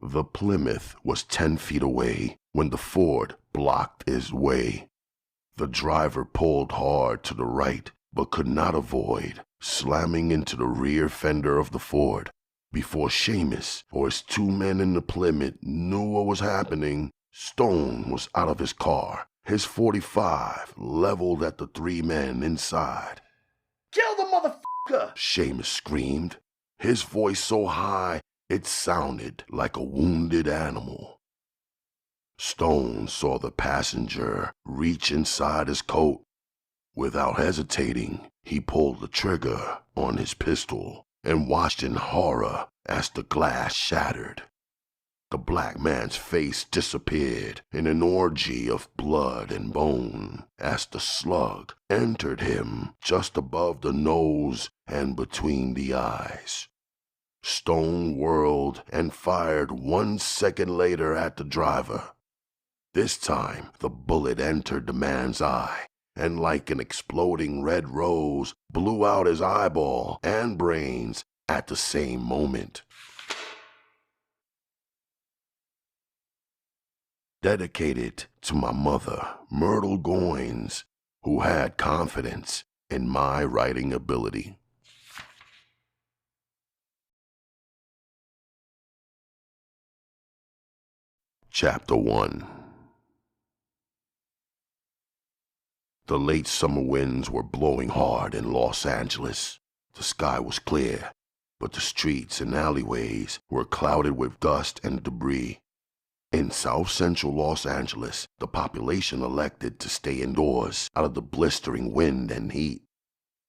The Plymouth was 10 feet away when the Ford blocked his way. The driver pulled hard to the right, but could not avoid slamming into the rear fender of the Ford. Before Seamus or his 2 men in the Plymouth knew what was happening, Stone was out of his car, his .45 leveled at the 3 men inside. "Kill the motherfucker!" Seamus screamed, his voice so high it sounded like a wounded animal. Stone saw the passenger reach inside his coat. Without hesitating, he pulled the trigger on his pistol and watched in horror as the glass shattered. The black man's face disappeared in an orgy of blood and bone as the slug entered him just above the nose and between the eyes. Stone whirled and fired 1 second later at the driver. This time, the bullet entered the man's eye, and like an exploding red rose, blew out his eyeball and brains at the same moment. Dedicated to my mother, Myrtle Goines, who had confidence in my writing ability. Chapter 1. The late summer winds were blowing hard in Los Angeles. The sky was clear, but the streets and alleyways were clouded with dust and debris. In South Central Los Angeles, the population elected to stay indoors out of the blistering wind and heat.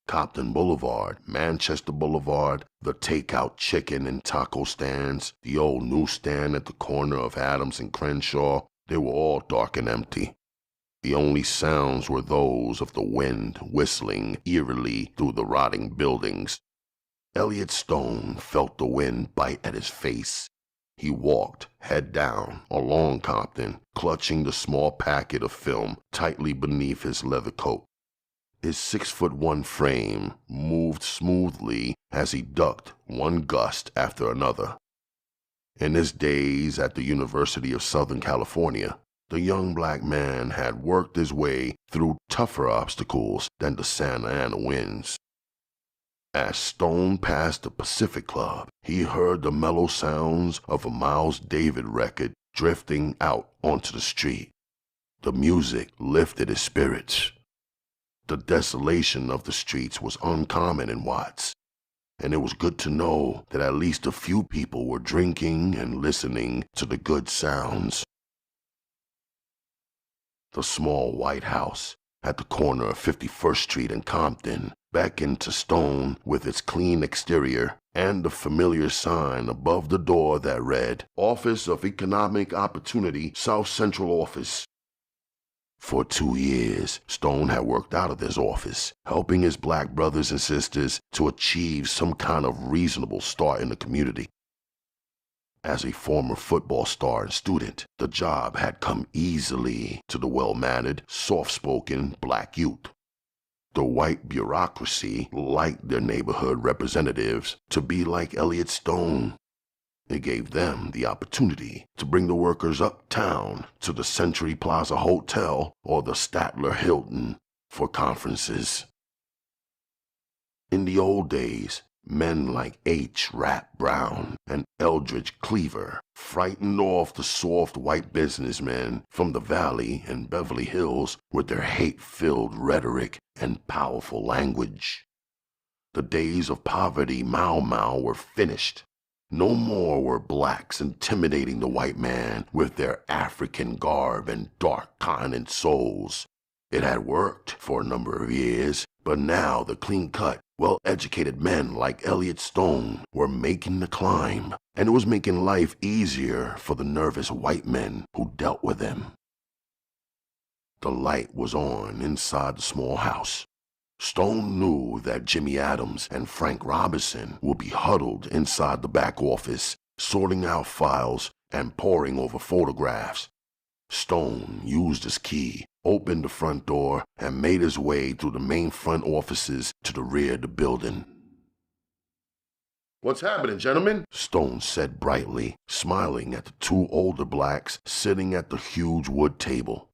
Compton Boulevard, Manchester Boulevard, the takeout chicken and taco stands, the old newsstand at the corner of Adams and Crenshaw, they were all dark and empty. The only sounds were those of the wind whistling eerily through the rotting buildings. Elliot Stone felt the wind bite at his face. He walked, head down, along Compton, clutching the small packet of film tightly beneath his leather coat. His 6'1" frame moved smoothly as he ducked one gust after another. In his days at the University of Southern California, the young black man had worked his way through tougher obstacles than the Santa Ana winds. As Stone passed the Pacific Club, he heard the mellow sounds of a Miles Davis record drifting out onto the street. The music lifted his spirits. The desolation of the streets was uncommon in Watts, and it was good to know that at least a few people were drinking and listening to the good sounds. The small white house at the corner of 51st Street and Compton beckoned to Stone with its clean exterior and the familiar sign above the door that read, "Office of Economic Opportunity, South Central Office." For 2 years, Stone had worked out of this office, helping his black brothers and sisters to achieve some kind of reasonable start in the community. As a former football star and student, the job had come easily to the well-mannered, soft-spoken black youth. The white bureaucracy liked their neighborhood representatives to be like Elliot Stone. It gave them the opportunity to bring the workers uptown to the Century Plaza Hotel or the Statler Hilton for conferences. In the old days, men like H. Rap Brown and Eldridge Cleaver frightened off the soft white businessmen from the Valley and Beverly Hills with their hate-filled rhetoric and powerful language. The days of poverty Mau were finished. No more were blacks intimidating the white man with their African garb and dark continent souls. It had worked for a number of years, but now the clean-cut, well-educated men like Elliot Stone were making the climb, and it was making life easier for the nervous white men who dealt with them. The light was on inside the small house. Stone knew that Jimmy Adams and Frank Robinson would be huddled inside the back office, sorting out files and poring over photographs. Stone used his key, opened the front door, and made his way through the main front offices to the rear of the building. What's happening, gentlemen? Stone said brightly, smiling at the two older blacks sitting at the huge wood table.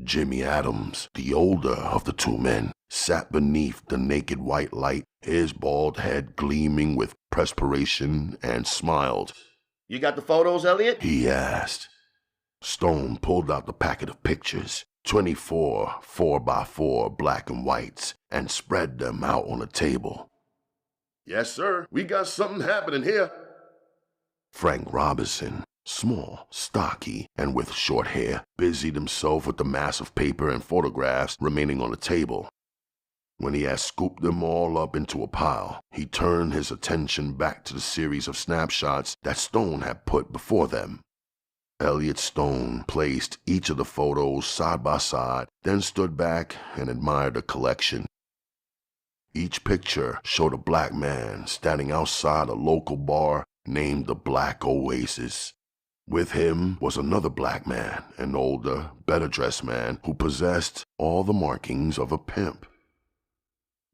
Jimmy Adams, the older of the two men, sat beneath the naked white light, his bald head gleaming with perspiration, and smiled. You got the photos, Elliot? He asked. Stone pulled out the packet of pictures, 24 4x4 black and whites, and spread them out on the table. Yes, sir. We got something happening here. Frank Robinson, small, stocky, and with short hair, busied himself with the mass of paper and photographs remaining on the table. When he had scooped them all up into a pile, he turned his attention back to the series of snapshots that Stone had put before them. Elliot Stone placed each of the photos side by side, then stood back and admired the collection. Each picture showed a black man standing outside a local bar named the Black Oasis. With him was another black man, an older, better-dressed man who possessed all the markings of a pimp.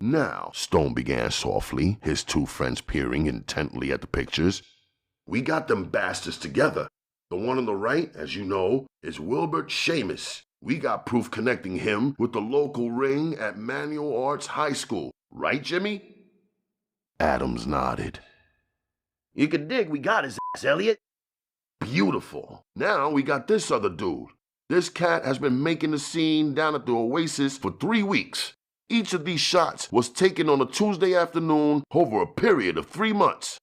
Now, Stone began softly, his two friends peering intently at the pictures. We got them bastards together. The one on the right, as you know, is Wilbert Seamus. We got proof connecting him with the local ring at Manual Arts High School. Right, Jimmy? Adams nodded. You can dig we got his ass, Elliot. Beautiful. Now we got this other dude. This cat has been making the scene down at the Oasis for 3 weeks. Each of these shots was taken on a Tuesday afternoon over a period of 3 months.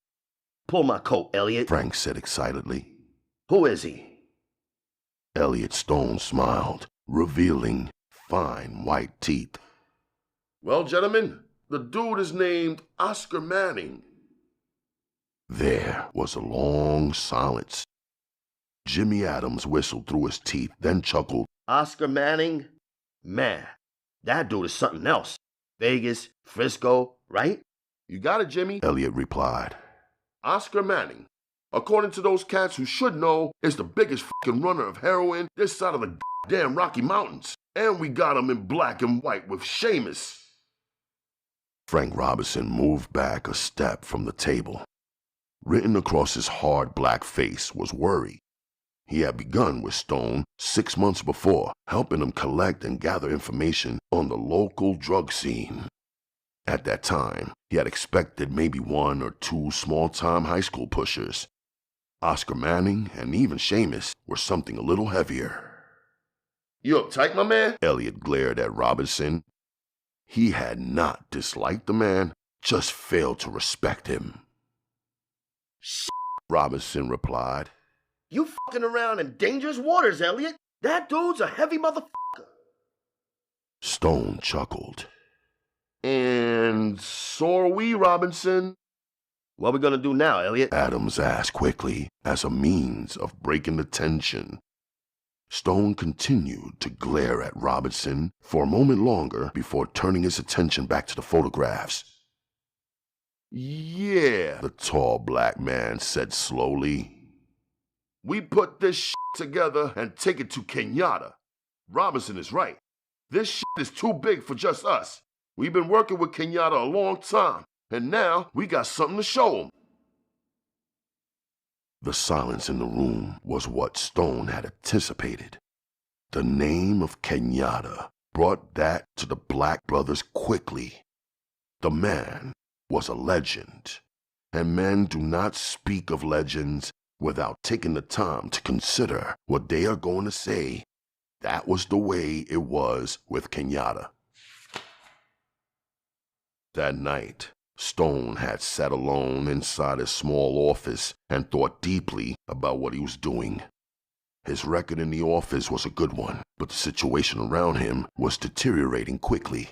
Pull my coat, Elliot. Frank said excitedly. Who is he? Elliot Stone smiled, revealing fine white teeth. Well, gentlemen, the dude is named Oscar Manning. There was a long silence. Jimmy Adams whistled through his teeth, then chuckled. Oscar Manning? Man, that dude is something else. Vegas, Frisco, right? You got it, Jimmy, Elliot replied. Oscar Manning, according to those cats who should know, is the biggest fucking runner of heroin this side of the damn Rocky Mountains. And we got him in black and white with Seamus. Frank Robinson moved back a step from the table. Written across his hard black face was worry. He had begun with Stone 6 months before, helping him collect and gather information on the local drug scene. At that time, he had expected maybe 1 or 2 small-time high school pushers. Oscar Manning and even Seamus were something a little heavier. You uptight, my man? Elliot glared at Robinson. He had not disliked the man, just failed to respect him. Shit, Robinson replied. you fucking around in dangerous waters, Elliot. That dude's a heavy motherfucker. Stone chuckled. And so are we, Robinson. What we gonna do now, Elliot? Adams asked quickly, as a means of breaking the tension. Stone continued to glare at Robinson for a moment longer before turning his attention back to the photographs. Yeah, the tall black man said slowly. We put this shit together and take it to Kenyatta. Robinson is right. This shit is too big for just us. We've been working with Kenyatta a long time, and now we got something to show him. The silence in the room was what Stone had anticipated. The name of Kenyatta brought that to the Black brothers quickly. The man was a legend, and men do not speak of legends without taking the time to consider what they are going to say. That was the way it was with Kenyatta. That night, Stone had sat alone inside his small office and thought deeply about what he was doing. His record in the office was a good one, but the situation around him was deteriorating quickly.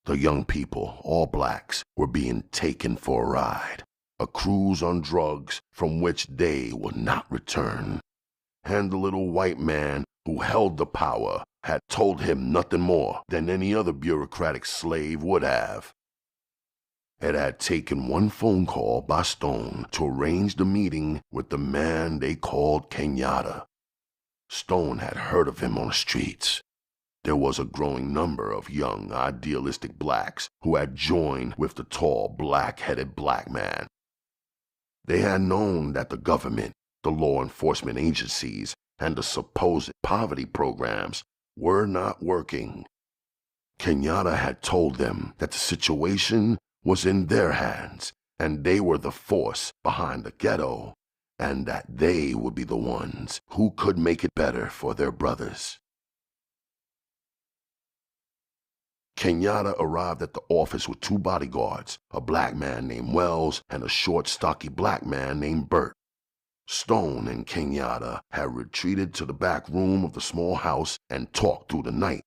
The young people, all blacks, were being taken for a ride, a cruise on drugs from which they would not return. And the little white man who held the power had told him nothing more than any other bureaucratic slave would have. It had taken one phone call by Stone to arrange the meeting with the man they called Kenyatta. Stone had heard of him on the streets. There was a growing number of young, idealistic blacks who had joined with the tall, black-headed black man. They had known that the government, the law enforcement agencies, and the supposed poverty programs were not working. Kenyatta had told them that the situation was in their hands, and they were the force behind the ghetto, and that they would be the ones who could make it better for their brothers. Kenyatta arrived at the office with 2 bodyguards, a black man named Wells and a short, stocky black man named Burt. Stone and Kenyatta had retreated to the back room of the small house and talked through the night.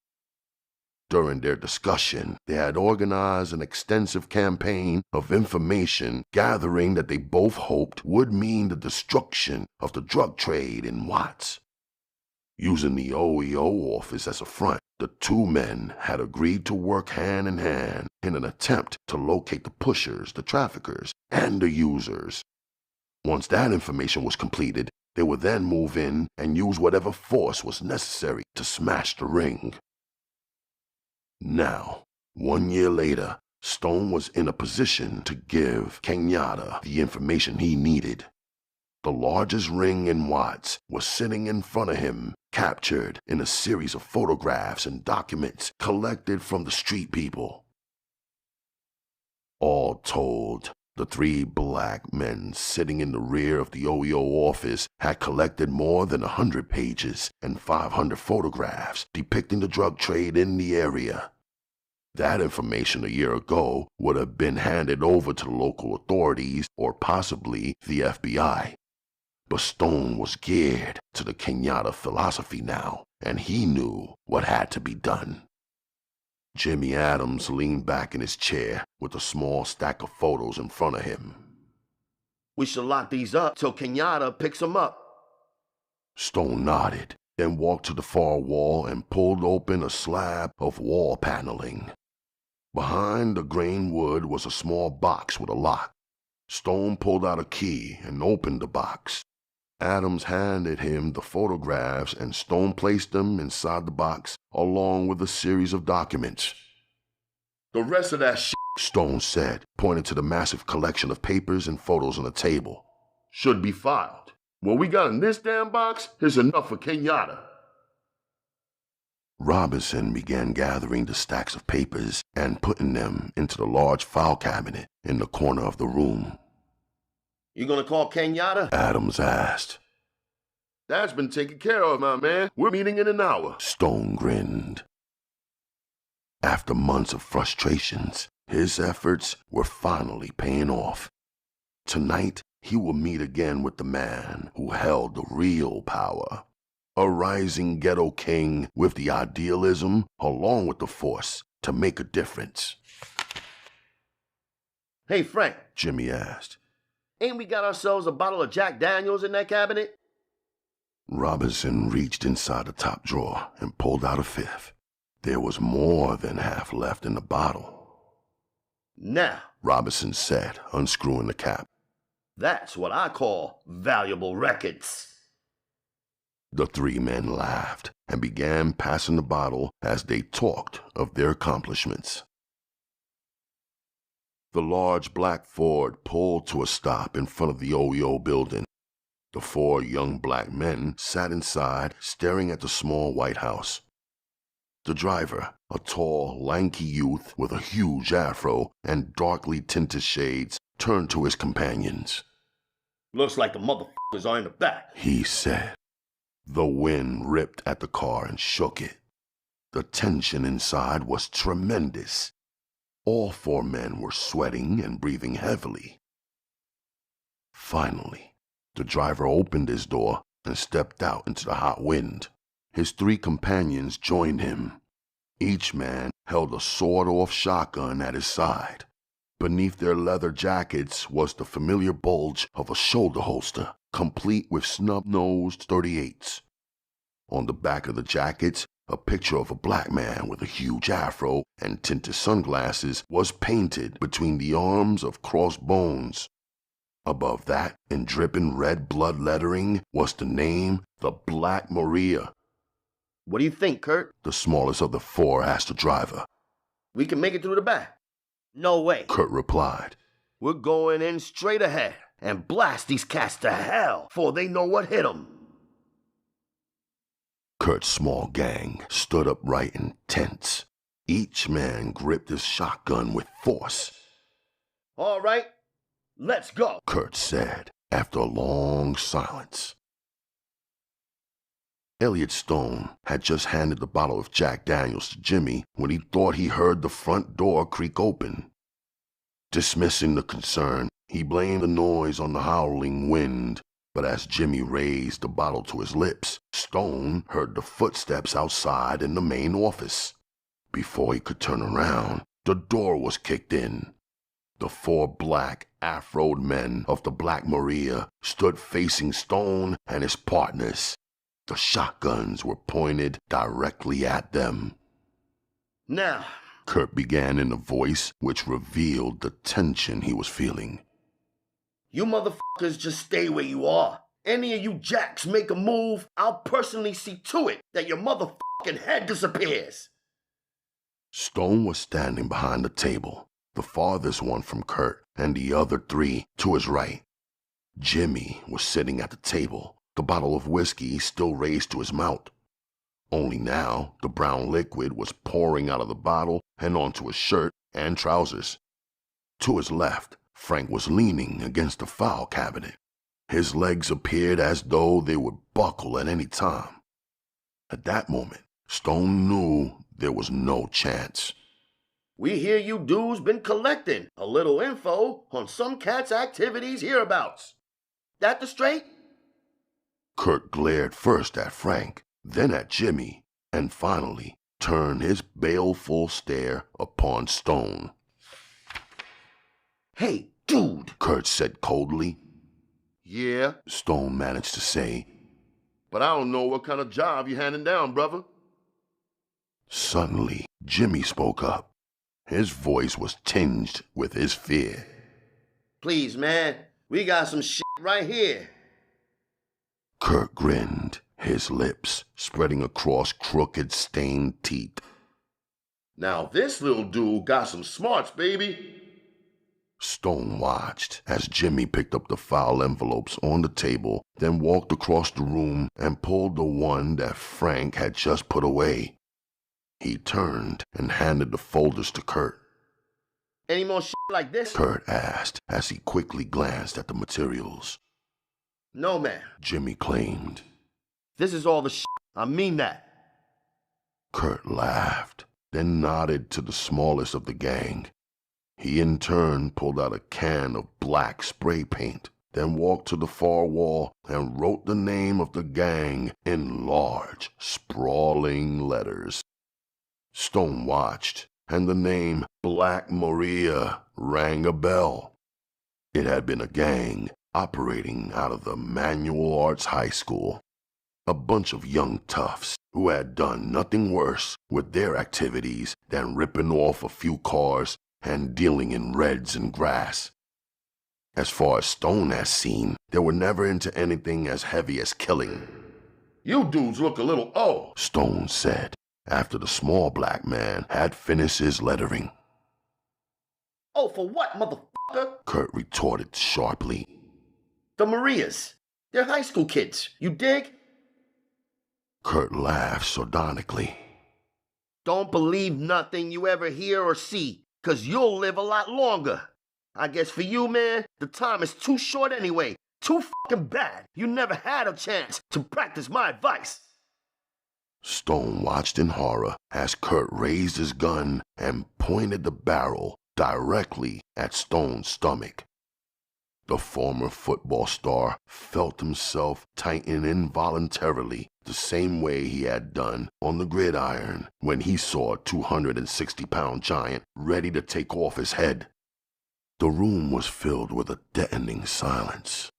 During their discussion, they had organized an extensive campaign of information gathering that they both hoped would mean the destruction of the drug trade in Watts. Using the OEO office as a front, the 2 men had agreed to work hand in hand in an attempt to locate the pushers, the traffickers, and the users. Once that information was completed, they would then move in and use whatever force was necessary to smash the ring. Now, 1 year later, Stone was in a position to give Kenyatta the information he needed. The largest ring in Watts was sitting in front of him, captured in a series of photographs and documents collected from the street people. All told, the 3 black men sitting in the rear of the OEO office had collected more than 100 pages and 500 photographs depicting the drug trade in the area. That information a year ago would have been handed over to the local authorities or possibly the FBI. But Stone was geared to the Kenyatta philosophy now, and he knew what had to be done. Jimmy Adams leaned back in his chair with a small stack of photos in front of him. We should lock these up till Kenyatta picks them up. Stone nodded, then walked to the far wall and pulled open a slab of wall paneling. Behind the grain wood was a small box with a lock. Stone pulled out a key and opened the box. Adams handed him the photographs and Stone placed them inside the box along with a series of documents. The rest of that shit, Stone said, pointing to the massive collection of papers and photos on the table, should be filed. What we got in this damn box is enough for Kenyatta. Robinson began gathering the stacks of papers and putting them into the large file cabinet in the corner of the room. You gonna call Kenyatta? Adams asked. That's been taken care of, my man. We're meeting in an hour. Stone grinned. After months of frustrations, his efforts were finally paying off. Tonight, he would meet again with the man who held the real power. A rising ghetto king with the idealism along with the force to make a difference. Hey, Frank, Jimmy asked. Ain't we got ourselves a bottle of Jack Daniels in that cabinet? Robinson reached inside the top drawer and pulled out a 5th. There was more than half left in the bottle. Now, Robinson said, unscrewing the cap. That's what I call valuable records. The 3 men laughed and began passing the bottle as they talked of their accomplishments. The large black Ford pulled to a stop in front of the OEO building. The 4 young black men sat inside, staring at the small white house. The driver, a tall, lanky youth with a huge afro and darkly tinted shades, turned to his companions. Looks like the motherfuckers are in the back, he said. The wind ripped at the car and shook it. The tension inside was tremendous. All 4 men were sweating and breathing heavily. Finally, the driver opened his door and stepped out into the hot wind. His 3 companions joined him. Each man held a sawed-off shotgun at his side. Beneath their leather jackets was the familiar bulge of a shoulder holster, complete with snub-nosed .38s. On the back of the jackets, a picture of a black man with a huge afro and tinted sunglasses was painted between the arms of crossed bones. Above that, in dripping red blood lettering, was the name, the Black Maria. What do you think, Kurt? The smallest of the four asked the driver. We can make it through the back. No way, Kurt replied. We're going in straight ahead and blast these cats to hell before they know what hit them. Kurt's small gang stood upright and tense. Each man gripped his shotgun with force. All right, let's go, Kurt said after a long silence. Elliot Stone had just handed the bottle of Jack Daniels to Jimmy when he thought he heard the front door creak open. Dismissing the concern, he blamed the noise on the howling wind, but as Jimmy raised the bottle to his lips, Stone heard the footsteps outside in the main office. Before he could turn around, the door was kicked in. The four black, afroed men of the Black Maria stood facing Stone and his partners. The shotguns were pointed directly at them. Now, Kurt began in a voice which revealed the tension he was feeling. You motherfuckers just stay where you are. Any of you jacks make a move, I'll personally see to it that your motherfucking head disappears. Stone was standing behind the table, the farthest one from Kurt and the other three to his right. Jimmy was sitting at the table, the bottle of whiskey still raised to his mouth. Only now the brown liquid was pouring out of the bottle and onto his shirt and trousers. To his left, Frank was leaning against the file cabinet. His legs appeared as though they would buckle at any time. At that moment, Stone knew there was no chance. We hear you dudes been collecting a little info on some cat's activities hereabouts. That the straight? Kurt glared first at Frank, then at Jimmy, and finally turned his baleful stare upon Stone. Hey, dude, Kurt said coldly. Yeah, Stone managed to say, but I don't know what kind of job you handing down, brother. Suddenly, Jimmy spoke up. His voice was tinged with his fear. Please, man, we got some shit right here. Kurt grinned, his lips spreading across crooked, stained teeth. Now this little dude got some smarts, baby. Stone watched as Jimmy picked up the file envelopes on the table, then walked across the room and pulled the one that Frank had just put away. He turned and handed the folders to Kurt. Any more shit like this? Kurt asked as he quickly glanced at the materials. No, man, Jimmy claimed. This is all the shit. I mean that. Kurt laughed, then nodded to the smallest of the gang. He in turn pulled out a can of black spray paint, then walked to the far wall and wrote the name of the gang in large, sprawling letters. Stone watched, and the name Black Maria rang a bell. It had been a gang operating out of the Manual Arts High School. A bunch of young toughs who had done nothing worse with their activities than ripping off a few cars and dealing in reds and grass. As far as Stone has seen, they were never into anything as heavy as killing. You dudes look a little old, Stone said, after the small black man had finished his lettering. Oh, for what, motherfucker? Kurt retorted sharply. The Marias. They're high school kids, you dig? Kurt laughed sardonically. Don't believe nothing you ever hear or see, 'cause you'll live a lot longer. I guess for you, man, the time is too short anyway. Too fucking bad you never had a chance to practice my advice. Stone watched in horror as Kurt raised his gun and pointed the barrel directly at Stone's stomach. The former football star felt himself tighten involuntarily the same way he had done on the gridiron when he saw a 260-pound giant ready to take off his head. The room was filled with a deafening silence.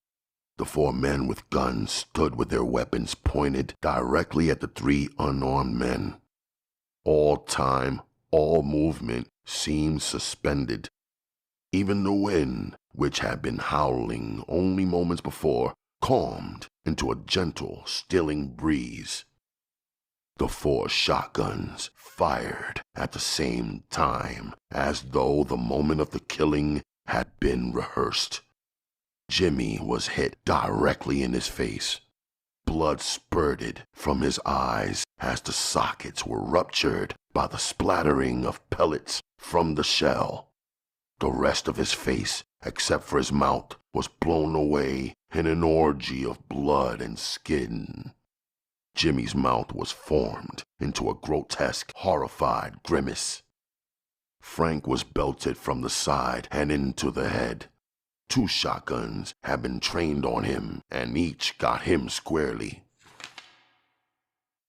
The four men with guns stood with their weapons pointed directly at the three unarmed men. All time, all movement seemed suspended. Even the wind, which had been howling only moments before, calmed into a gentle, stilling breeze. The 4 shotguns fired at the same time, as though the moment of the killing had been rehearsed. Jimmy was hit directly in his face. Blood spurted from his eyes as the sockets were ruptured by the splattering of pellets from the shell. The rest of his face, except for his mouth, was blown away in an orgy of blood and skin. Jimmy's mouth was formed into a grotesque, horrified grimace. Frank was belted from the side and into the head. 2 shotguns had been trained on him, and each got him squarely.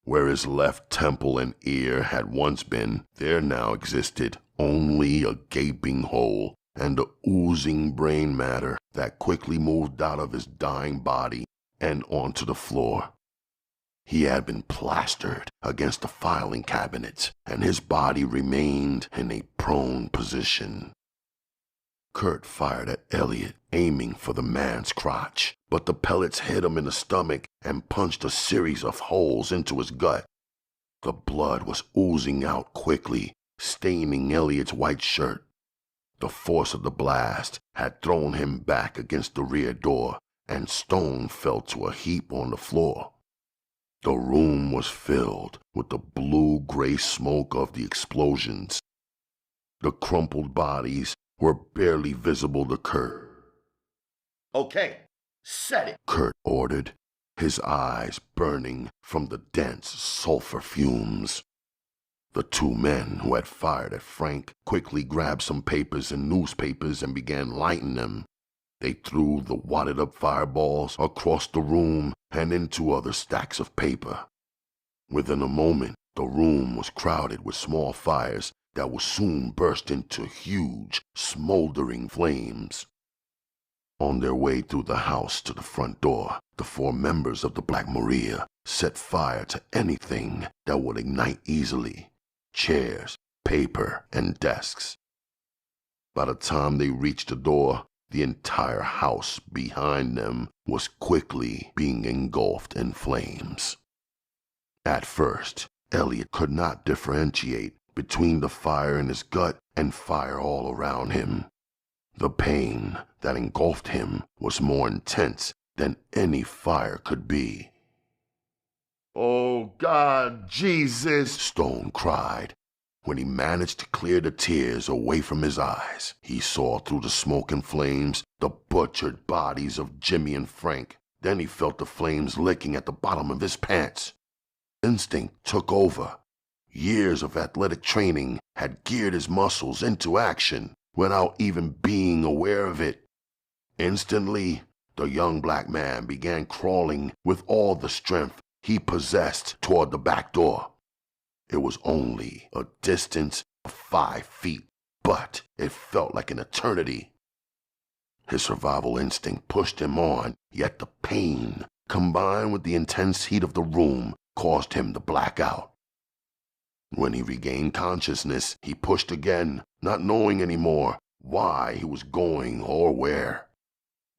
Where his left temple and ear had once been, there now existed only a gaping hole and the oozing brain matter that quickly moved out of his dying body and onto the floor. He had been plastered against the filing cabinets, and his body remained in a prone position. Kurt fired at Elliot, aiming for the man's crotch, but the pellets hit him in the stomach and punched a series of holes into his gut. The blood was oozing out quickly, staining Elliot's white shirt. The force of the blast had thrown him back against the rear door, and Stone fell to a heap on the floor. The room was filled with the blue-gray smoke of the explosions. The crumpled bodies were barely visible to Kurt. Okay, set it, Kurt ordered, his eyes burning from the dense sulfur fumes. The 2 men who had fired at Frank quickly grabbed some papers and newspapers and began lighting them. They threw the wadded-up fireballs across the room and into other stacks of paper. Within a moment, the room was crowded with small fires that would soon burst into huge, smoldering flames. On their way through the house to the front door, the 4 members of the Black Maria set fire to anything that would ignite easily: chairs, paper, and desks. By the time they reached the door, the entire house behind them was quickly being engulfed in flames. At first, Elliot could not differentiate between the fire in his gut and fire all around him. The pain that engulfed him was more intense than any fire could be. "Oh, God, Jesus!" Stone cried. When he managed to clear the tears away from his eyes, he saw through the smoke and flames the butchered bodies of Jimmy and Frank. Then he felt the flames licking at the bottom of his pants. Instinct took over. Years of athletic training had geared his muscles into action without even being aware of it. Instantly, the young black man began crawling with all the strength he possessed toward the back door. It was only a distance of 5 feet, but it felt like an eternity. His survival instinct pushed him on, yet the pain, combined with the intense heat of the room, caused him to black out. When he regained consciousness, he pushed again, not knowing anymore why he was going or where.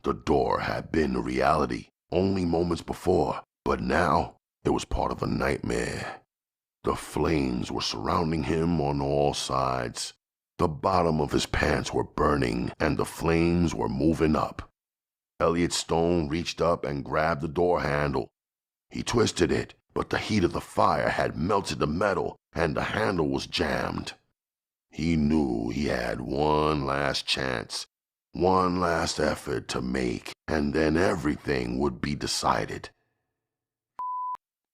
The door had been a reality only moments before, but now it was part of a nightmare. The flames were surrounding him on all sides. The bottom of his pants were burning, and the flames were moving up. Elliot Stone reached up and grabbed the door handle. He twisted it, but the heat of the fire had melted the metal, and the handle was jammed. He knew he had one last chance, one last effort to make, and then everything would be decided.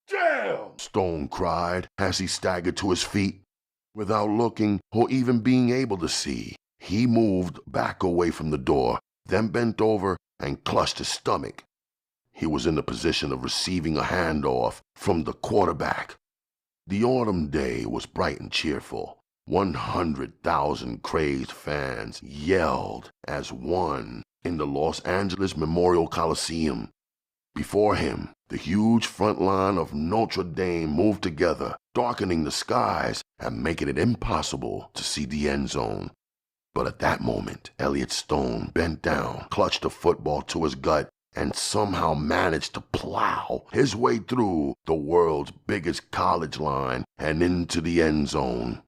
Damn! Stone cried as he staggered to his feet. Without looking or even being able to see, he moved back away from the door, then bent over and clutched his stomach. He was in the position of receiving a handoff from the quarterback. The autumn day was bright and cheerful. 100,000 crazed fans yelled as one in the Los Angeles Memorial Coliseum. Before him, the huge front line of Notre Dame moved together, darkening the skies and making it impossible to see the end zone. But at that moment, Elliot Stone bent down, clutched the football to his gut, and somehow managed to plow his way through the world's biggest college line and into the end zone.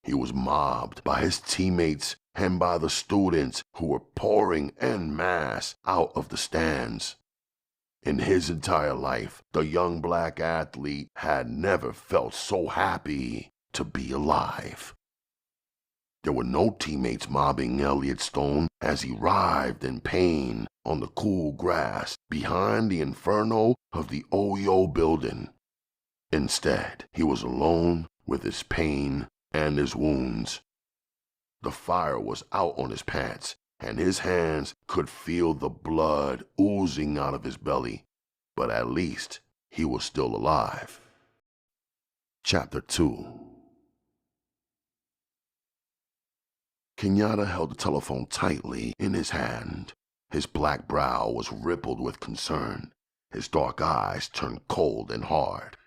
He was mobbed by his teammates and by the students who were pouring en masse out of the stands. In his entire life, the young black athlete had never felt so happy to be alive. There were no teammates mobbing Elliot Stone as he writhed in pain on the cool grass behind the inferno of the OEO building. Instead, he was alone with his pain and his wounds. The fire was out on his pants, and his hands could feel the blood oozing out of his belly, but at least he was still alive. Chapter 2. Kenyatta held the telephone tightly in his hand. His black brow was rippled with concern. His dark eyes turned cold and hard.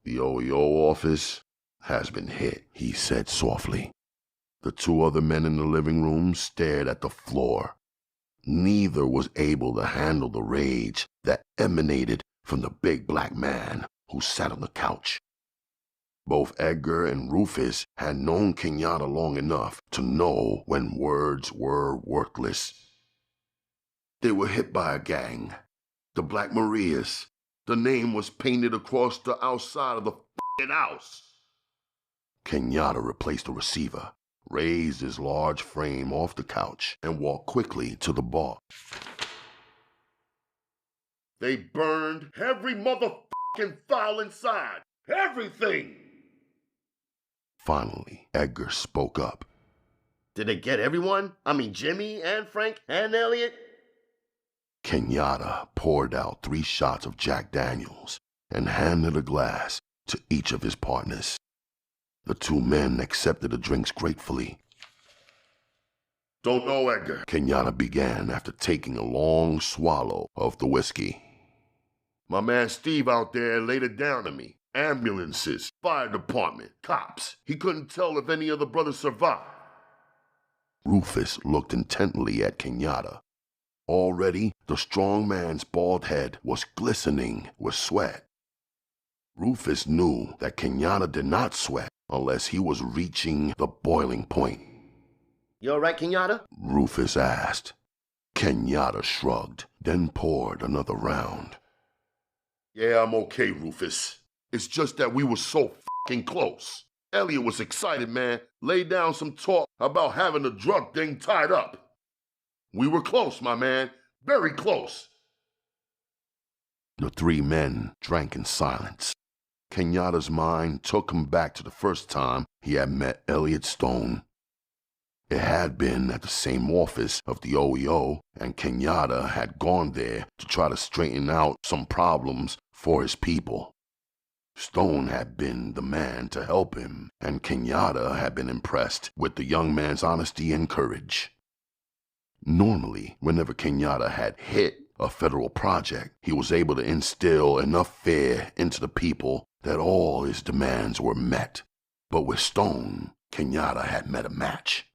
"The OEO office has been hit," he said softly. The two other men in the living room stared at the floor. Neither was able to handle the rage that emanated from the big black man who sat on the couch. Both Edgar and Rufus had known Kenyatta long enough to know when words were worthless. "They were hit by a gang. The Black Marias. The name was painted across the outside of the f***ing house." Kenyatta replaced the receiver, raised his large frame off the couch, and walked quickly to the bar. "They burned every motherfucking file inside. Everything!" Finally, Edgar spoke up. "Did they get everyone? I mean Jimmy and Frank and Elliot?" Kenyatta poured out 3 shots of Jack Daniels and handed a glass to each of his partners. The 2 men accepted the drinks gratefully. "Don't know, Edgar," Kenyatta began after taking a long swallow of the whiskey. "My man Steve out there laid it down to me. Ambulances, fire department, cops. He couldn't tell if any of the brothers survived." Rufus looked intently at Kenyatta. Already, the strong man's bald head was glistening with sweat. Rufus knew that Kenyatta did not sweat unless he was reaching the boiling point. "You all right, Kenyatta?" Rufus asked. Kenyatta shrugged, then poured another round. "Yeah, I'm okay, Rufus. It's just that we were so f***ing close. Elliot was excited, man. Laid down some talk about having the drug thing tied up. We were close, my man. Very close." The 3 men drank in silence. Kenyatta's mind took him back to the first time he had met Elliot Stone. It had been at the same office of the OEO, and Kenyatta had gone there to try to straighten out some problems for his people. Stone had been the man to help him, and Kenyatta had been impressed with the young man's honesty and courage. Normally, whenever Kenyatta had hit a federal project, he was able to instill enough fear into the people that all his demands were met. But with Stone, Kenyatta had met a match.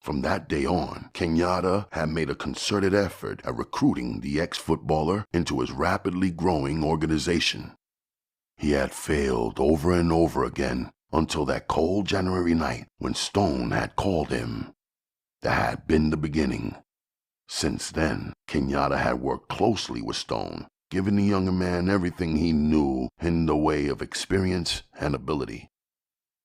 From that day on, Kenyatta had made a concerted effort at recruiting the ex-footballer into his rapidly growing organization. He had failed over and over again until that cold January night when Stone had called him. That had been the beginning. Since then, Kenyatta had worked closely with Stone, giving the younger man everything he knew in the way of experience and ability.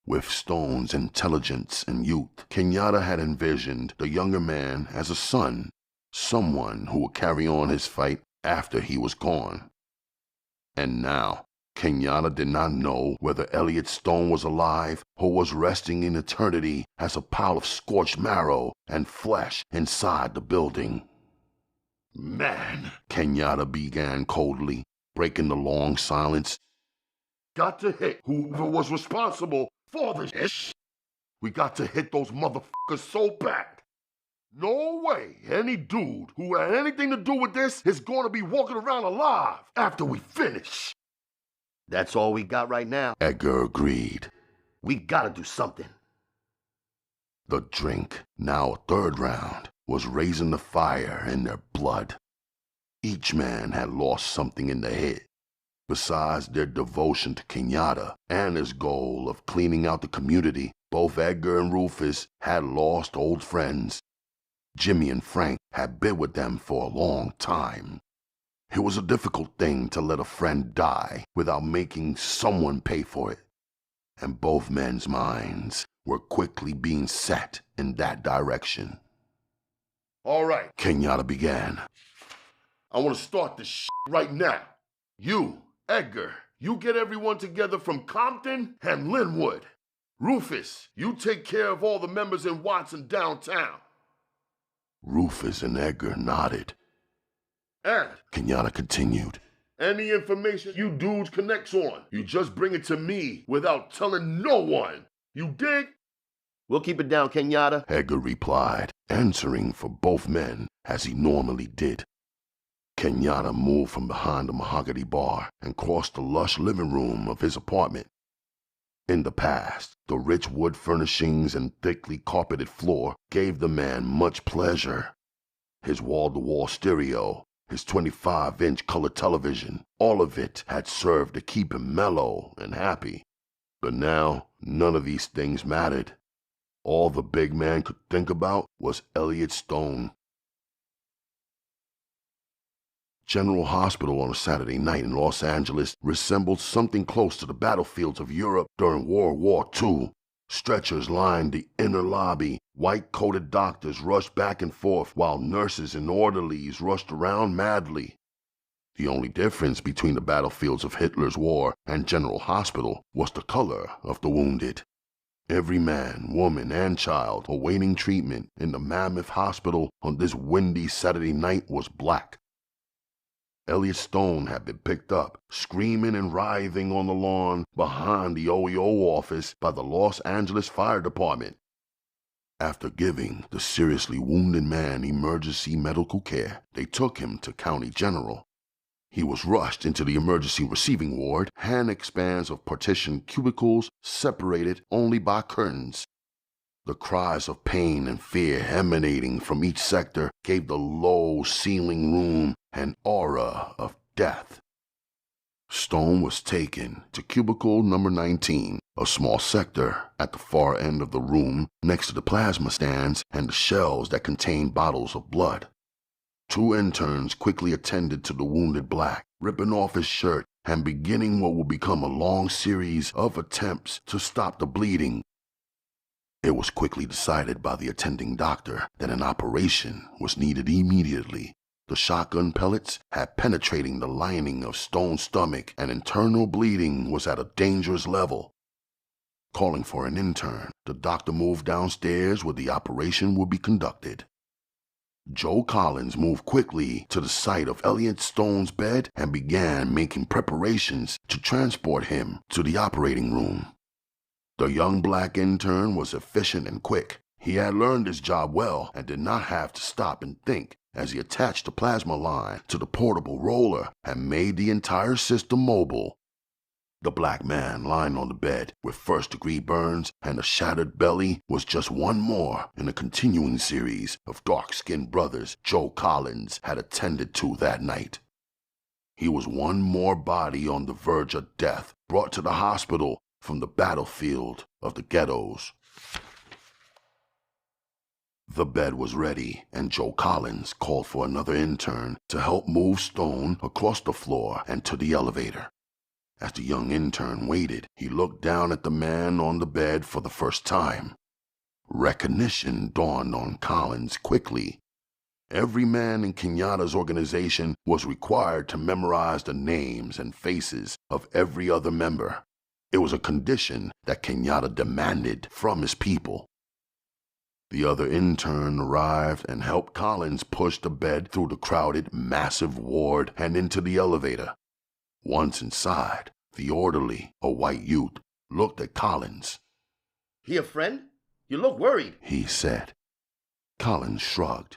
With Stone's intelligence and youth, Kenyatta had envisioned the younger man as a son, someone who would carry on his fight after he was gone. And now, Kenyatta did not know whether Elliot Stone was alive or was resting in eternity as a pile of scorched marrow and flesh inside the building. "Man," Kenyatta began coldly, breaking the long silence. "Got to hit whoever was responsible for this. We got to hit those motherfuckers so bad. No way any dude who had anything to do with this is going to be walking around alive after we finish." "That's all we got right now." Edgar agreed. "We gotta do something." The drink, now a 3rd round, was raising the fire in their blood. Each man had lost something in the head. Besides their devotion to Kenyatta and his goal of cleaning out the community, both Edgar and Rufus had lost old friends. Jimmy and Frank had been with them for a long time. It was a difficult thing to let a friend die without making someone pay for it, and both men's minds were quickly being set in that direction. All right, Kenyatta began. I want to start this shit right now. You, Edgar, you get everyone together from Compton and Linwood. Rufus, you take care of all the members in Watson downtown. Rufus and Edgar nodded. And Kenyatta continued. Any information you dudes connects on, you just bring it to me without telling no one. You dig? We'll keep it down, Kenyatta, Edgar replied, answering for both men as he normally did. Kenyatta moved from behind the mahogany bar and crossed the lush living room of his apartment. In the past, the rich wood furnishings and thickly carpeted floor gave the man much pleasure. His wall-to-wall stereo, his 25-inch color television, all of it had served to keep him mellow and happy. But now, none of these things mattered. All the big man could think about was Elliot Stone. General Hospital on a Saturday night in Los Angeles resembled something close to the battlefields of Europe during World War II. Stretchers lined the inner lobby. White-coated doctors rushed back and forth while nurses and orderlies rushed around madly. The only difference between the battlefields of Hitler's war and General Hospital was the color of the wounded. Every man, woman, and child awaiting treatment in the mammoth hospital on this windy Saturday night was black. Elliot Stone had been picked up, screaming and writhing on the lawn behind the OEO office by the Los Angeles Fire Department. After giving the seriously wounded man emergency medical care, they took him to County General. He was rushed into the emergency receiving ward, hand expanse of partitioned cubicles separated only by curtains. The cries of pain and fear emanating from each sector gave the low-ceiling room an aura of death. Stone was taken to cubicle number 19, a small sector at the far end of the room next to the plasma stands and the shelves that contained bottles of blood. Two interns quickly attended to the wounded black, ripping off his shirt and beginning what would become a long series of attempts to stop the bleeding. It was quickly decided by the attending doctor that an operation was needed immediately. The shotgun pellets had penetrating the lining of Stone's stomach and internal bleeding was at a dangerous level. Calling for an intern, the doctor moved downstairs where the operation would be conducted. Joe Collins moved quickly to the site of Elliot Stone's bed and began making preparations to transport him to the operating room. The young black intern was efficient and quick. He had learned his job well and did not have to stop and think as he attached the plasma line to the portable roller and made the entire system mobile. The black man lying on the bed with first-degree burns and a shattered belly was just one more in a continuing series of dark-skinned brothers Joe Collins had attended to that night. He was one more body on the verge of death, brought to the hospital from the battlefield of the ghettos. The bed was ready, and Joe Collins called for another intern to help move Stone across the floor and to the elevator. As the young intern waited, he looked down at the man on the bed for the first time. Recognition dawned on Collins quickly. Every man in Kenyatta's organization was required to memorize the names and faces of every other member. It was a condition that Kenyatta demanded from his people. The other intern arrived and helped Collins push the bed through the crowded, massive ward and into the elevator. Once inside, the orderly, a white youth, looked at Collins. "Here, friend? You look worried," he said. Collins shrugged.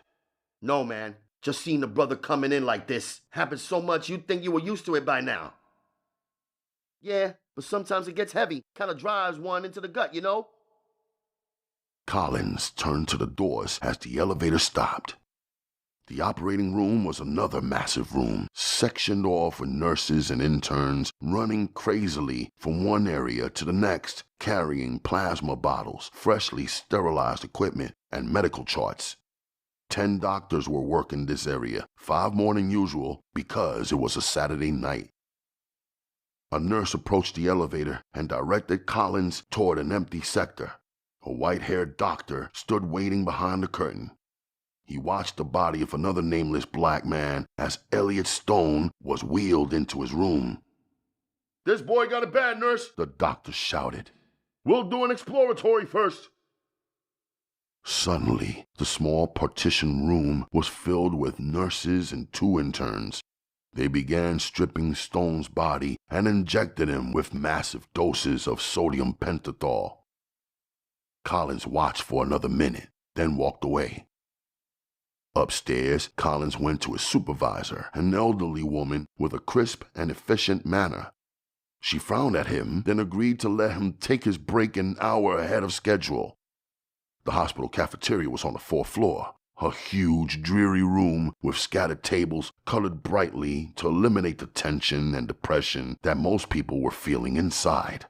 "No, man. Just seeing the brother coming in like this happens so much you'd think you were used to it by now." "Yeah, but sometimes it gets heavy. Kind of drives one into the gut, you know?" Collins turned to the doors as the elevator stopped. The operating room was another massive room, sectioned off with nurses and interns running crazily from one area to the next, carrying plasma bottles, freshly sterilized equipment, and medical charts. 10 doctors were working this area, 5 more than usual, because it was a Saturday night. A nurse approached the elevator and directed Collins toward an empty sector. A white-haired doctor stood waiting behind the curtain. He watched the body of another nameless black man as Elliot Stone was wheeled into his room. "This boy got it bad, nurse," the doctor shouted. "We'll do an exploratory first." Suddenly, the small partition room was filled with nurses and 2 interns. They began stripping Stone's body and injected him with massive doses of sodium pentothal. Collins watched for another minute, then walked away. Upstairs, Collins went to his supervisor, an elderly woman with a crisp and efficient manner. She frowned at him, then agreed to let him take his break an hour ahead of schedule. The hospital cafeteria was on the 4th floor, a huge, dreary room with scattered tables colored brightly to eliminate the tension and depression that most people were feeling inside.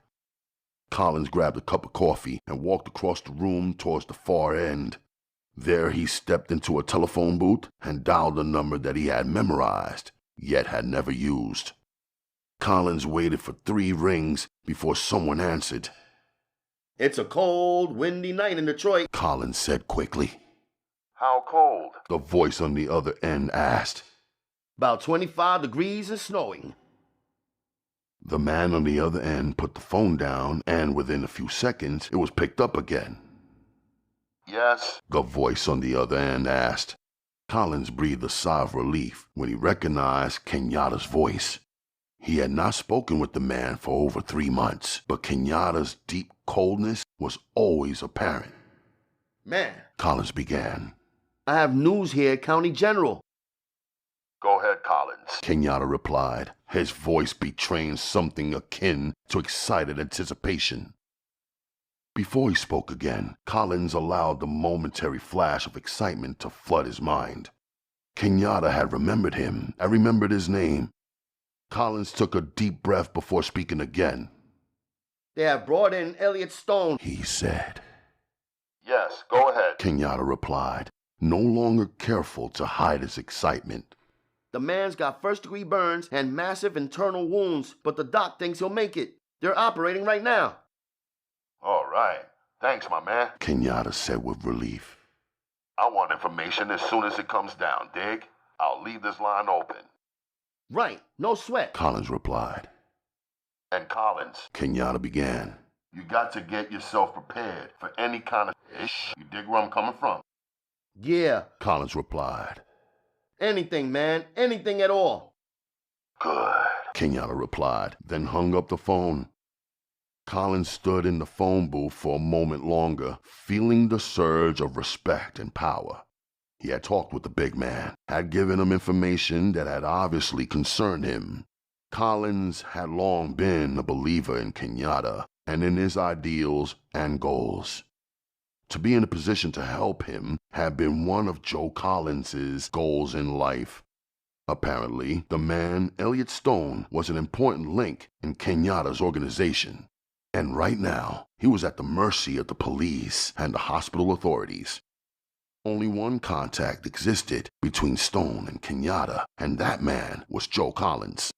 Collins grabbed a cup of coffee and walked across the room towards the far end. There he stepped into a telephone booth and dialed a number that he had memorized, yet had never used. Collins waited for 3 rings before someone answered. "It's a cold, windy night in Detroit," Collins said quickly. "How cold?" The voice on the other end asked. "About 25 degrees and snowing." The man on the other end put the phone down, and within a few seconds, it was picked up again. "Yes?" The voice on the other end asked. Collins breathed a sigh of relief when he recognized Kenyatta's voice. He had not spoken with the man for over 3 months, but Kenyatta's deep coldness was always apparent. "Man," Collins began. "I have news here, County General." "Go ahead, Collins," Kenyatta replied, his voice betraying something akin to excited anticipation. Before he spoke again, Collins allowed the momentary flash of excitement to flood his mind. Kenyatta had remembered him and remembered his name. Collins took a deep breath before speaking again. "They have brought in Elliot Stone," he said. "Yes, go ahead." Kenyatta replied, no longer careful to hide his excitement. "The man's got first-degree burns and massive internal wounds, but the doc thinks he'll make it. They're operating right now." "All right. Thanks, my man," Kenyatta said with relief. "I want information as soon as it comes down, dig? I'll leave this line open." "Right, no sweat," Collins replied. "And Collins," Kenyatta began, "you got to get yourself prepared for any kind of ish. You dig where I'm coming from?" "Yeah," Collins replied. "Anything, man, anything at all." "Good," Kenyatta replied, then hung up the phone. Collins stood in the phone booth for a moment longer, feeling the surge of respect and power. He had talked with the big man, had given him information that had obviously concerned him. Collins had long been a believer in Kenyatta and in his ideals and goals. To be in a position to help him had been one of Joe Collins's goals in life. Apparently, the man, Elliot Stone, was an important link in Kenyatta's organization. And right now, he was at the mercy of the police and the hospital authorities. Only one contact existed between Stone and Kenyatta, and that man was Joe Collins.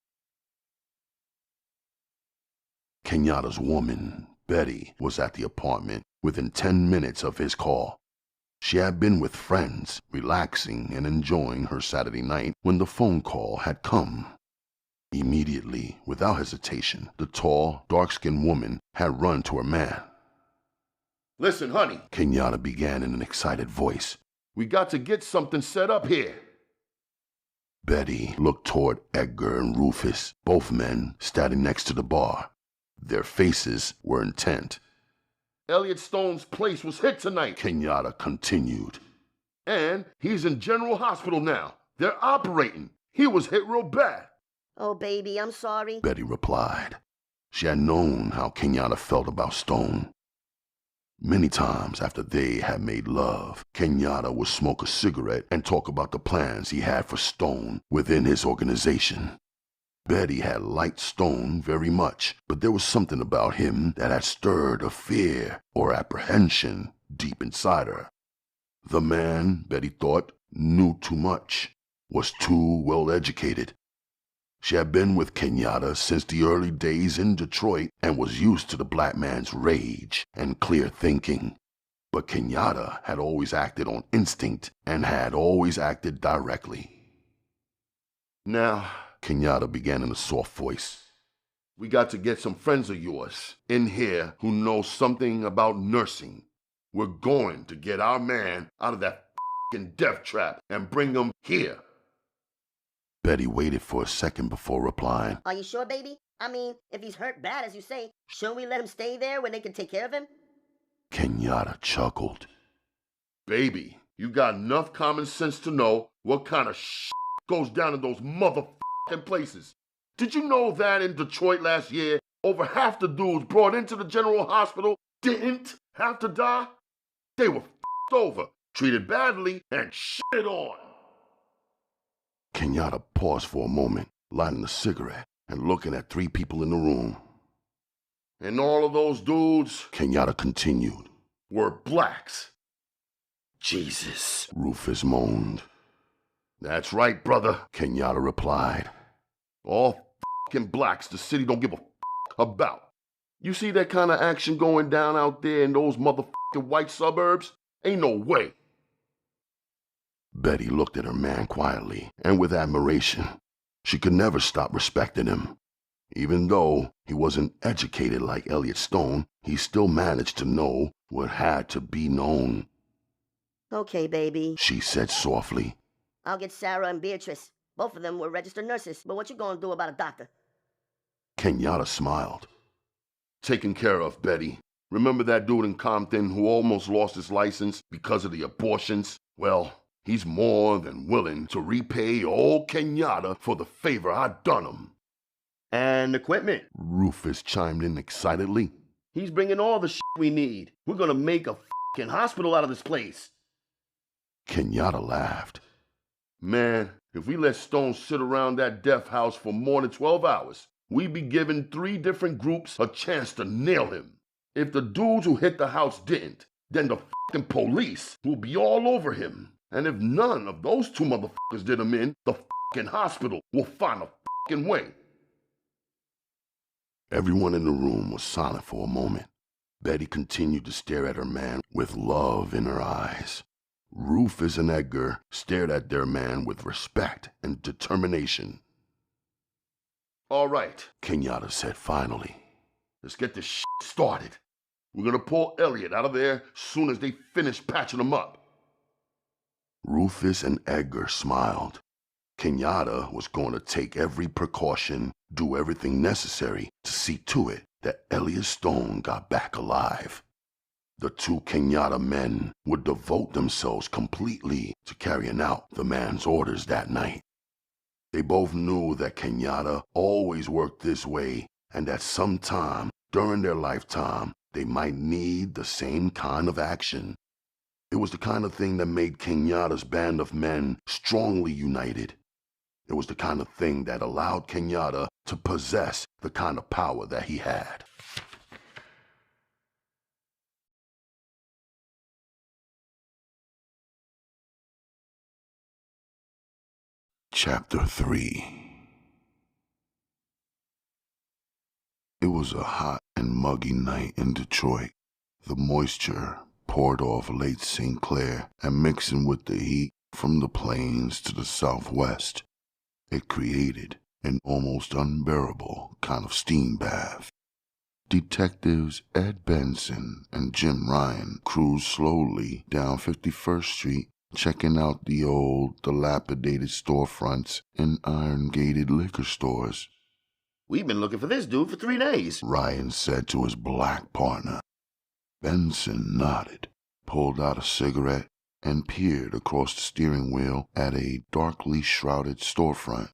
Kenyatta's woman, Betty, was at the apartment within 10 minutes of his call. She had been with friends, relaxing and enjoying her Saturday night when the phone call had come. Immediately, without hesitation, the tall, dark-skinned woman had run to her man. "Listen, honey," Kenyatta began in an excited voice. "we got to get something set up here." Betty looked toward Edgar and Rufus, both men standing next to the bar. Their faces were intent. "Elliot Stone's place was hit tonight," Kenyatta continued. "and he's in General Hospital now. They're operating. He was hit real bad." "Oh, baby, I'm sorry," Betty replied. She had known how Kenyatta felt about Stone. Many times after they had made love, Kenyatta would smoke a cigarette and talk about the plans he had for Stone within his organization. Betty had liked Stone very much, but there was something about him that had stirred a fear or apprehension deep inside her. The man, Betty thought, knew too much, was too well educated. She had been with Kenyatta since the early days in Detroit and was used to the black man's rage and clear thinking. But Kenyatta had always acted on instinct and had always acted directly. Now, Kenyatta began in a soft voice, we got to get some friends of yours in here who know something about nursing. We're going to get our man out of that f***ing death trap and bring him here. Betty waited for a second before replying. Are you sure, baby? I mean, if he's hurt bad, as you say, shouldn't we let him stay there where they can take care of him? Kenyatta chuckled. Baby, you got enough common sense to know what kind of shit goes down in those motherfucking places. Did you know that in Detroit last year, over half the dudes brought into the general hospital didn't have to die? They were f***ed over, treated badly, and shit on. Kenyatta paused for a moment, lighting a cigarette and looking at three people in the room. And all of those dudes, Kenyatta continued, were blacks. Jesus, Rufus moaned. That's right, brother, Kenyatta replied. All f***ing blacks the city don't give a f*** about. You see that kind of action going down out there in those motherfucking white suburbs? Ain't no way. Betty looked at her man quietly and with admiration. She could never stop respecting him. Even though he wasn't educated like Elliot Stone, he still managed to know what had to be known. Okay, baby, She said softly. I'll get Sarah and Beatrice. Both of them were registered nurses, but what you gonna do about a doctor? Kenyatta smiled. Taken care of, Betty. Remember that dude in Compton who almost lost his license because of the abortions? Well, he's more than willing to repay old Kenyatta for the favor I done him. And equipment, Rufus chimed in excitedly. He's bringing all the shit we need. We're gonna make a f***ing hospital out of this place. Kenyatta laughed. Man, if we let Stone sit around that death house for more than 12 hours, we'd be giving 3 different groups a chance to nail him. If the dudes who hit the house didn't, then the f***ing police will be all over him. And if none of those 2 motherfuckers did him in, the f***ing hospital will find a f***ing way. Everyone in the room was silent for a moment. Betty continued to stare at her man with love in her eyes. Rufus and Edgar stared at their man with respect and determination. All right, Kenyatta said finally. Let's get this shit started. We're gonna pull Elliot out of there soon as they finish patching him up. Rufus and Edgar smiled. Kenyatta was going to take every precaution, do everything necessary to see to it that Elliot Stone got back alive. The 2 Kenyatta men would devote themselves completely to carrying out the man's orders that night. They both knew that Kenyatta always worked this way and that sometime during their lifetime they might need the same kind of action. It was the kind of thing that made Kenyatta's band of men strongly united. It was the kind of thing that allowed Kenyatta to possess the kind of power that he had. Chapter 3. It was a hot and muggy night in Detroit. The moisture poured off Lake St. Clair and mixing with the heat from the plains to the southwest, it created an almost unbearable kind of steam bath. Detectives Ed Benson and Jim Ryan cruised slowly down 51st Street, checking out the old, dilapidated storefronts and iron-gated liquor stores. We've been looking for this dude for 3 days, Ryan said to his black partner. Benson nodded, pulled out a cigarette, and peered across the steering wheel at a darkly shrouded storefront.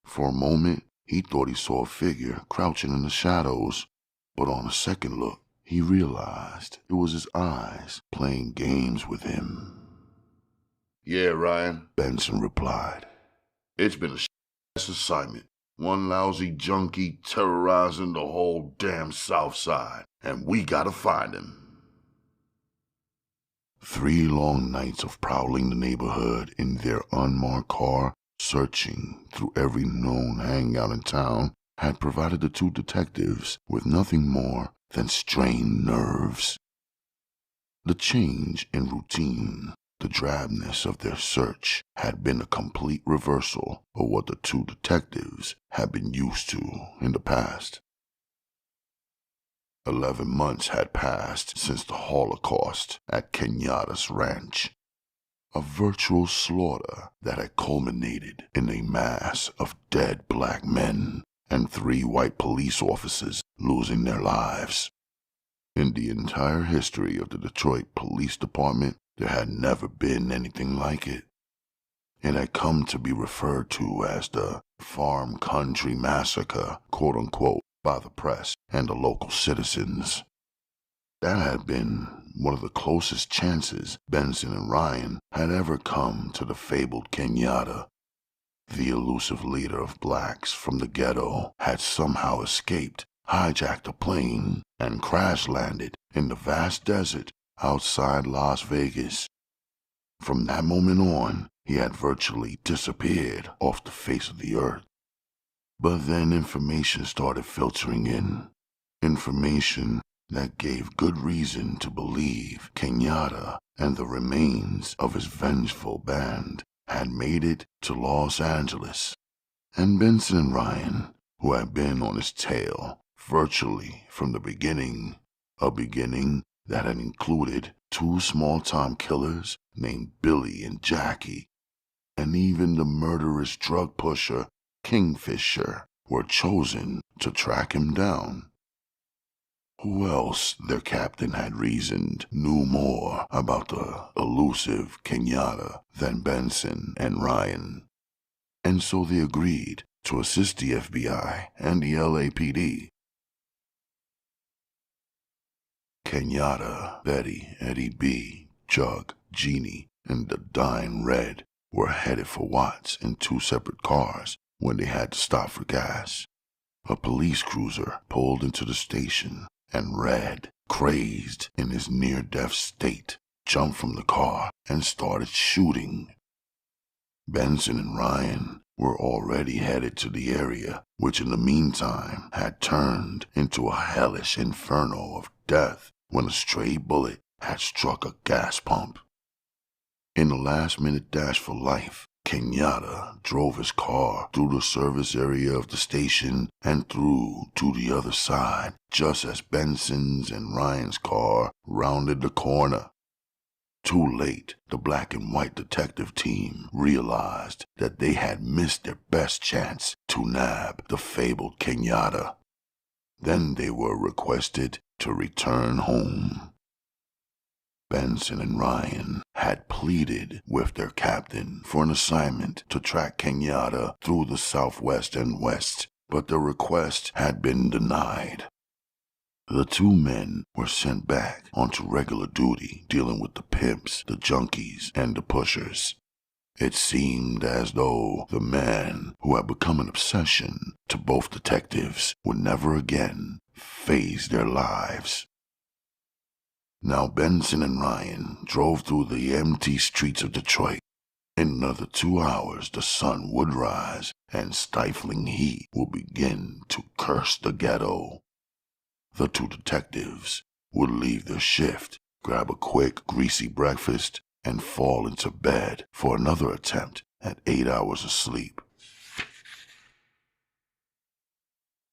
For a moment, he thought he saw a figure crouching in the shadows, but on a second look, He realized it was his eyes playing games with him. "Yeah, Ryan," Benson replied. "it's been a ass assignment. One lousy junkie terrorizing the whole damn South Side, and we gotta find him." 3 long nights of prowling the neighborhood in their unmarked car, searching through every known hangout in town, had provided the 2 detectives with nothing more than strained nerves. The change in routine, the drabness of their search, had been a complete reversal of what the 2 detectives had been used to in the past. 11 months had passed since the Holocaust at Kenyatta's ranch, a virtual slaughter that had culminated in a mass of dead black men and 3 white police officers losing their lives. In the entire history of the Detroit Police Department, there had never been anything like it. It had come to be referred to as the Farm Country Massacre, quote-unquote, by the press and the local citizens. That had been one of the closest chances Benson and Ryan had ever come to the fabled Kenyatta. The elusive leader of blacks from the ghetto had somehow escaped, hijacked a plane, and crash-landed in the vast desert outside Las Vegas. From that moment on, he had virtually disappeared off the face of the earth. But then information started filtering in. Information that gave good reason to believe Kenyatta and the remains of his vengeful band had made it to Los Angeles. And Benson and Ryan, who had been on his tail virtually from the beginning, a beginning that had included 2 small-time killers named Billy and Jackie, and even the murderous drug pusher Kingfisher, were chosen to track him down. Who else, their captain had reasoned, knew more about the elusive Kenyatta than Benson and Ryan? And so they agreed to assist the FBI and the LAPD. Kenyatta, Betty, Eddie B., Jug, Jeannie, and the dying Red were headed for Watts in 2 separate cars when they had to stop for gas. A police cruiser pulled into the station, and Red, crazed in his near-death state, jumped from the car and started shooting. Benson and Ryan were already headed to the area, which in the meantime had turned into a hellish inferno of death when a stray bullet had struck a gas pump. In the last-minute dash for life, Kenyatta drove his car through the service area of the station and through to the other side just as Benson's and Ryan's car rounded the corner. Too late, the black and white detective team realized that they had missed their best chance to nab the fabled Kenyatta. Then they were requested to return home. Benson and Ryan had pleaded with their captain for an assignment to track Kenyatta through the Southwest and West, but their request had been denied. The 2 men were sent back onto regular duty dealing with the pimps, the junkies, and the pushers. It seemed as though the man who had become an obsession to both detectives would never again phase their lives. Now Benson and Ryan drove through the empty streets of Detroit. In another 2 hours the sun would rise and stifling heat would begin to curse the ghetto. The 2 detectives would leave their shift, grab a quick, greasy breakfast, and fall into bed for another attempt at 8 hours of sleep.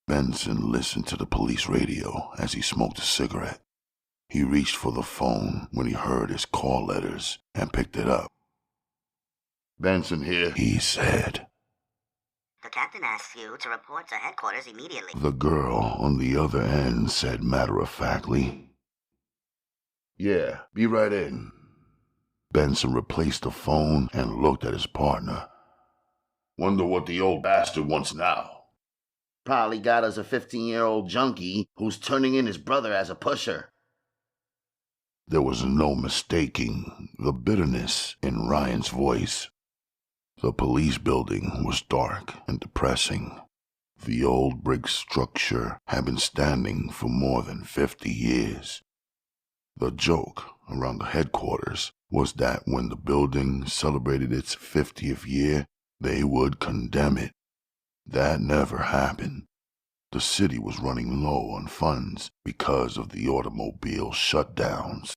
Benson listened to the police radio as he smoked a cigarette. He reached for the phone when he heard his call letters and picked it up. "Benson here," he said. The captain asks you to report to headquarters immediately. The girl on the other end said matter-of-factly. "Yeah, be right in." Benson replaced the phone and looked at his partner. "Wonder what the old bastard wants now." Probably got us a 15-year-old junkie who's turning in his brother as a pusher. There was no mistaking the bitterness in Ryan's voice. The police building was dark and depressing. The old brick structure had been standing for more than 50 years. The joke around the headquarters was that when the building celebrated its 50th year, they would condemn it. That never happened. The city was running low on funds because of the automobile shutdowns.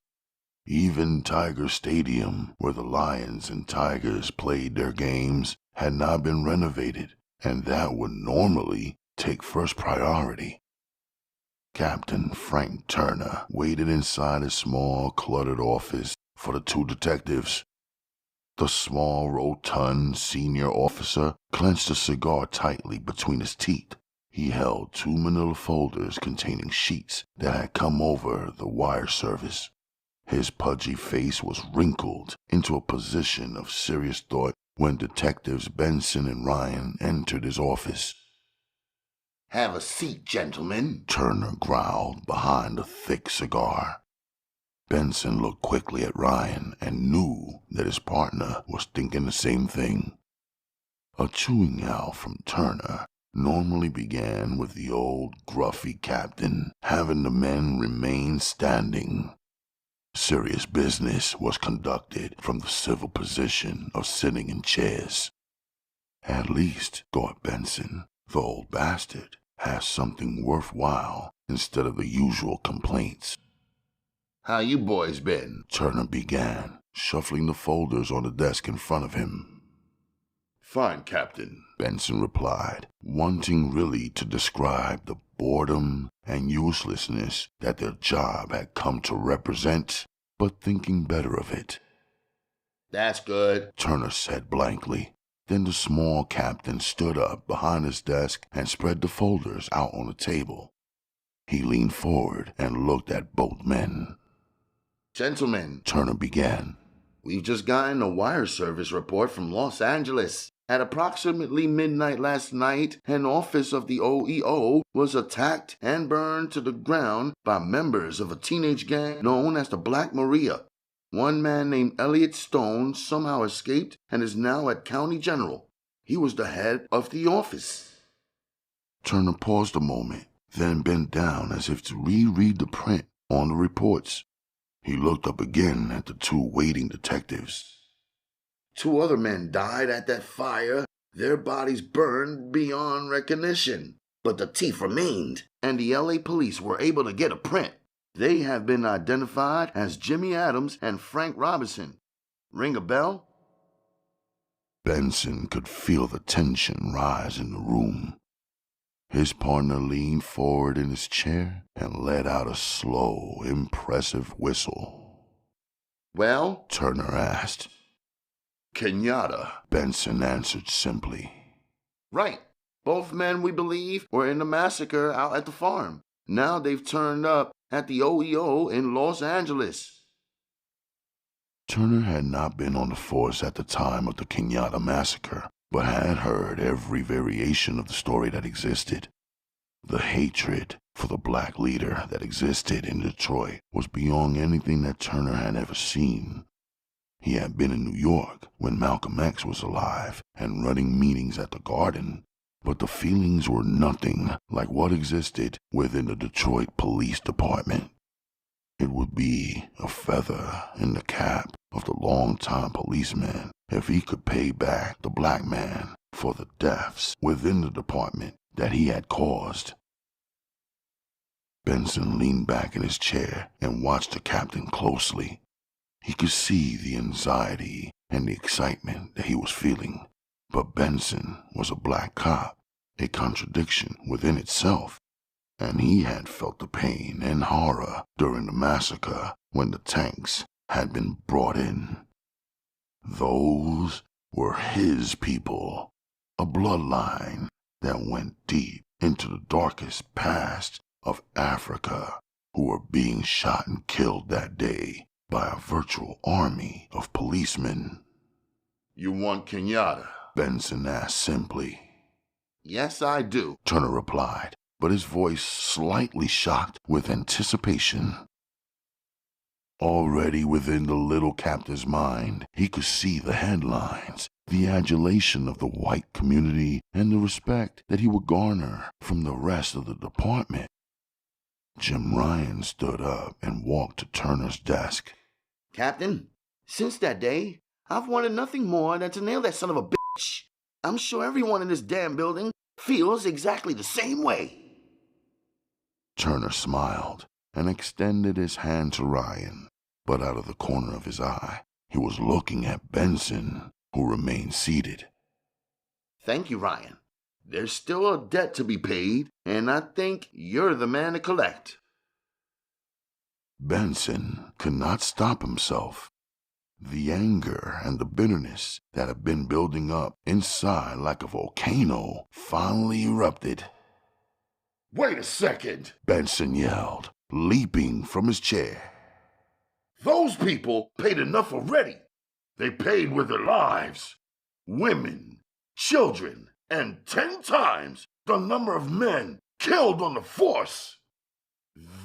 Even Tiger Stadium, where the Lions and Tigers played their games, had not been renovated, and that would normally take first priority. Captain Frank Turner waited inside his small, cluttered office for the two detectives. The small, rotund senior officer clenched a cigar tightly between his teeth. He held 2 manila folders containing sheets that had come over the wire service. His pudgy face was wrinkled into a position of serious thought when detectives Benson and Ryan entered his office. "Have a seat, gentlemen," Turner growled behind a thick cigar. Benson looked quickly at Ryan and knew that his partner was thinking the same thing. A chewing yowl from Turner normally began with the old gruffy captain having the men remain standing. Serious business was conducted from the civil position of sitting in chairs. At least, thought Benson, the old bastard has something worthwhile instead of the usual complaints. "How you boys been?" Turner began, shuffling the folders on the desk in front of him. Fine, Captain, Benson replied, wanting really to describe the boredom and uselessness that their job had come to represent, but thinking better of it. "That's good," Turner said blankly. Then the small captain stood up behind his desk and spread the folders out on the table. He leaned forward and looked at both men. "Gentlemen," Turner began, "we've just gotten a wire service report from Los Angeles. At approximately midnight last night, an office of the OEO was attacked and burned to the ground by members of a teenage gang known as the Black Maria. One man named Elliot Stone somehow escaped and is now at County General. He was the head of the office." Turner paused a moment, then bent down as if to reread the print on the reports. He looked up again at the two waiting detectives. "2 other men died at that fire, their bodies burned beyond recognition. But the thief remained, and the LA police were able to get a print. They have been identified as Jimmy Adams and Frank Robinson. Ring a bell?" Benson could feel the tension rise in the room. His partner leaned forward in his chair and let out a slow, impressive whistle. "Well?" Turner asked. Kenyatta, Benson answered simply. "Right. Both men, we believe, were in the massacre out at the farm. Now they've turned up at the OEO in Los Angeles." Turner had not been on the force at the time of the Kenyatta massacre, but had heard every variation of the story that existed. The hatred for the black leader that existed in Detroit was beyond anything that Turner had ever seen. He had been in New York when Malcolm X was alive and running meetings at the Garden, but the feelings were nothing like what existed within the Detroit Police Department. It would be a feather in the cap of the longtime policeman if he could pay back the black man for the deaths within the department that he had caused. Benson leaned back in his chair and watched the captain closely. He could see the anxiety and the excitement that he was feeling, but Benson was a black cop, a contradiction within itself, and he had felt the pain and horror during the massacre when the tanks had been brought in. Those were his people, a bloodline that went deep into the darkest past of Africa, who were being shot and killed that day by a virtual army of policemen. you want Kenyatta? Benson asked simply. "Yes, I do," Turner replied, but his voice slightly shocked with anticipation. Already within the little captain's mind, he could see the headlines, the adulation of the white community, and the respect that he would garner from the rest of the department. Jim Ryan stood up and walked to Turner's desk. Captain, since that day, I've wanted nothing more than to nail that son of a bitch. I'm sure everyone in this damn building feels exactly the same way. Turner smiled and extended his hand to Ryan, but out of the corner of his eye, he was looking at Benson, who remained seated. Thank you, Ryan. There's still a debt to be paid, and I think you're the man to collect. Benson could not stop himself. The anger and the bitterness that had been building up inside like a volcano finally erupted. Wait a second, Benson yelled, leaping from his chair. those people paid enough already. They paid with their lives. Women, children, and 10 times the number of men killed on the force.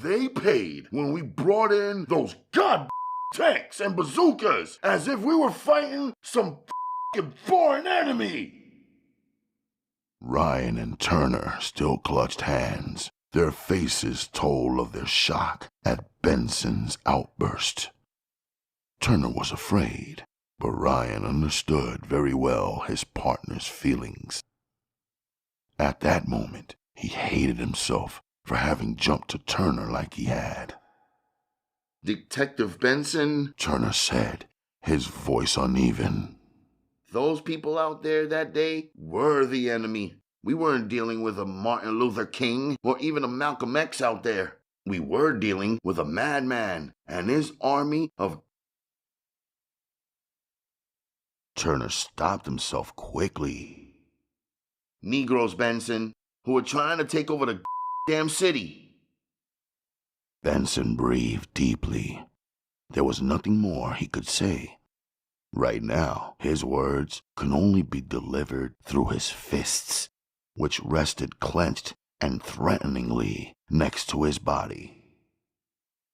They paid when we brought in those god tanks and bazookas as if we were fighting some foreign enemy. Ryan and Turner still clutched hands, their faces told of their shock at Benson's outburst. Turner was afraid, but Ryan understood very well his partner's feelings. At that moment, he hated himself for having jumped to Turner like he had. Detective Benson, Turner said, his voice uneven. those people out there that day were the enemy. We weren't dealing with a Martin Luther King or even a Malcolm X out there. We were dealing with a madman and his army of... Turner stopped himself quickly. Negroes, Benson, who were trying to take over the damn city. Benson breathed deeply. There was nothing more he could say. Right now, his words could only be delivered through his fists, which rested clenched and threateningly next to his body.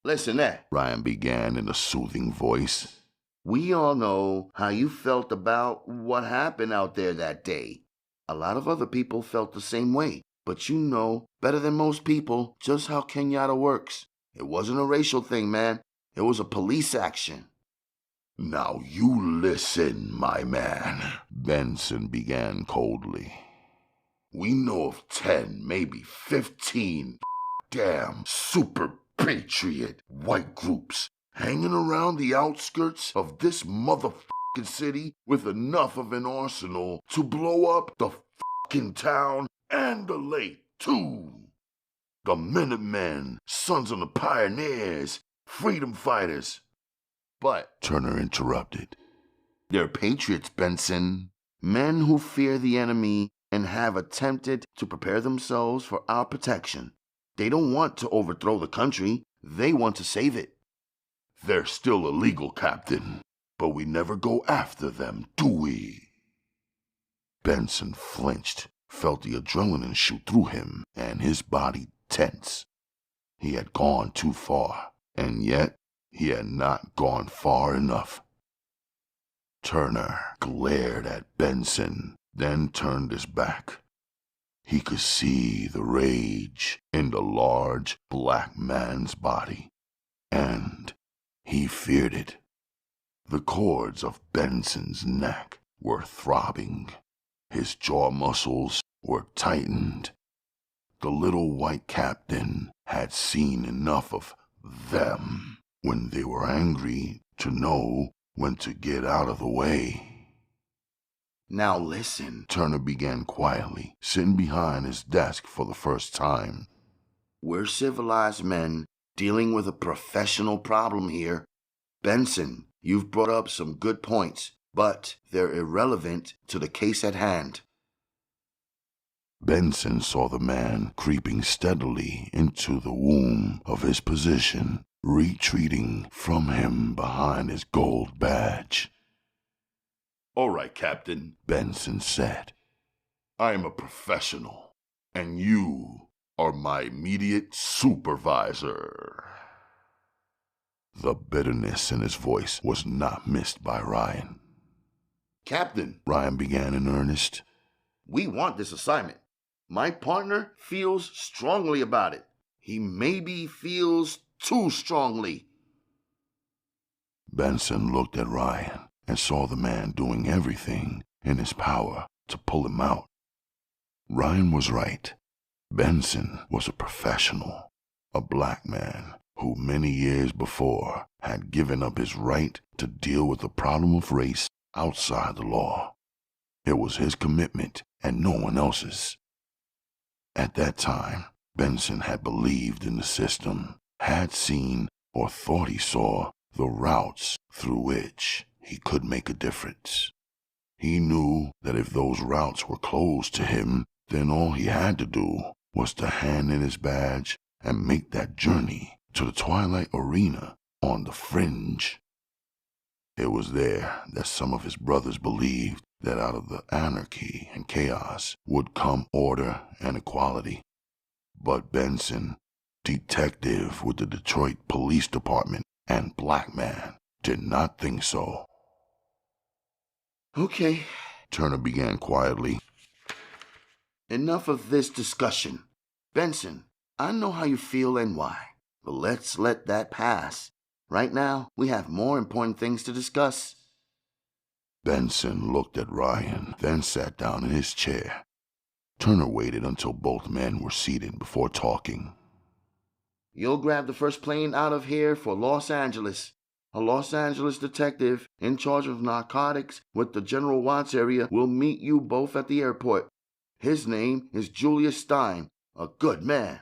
Listen, Ryan began in a soothing voice. We all know how you felt about what happened out there that day. A lot of other people felt the same way, but you know better than most people just how Kenyatta works. It wasn't a racial thing, man. It was a police action. Now you listen, my man, Benson began coldly. We know of 10, maybe 15 damn super patriot white groups hanging around the outskirts of this motherfucking city with enough of an arsenal to blow up the fucking town and the lake, too. The Minutemen, Sons of the Pioneers, freedom fighters. But Turner interrupted. they're patriots, Benson. Men who fear the enemy and have attempted to prepare themselves for our protection. They don't want to overthrow the country. They want to save it. They're still illegal, Captain, but we never go after them, do we? Benson flinched, felt the adrenaline shoot through him, and his body tense. He had gone too far, and yet he had not gone far enough. Turner glared at Benson, then turned his back. He could see the rage in the large black man's body, and he feared it. The cords of Benson's neck were throbbing. His jaw muscles were tightened. The little white captain had seen enough of them when they were angry to know when to get out of the way. Now listen, Turner began quietly, sitting behind his desk for the first time. we're civilized men dealing with a professional problem here. Benson, you've brought up some good points, but they're irrelevant to the case at hand. Benson saw the man creeping steadily into the womb of his position, retreating from him behind his gold badge. All right, Captain, Benson said. I am a professional, and you are my immediate supervisor. The bitterness in his voice was not missed by Ryan. Captain, Ryan began in earnest. we want this assignment. My partner feels strongly about it. He maybe feels too strongly. Benson looked at Ryan and saw the man doing everything in his power to pull him out. Ryan was right. Benson was a professional, a black man who many years before had given up his right to deal with the problem of race outside the law. It was his commitment and no one else's. At that time, Benson had believed in the system, had seen or thought he saw the routes through which he could make a difference. He knew that if those routes were closed to him, then all he had to do was to hand in his badge and make that journey to the Twilight Arena on the fringe. It was there that some of his brothers believed that out of the anarchy and chaos would come order and equality. But Benson, detective with the Detroit Police Department and black man, did not think so. Okay, Turner began quietly. enough of this discussion. Benson, I know how you feel and why, but let's let that pass. Right now, we have more important things to discuss. Benson looked at Ryan, then sat down in his chair. Turner waited until both men were seated before talking. You'll grab the first plane out of here for Los Angeles. A Los Angeles detective in charge of narcotics with the General Watts area will meet you both at the airport. His name is Julius Stein, a good man.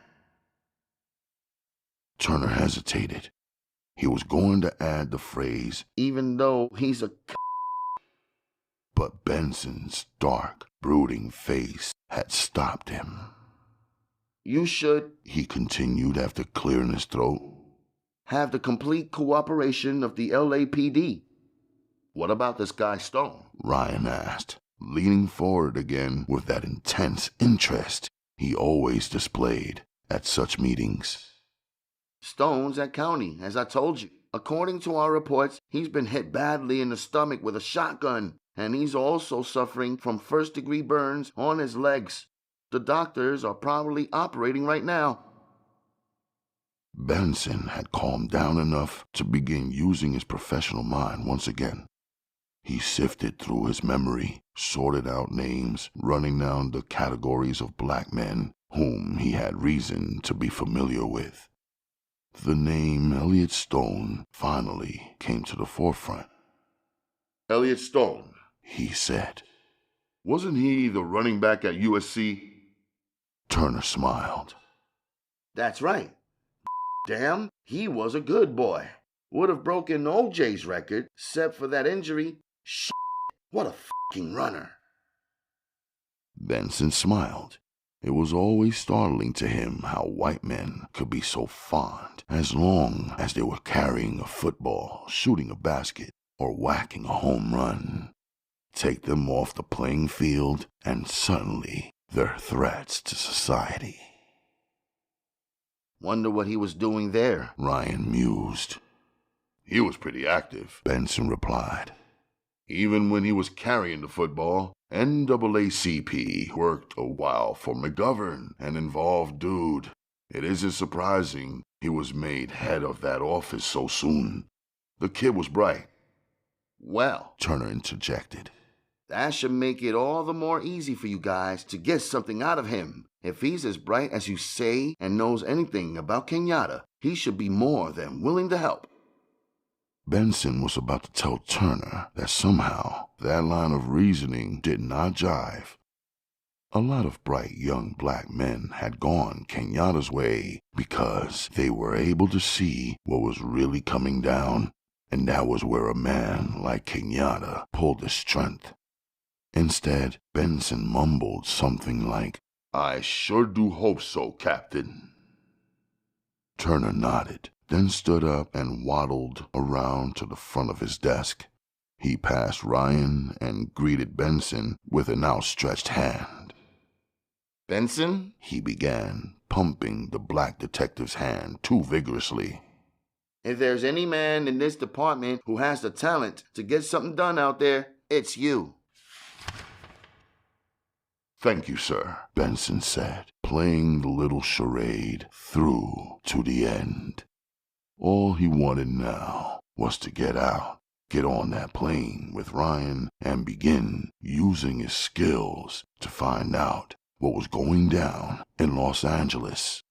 Turner hesitated. He was going to add the phrase, even though he's a but Benson's dark, brooding face had stopped him. You should, He continued after clearing his throat, have the complete cooperation of the LAPD. What about this guy Stone? Ryan asked, leaning forward again with that intense interest he always displayed at such meetings. Stone's at county, as I told you. According to our reports, he's been hit badly in the stomach with a shotgun, and he's also suffering from first-degree burns on his legs. The doctors are probably operating right now. Benson had calmed down enough to begin using his professional mind once again. He sifted through his memory, sorted out names, running down the categories of black men whom he had reason to be familiar with. The name Elliot Stone finally came to the forefront. Elliot Stone, He said. wasn't he the running back at USC? Turner smiled. That's right. Damn, he was a good boy. Would have broken OJ's record, except for that injury. Shit, what a fucking runner. Benson smiled. It was always startling to him how white men could be so fond as long as they were carrying a football, shooting a basket, or whacking a home run. Take them off the playing field, and suddenly they're threats to society. Wonder what he was doing there. Ryan mused. He was pretty active. Benson replied. Even when he was carrying the football, NAACP worked a while for McGovern, an involved dude. It isn't surprising he was made head of that office so soon. The kid was bright. Well, Turner interjected. that should make it all the more easy for you guys to get something out of him. If he's as bright as you say and knows anything about Kenyatta, he should be more than willing to help. Benson was about to tell Turner that somehow that line of reasoning did not jive. A lot of bright young black men had gone Kenyatta's way because they were able to see what was really coming down, and that was where a man like Kenyatta pulled his strength. Instead, Benson mumbled something like, I sure do hope so, Captain. Turner nodded, then stood up and waddled around to the front of his desk. He passed Ryan and greeted Benson with an outstretched hand. Benson? He began, pumping the black detective's hand too vigorously. If there's any man in this department who has the talent to get something done out there, it's you. Thank you, sir, Benson said, playing the little charade through to the end. All he wanted now was to get out, get on that plane with Ryan, and begin using his skills to find out what was going down in Los Angeles.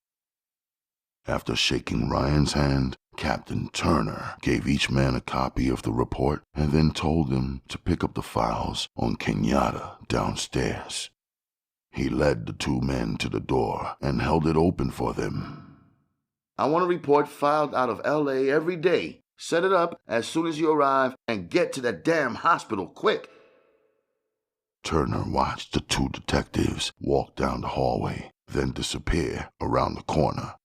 After shaking Ryan's hand, Captain Turner gave each man a copy of the report and then told them to pick up the files on Kenyatta downstairs. He led the two men to the door and held it open for them. I want a report filed out of L.A. every day. Set it up as soon as you arrive and get to that damn hospital quick. Turner watched the two detectives walk down the hallway, then disappear around the corner.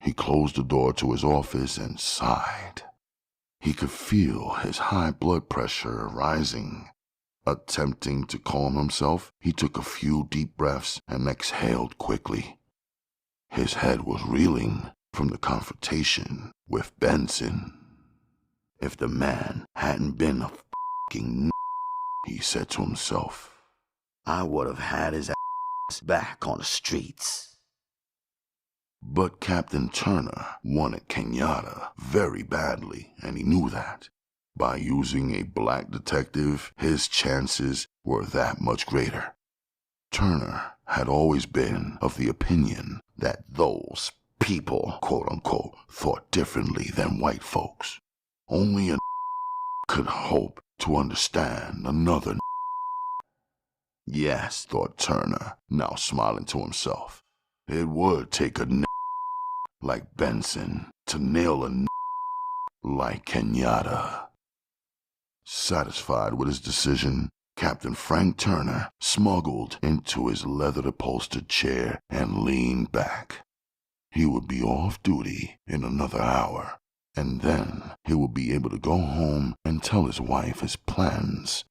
He closed the door to his office and sighed. He could feel his high blood pressure rising. Attempting to calm himself, he took a few deep breaths and exhaled quickly. His head was reeling from the confrontation with Benson. If the man hadn't been a f***ing he said to himself, I would have had his ass back on the streets. But Captain Turner wanted Kenyatta very badly, and he knew that. By using a black detective, his chances were that much greater. Turner had always been of the opinion that those people, quote-unquote, thought differently than white folks. Only a could hope to understand another. Yes, thought Turner, now smiling to himself. It would take a like Benson to nail a like Kenyatta. Satisfied with his decision, Captain Frank Turner smuggled into his leather-upholstered chair and leaned back. He would be off duty in another hour, and then he would be able to go home and tell his wife his plans.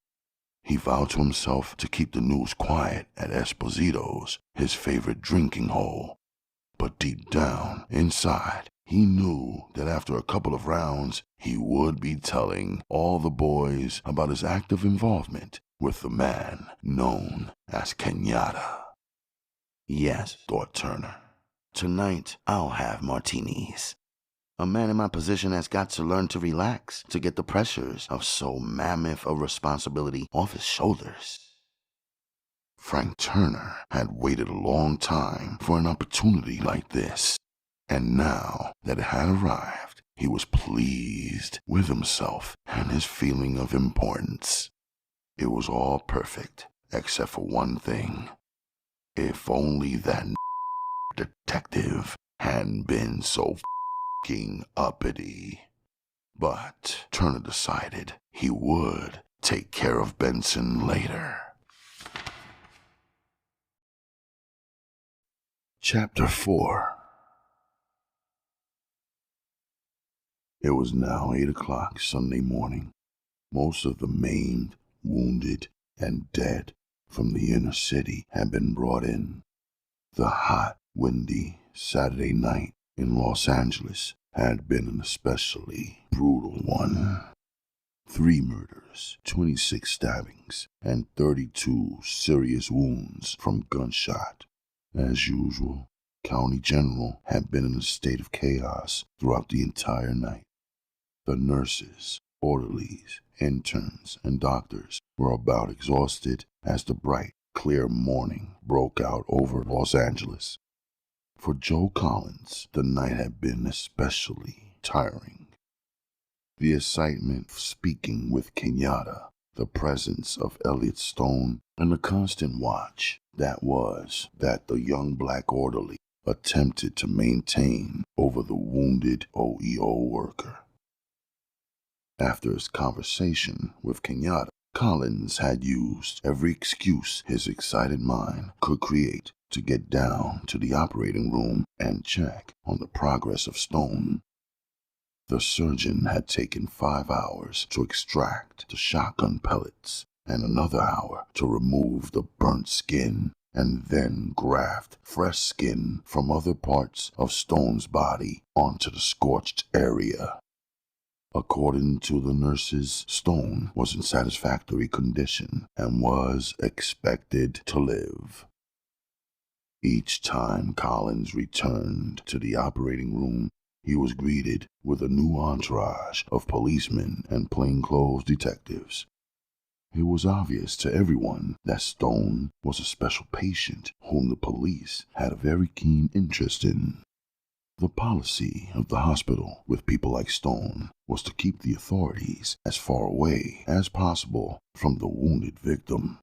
He vowed to himself to keep the news quiet at Esposito's, his favorite drinking hole. But deep down, inside, he knew that after a couple of rounds, he would be telling all the boys about his active involvement with the man known as Kenyatta. Yes, thought Turner. Tonight, I'll have martinis. A man in my position has got to learn to relax to get the pressures of so mammoth a responsibility off his shoulders. Frank Turner had waited a long time for an opportunity like this, and now that it had arrived, he was pleased with himself and his feeling of importance. It was all perfect, except for one thing. If only that detective hadn't been so f***ing uppity. But Turner decided he would take care of Benson later. Chapter 4. It was now 8 o'clock Sunday morning. Most of the maimed, wounded, and dead from the inner city had been brought in. The hot, windy Saturday night in Los Angeles had been an especially brutal one. 3 murders, 26 stabbings, and 32 serious wounds from gunshot. As usual, County General had been in a state of chaos throughout the entire night. The nurses, orderlies, interns, and doctors were about exhausted as the bright, clear morning broke out over Los Angeles. For Joe Collins, the night had been especially tiring. The excitement of speaking with Kenyatta, the presence of Elliot Stone, and the constant watch that the young black orderly attempted to maintain over the wounded OEO worker. After his conversation with Kenyatta, Collins had used every excuse his excited mind could create to get down to the operating room and check on the progress of Stone. The surgeon had taken 5 hours to extract the shotgun pellets and another hour to remove the burnt skin and then graft fresh skin from other parts of Stone's body onto the scorched area. According to the nurses, Stone was in satisfactory condition and was expected to live. Each time Collins returned to the operating room, he was greeted with a new entourage of policemen and plainclothes detectives. It was obvious to everyone that Stone was a special patient whom the police had a very keen interest in. The policy of the hospital with people like Stone was to keep the authorities as far away as possible from the wounded victim.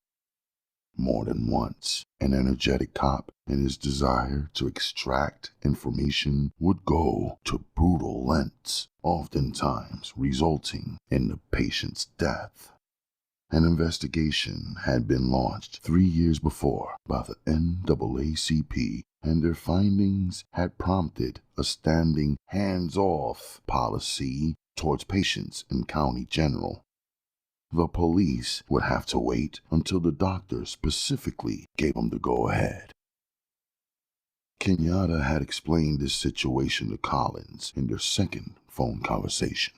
More than once, an energetic cop in his desire to extract information would go to brutal lengths, oftentimes resulting in the patient's death. An investigation had been launched 3 years before by the NAACP, and their findings had prompted a standing hands-off policy towards patients in County General. The police would have to wait until the doctor specifically gave them the go-ahead. Kenyatta had explained this situation to Collins in their second phone conversation.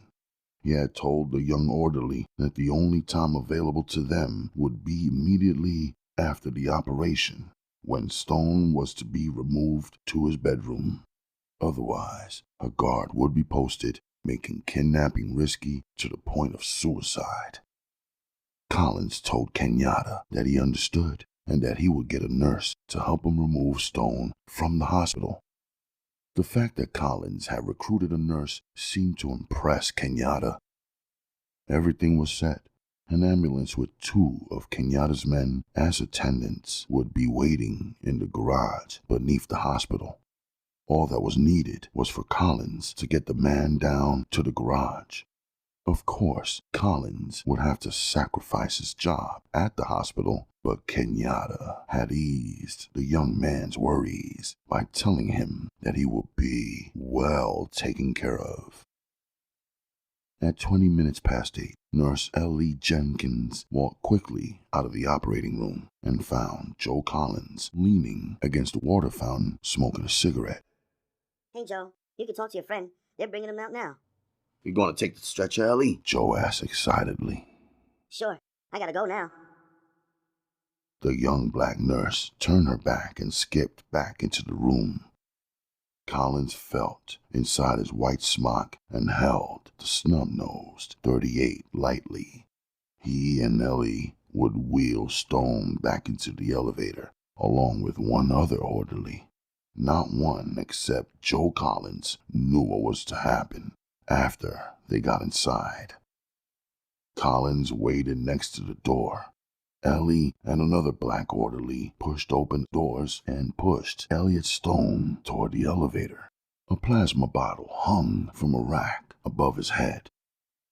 He had told the young orderly that the only time available to them would be immediately after the operation, when Stone was to be removed to his bedroom. Otherwise, a guard would be posted, making kidnapping risky to the point of suicide. Collins told Kenyatta that he understood and that he would get a nurse to help him remove Stone from the hospital. The fact that Collins had recruited a nurse seemed to impress Kenyatta. Everything was set. An ambulance with 2 of Kenyatta's men as attendants would be waiting in the garage beneath the hospital. All that was needed was for Collins to get the man down to the garage. Of course, Collins would have to sacrifice his job at the hospital, but Kenyatta had eased the young man's worries by telling him that he would be well taken care of. At 20 minutes past 8, Nurse Ellie Jenkins walked quickly out of the operating room and found Joe Collins leaning against the water fountain smoking a cigarette. Hey, Joe, you can talk to your friend. They're bringing him out now. You gonna take the stretcher, Ellie? Joe asked excitedly. Sure, I gotta go now. The young black nurse turned her back and skipped back into the room. Collins felt inside his white smock and held the snub-nosed .38 lightly. He and Ellie would wheel Stone back into the elevator, along with one other orderly. Not one except Joe Collins knew what was to happen after they got inside. Collins waited next to the door. Ellie and another black orderly pushed open doors and pushed Elliot Stone toward the elevator. A plasma bottle hung from a rack above his head.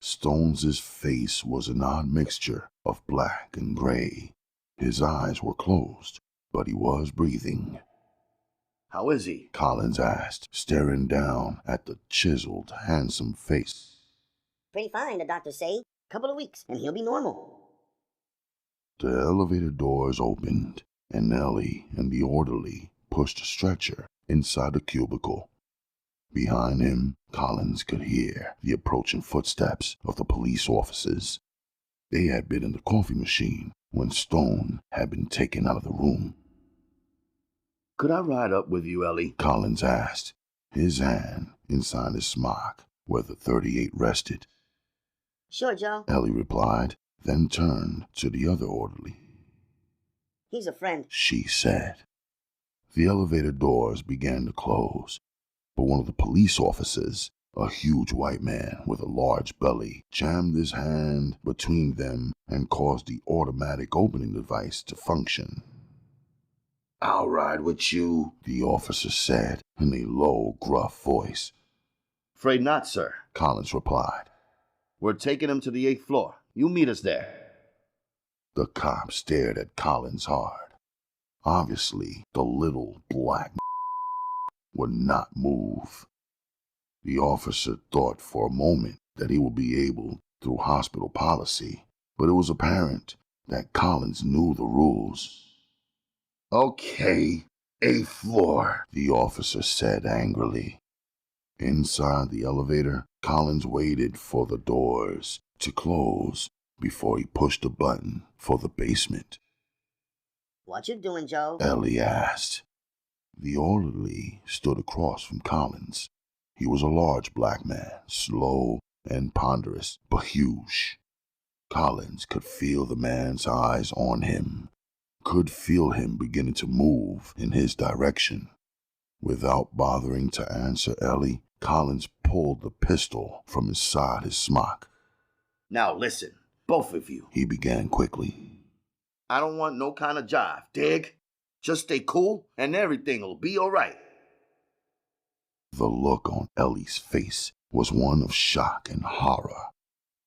Stone's face was an odd mixture of black and gray. His eyes were closed, but he was breathing. How is he? Collins asked, staring down at the chiseled, handsome face. Pretty fine, the doctors say. Couple of weeks, and he'll be normal. The elevator doors opened, and Ellie and the orderly pushed a stretcher inside the cubicle. Behind him, Collins could hear the approaching footsteps of the police officers. They had been in the coffee machine when Stone had been taken out of the room. Could I ride up with you, Ellie? Collins asked, his hand inside his smock where the .38 rested. Sure, Joe. Ellie replied, then turned to the other orderly. He's a friend. She said. The elevator doors began to close, but one of the police officers, a huge white man with a large belly, jammed his hand between them and caused the automatic opening device to function. I'll ride with you, the officer said in a low, gruff voice. Afraid not, sir. Collins replied. We're taking him to the 8th floor. You meet us there. The cop stared at Collins hard. Obviously, the little black would not move. The officer thought for a moment that he would be able through hospital policy, but it was apparent that Collins knew the rules. Okay, 8th floor, the officer said angrily. Inside the elevator, Collins waited for the doors to close before he pushed a button for the basement. What you doing, Joe? Ellie asked. The orderly stood across from Collins. He was a large black man, slow and ponderous, but huge. Collins could feel the man's eyes on him, could feel him beginning to move in his direction. Without bothering to answer Ellie, Collins pulled the pistol from inside his smock. Now listen, both of you. He began quickly. I don't want no kind of jive, dig? Just stay cool and everything'll be alright. The look on Ellie's face was one of shock and horror.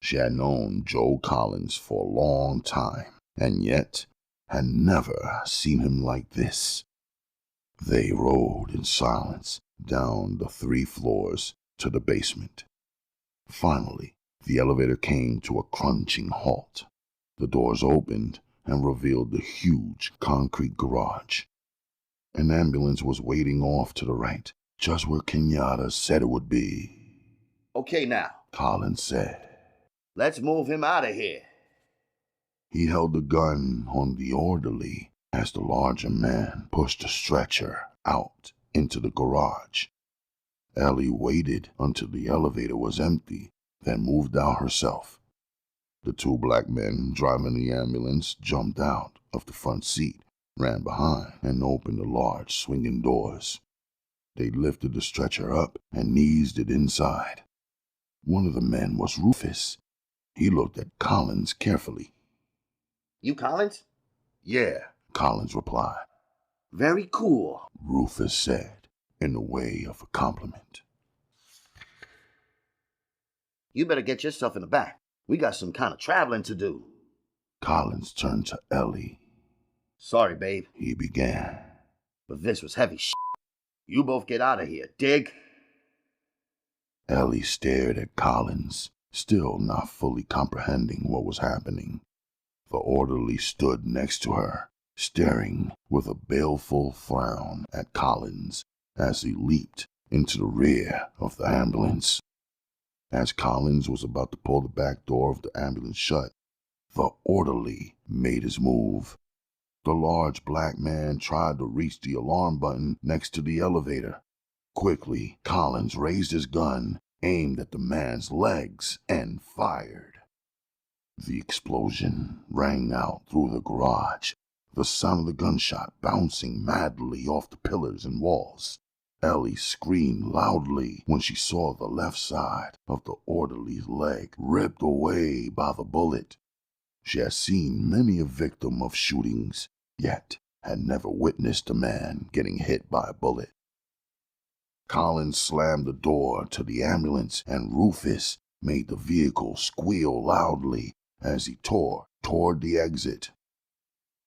She had known Joe Collins for a long time, and yet had never seen him like this. They rode in silence down the 3 floors to the basement. Finally, the elevator came to a crunching halt. The doors opened and revealed the huge concrete garage. An ambulance was waiting off to the right, just where Kenyatta said it would be. Okay now, Collins said. let's move him out of here. He held the gun on the orderly as the larger man pushed the stretcher out into the garage. Ellie waited until the elevator was empty, then moved out herself. The 2 black men driving the ambulance jumped out of the front seat, ran behind, and opened the large swinging doors. They lifted the stretcher up and eased it inside. One of the men was Rufus. He looked at Collins carefully. You Collins? Yeah. Collins replied. Very cool. Rufus said, in the way of a compliment. You better get yourself in the back. We got some kind of traveling to do. Collins turned to Ellie. Sorry, babe, He began. but this was heavy shit. You both get out of here, dig? Ellie stared at Collins, still not fully comprehending what was happening. The orderly stood next to her, staring with a baleful frown at Collins as he leaped into the rear of the ambulance. As Collins was about to pull the back door of the ambulance shut, the orderly made his move. The large black man tried to reach the alarm button next to the elevator. Quickly, Collins raised his gun, aimed at the man's legs, and fired. The explosion rang out through the garage, the sound of the gunshot bouncing madly off the pillars and walls. Ellie screamed loudly when she saw the left side of the orderly's leg ripped away by the bullet. She had seen many a victim of shootings, yet had never witnessed a man getting hit by a bullet. Collins slammed the door to the ambulance, and Rufus made the vehicle squeal loudly as he tore toward the exit.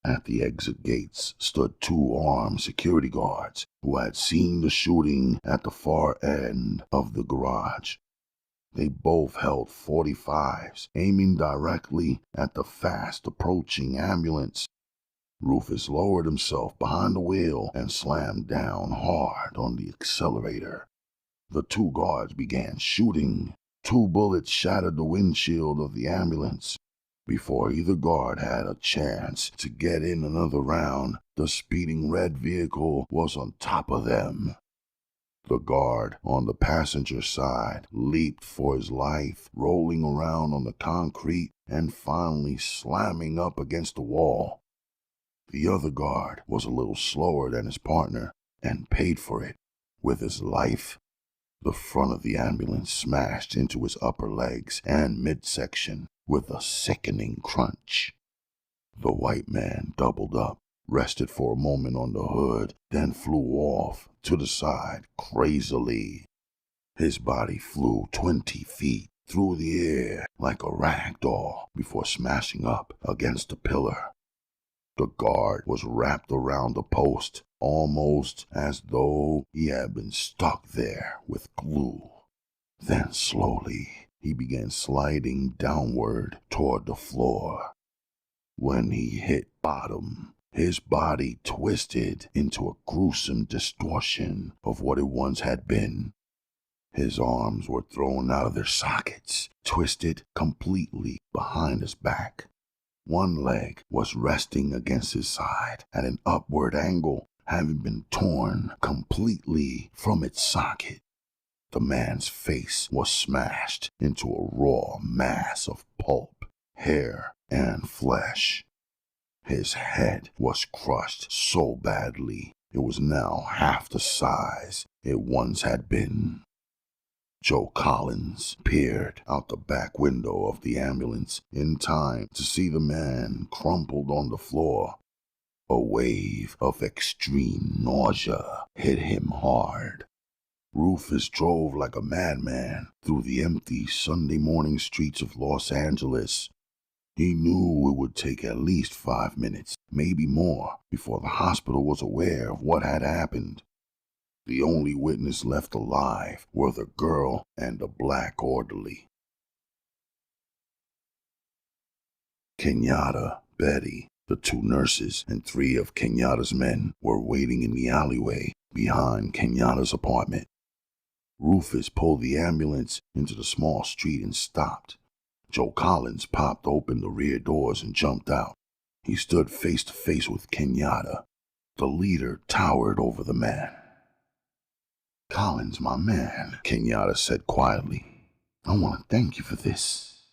At the exit gates stood 2 armed security guards who had seen the shooting at the far end of the garage. They both held .45s, aiming directly at the fast-approaching ambulance. Rufus lowered himself behind the wheel and slammed down hard on the accelerator. The 2 guards began shooting. 2 bullets shattered the windshield of the ambulance. Before either guard had a chance to get in another round, the speeding red vehicle was on top of them. The guard on the passenger side leaped for his life, rolling around on the concrete and finally slamming up against the wall. The other guard was a little slower than his partner and paid for it with his life. The front of the ambulance smashed into his upper legs and midsection with a sickening crunch. The white man doubled up, rested for a moment on the hood, then flew off to the side crazily. His body flew 20 feet through the air like a rag doll before smashing up against a pillar. The guard was wrapped around the post, almost as though he had been stuck there with glue. Then slowly, he began sliding downward toward the floor. When he hit bottom, his body twisted into a gruesome distortion of what it once had been. His arms were thrown out of their sockets, twisted completely behind his back. One leg was resting against his side at an upward angle, having been torn completely from its socket. The man's face was smashed into a raw mass of pulp, hair, and flesh. His head was crushed so badly it was now half the size it once had been. Joe Collins peered out the back window of the ambulance in time to see the man crumpled on the floor. A wave of extreme nausea hit him hard. Rufus drove like a madman through the empty Sunday morning streets of Los Angeles. He knew it would take at least 5 minutes, maybe more, before the hospital was aware of what had happened. The only witness left alive were the girl and the black orderly. Kenyatta, Betty, the 2 nurses, and 3 of Kenyatta's men were waiting in the alleyway behind Kenyatta's apartment. Rufus pulled the ambulance into the small street and stopped. Joe Collins popped open the rear doors and jumped out. He stood face to face with Kenyatta. The leader towered over the man. "Collins, my man," Kenyatta said quietly. "I want to thank you for this."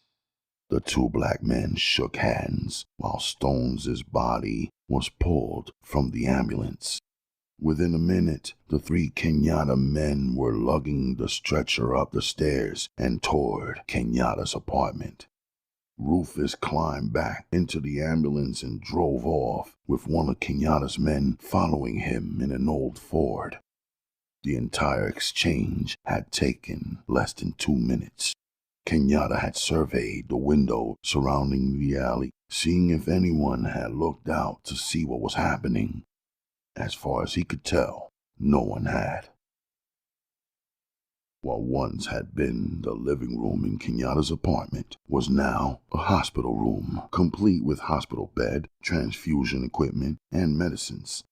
The 2 black men shook hands while Stone's body was pulled from the ambulance. Within a minute, the 3 Kenyatta men were lugging the stretcher up the stairs and toward Kenyatta's apartment. Rufus climbed back into the ambulance and drove off, with one of Kenyatta's men following him in an old Ford. The entire exchange had taken less than 2 minutes. Kenyatta had surveyed the window surrounding the alley, seeing if anyone had looked out to see what was happening. As far as he could tell, no one had. What once had been the living room in Kenyatta's apartment was now a hospital room, complete with hospital bed, transfusion equipment, and medicines.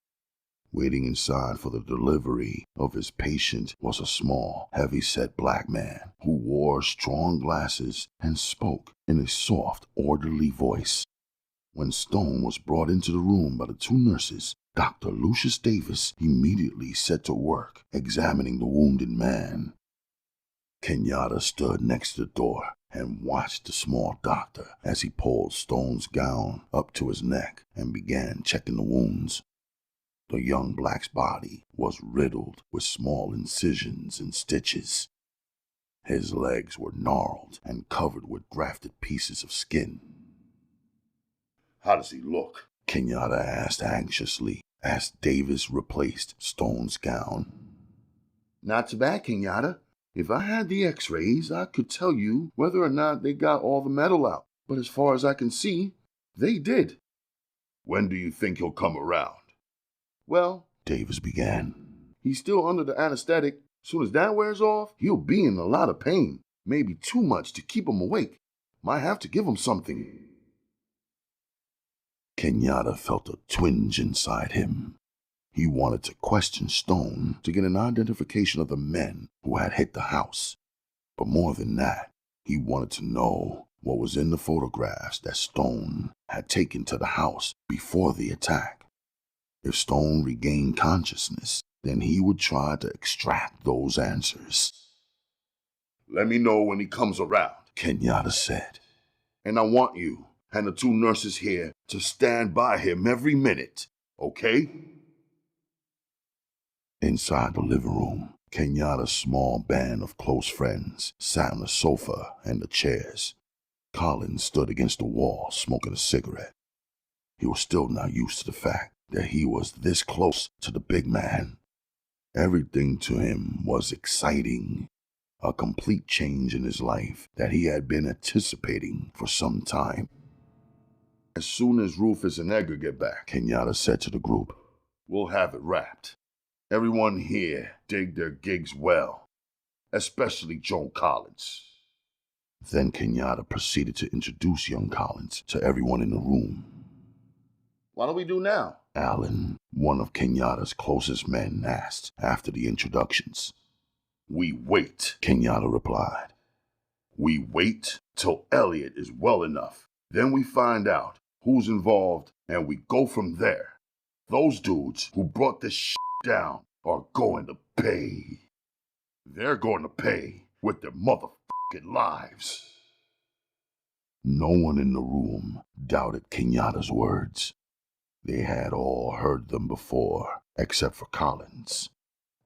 Waiting inside for the delivery of his patient was a small, heavy-set black man who wore strong glasses and spoke in a soft, orderly voice. When Stone was brought into the room by the 2 nurses, Dr. Lucius Davis immediately set to work examining the wounded man. Kenyatta stood next to the door and watched the small doctor as he pulled Stone's gown up to his neck and began checking the wounds. The young black's body was riddled with small incisions and stitches. His legs were gnarled and covered with grafted pieces of skin. "How does he look?" Kenyatta asked anxiously as Davis replaced Stone's gown. "Not too bad, Kenyatta. If I had the x-rays, I could tell you whether or not they got all the metal out. But as far as I can see, they did." "When do you think he'll come around?" "Well," Davis began, "he's still under the anesthetic. Soon as that wears off, he'll be in a lot of pain. Maybe too much to keep him awake. Might have to give him something." Kenyatta felt a twinge inside him. He wanted to question Stone to get an identification of the men who had hit the house. But more than that, he wanted to know what was in the photographs that Stone had taken to the house before the attack. If Stone regained consciousness, then he would try to extract those answers. "Let me know when he comes around," Kenyatta said. "and I want you and the 2 nurses here to stand by him every minute, okay?" Inside the living room, Kenyatta's small band of close friends sat on the sofa and the chairs. Collins stood against the wall smoking a cigarette. He was still not used to the fact that he was this close to the big man. Everything to him was exciting, a complete change in his life that he had been anticipating for some time. "As soon as Rufus and Edgar get back," Kenyatta said to the group, "we'll have it wrapped. Everyone here dig their gigs well, especially Joe Collins." Then Kenyatta proceeded to introduce young Collins to everyone in the room. "What do we do now?" Allen, one of Kenyatta's closest men, asked after the introductions. We wait, Kenyatta replied. We wait till Elliot is well enough. Then we find out who's involved and we go from there. Those dudes who brought this shit down are going to pay. They're going to pay with their motherfucking lives. No one in the room doubted Kenyatta's words. They had all heard them before, except for Collins,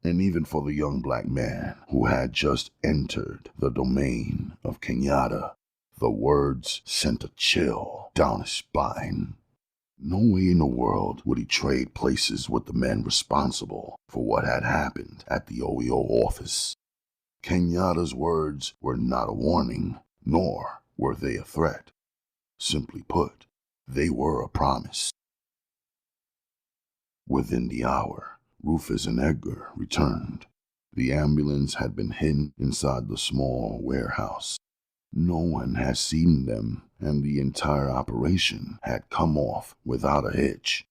and even for the young black man who had just entered the domain of Kenyatta. The words sent a chill down his spine. No way in the world would he trade places with the men responsible for what had happened at the OEO office. Kenyatta's words were not a warning, nor were they a threat. Simply put, they were a promise. Within the hour, Rufus and Edgar returned. The ambulance had been hidden inside the small warehouse. No one had seen them, and the entire operation had come off without a hitch.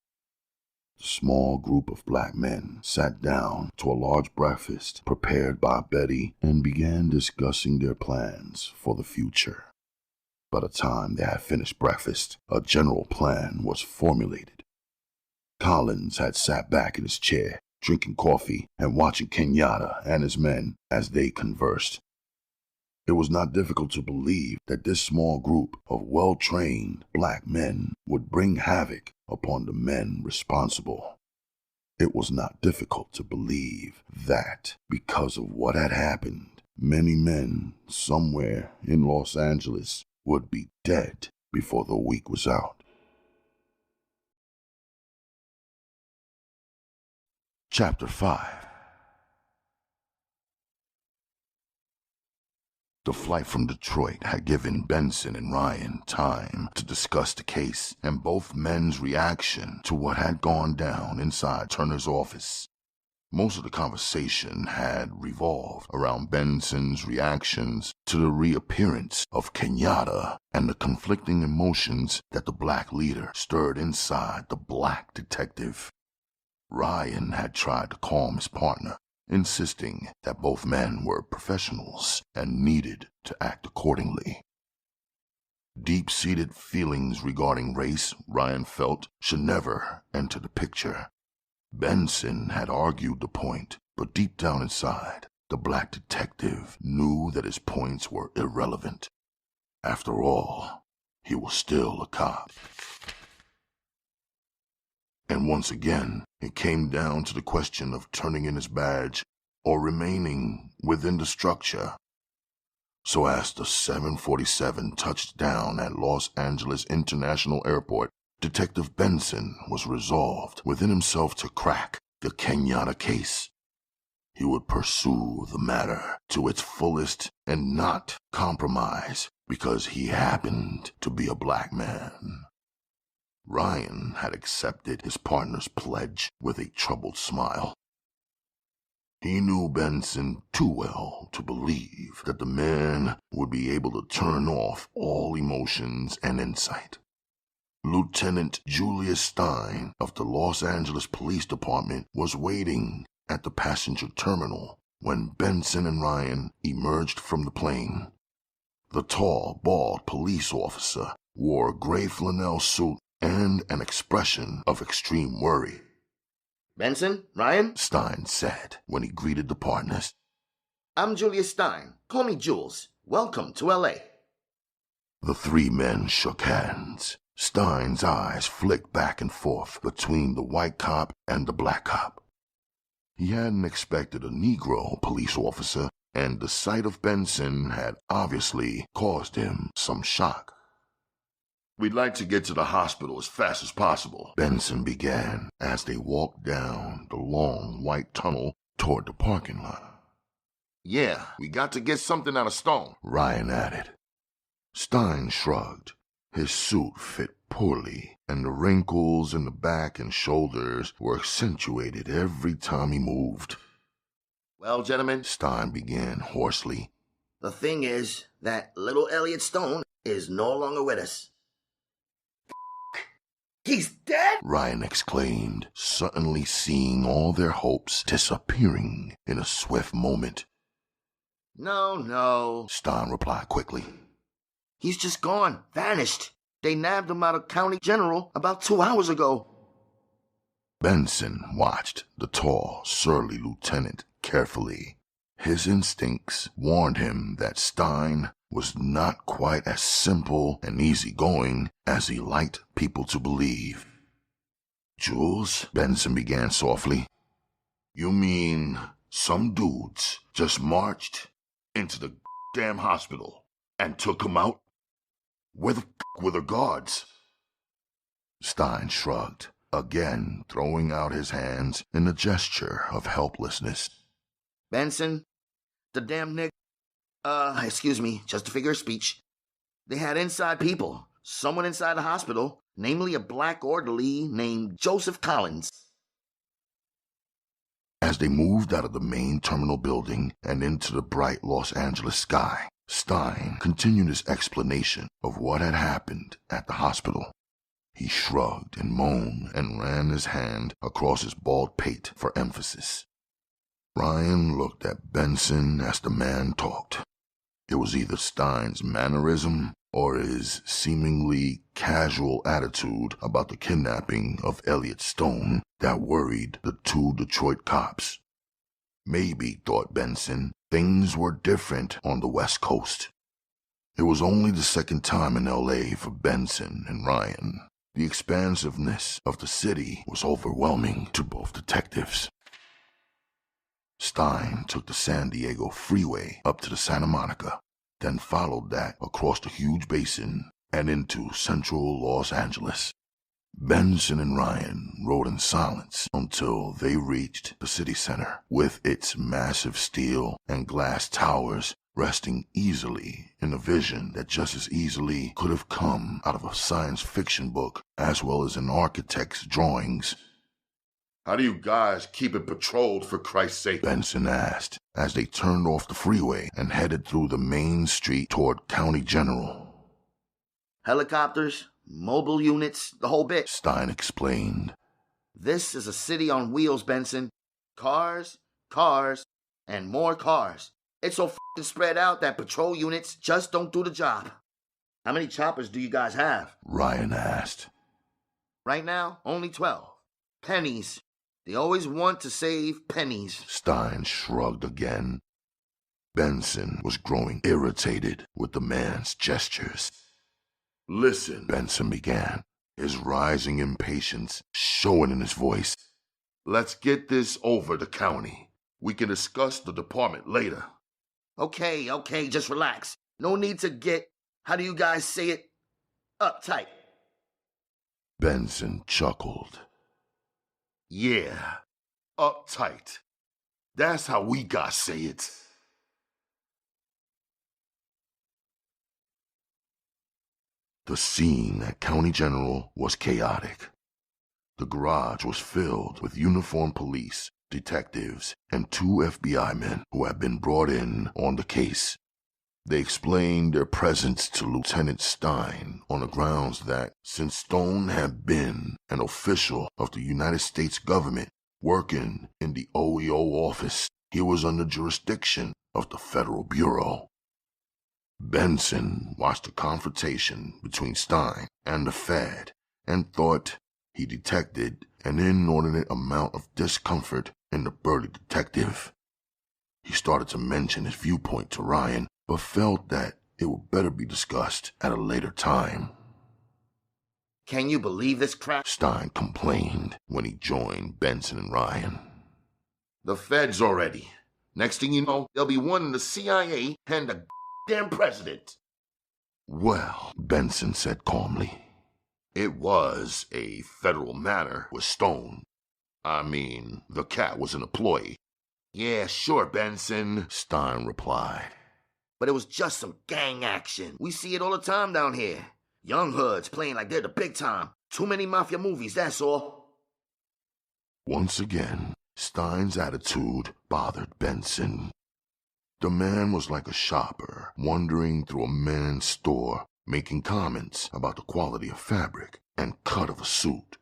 The small group of black men sat down to a large breakfast prepared by Betty and began discussing their plans for the future. By the time they had finished breakfast, a general plan was formulated. Collins had sat back in his chair, drinking coffee and watching Kenyatta and his men as they conversed. It was not difficult to believe that this small group of well-trained black men would bring havoc upon the men responsible. It was not difficult to believe that, because of what had happened, many men somewhere in Los Angeles would be dead before the week was out. Chapter 5. The flight from Detroit had given Benson and Ryan time to discuss the case and both men's reaction to what had gone down inside Turner's office. Most of the conversation had revolved around Benson's reactions to the reappearance of Kenyatta and the conflicting emotions that the black leader stirred inside the black detective. Ryan had tried to calm his partner, insisting that both men were professionals and needed to act accordingly. Deep-seated feelings regarding race, Ryan felt, should never enter the picture. Benson had argued the point, but deep down inside, the black detective knew that his points were irrelevant. After all, he was still a cop. And once again, it came down to the question of turning in his badge or remaining within the structure. So as the 747 touched down at Los Angeles International Airport, Detective Benson was resolved within himself to crack the Kenyatta case. He would pursue the matter to its fullest and not compromise because he happened to be a black man. Ryan had accepted his partner's pledge with a troubled smile. He knew Benson too well to believe that the man would be able to turn off all emotions and insight. Lieutenant Julius Stein of the Los Angeles Police Department was waiting at the passenger terminal when Benson and Ryan emerged from the plane. The tall, bald police officer wore a gray flannel suit and an expression of extreme worry. Benson, Ryan? Stein said when he greeted the partners. I'm Julius Stein. Call me Jules. Welcome to L.A. The three men shook hands. Stein's eyes flicked back and forth between the white cop and the black cop. He hadn't expected a Negro police officer, and the sight of Benson had obviously caused him some shock. We'd like to get to the hospital as fast as possible, Benson began as they walked down the long white tunnel toward the parking lot. Yeah, we got to get something out of Stone, Ryan added. Stein shrugged. His suit fit poorly, and the wrinkles in the back and shoulders were accentuated every time he moved. Well, gentlemen, Stein began hoarsely, the thing is that little Elliot Stone is no longer with us. He's dead? Ryan exclaimed, suddenly seeing all their hopes disappearing in a swift moment. No. Stein replied quickly. He's just gone, vanished. They nabbed him out of County General about 2 hours ago. Benson watched the tall, surly lieutenant carefully. His instincts warned him that Stein was not quite as simple and easygoing as he liked people to believe. "Jules," Benson began softly, "you mean some dudes just marched into the damn hospital and took him out? Where the were the guards?" Stein shrugged, again throwing out his hands in a gesture of helplessness. Benson, the damn excuse me, just a figure of speech. They had inside people, someone inside the hospital, namely a black orderly named Joseph Collins. As they moved out of the main terminal building and into the bright Los Angeles sky, Stein continued his explanation of what had happened at the hospital. He shrugged and moaned and ran his hand across his bald pate for emphasis. Ryan looked at Benson as the man talked. It was either Stein's mannerism or his seemingly casual attitude about the kidnapping of Elliot Stone that worried the 2 Detroit cops. Maybe, thought Benson, things were different on the West Coast. It was only the second time in L.A. for Benson and Ryan. The expansiveness of the city was overwhelming to both detectives. Stein took the San Diego freeway up to the Santa Monica, then followed that across the huge basin and into central Los Angeles. Benson and Ryan rode in silence until they reached the city center, with its massive steel and glass towers resting easily in a vision that just as easily could have come out of a science fiction book as well as an architect's drawings. "How do you guys keep it patrolled, for Christ's sake?" Benson asked as they turned off the freeway and headed through the main street toward County General. Helicopters, mobile units, the whole bit. Stein explained. This is a city on wheels, Benson. Cars, and more cars. It's so f***ing spread out that patrol units just don't do the job. How many choppers do you guys have? Ryan asked. Right now, only 12. Pennies. They always want to save pennies. Stein shrugged again. Benson was growing irritated with the man's gestures. "Listen," Benson began, his rising impatience showing in his voice. "Let's get this over the county. We can discuss the department later." Okay, just relax. No need to get, how do you guys say it, uptight. Benson chuckled. "Yeah, uptight. That's how we gotta say it." The scene at County General was chaotic. The garage was filled with uniformed police, detectives, and 2 FBI men who had been brought in on the case. They explained their presence to Lieutenant Stein on the grounds that since Stone had been an official of the United States government working in the OEO office, he was under jurisdiction of the Federal Bureau. Benson watched the confrontation between Stein and the Fed and thought he detected an inordinate amount of discomfort in the burly detective. He started to mention his viewpoint to Ryan, but felt that it would better be discussed at a later time. Can you believe this crap? Stein complained when he joined Benson and Ryan. "The feds already. Next thing you know, there'll be one in the CIA and the damn president." Well, Benson said calmly, "It was a federal matter with Stone. I mean, the cat was an employee." "Yeah, sure, Benson," Stein replied. But it was just some gang action. We see it all the time down here. Young hoods playing like they're the big time. Too many mafia movies, that's all. Once again, Stein's attitude bothered Benson. The man was like a shopper wandering through a men's store, making comments about the quality of fabric and cut of a suit.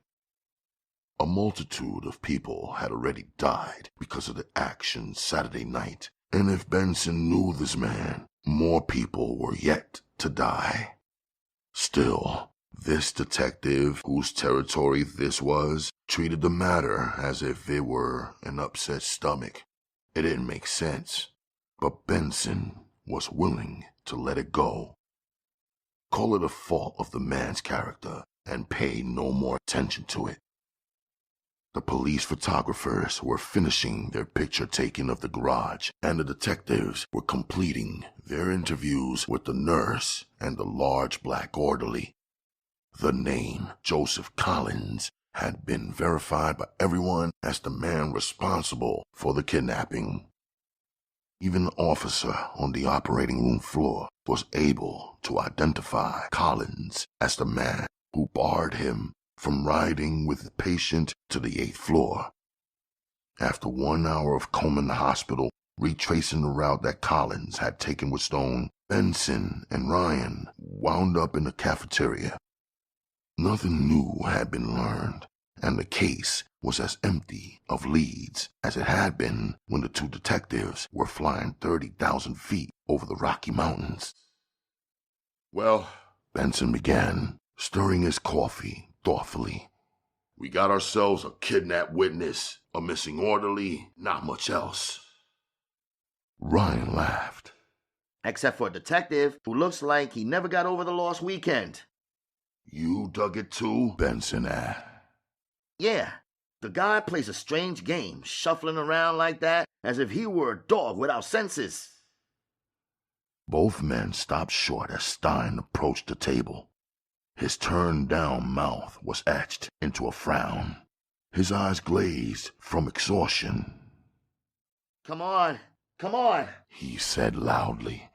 A multitude of people had already died because of the action Saturday night And if Benson knew this man, more people were yet to die. Still, this detective, whose territory this was, treated the matter as if it were an upset stomach. It didn't make sense, but Benson was willing to let it go. Call it a fault of the man's character and pay no more attention to it. The police photographers were finishing their picture taking of the garage, and the detectives were completing their interviews with the nurse and the large black orderly. The name Joseph Collins had been verified by everyone as the man responsible for the kidnapping. Even the officer on the operating room floor was able to identify Collins as the man who barred him from riding with the patient to the 8th floor. After 1 hour of combing the hospital, retracing the route that Collins had taken with Stone, Benson and Ryan wound up in the cafeteria. Nothing new had been learned, and the case was as empty of leads as it had been when the two detectives were flying 30,000 feet over the Rocky Mountains. Well, Benson began, stirring his coffee thoughtfully. we got ourselves a kidnapped witness, a missing orderly, not much else. Ryan laughed. Except for a detective who looks like he never got over the lost weekend. You dug it too? Benson asked. Yeah, the guy plays a strange game, shuffling around like that as if he were a dog without senses. Both men stopped short as Stein approached the table. His turned-down mouth was etched into a frown. His eyes glazed from exhaustion. Come on, He said loudly.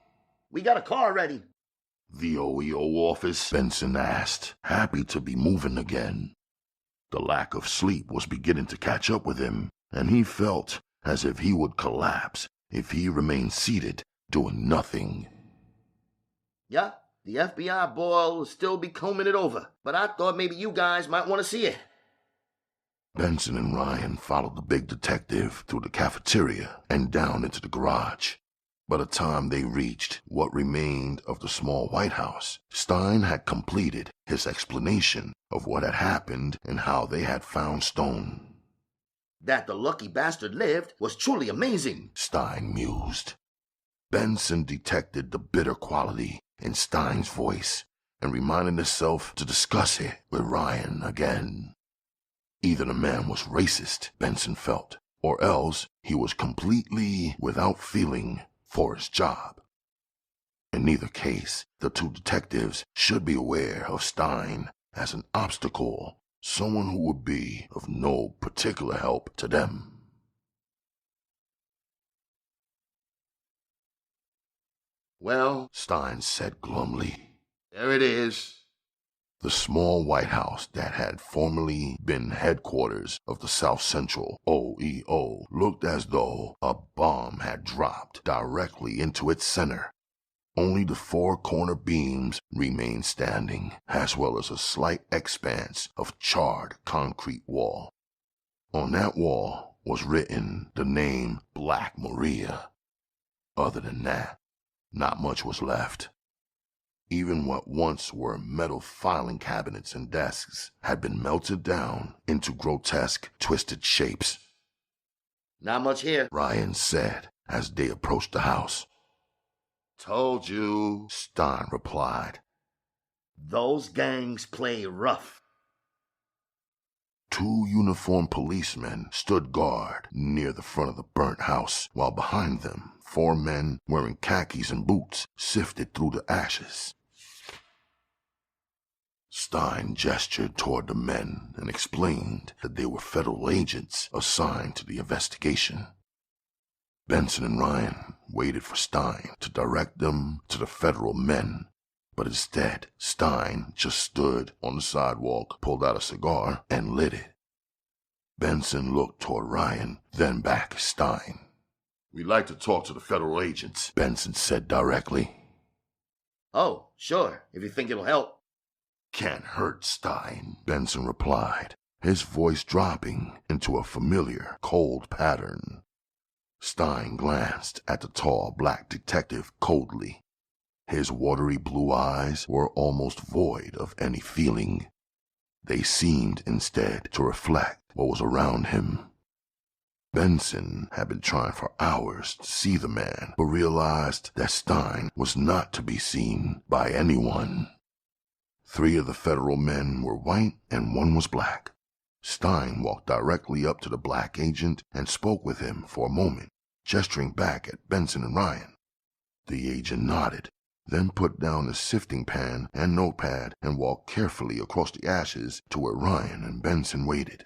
we got a car ready. The OEO office? Benson asked, happy to be moving again. The lack of sleep was beginning to catch up with him, and he felt as if he would collapse if he remained seated, doing nothing. Yeah, the FBI boy will still be combing it over, but I thought maybe you guys might want to see it. Benson and Ryan followed the big detective through the cafeteria and down into the garage. By the time they reached what remained of the small White House, Stein had completed his explanation of what had happened and how they had found Stone. That the lucky bastard lived was truly amazing, Stein mused. Benson detected the bitter quality in Stein's voice and reminded himself to discuss it with Ryan again. Either the man was racist, Benson felt, or else he was completely without feeling for his job. In neither case, the two detectives should be aware of Stein as an obstacle, someone who would be of no particular help to them. Well, Stein said glumly. there it is. The small White House that had formerly been headquarters of the South Central OEO looked as though a bomb had dropped directly into its center. Only the four corner beams remained standing, as well as a slight expanse of charred concrete wall. On that wall was written the name Black Maria. Other than that, not much was left. Even what once were metal filing cabinets and desks had been melted down into grotesque, twisted shapes. Not much here. Ryan said as they approached the house. Told you. Stein replied. Those gangs play rough. Two uniformed policemen stood guard near the front of the burnt house, while behind them, four men wearing khakis and boots sifted through the ashes. Stein gestured toward the men and explained that they were federal agents assigned to the investigation. Benson and Ryan waited for Stein to direct them to the federal men, but instead Stein just stood on the sidewalk, pulled out a cigar, and lit it. Benson looked toward Ryan, then back at Stein. We'd like to talk to the federal agents, Benson said directly. Oh, sure, if you think it'll help. Can't hurt, Stein, Benson replied, his voice dropping into a familiar, cold pattern. Stein glanced at the tall black detective coldly. His watery blue eyes were almost void of any feeling. They seemed instead to reflect what was around him. Benson had been trying for hours to see the man, but realized that Stein was not to be seen by anyone. 3 of the federal men were white and 1 was black. Stein walked directly up to the black agent and spoke with him for a moment, gesturing back at Benson and Ryan. The agent nodded, then put down his sifting pan and notepad and walked carefully across the ashes to where Ryan and Benson waited.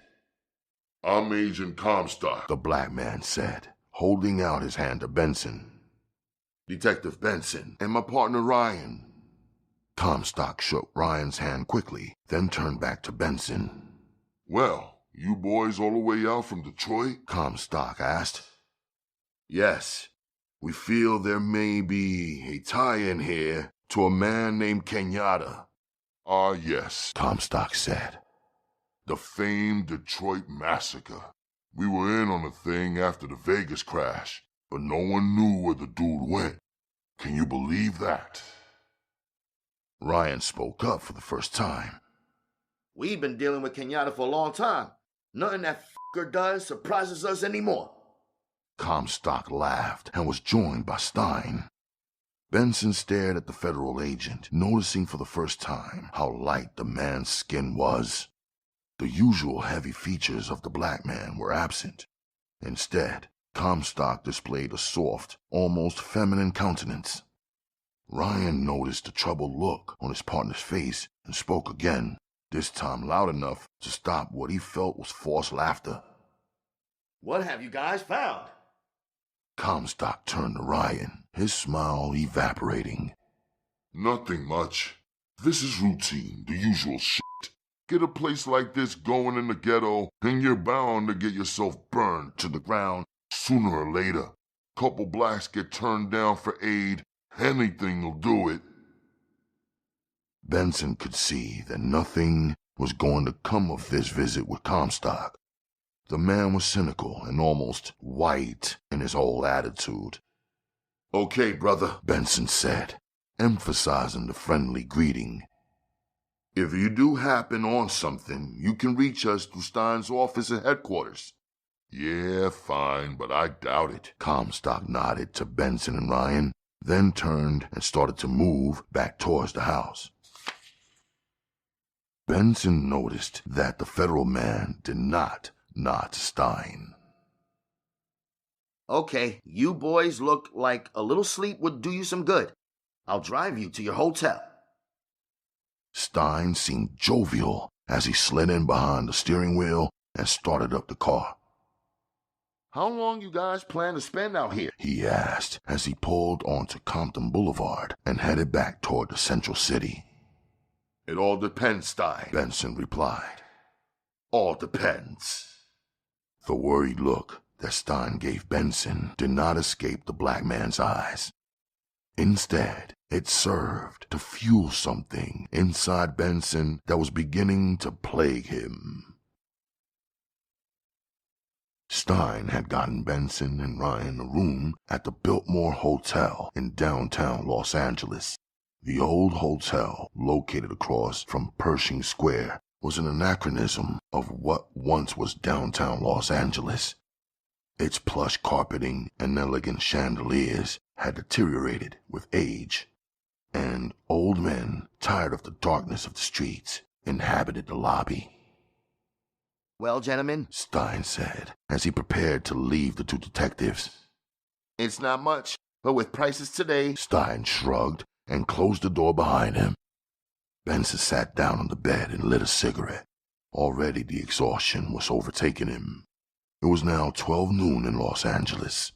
I'm Agent Comstock, The black man said, holding out his hand to Benson. Detective Benson, and my partner Ryan. Comstock shook Ryan's hand quickly, then turned back to Benson. Well, you boys all the way out from Detroit? Comstock asked. Yes. We feel there may be a tie-in here to a man named Kenyatta. Ah, yes, Comstock said. The famed Detroit massacre. We were in on the thing after the Vegas crash, but no one knew where the dude went. Can you believe that? Ryan spoke up for the first time. We've been dealing with Kenyatta for a long time. Nothing that f***er does surprises us anymore. Comstock laughed and was joined by Stein. Benson stared at the federal agent, noticing for the first time how light the man's skin was. The usual heavy features of the black man were absent. Instead, Comstock displayed a soft, almost feminine countenance. Ryan noticed the troubled look on his partner's face and spoke again, this time loud enough to stop what he felt was forced laughter. What have you guys found? Comstock turned to Ryan, his smile evaporating. Nothing much. This is routine, the usual shit. Get a place like this going in the ghetto, and you're bound to get yourself burned to the ground sooner or later. Couple blacks get turned down for aid, anything will do it. Benson could see that nothing was going to come of this visit with Comstock. The man was cynical and almost white in his whole attitude. Okay, brother, Benson said, emphasizing the friendly greeting. If you do happen on something, you can reach us through Stein's office at headquarters. Yeah, fine, but I doubt it. Comstock nodded to Benson and Ryan, then turned and started to move back towards the house. Benson noticed that the federal man did not nod to Stein. Okay, you boys look like a little sleep would do you some good. I'll drive you to your hotel. Stein seemed jovial as he slid in behind the steering wheel and started up the car. How long you guys plan to spend out here? He asked as he pulled onto Compton Boulevard and headed back toward the central city. It all depends, Stein, Benson replied. All depends. The worried look that Stein gave Benson did not escape the black man's eyes. Instead, it served to fuel something inside Benson that was beginning to plague him. Stein had gotten Benson and Ryan a room at the Biltmore Hotel in downtown Los Angeles. The old hotel, located across from Pershing Square, was an anachronism of what once was downtown Los Angeles. Its plush carpeting and elegant chandeliers had deteriorated with age, and old men, tired of the darkness of the streets, inhabited the lobby. Well, gentlemen, Stein said, as he prepared to leave the 2 detectives. it's not much, but with prices today... Stein shrugged and closed the door behind him. Benson sat down on the bed and lit a cigarette. Already the exhaustion was overtaking him. It was now 12 noon in Los Angeles.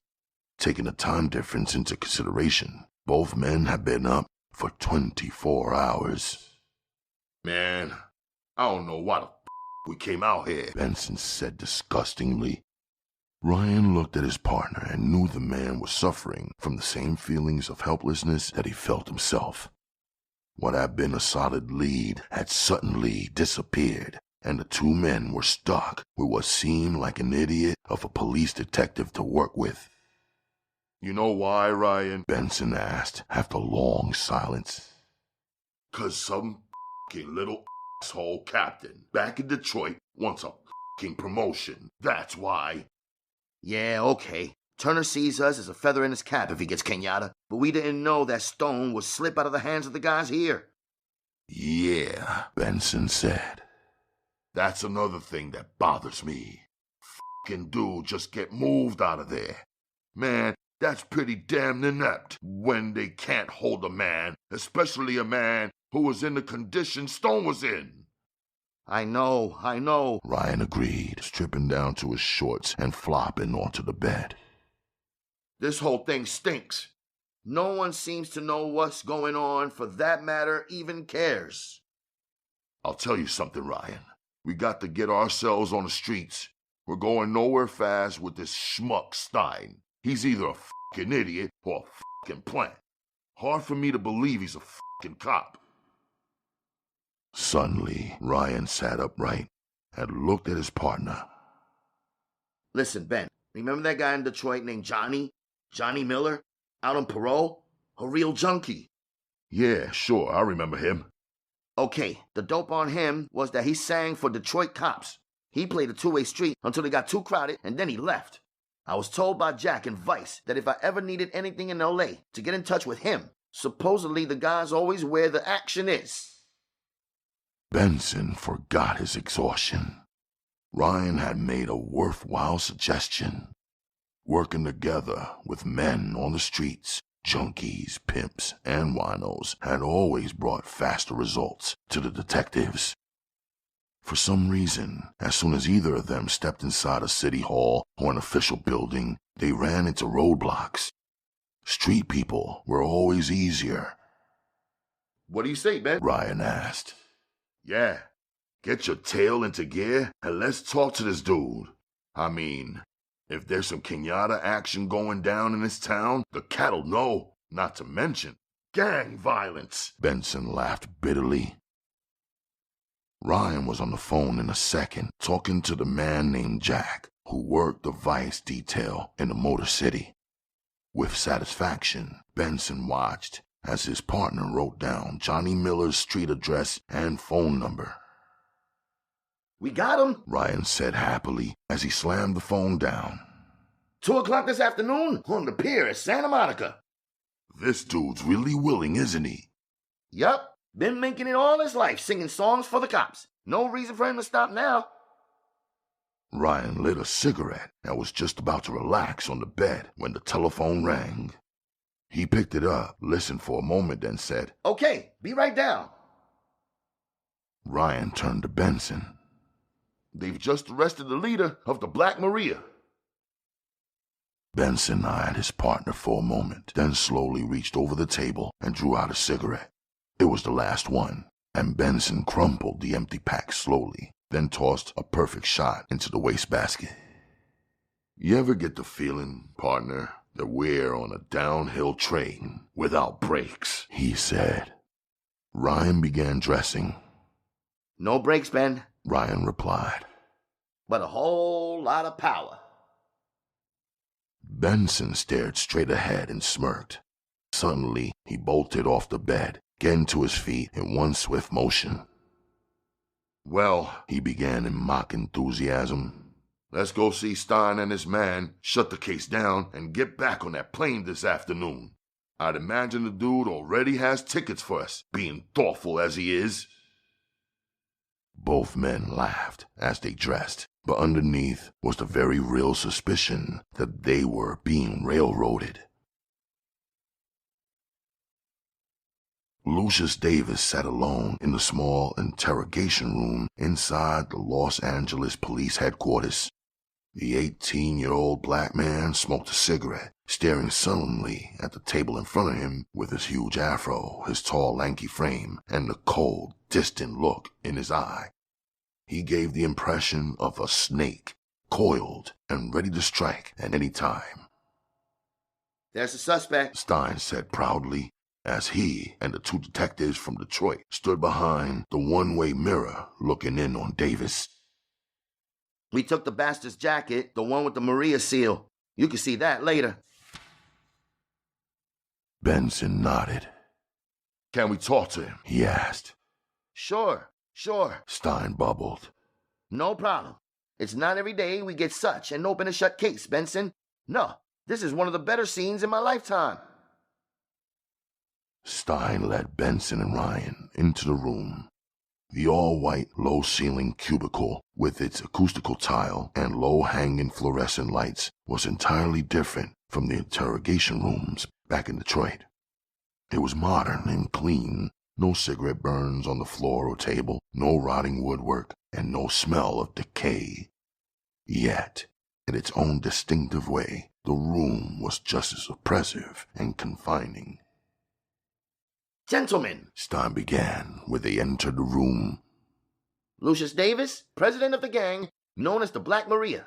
Taking the time difference into consideration, both men had been up for 24 hours. Man, I don't know why the we came out here, Benson said disgustingly. Ryan looked at his partner and knew the man was suffering from the same feelings of helplessness that he felt himself. What had been a solid lead had suddenly disappeared, and the 2 men were stuck with what seemed like an idiot of a police detective to work with. You know why, Ryan? Benson asked after a long silence. 'Cause some little asshole captain back in Detroit wants a promotion. That's why. Yeah, okay. Turner sees us as a feather in his cap if he gets Kenyatta, but we didn't know that Stone would slip out of the hands of the guys here. Yeah, Benson said. That's another thing that bothers me. Dude just get moved out of there. Man, that's pretty damn inept when they can't hold a man, especially a man who was in the condition Stone was in. I know. Ryan agreed, stripping down to his shorts and flopping onto the bed. This whole thing stinks. No one seems to know what's going on, for that matter, even cares. I'll tell you something, Ryan. We got to get ourselves on the streets. We're going nowhere fast with this schmuck Stein. He's either a fucking idiot or a fucking plant. Hard for me to believe he's a fucking cop. Suddenly, Ryan sat upright and looked at his partner. Listen, Ben, remember that guy in Detroit named Johnny? Johnny Miller? Out on parole? A real junkie. Yeah, sure, I remember him. Okay, the dope on him was that he sang for Detroit cops. He played a two-way street until it got too crowded, and then he left. I was told by Jack and Vice that if I ever needed anything in L.A. to get in touch with him, supposedly the guy's always where the action is. Benson forgot his exhaustion. Ryan had made a worthwhile suggestion. Working together with men on the streets, junkies, pimps, and winos had always brought faster results to the detectives. For some reason, as soon as either of them stepped inside a city hall or an official building, they ran into roadblocks. Street people were always easier. What do you say, Ben? Ryan asked. Yeah, get your tail into gear and let's talk to this dude. I mean, if there's some Kenyatta action going down in this town, the cat'll know, not to mention gang violence. Benson laughed bitterly. Ryan was on the phone in a second, talking to the man named Jack, who worked the Vice detail in the Motor City. With satisfaction, Benson watched as his partner wrote down Johnny Miller's street address and phone number. We got him, Ryan said happily as he slammed the phone down. 2 o'clock this afternoon on the pier at Santa Monica. This dude's really willing, isn't he? Yup. Been making it all his life, singing songs for the cops. No reason for him to stop now. Ryan lit a cigarette and was just about to relax on the bed when the telephone rang. He picked it up, listened for a moment, then said, Okay, be right down. Ryan turned to Benson. They've just arrested the leader of the Black Maria. Benson eyed his partner for a moment, then slowly reached over the table and drew out a cigarette. It was the last one, and Benson crumpled the empty pack slowly, then tossed a perfect shot into the wastebasket. You ever get the feeling, partner, that we're on a downhill train without brakes? He said. Ryan began dressing. No brakes, Ben, Ryan replied. but a whole lot of power. Benson stared straight ahead and smirked. Suddenly, he bolted off the bed, getting to his feet in one swift motion. Well, He began in mock enthusiasm. let's go see Stein and his man, shut the case down, and get back on that plane this afternoon. I'd imagine the dude already has tickets for us, being thoughtful as he is. Both men laughed as they dressed, but underneath was the very real suspicion that they were being railroaded. Lucius Davis sat alone in the small interrogation room inside the Los Angeles Police Headquarters. The 18-year-old black man smoked a cigarette, staring sullenly at the table in front of him with his huge afro, his tall, lanky frame, and the cold, distant look in his eye. He gave the impression of a snake, coiled and ready to strike at any time. There's the suspect. Stein said proudly, as he and the two detectives from Detroit stood behind the one-way mirror looking in on Davis. We took the bastard's jacket, the one with the Maria seal. You can see that later. Benson nodded. Can we talk to him? He asked. Sure. Stein bubbled. No problem. It's not every day we get such an open and shut case, Benson. No, this is one of the better scenes in my lifetime. Stein led Benson and Ryan into the room. The all-white, low-ceiling cubicle with its acoustical tile and low-hanging fluorescent lights was entirely different from the interrogation rooms back in Detroit. It was modern and clean, no cigarette burns on the floor or table, no rotting woodwork, and no smell of decay. Yet, in its own distinctive way, the room was just as oppressive and confining. Gentlemen, Stein began when they entered the room. Lucius Davis, president of the gang, known as the Black Maria.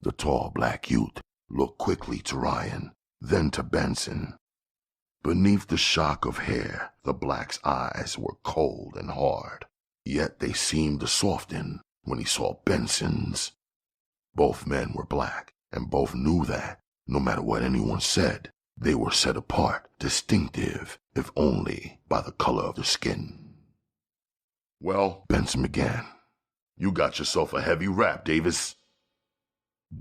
The tall black youth looked quickly to Ryan, then to Benson. Beneath the shock of hair, the black's eyes were cold and hard, yet they seemed to soften when he saw Benson's. Both men were black, and both knew that, no matter what anyone said, they were set apart, distinctive, if only by the color of their skin. Well, Benson began. You got yourself a heavy rap, Davis.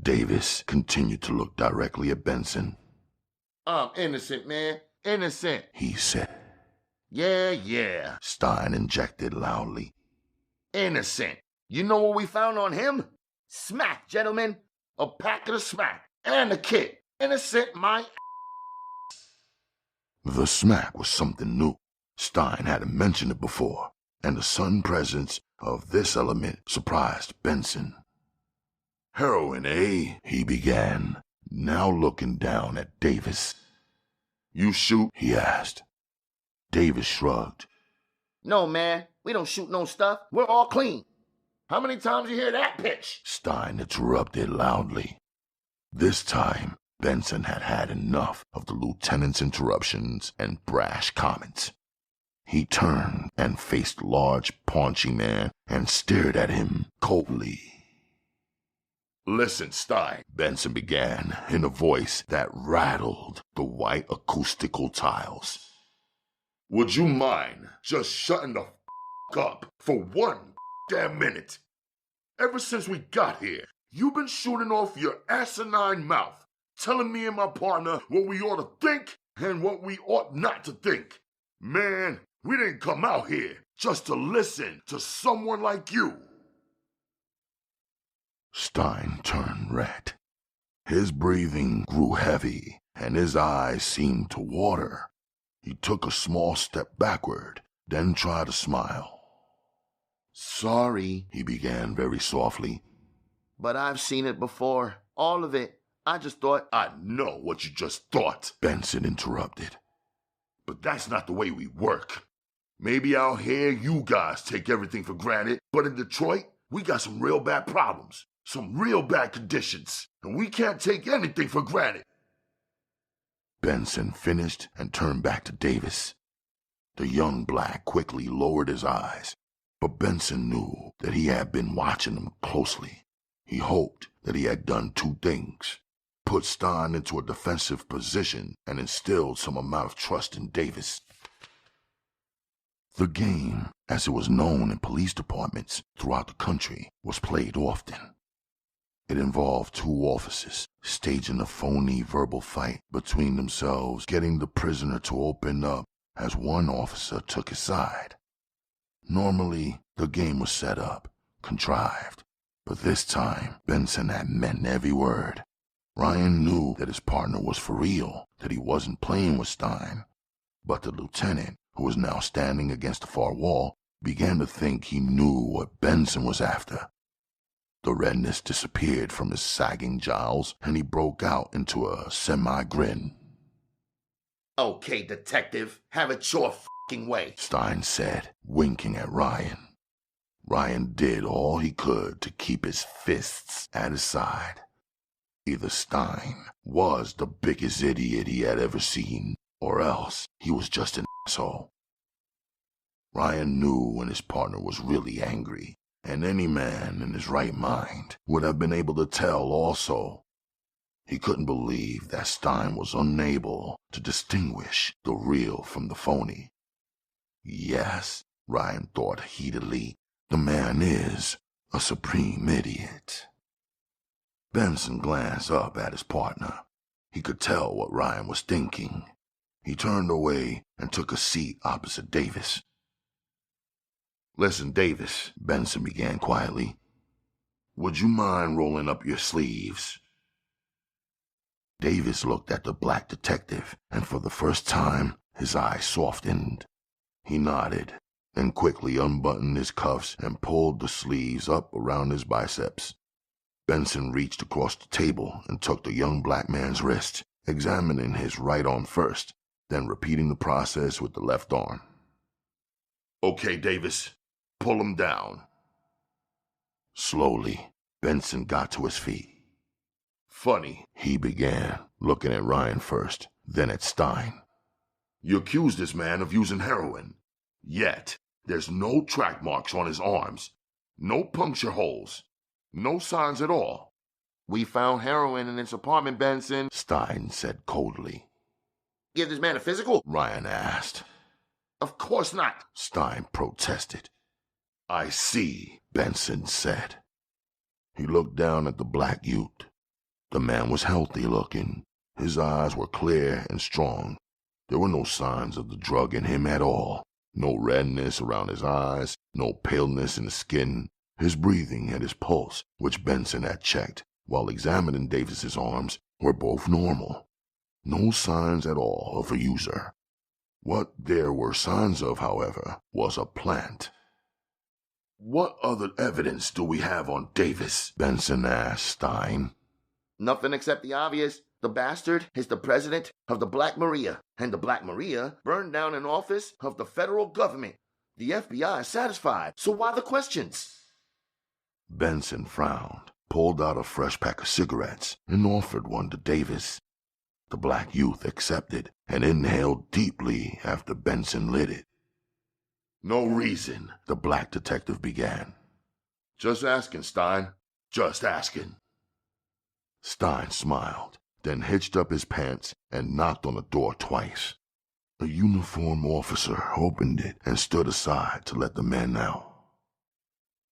Davis continued to look directly at Benson. I'm innocent, man. Innocent, he said. Yeah. Stein injected loudly. Innocent. You know what we found on him? Smack, gentlemen. A packet of smack. And a kit. Innocent, my The smack was something new. Stein hadn't mentioned it before, and the sudden presence of this element surprised Benson. Heroin, eh? He began, now looking down at Davis. You shoot? He asked. Davis shrugged. No, man. We don't shoot no stuff. We're all clean. How many times you hear that pitch? Stein interrupted loudly. This time, Benson had had enough of the lieutenant's interruptions and brash comments. He turned and faced the large, paunchy man and stared at him coldly. Listen, Stein, Benson began in a voice that rattled the white acoustical tiles. Would you mind just shutting the up for one damn minute? Ever since we got here, you've been shooting off your asinine mouth, telling me and my partner what we ought to think and what we ought not to think. Man, we didn't come out here just to listen to someone like you. Stein turned red. His breathing grew heavy, and his eyes seemed to water. He took a small step backward, then tried to smile. Sorry, he began very softly. but I've seen it before. All of it. I just thought... I know what you just thought, Benson interrupted. but that's not the way we work. Maybe out here you guys take everything for granted, but in Detroit, we got some real bad problems, some real bad conditions, and we can't take anything for granted. Benson finished and turned back to Davis. The young black quickly lowered his eyes, but Benson knew that he had been watching him closely. He hoped that he had done two things: put Stein into a defensive position and instilled some amount of trust in Davis. The game, as it was known in police departments throughout the country, was played often. It involved two officers staging a phony verbal fight between themselves, getting the prisoner to open up as one officer took his side. Normally, the game was set up, contrived, but this time Benson had meant every word. Ryan knew that his partner was for real, that he wasn't playing with Stein, but the lieutenant, who was now standing against the far wall, began to think he knew what Benson was after. The redness disappeared from his sagging jowls, and he broke out into a semi-grin. Okay, detective, have it your f***ing way, Stein said, winking at Ryan. Ryan did all he could to keep his fists at his side. Either Stein was the biggest idiot he had ever seen, or else he was just an asshole. Ryan knew when his partner was really angry, and any man in his right mind would have been able to tell also. He couldn't believe that Stein was unable to distinguish the real from the phony. Yes, Ryan thought heatedly, the man is a supreme idiot. Benson glanced up at his partner. He could tell what Ryan was thinking. He turned away and took a seat opposite Davis. "Listen, Davis," Benson began quietly. "Would you mind rolling up your sleeves?" Davis looked at the black detective, and for the first time, his eyes softened. He nodded, then quickly unbuttoned his cuffs and pulled the sleeves up around his biceps. Benson reached across the table and took the young black man's wrist, examining his right arm first, then repeating the process with the left arm. "Okay, Davis, pull him down." Slowly, Benson got to his feet. "Funny," he began, looking at Ryan first, then at Stein. "You accuse this man of using heroin. Yet, there's no track marks on his arms, no puncture holes, no signs at all." "We found heroin in his apartment, Benson," Stein said coldly. "Give this man a physical?" Ryan asked. "Of course not," Stein protested. "I see," Benson said. He looked down at the black youth. The man was healthy looking. His eyes were clear and strong. There were no signs of the drug in him at all. No redness around his eyes, no paleness in his skin. His breathing and his pulse, which Benson had checked while examining Davis's arms, were both normal. No signs at all of a user. What there were signs of, however, was a plant. "What other evidence do we have on Davis?" Benson asked Stein. "Nothing except the obvious. The bastard is the president of the Black Maria, and the Black Maria burned down an office of the federal government. The FBI is satisfied, so why the questions?" Benson frowned, pulled out a fresh pack of cigarettes, and offered one to Davis. The black youth accepted and inhaled deeply after Benson lit it. "No reason," the black detective began. "Just asking, Stein. Just asking." Stein smiled, then hitched up his pants and knocked on the door twice. A uniformed officer opened it and stood aside to let the men out.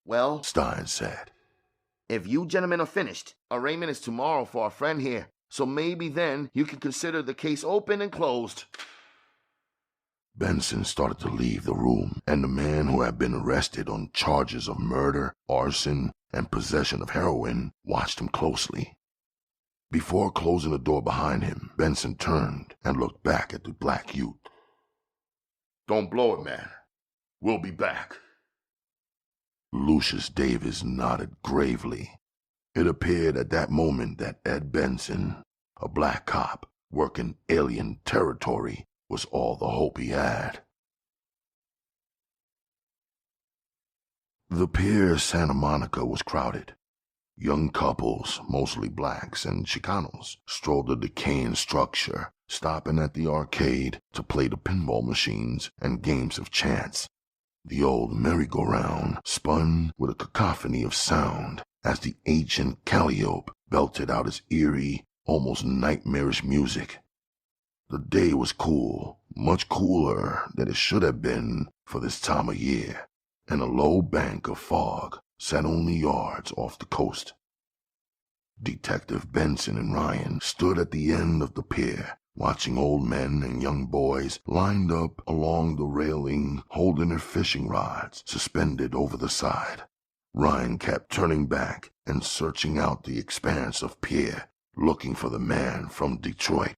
"Well," Stein said, "if you gentlemen are finished, arraignment is tomorrow for our friend here, so maybe then you can consider the case open and closed." Benson started to leave the room, and the man who had been arrested on charges of murder, arson, and possession of heroin watched him closely. Before closing the door behind him, Benson turned and looked back at the black youth. "Don't blow it, man. We'll be back." Lucius Davis nodded gravely. It appeared at that moment that Ed Benson, a black cop working alien territory, was all the hope he had. The pier Santa Monica was crowded. Young couples, mostly blacks and Chicanos, strolled the decaying structure, stopping at the arcade to play the pinball machines and games of chance. The old merry-go-round spun with a cacophony of sound as the ancient calliope belted out its eerie, almost nightmarish music. The day was cool, much cooler than it should have been for this time of year, and a low bank of fog sat only yards off the coast. Detective Benson and Ryan stood at the end of the pier, watching old men and young boys lined up along the railing holding their fishing rods suspended over the side. Ryan kept turning back and searching out the expanse of pier, looking for the man from Detroit.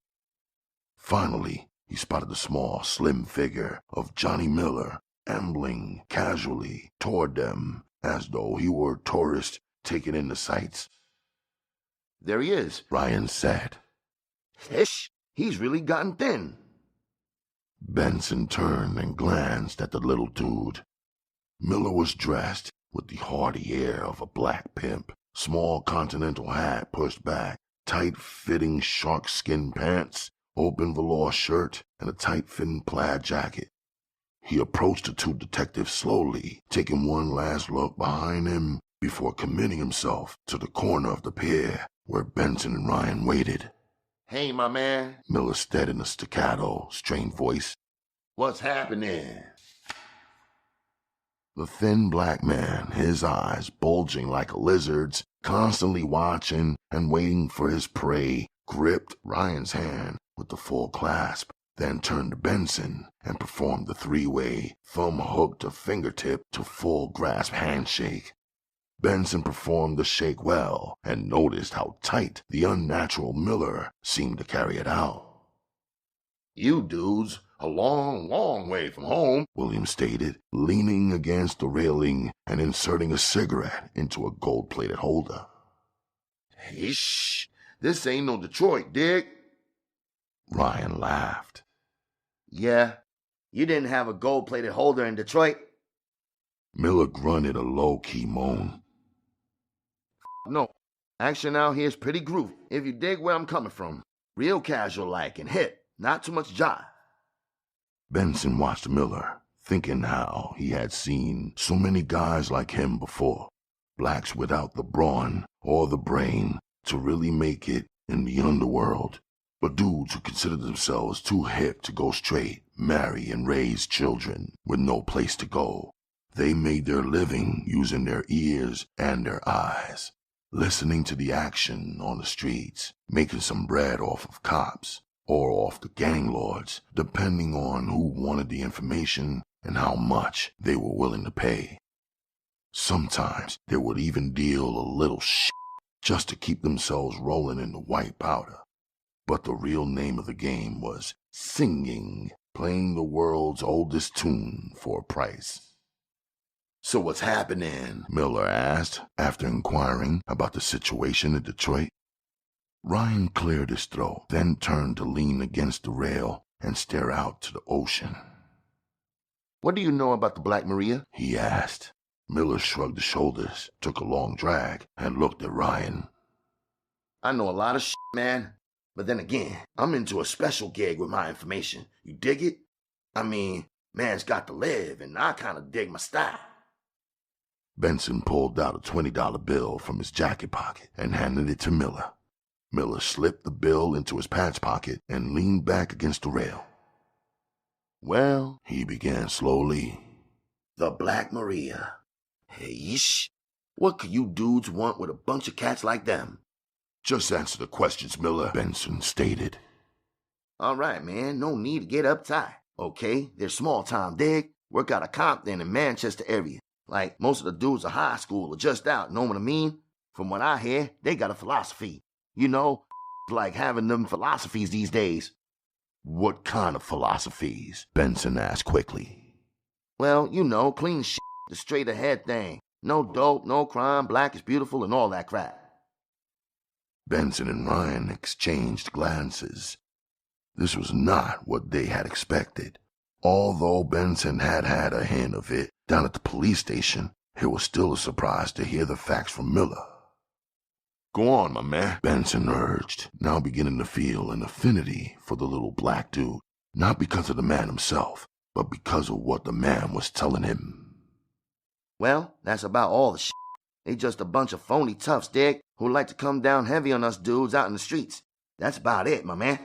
Finally, he spotted the small, slim figure of Johnny Miller ambling casually toward them as though he were a tourist taking in the sights. "There he is," Ryan said. "Ish, he's really gotten thin." Benson turned and glanced at the little dude. Miller was dressed with the haughty air of a black pimp, small continental hat pushed back, tight-fitting shark-skin pants, open velour shirt, and a tight-fitting plaid jacket. He approached the two detectives slowly, taking one last look behind him before committing himself to the corner of the pier where Benson and Ryan waited. Hey, my man. Miller said in a staccato, strained voice. What's happening? The thin black man, his eyes bulging like a lizard's, constantly watching and waiting for his prey, gripped Ryan's hand with the full clasp, then turned to Benson and performed the three-way, thumb hook to fingertip to full grasp handshake. Benson performed the shake well and noticed how tight the unnatural Miller seemed to carry it out. You dudes a long, long way from home, William stated, leaning against the railing and inserting a cigarette into a gold-plated holder. Hey, shh. This ain't no Detroit, dig? Ryan laughed. Yeah, you didn't have a gold-plated holder in Detroit? Miller grunted a low-key moan. No, action out here's pretty groovy, if you dig where I'm coming from. Real casual-like and hit, not too much jive. Benson watched Miller, thinking how he had seen so many guys like him before, blacks without the brawn or the brain to really make it in the underworld, but dudes who considered themselves too hip to go straight, marry and raise children with no place to go. They made their living using their ears and their eyes, listening to the action on the streets, making some bread off of cops, or off the gang lords, depending on who wanted the information and how much they were willing to pay. Sometimes they would even deal a little shit just to keep themselves rolling in the white powder. But the real name of the game was singing, playing the world's oldest tune for a price. So what's happening? Miller asked, after inquiring about the situation in Detroit. Ryan cleared his throat, then turned to lean against the rail and stare out to the ocean. What do you know about the Black Maria? He asked. Miller shrugged his shoulders, took a long drag, and looked at Ryan. I know a lot of shit, man. But then again, I'm into a special gig with my information. You dig it? I mean, man's got to live, and I kind of dig my style. Benson pulled out a $20 bill from his jacket pocket and handed it to Miller. Miller slipped the bill into his pants pocket and leaned back against the rail. Well, he began slowly. The Black Maria. Hey, yeesh. What could you dudes want with a bunch of cats like them? Just answer the questions, Miller, Benson stated. All right, man, no need to get uptight. Okay, they're small-time, dig? Work out of Compton and Manchester area. Like, most of the dudes are high school or just out, know what I mean? From what I hear, they got a philosophy. You know, like having them philosophies these days. What kind of philosophies? Benson asked quickly. Well, you know, clean shit, the straight ahead thing. No dope, no crime, black is beautiful, and all that crap. Benson and Ryan exchanged glances. This was not what they had expected. Although Benson had had a hint of it down at the police station, it was still a surprise to hear the facts from Miller. Go on, my man, Benson urged, now beginning to feel an affinity for the little black dude, not because of the man himself, but because of what the man was telling him. Well, that's about all the shit. They just a bunch of phony toughs, dig, who like to come down heavy on us dudes out in the streets. That's about it, my man.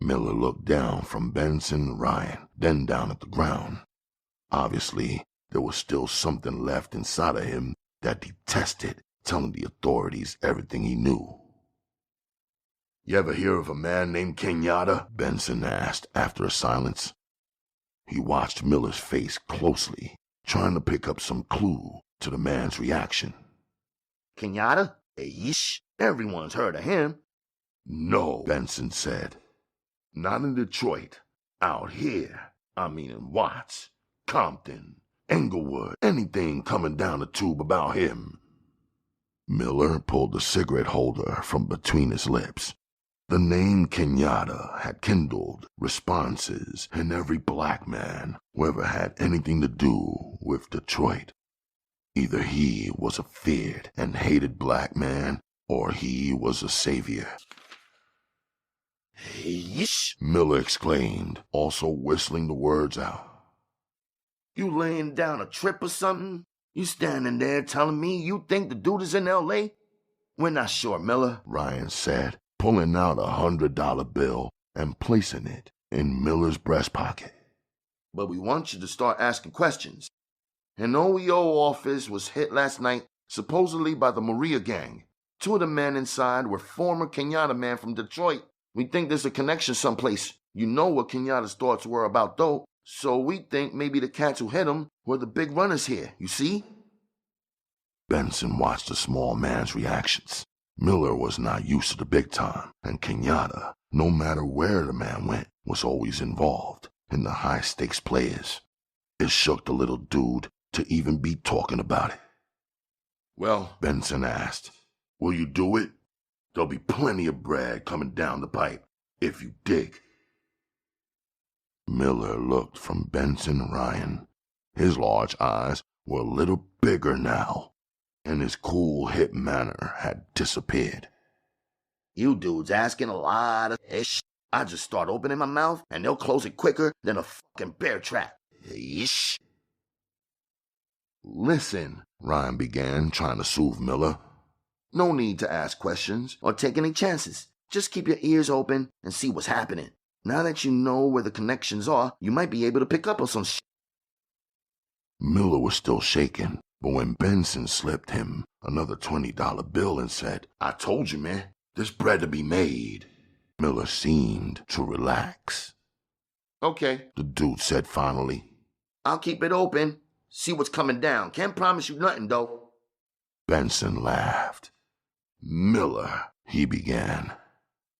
Miller looked down from Benson and Ryan, then down at the ground. Obviously, there was still something left inside of him that detested telling the authorities everything he knew. You ever hear of a man named Kenyatta? Benson asked after a silence. He watched Miller's face closely, trying to pick up some clue to the man's reaction. Kenyatta? Yeesh, everyone's heard of him. No, Benson said. Not in Detroit. Out here. I mean in Watts, Compton, Englewood, anything coming down the tube about him. Miller pulled the cigarette holder from between his lips. The name Kenyatta had kindled responses in every black man who ever had anything to do with Detroit. Either he was a feared and hated black man, or he was a savior. Yeesh, Miller exclaimed, also whistling the words out. You laying down a trip or something? You standing there telling me you think the dude is in L.A.? We're not sure, Miller, Ryan said, pulling out $100 bill and placing it in Miller's breast pocket. but we want you to start asking questions. An OEO office was hit last night, supposedly by the Maria gang. 2 of the men inside were former Kenyatta men from Detroit. We think there's a connection someplace. You know what Kenyatta's thoughts were about dope, so we think maybe the cats who hit him were the big runners here, you see? Benson watched the small man's reactions. Miller was not used to the big time, and Kenyatta, no matter where the man went, was always involved in the high-stakes players. It shook the little dude to even be talking about it. Well, Benson asked, will you do it? There'll be plenty of bread coming down the pipe if you dig. Miller looked from Benson and Ryan. His large eyes were a little bigger now, and his cool, hip manner had disappeared. You dudes asking a lot of ish. I just start opening my mouth, and they'll close it quicker than a fucking bear trap. Ish. Listen, Ryan began, trying to soothe Miller. No need to ask questions or take any chances. Just keep your ears open and see what's happening. Now that you know where the connections are, you might be able to pick up on some shit. Miller was still shaking, but when Benson slipped him another $20 bill and said, I told you, man, there's bread to be made. Miller seemed to relax. Okay, The dude said finally. I'll keep it open. See what's coming down. Can't promise you nothing, though. Benson laughed. Miller, He began.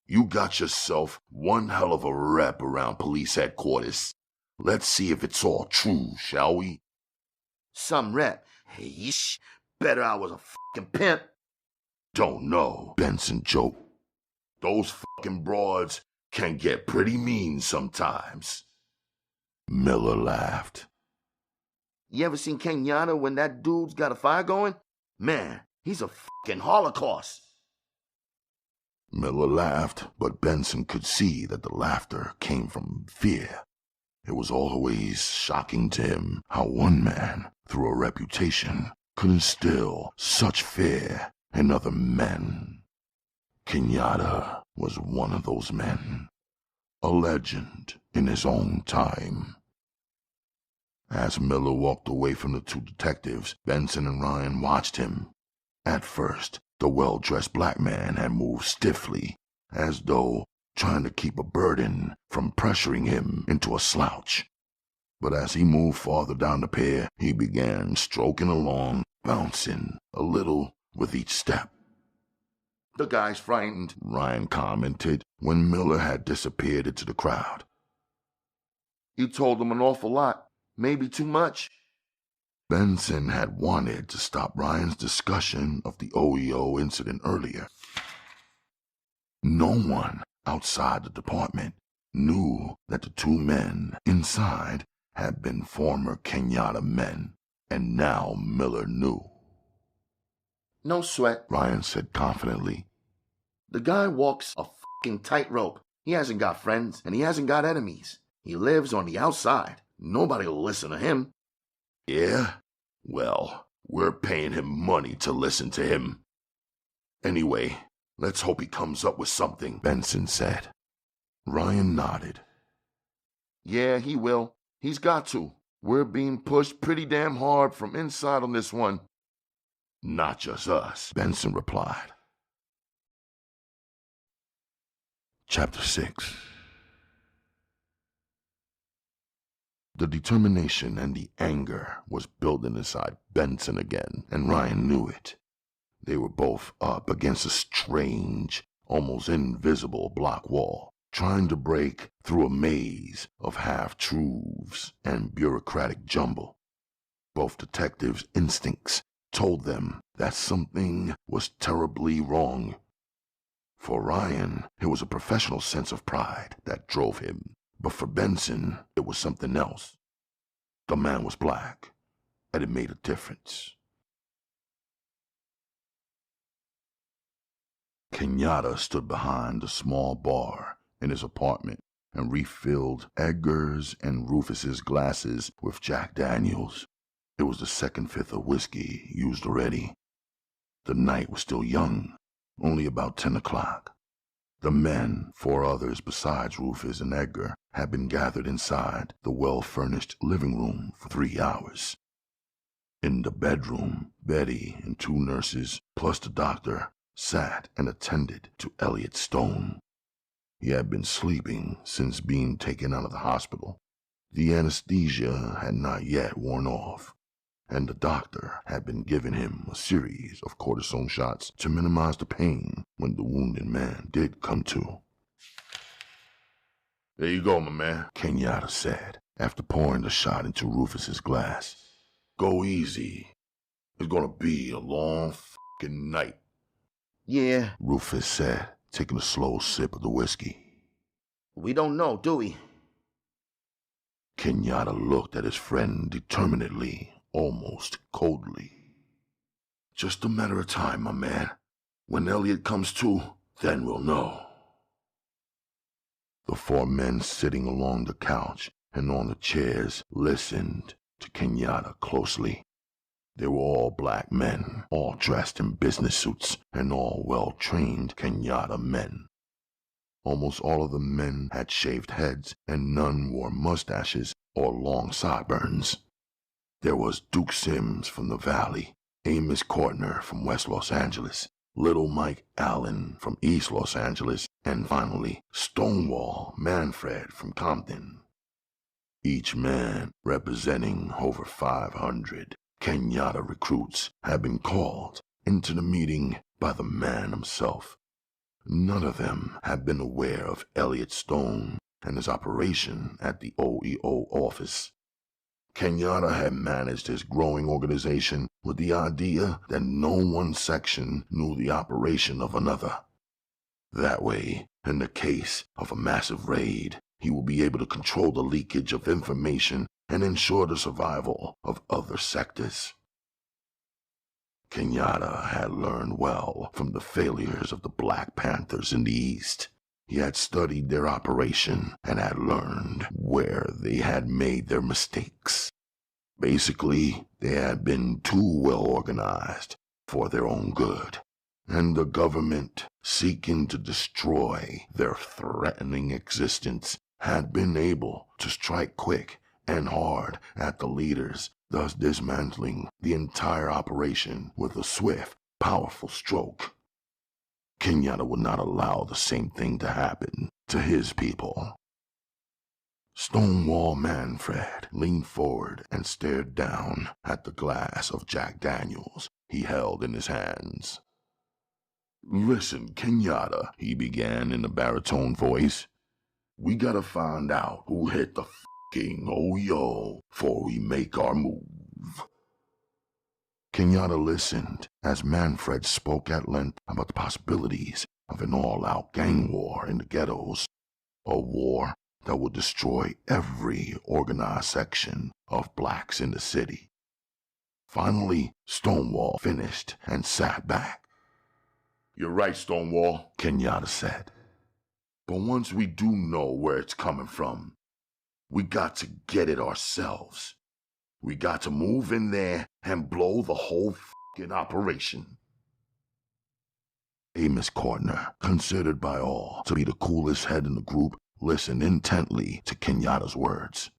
you got yourself one hell of a rep around police headquarters. Let's see if it's all true, shall we? Some rep. Yeesh. Better I was a fucking pimp. Don't know, Benson joked. those fucking broads can get pretty mean sometimes. Miller laughed. You ever seen Kenyatta when that dude's got a fire going? Man, he's a fucking holocaust. Miller laughed, but Benson could see that the laughter came from fear. It was always shocking to him how one man, through a reputation, could instill such fear in other men. Kenyatta was one of those men, a legend in his own time. As Miller walked away from the 2 detectives, Benson and Ryan watched him. At first, the well-dressed black man had moved stiffly, as though trying to keep a burden from pressuring him into a slouch. But as he moved farther down the pier, he began stroking along, bouncing a little with each step. The guy's frightened, Ryan commented when Miller had disappeared into the crowd. You told him an awful lot. Maybe too much. Benson had wanted to stop Ryan's discussion of the OEO incident earlier. No one outside the department knew that the 2 men inside had been former Kenyatta men, and now Miller knew. No sweat, Ryan said confidently. The guy walks a fucking tightrope. He hasn't got friends, and he hasn't got enemies. He lives on the outside. Nobody will listen to him. Yeah? Well, we're paying him money to listen to him. Anyway, let's hope he comes up with something, Benson said. Ryan nodded. Yeah, he will. He's got to. We're being pushed pretty damn hard from inside on this one. Not just us, Benson replied. Chapter 6. The determination and the anger was building inside Benson again, and Ryan knew it. They were both up against a strange, almost invisible block wall, trying to break through a maze of half-truths and bureaucratic jumble. Both detectives' instincts told them that something was terribly wrong. For Ryan, it was a professional sense of pride that drove him. But for Benson, it was something else. The man was black, and it made a difference. Kenyatta stood behind a small bar in his apartment and refilled Edgar's and Rufus's glasses with Jack Daniels. It was the second fifth of whiskey used already. The night was still young, only about 10 o'clock. The men, 4 others besides Rufus and Edgar, had been gathered inside the well-furnished living room for 3 hours. In the bedroom, Betty and 2 nurses, plus the doctor, sat and attended to Elliot Stone. He had been sleeping since being taken out of the hospital. The anesthesia had not yet worn off, and the doctor had been giving him a series of cortisone shots to minimize the pain when the wounded man did come to. There you go, my man, Kenyatta said, after pouring the shot into Rufus's glass. Go easy. It's gonna be a long f***ing night. Yeah, Rufus said, taking a slow sip of the whiskey. we don't know, do we? Kenyatta looked at his friend determinedly, almost coldly. Just a matter of time, my man. When Elliot comes to, then we'll know. The 4 men sitting along the couch and on the chairs listened to Kenyatta closely. They were all black men, all dressed in business suits, and all well-trained Kenyatta men. Almost all of the men had shaved heads, and none wore mustaches or long sideburns. There was Duke Sims from the Valley, Amos Courtner from West Los Angeles, Little Mike Allen from East Los Angeles, and finally Stonewall Manfred from Compton. Each man representing over 500 Kenyatta recruits had been called into the meeting by the man himself. None of them had been aware of Elliot Stone and his operation at the OEO office. Kenyatta had managed his growing organization with the idea that no one section knew the operation of another. That way, in the case of a massive raid, he will be able to control the leakage of information and ensure the survival of other sectors. Kenyatta had learned well from the failures of the Black Panthers in the East. He had studied their operation and had learned where they had made their mistakes. Basically, they had been too well organized for their own good, and the government, seeking to destroy their threatening existence, had been able to strike quick and hard at the leaders, thus dismantling the entire operation with a swift, powerful stroke. Kenyatta would not allow the same thing to happen to his people. Stonewall Manfred leaned forward and stared down at the glass of Jack Daniels he held in his hands. Listen, Kenyatta, he began in a baritone voice. We gotta find out who hit the f***ing OEO before we make our move. Kenyatta listened as Manfred spoke at length about the possibilities of an all-out gang war in the ghettos, a war that would destroy every organized section of blacks in the city. Finally, Stonewall finished and sat back. You're right, Stonewall, Kenyatta said. But once we do know where it's coming from, we got to get it ourselves. We got to move in there and blow the whole f***ing operation. Amos Courtner, considered by all to be the coolest head in the group, listened intently to Kenyatta's words.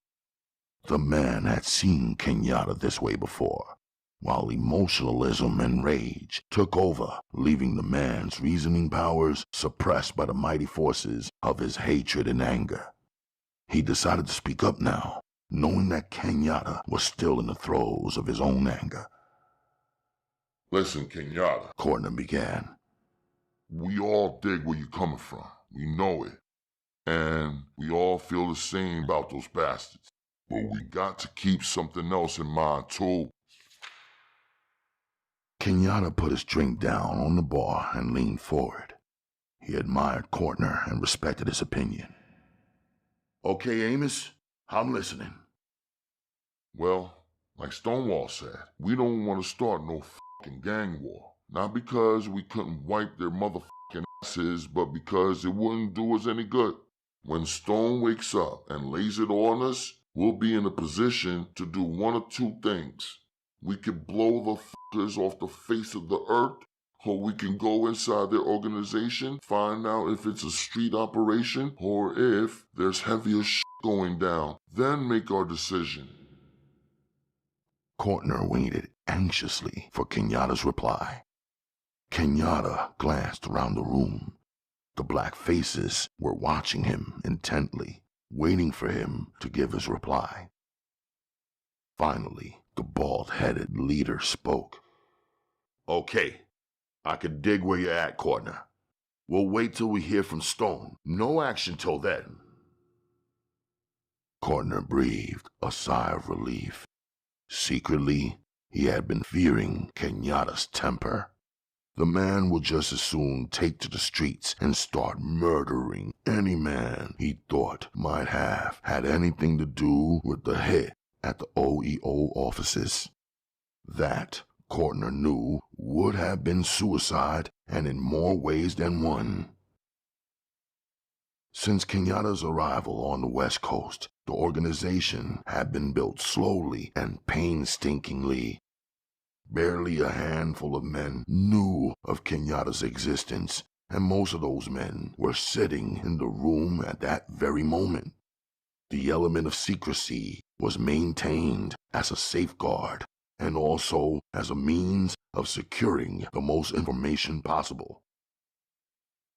The man had seen Kenyatta this way before, while emotionalism and rage took over, leaving the man's reasoning powers suppressed by the mighty forces of his hatred and anger. He decided to speak up now, knowing that Kenyatta was still in the throes of his own anger. Listen, Kenyatta, Courtner began. We all dig where you're coming from. We know it. And we all feel the same about those bastards. But we got to keep something else in mind, too. Kenyatta put his drink down on the bar and leaned forward. He admired Courtner and respected his opinion. Okay, Amos, I'm listening. Well, like Stonewall said, we don't want to start no f***ing gang war. Not because we couldn't wipe their motherfucking asses, but because it wouldn't do us any good. When Stone wakes up and lays it on us, we'll be in a position to do one of two things. We could blow the fuckers off the face of the earth, Or we can go inside their organization, find out if it's a street operation or if there's heavier shit going down, then make our decision. Kortner waited anxiously for Kenyatta's reply. Kenyatta glanced around the room. The black faces were watching him intently, waiting for him to give his reply. Finally, the bald-headed leader spoke. Okay, I can dig where you're at, Kortner. We'll wait till we hear from Stone. No action till then. Kortner breathed a sigh of relief. Secretly, he had been fearing Kenyatta's temper. The man would just as soon take to the streets and start murdering any man he thought might have had anything to do with the hit at the OEO offices. That, Kortner knew, would have been suicide, and in more ways than one. Since Kenyatta's arrival on the West Coast, the organization had been built slowly and painstakingly. Barely a handful of men knew of Kenyatta's existence, and most of those men were sitting in the room at that very moment. The element of secrecy was maintained as a safeguard, and also as a means of securing the most information possible.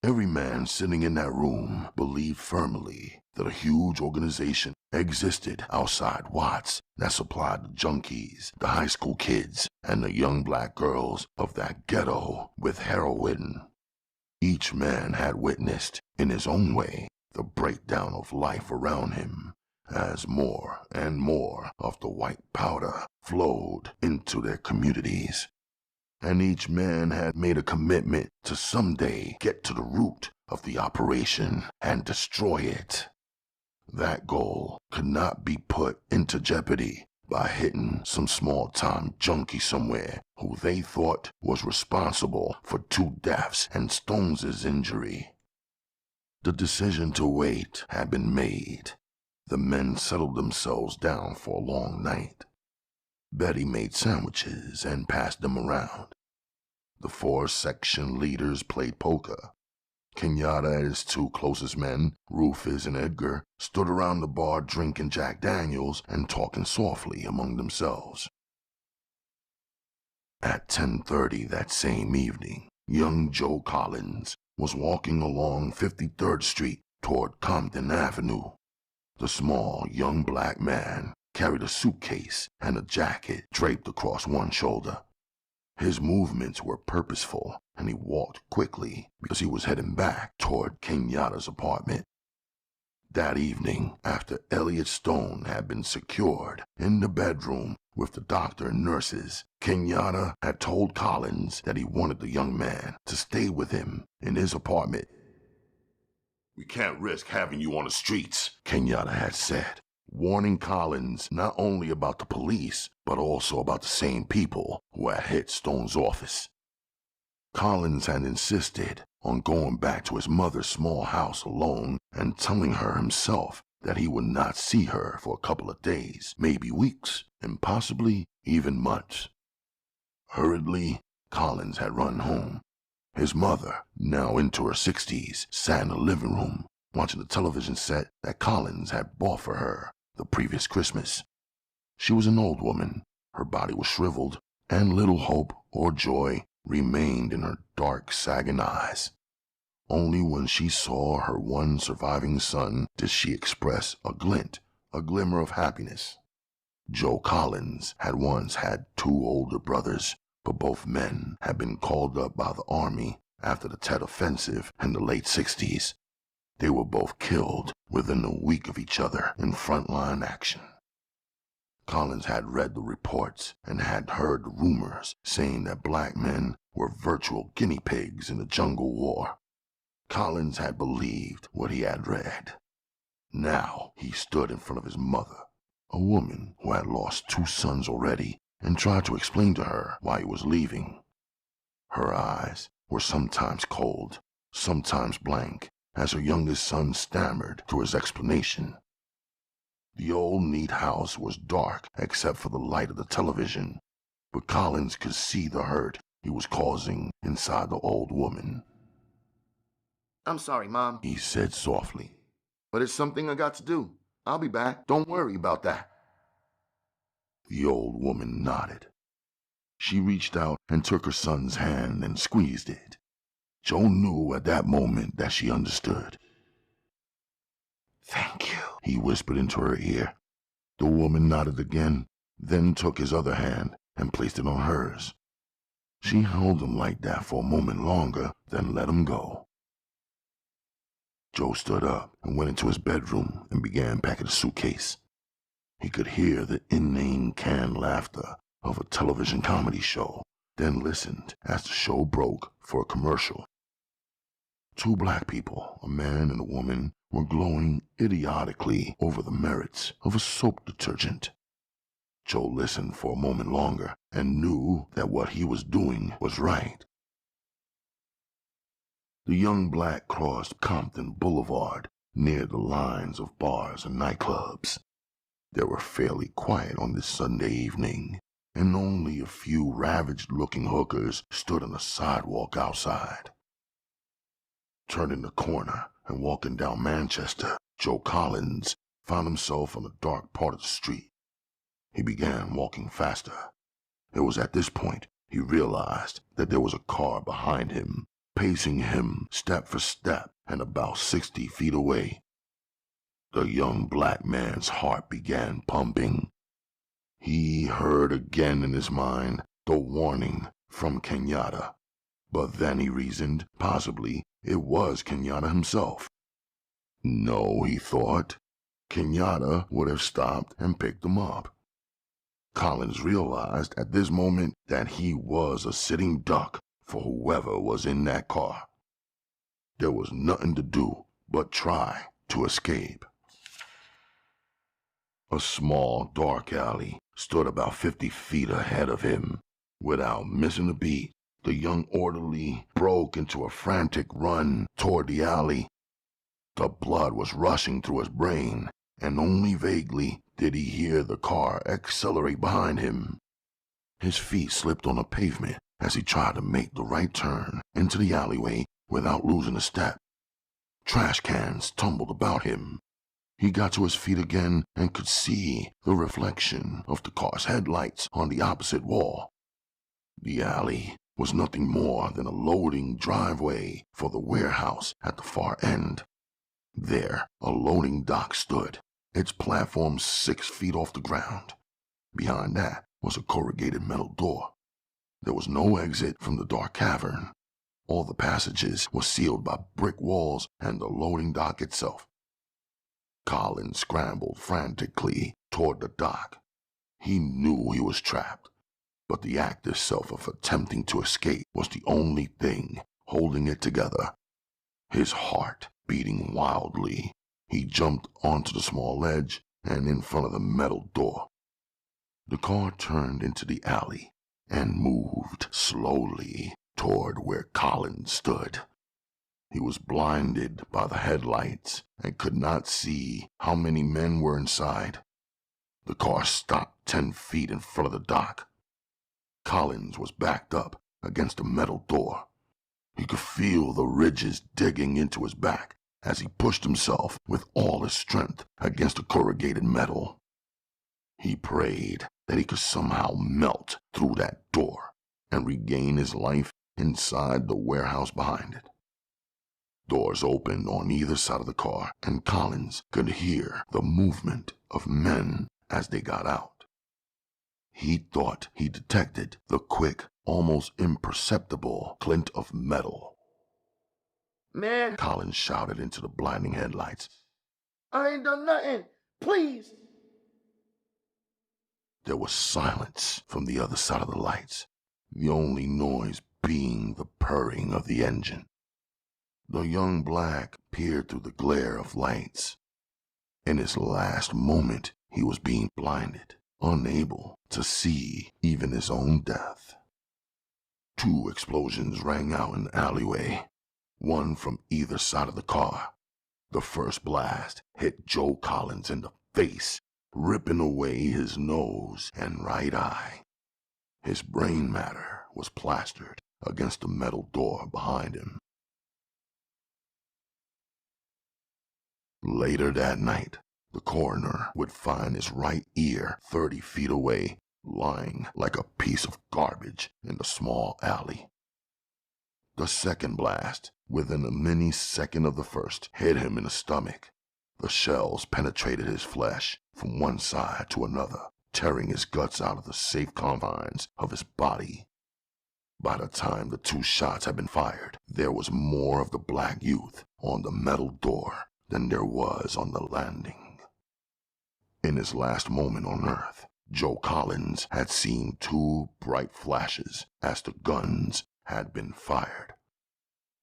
Every man sitting in that room believed firmly that a huge organization existed outside Watts that supplied the junkies, the high school kids, and the young black girls of that ghetto with heroin. Each man had witnessed, in his own way, the breakdown of life around him, as more and more of the white powder flowed into their communities. And each man had made a commitment to someday get to the root of the operation and destroy it. That goal could not be put into jeopardy by hitting some small-time junkie somewhere who they thought was responsible for 2 deaths and Stone's injury. The decision to wait had been made. The men settled themselves down for a long night. Betty made sandwiches and passed them around. The 4 section leaders played poker. Kenyatta and his 2 closest men, Rufus and Edgar, stood around the bar drinking Jack Daniels and talking softly among themselves. At 10:30 that same evening, young Joe Collins was walking along 53rd Street toward Compton Avenue. The small, young black man carried a suitcase and a jacket draped across one shoulder. His movements were purposeful, and he walked quickly because he was heading back toward Kenyatta's apartment. That evening, after Elliot Stone had been secured in the bedroom with the doctor and nurses, Kenyatta had told Collins that he wanted the young man to stay with him in his apartment. We can't risk having you on the streets, Kenyatta had said, warning Collins not only about the police, but also about the same people who had hit Stone's office. Collins had insisted on going back to his mother's small house alone and telling her himself that he would not see her for a couple of days, maybe weeks, and possibly even months. Hurriedly, Collins had run home. His mother, now into her 60s, sat in the living room, watching the television set that Collins had bought for her the previous Christmas. She was an old woman. Her body was shriveled, and little hope or joy remained in her dark, sagging eyes. Only when she saw her one surviving son did she express a glint, a glimmer of happiness. Joe Collins had once had 2 older brothers, but both men had been called up by the Army after the Tet Offensive in the late 60s. They were both killed within a week of each other in frontline action. Collins had read the reports and had heard the rumors saying that black men were virtual guinea pigs in the jungle war. Collins had believed what he had read. Now he stood in front of his mother, a woman who had lost 2 sons already, and tried to explain to her why he was leaving. Her eyes were sometimes cold, sometimes blank, as her youngest son stammered through his explanation. The old neat house was dark except for the light of the television, but Collins could see the hurt he was causing inside the old woman. I'm sorry, Mom, He said softly. but it's something I got to do. I'll be back. Don't worry about that. The old woman nodded. She reached out and took her son's hand and squeezed it. Joe knew at that moment that she understood. "Thank you," he whispered into her ear. The woman nodded again, then took his other hand and placed it on hers. She held him like that for a moment longer, then let him go. Joe stood up and went into his bedroom and began packing a suitcase. He could hear the inane canned laughter of a television comedy show, then listened as the show broke for a commercial. Two black people, a man and a woman, were glowing idiotically over the merits of a soap detergent. Joe listened for a moment longer and knew that what he was doing was right. The young black crossed Compton Boulevard near the lines of bars and nightclubs. They were fairly quiet on this Sunday evening, and only a few ravaged-looking hookers stood on the sidewalk outside. Turning the corner and walking down Manchester, Joe Collins found himself on a dark part of the street. He began walking faster. It was at this point he realized that there was a car behind him, pacing him step for step and about 60 feet away. The young black man's heart began pumping. He heard again in his mind the warning from Kenyatta. But then he reasoned possibly it was Kenyatta himself. No, he thought. Kenyatta would have stopped and picked him up. Collins realized at this moment that he was a sitting duck for whoever was in that car. There was nothing to do but try to escape. A small, dark alley stood about 50 feet ahead of him. Without missing a beat, the young orderly broke into a frantic run toward the alley. The blood was rushing through his brain, and only vaguely did he hear the car accelerate behind him. His feet slipped on the pavement as he tried to make the right turn into the alleyway without losing a step. Trash cans tumbled about him. He got to his feet again and could see the reflection of the car's headlights on the opposite wall. The alley was nothing more than a loading driveway for the warehouse at the far end. There, a loading dock stood, its platform 6 feet off the ground. Behind that was a corrugated metal door. There was no exit from the dark cavern. All the passages were sealed by brick walls and the loading dock itself. Collins scrambled frantically toward the dock. He knew he was trapped, but the act itself of attempting to escape was the only thing holding it together. His heart beating wildly, he jumped onto the small ledge and in front of the metal door. The car turned into the alley and moved slowly toward where Collins stood. He was blinded by the headlights and could not see how many men were inside. The car stopped 10 feet in front of the dock. Collins was backed up against a metal door. He could feel the ridges digging into his back as he pushed himself with all his strength against the corrugated metal. He prayed that he could somehow melt through that door and regain his life inside the warehouse behind it. Doors opened on either side of the car, and Collins could hear the movement of men as they got out. He thought he detected the quick, almost imperceptible glint of metal. Man, Collins shouted into the blinding headlights. I ain't done nothing. Please. There was silence from the other side of the lights, the only noise being the purring of the engine. The young black peered through the glare of lights. In his last moment, he was being blinded, unable to see even his own death. 2 explosions rang out in the alleyway, one from either side of the car. The first blast hit Joe Collins in the face, ripping away his nose and right eye. His brain matter was plastered against the metal door behind him. Later that night, the coroner would find his right ear 30 feet away, lying like a piece of garbage in the small alley. The second blast, within a millisecond of the first, hit him in the stomach. The shells penetrated his flesh from one side to another, tearing his guts out of the safe confines of his body. By the time the 2 shots had been fired, there was more of the black youth on the metal door than there was on the landing. In his last moment on Earth, Joe Collins had seen 2 bright flashes as the guns had been fired.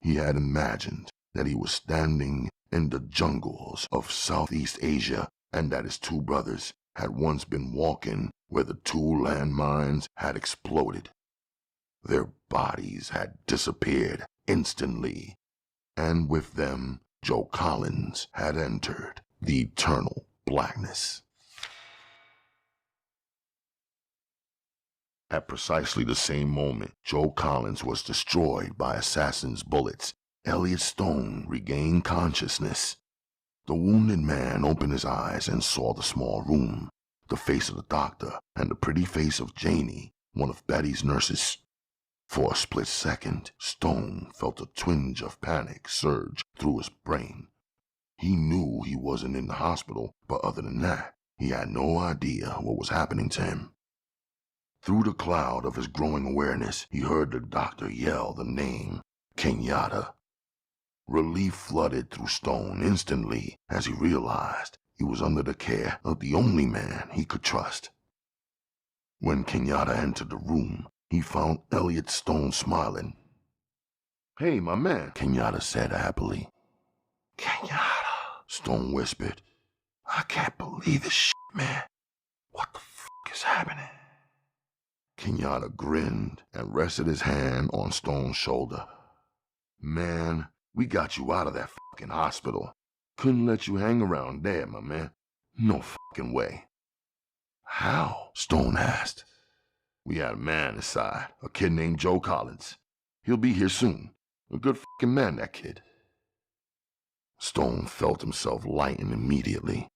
He had imagined that he was standing in the jungles of Southeast Asia and that his 2 brothers had once been walking where the 2 landmines had exploded. Their bodies had disappeared instantly, and with them, Joe Collins had entered the eternal blackness. At precisely the same moment Joe Collins was destroyed by assassins' bullets, Elliot Stone regained consciousness. The wounded man opened his eyes and saw the small room, the face of the doctor, and the pretty face of Janie, one of Betty's nurses. For a split second, Stone felt a twinge of panic surge through his brain. He knew he wasn't in the hospital, but other than that, he had no idea what was happening to him. Through the cloud of his growing awareness, he heard the doctor yell the name, Kenyatta. Relief flooded through Stone instantly as he realized he was under the care of the only man he could trust. When Kenyatta entered the room, he found Elliot Stone smiling. "Hey, my man," Kenyatta said happily. "Kenyatta," Stone whispered. "I can't believe this shit, man. What the fuck is happening?" Kenyatta grinned and rested his hand on Stone's shoulder. "Man, we got you out of that fucking hospital. Couldn't let you hang around there, my man. No fucking way." "How?" Stone asked. "We had a man inside, a kid named Joe Collins. He'll be here soon. A good fucking man, that kid." Stone felt himself lighten immediately.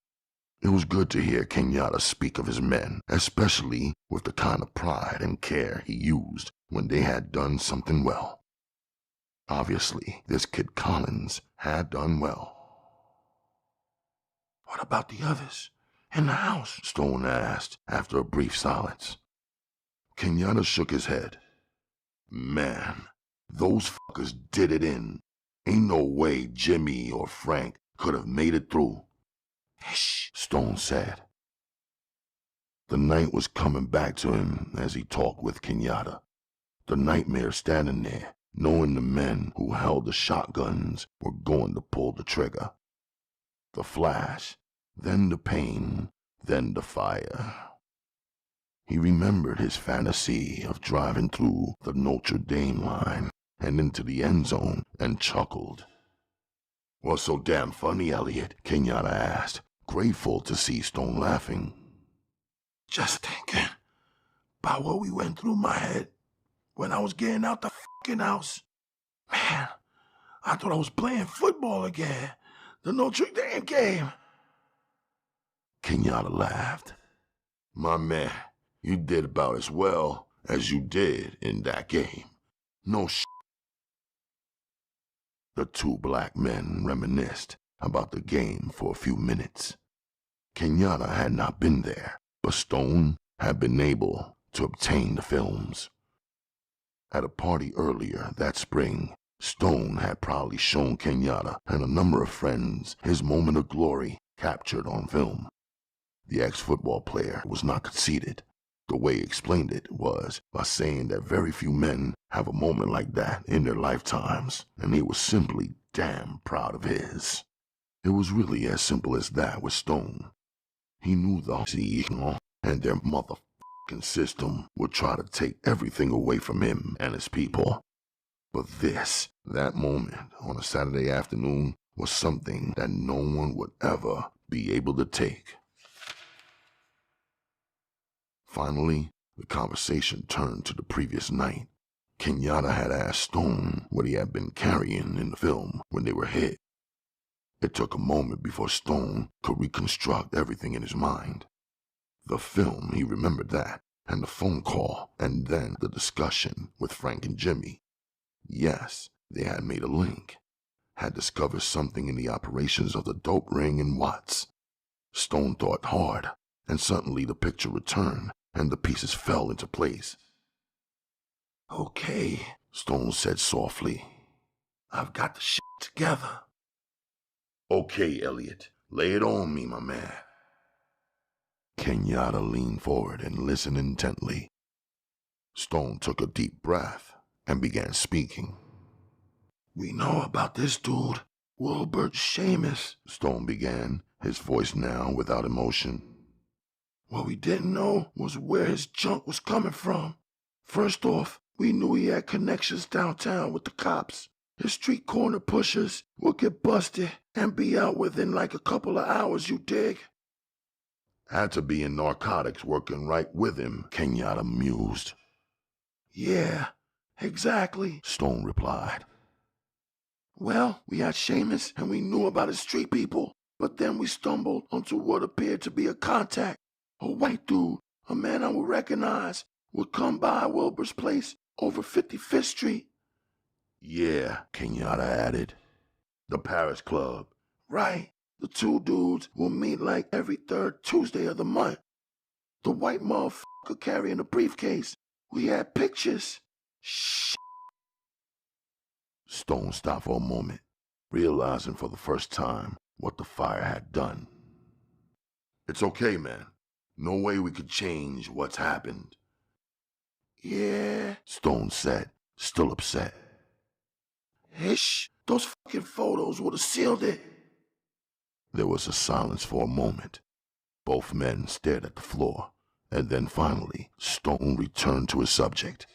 It was good to hear Kenyatta speak of his men, especially with the kind of pride and care he used when they had done something well. Obviously, this kid Collins had done well. "What about the others in the house?" Stone asked after a brief silence. Kenyatta shook his head. "Man, those fuckers did it in. Ain't no way Jimmy or Frank could have made it through." "Shh," Stone said. The night was coming back to him as he talked with Kenyatta. The nightmare standing there, knowing the men who held the shotguns were going to pull the trigger. The flash, then the pain, then the fire. He remembered his fantasy of driving through the Notre Dame line and into the end zone and chuckled. "What's so damn funny, Elliot?" Kenyatta asked, grateful to see Stone laughing. "Just thinking about what we went through my head when I was getting out the fucking house. Man, I thought I was playing football again. The Notre Dame game." Kenyatta laughed. "My man, you did about as well as you did in that game. No shit." The 2 black men reminisced about the game for a few minutes. Kenyatta had not been there, but Stone had been able to obtain the films. At a party earlier that spring, Stone had proudly shown Kenyatta and a number of friends his moment of glory captured on film. The ex-football player was not conceited. The way he explained it was by saying that very few men have a moment like that in their lifetimes, and he was simply damn proud of his. It was really as simple as that with Stone. He knew the CEO and their motherfucking system would try to take everything away from him and his people. But that moment on a Saturday afternoon, was something that no one would ever be able to take. Finally, the conversation turned to the previous night Kenyatta had asked Stone what he had been carrying in the film when they were hit. It took a moment before Stone could reconstruct everything in his mind. The film, he remembered that, and the phone call, and then the discussion with Frank and Jimmy. Yes, they had made a link, had discovered something in the operations of the dope ring in Watts. Stone thought hard, and suddenly the picture returned, and the pieces fell into place. "Okay," Stone said softly. "I've got the shit together." Okay, Elliot, lay it on me, my man. Kenyatta leaned forward and listened intently. Stone took a deep breath and began speaking. "We know about this dude, Wilbert Seamus," Stone began, his voice now without emotion. "What we didn't know was where his junk was coming from. First off, we knew he had connections downtown with the cops. His street corner pushers will get busted and be out within like a couple of hours, you dig?" Had to be in narcotics working right with him, Kenyatta mused. "Yeah, exactly," Stone replied. "Well, we had Seamus and we knew about his street people, but then we stumbled onto what appeared to be a contact. A white dude, a man I would recognize, would come by Wilbur's place over 55th Street. Yeah, Kenyatta added. The Paris Club. Right. The two dudes will meet like every third Tuesday of the month. The white motherfucker carrying a briefcase. We had pictures. Shh. Stone stopped for a moment, realizing for the first time what the fire had done. "It's okay, man. No way we could change what's happened." "Yeah," Stone said, still upset. "Hish, those fucking photos would have sealed it." There was a silence for a moment. Both men stared at the floor, and then finally, Stone returned to his subject.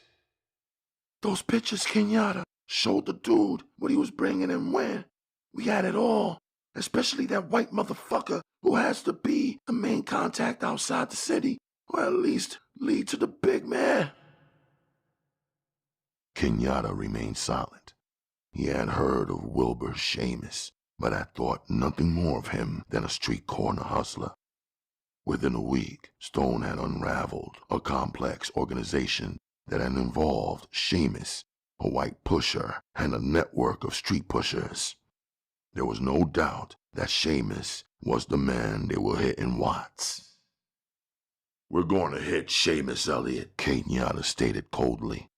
"Those pictures, Kenyatta, showed the dude what he was bringing and when. We had it all, especially that white motherfucker who has to be the main contact outside the city, or at least lead to the big man." Kenyatta remained silent. He had heard of Wilbur Seamus, but had thought nothing more of him than a street corner hustler. Within a week, Stone had unraveled a complex organization that had involved Seamus, a white pusher, and a network of street pushers. There was no doubt that Seamus was the man they were hitting Watts. "We're going to hit Seamus, Elliot," Kenyatta stated coldly.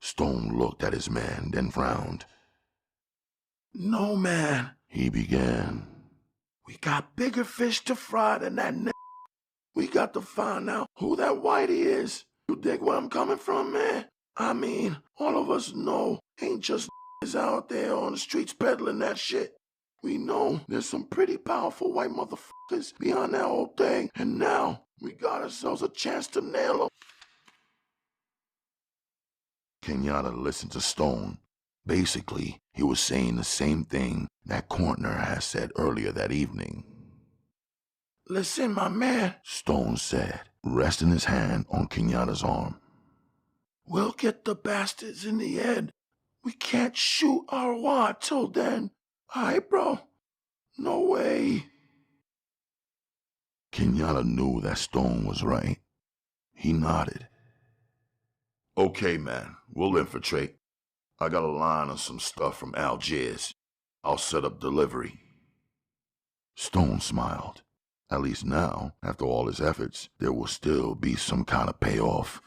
Stone looked at his man, then frowned. "No, man," he began. "We got bigger fish to fry than that We got to find out who that whitey is. You dig where I'm coming from, man? I mean, all of us know ain't just is out there on the streets peddling that shit. We know there's some pretty powerful white motherfuckers behind that whole thing, and now we got ourselves a chance to nail them." Kenyatta listened to Stone. Basically, he was saying the same thing that Cortner had said earlier that evening. "Listen, my man," Stone said, resting his hand on Kenyatta's arm. "We'll get the bastards in the head. We can't shoot our wad till then. Aight, bro? No way." Kenyatta knew that Stone was right. He nodded. "Okay, man. We'll infiltrate. I got a line of some stuff from Algiers. I'll set up delivery." Stone smiled. At least now, after all his efforts, there will still be some kind of payoff.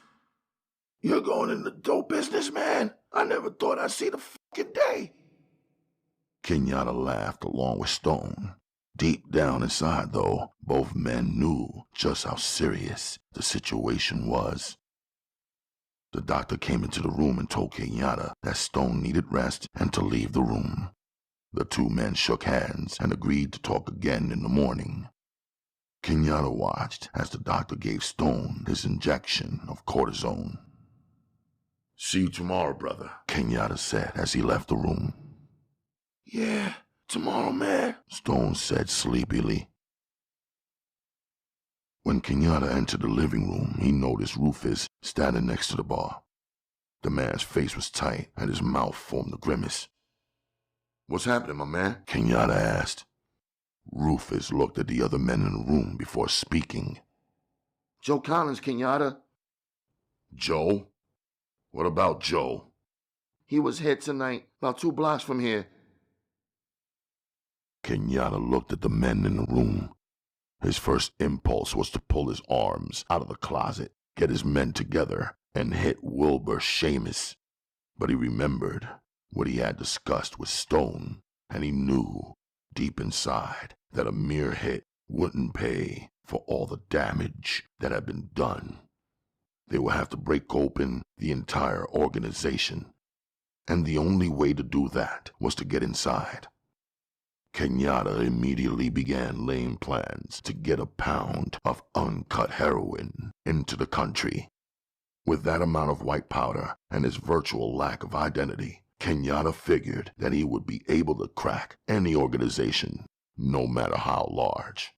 "You're going in the dope business, man? I never thought I'd see the fucking day." Kenyatta laughed along with Stone. Deep down inside, though, both men knew just how serious the situation was. The doctor came into the room and told Kenyatta that Stone needed rest and to leave the room. The two men shook hands and agreed to talk again in the morning. Kenyatta watched as the doctor gave Stone his injection of cortisone. "See you tomorrow, brother," Kenyatta said as he left the room. "Yeah, tomorrow, man," Stone said sleepily. When Kenyatta entered the living room, he noticed Rufus standing next to the bar. The man's face was tight and his mouth formed a grimace. What's happening, my man? Kenyatta asked. Rufus looked at the other men in the room before speaking. Joe Collins, Kenyatta. Joe? What about Joe? He was hit tonight, about 2 blocks from here. Kenyatta looked at the men in the room. His first impulse was to pull his arms out of the closet, get his men together, and hit Wilbur Seamus. But he remembered what he had discussed with Stone, and he knew, deep inside, that a mere hit wouldn't pay for all the damage that had been done. They would have to break open the entire organization, and the only way to do that was to get inside. Kenyatta immediately began laying plans to get a pound of uncut heroin into the country. With that amount of white powder and his virtual lack of identity, Kenyatta figured that he would be able to crack any organization, no matter how large.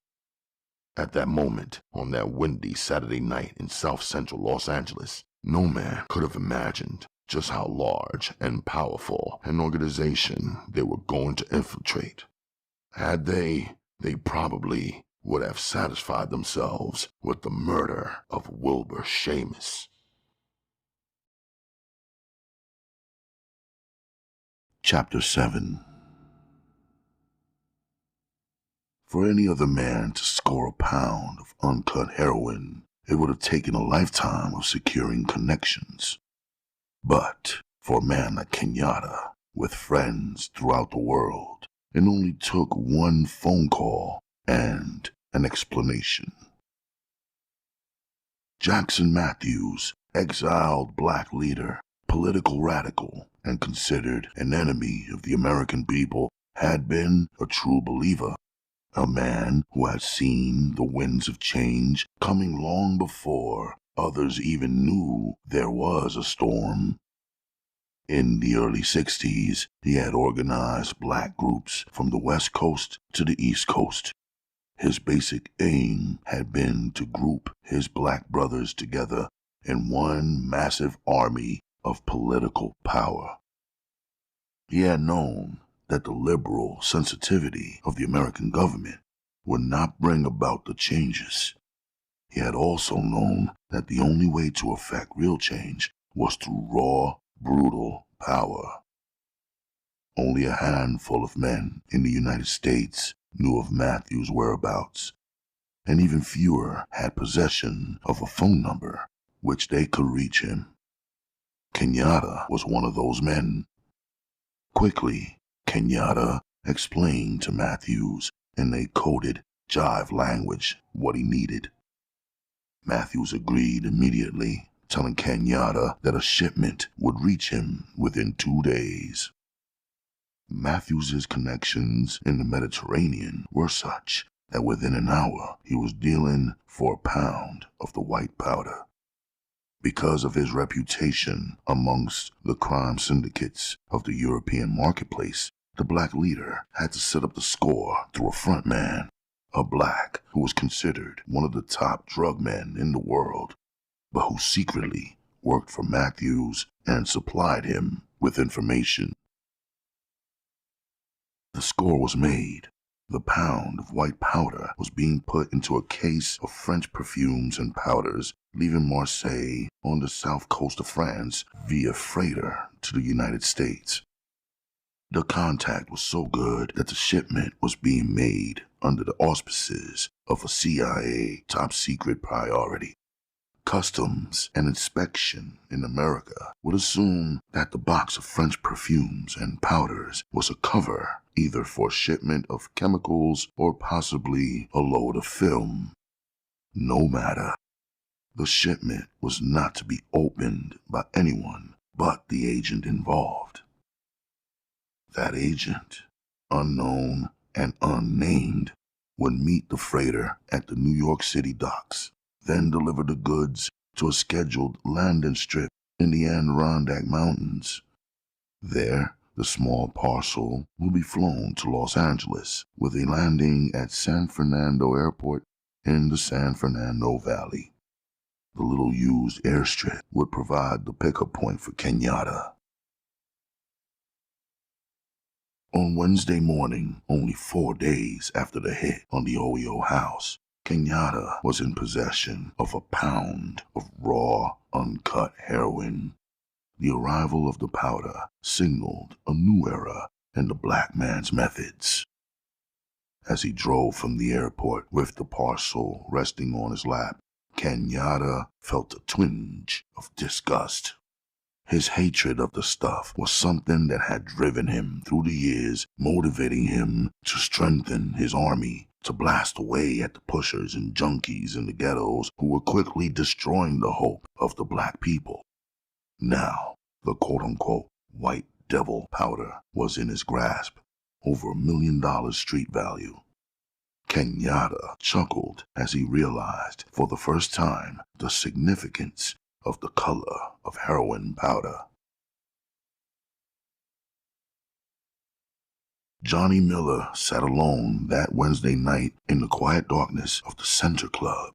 At that moment, on that windy Saturday night in South Central Los Angeles, no man could have imagined just how large and powerful an organization they were going to infiltrate. Had they probably would have satisfied themselves with the murder of Wilbur Seamus. Chapter 7. For any other man to score a pound of uncut heroin, it would have taken a lifetime of securing connections. But for a man like Kenyatta, with friends throughout the world, it only took one phone call and an explanation. Jackson Matthews, exiled black leader, political radical, and considered an enemy of the American people, had been a true believer, a man who had seen the winds of change coming long before others even knew there was a storm. In the early 60s, he had organized black groups from the West Coast to the East Coast. His basic aim had been to group his black brothers together in one massive army of political power. He had known that the liberal sensitivity of the American government would not bring about the changes. He had also known that the only way to effect real change was through raw, brutal power. Only a handful of men in the United States knew of Matthew's whereabouts, and even fewer had possession of a phone number which they could reach him. Kenyatta was one of those men. Quickly, Kenyatta explained to Matthews in a coded jive language what he needed. Matthews agreed immediately, telling Kenyatta that a shipment would reach him within 2 days. Matthews's connections in the Mediterranean were such that within an hour he was dealing for a pound of the white powder. Because of his reputation amongst the crime syndicates of the European marketplace, the black leader had to set up the score through a front man, a black who was considered one of the top drug men in the world, but who secretly worked for Matthews and supplied him with information. The score was made. The pound of white powder was being put into a case of French perfumes and powders, leaving Marseille on the south coast of France via freighter to the United States. The contact was so good that the shipment was being made under the auspices of a CIA top-secret priority. Customs and inspection in America would assume that the box of French perfumes and powders was a cover either for shipment of chemicals or possibly a load of film. No matter. The shipment was not to be opened by anyone but the agent involved. That agent, unknown and unnamed, would meet the freighter at the New York City docks, then deliver the goods to a scheduled landing strip in the Adirondack Mountains. There, the small parcel will be flown to Los Angeles with a landing at San Fernando Airport in the San Fernando Valley. The little used airstrip would provide the pickup point for Kenyatta. On Wednesday morning, only 4 days after the hit on the OEO house, Kenyatta was in possession of a pound of raw, uncut heroin. The arrival of the powder signaled a new era in the black man's methods. As he drove from the airport with the parcel resting on his lap, Kenyatta felt a twinge of disgust. His hatred of the stuff was something that had driven him through the years, motivating him to strengthen his army, to blast away at the pushers and junkies in the ghettos who were quickly destroying the hope of the black people. Now, the quote-unquote white devil powder was in his grasp, over $1 million street value. Kenyatta chuckled as he realized for the first time the significance of the color of heroin powder. Johnny Miller sat alone that Wednesday night in the quiet darkness of the Center Club,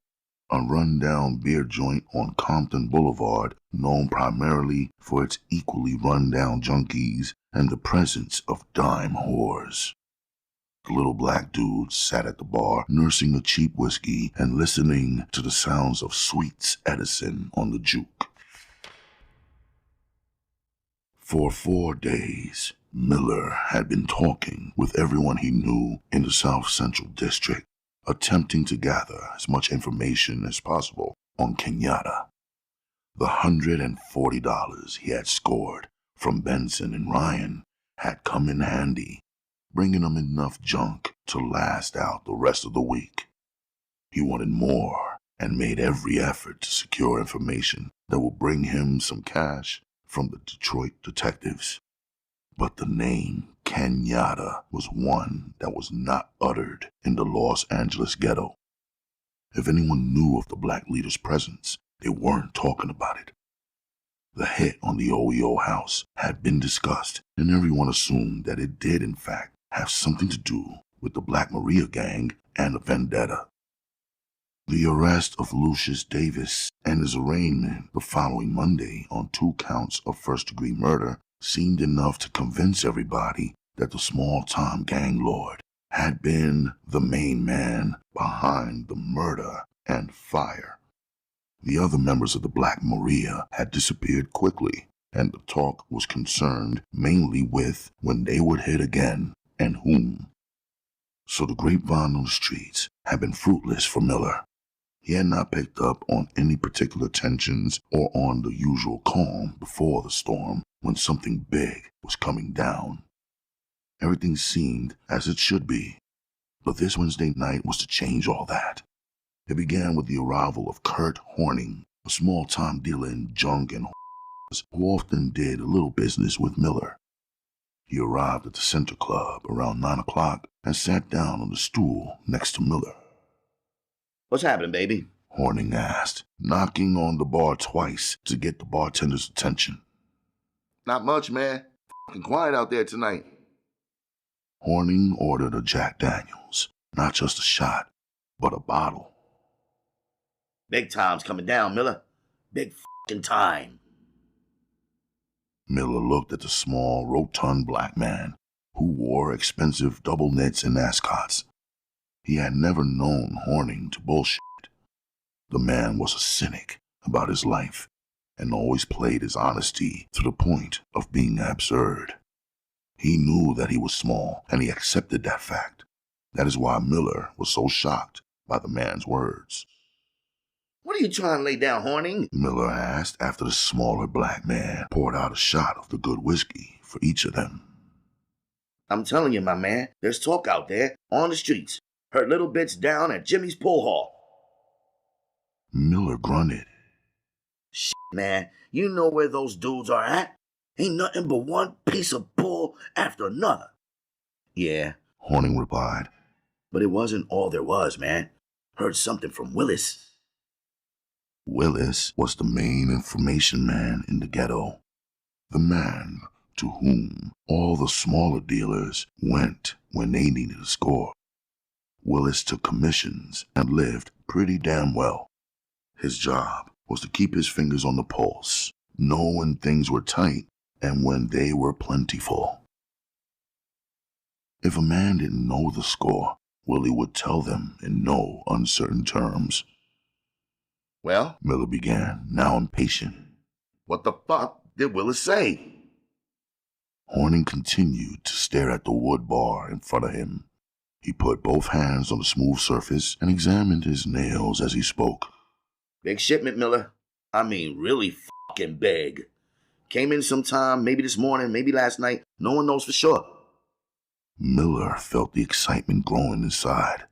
a run-down beer joint on Compton Boulevard known primarily for its equally run-down junkies and the presence of dime whores. The little black dude sat at the bar nursing a cheap whiskey and listening to the sounds of Sweets Edison on the juke. For 4 days, Miller had been talking with everyone he knew in the South Central District, attempting to gather as much information as possible on Kenyatta. The $140 he had scored from Benson and Ryan had come in handy, bringing him enough junk to last out the rest of the week. He wanted more and made every effort to secure information that would bring him some cash from the Detroit detectives. But the name Kenyatta was one that was not uttered in the Los Angeles ghetto. If anyone knew of the black leader's presence, they weren't talking about it. The hit on the OEO house had been discussed, and everyone assumed that it did in fact have something to do with the Black Maria gang and a vendetta. The arrest of Lucius Davis and his arraignment the following Monday on 2 counts of first-degree murder seemed enough to convince everybody that the small-time gang lord had been the main man behind the murder and fire. The other members of the Black Maria had disappeared quickly, and the talk was concerned mainly with when they would hit again and whom. So the grapevine on the streets had been fruitless for Miller. He had not picked up on any particular tensions or on the usual calm before the storm when something big was coming down. Everything seemed as it should be, but this Wednesday night was to change all that. It began with the arrival of Kurt Horning, a small-time dealer in junk and who often did a little business with Miller. He arrived at the Center Club around 9 o'clock and sat down on the stool next to Miller. What's happening, baby? Horning asked, knocking on the bar twice to get the bartender's attention. Not much, man. Fucking quiet out there tonight. Horning ordered a Jack Daniels, not just a shot, but a bottle. Big time's coming down, Miller. Big fucking time. Miller looked at the small, rotund black man who wore expensive double knits and ascots. He had never known Horning to bullshit. The man was a cynic about his life and always played his honesty to the point of being absurd. He knew that he was small, and he accepted that fact. That is why Miller was so shocked by the man's words. What are you trying to lay down, Horning? Miller asked after the smaller black man poured out a shot of the good whiskey for each of them. I'm telling you, my man, there's talk out there, on the streets. Heard little bits down at Jimmy's pool hall. Miller grunted. Shit, man, you know where those dudes are at? Ain't nothing but one piece of bull after another. Yeah, Horning replied. But it wasn't all there was, man. Heard something from Willis. Willis was the main information man in the ghetto, the man to whom all the smaller dealers went when they needed a score. Willis took commissions and lived pretty damn well. His job was to keep his fingers on the pulse, know when things were tight and when they were plentiful. If a man didn't know the score, Willie would tell them in no uncertain terms. Well, Miller began, now impatient. what the fuck did Willis say? Horning continued to stare at the wood bar in front of him. He put both hands on the smooth surface and examined his nails as he spoke. Big shipment, Miller. I mean, really fucking big. Came in sometime, maybe this morning, maybe last night. No one knows for sure. Miller felt the excitement growing inside.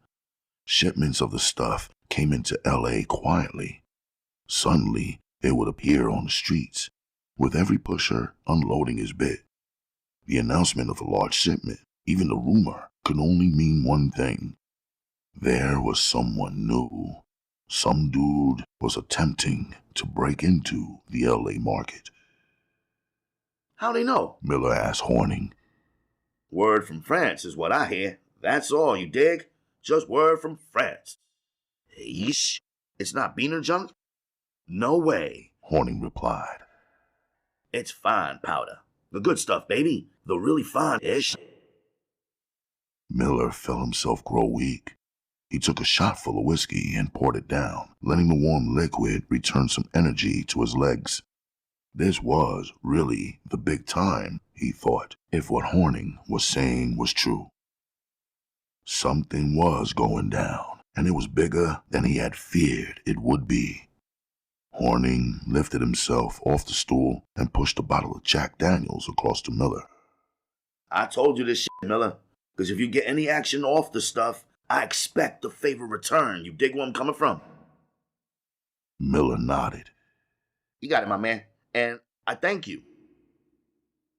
Shipments of the stuff came into L.A. quietly. Suddenly, it would appear on the streets, with every pusher unloading his bit. The announcement of a large shipment, even the rumor, could only mean one thing. There was someone new. Some dude was attempting to break into the L.A. market. How they know? Miller asked Horning. Word from France is what I hear. That's all, you dig? Just word from France. Yeesh. It's not Beaner junk? No way. Horning replied. It's fine powder. The good stuff, baby. The really fine-ish. Miller felt himself grow weak. He took a shot full of whiskey and poured it down, letting the warm liquid return some energy to his legs. This was really the big time, he thought, if what Horning was saying was true. Something was going down, and it was bigger than he had feared it would be. Horning lifted himself off the stool and pushed a bottle of Jack Daniels across to Miller. I told you this shit, Miller. Because if you get any action off the stuff, I expect a favor return. You dig where I'm coming from? Miller nodded. You got it, my man. And I thank you.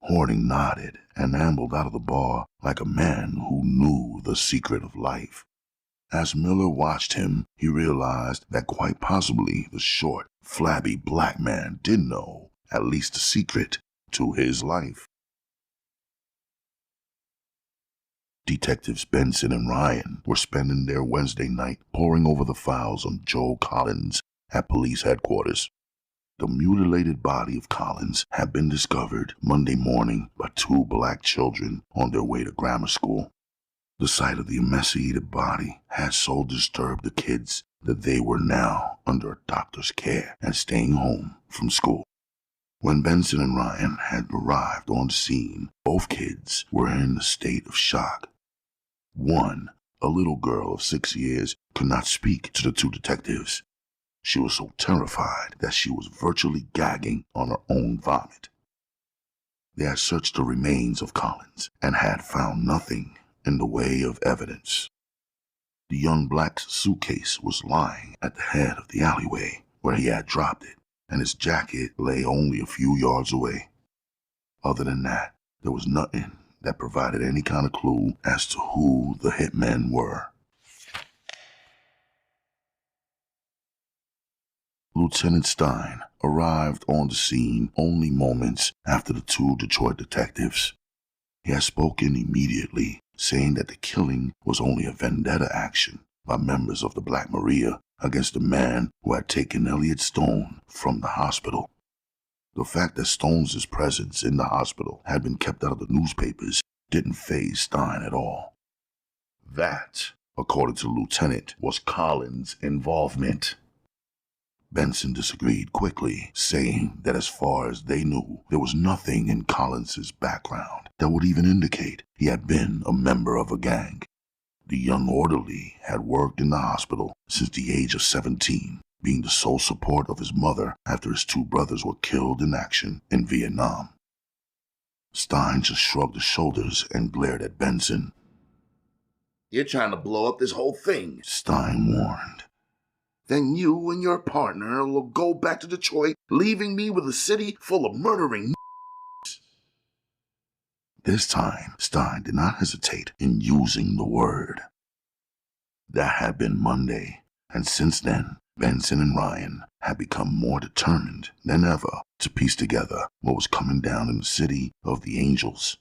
Horning nodded and ambled out of the bar like a man who knew the secret of life. As Miller watched him, he realized that quite possibly the short, flabby black man did know at least the secret to his life. Detectives Benson and Ryan were spending their Wednesday night poring over the files on Joe Collins at police headquarters. The mutilated body of Collins had been discovered Monday morning by two black children on their way to grammar school. The sight of the emaciated body had so disturbed the kids that they were now under a doctor's care and staying home from school. When Benson and Ryan had arrived on the scene, both kids were in a state of shock. One, a little girl of 6 years, could not speak to the two detectives. She was so terrified that she was virtually gagging on her own vomit. They had searched the remains of Collins and had found nothing in the way of evidence. The young black's suitcase was lying at the head of the alleyway where he had dropped it, and his jacket lay only a few yards away. Other than that, there was nothing that provided any kind of clue as to who the hitmen were. Lieutenant Stein arrived on the scene only moments after the two Detroit detectives. He had spoken immediately, saying that the killing was only a vendetta action by members of the Black Maria against the man who had taken Elliot Stone from the hospital. The fact that Stone's presence in the hospital had been kept out of the newspapers didn't faze Stein at all. That, according to the lieutenant, was Collins' involvement. Benson disagreed quickly, saying that as far as they knew, there was nothing in Collins's background that would even indicate he had been a member of a gang. The young orderly had worked in the hospital since the age of 17, being the sole support of his mother after his two brothers were killed in action in Vietnam. Stein just shrugged his shoulders and glared at Benson. You're trying to blow up this whole thing, Stein warned. Then you and your partner will go back to Detroit, leaving me with a city full of murdering. This time, Stein did not hesitate in using the word. That had been Monday, and since then, Benson and Ryan had become more determined than ever to piece together what was coming down in the city of the Angels.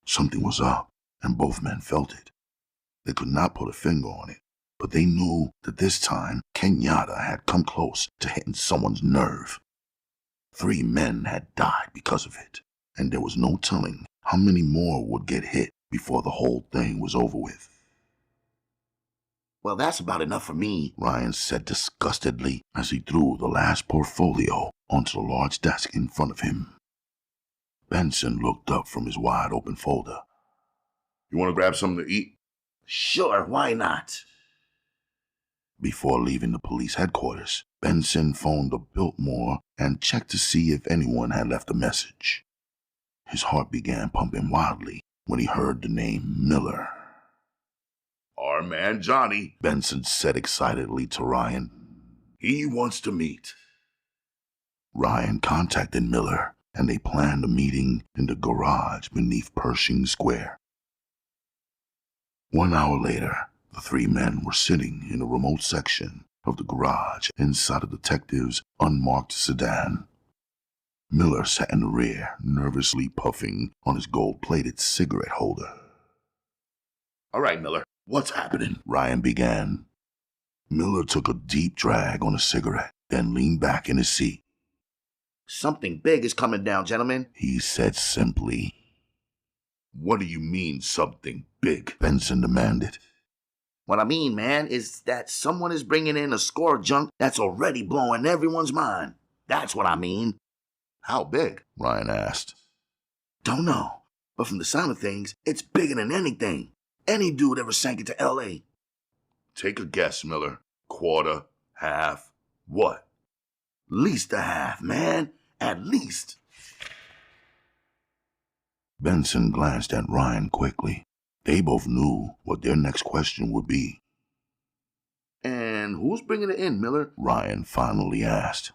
Something was up, and both men felt it. They could not put a finger on it, but they knew that this time Kenyatta had come close to hitting someone's nerve. 3 men had died because of it, and there was no telling how many more would get hit before the whole thing was over with. Well, that's about enough for me, Ryan said disgustedly as he threw the last portfolio onto the large desk in front of him. Benson looked up from his wide-open folder. You want to grab something to eat? Sure, why not? Before leaving the police headquarters, Benson phoned the Biltmore and checked to see if anyone had left a message. His heart began pumping wildly when he heard the name Miller. Our man Johnny, Benson said excitedly to Ryan. he wants to meet. Ryan contacted Miller, and they planned a meeting in the garage beneath Pershing Square. 1 hour later, the 3 men were sitting in a remote section of the garage inside a detective's unmarked sedan. Miller sat in the rear, nervously puffing on his gold-plated cigarette holder. All right, Miller, what's happening? Ryan began. Miller took a deep drag on a cigarette, then leaned back in his seat. Something big is coming down, gentlemen, He said simply. What do you mean, something big? Benson demanded. What I mean, man, is that someone is bringing in a score of junk that's already blowing everyone's mind. That's what I mean. How big? Ryan asked. Don't know, but from the sound of things, it's bigger than anything. Any dude ever sank into L.A. Take a guess, Miller. Quarter, half, what? Least a half, man. At least. Benson glanced at Ryan quickly. They both knew what their next question would be. And who's bringing it in, Miller? Ryan finally asked.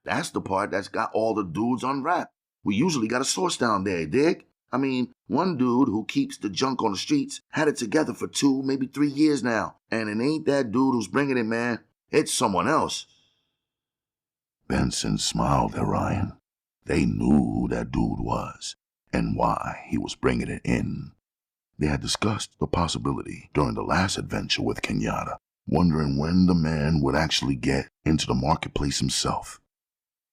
That's the part that's got all the dudes on wrap. We usually got a source down there, dig? I mean, one dude who keeps the junk on the streets had it together for 2, maybe 3 years now. And it ain't that dude who's bringing it, man. It's someone else. Benson smiled at Ryan. They knew who that dude was and why he was bringing it in. They had discussed the possibility during the last adventure with Kenyatta, wondering when the man would actually get into the marketplace himself.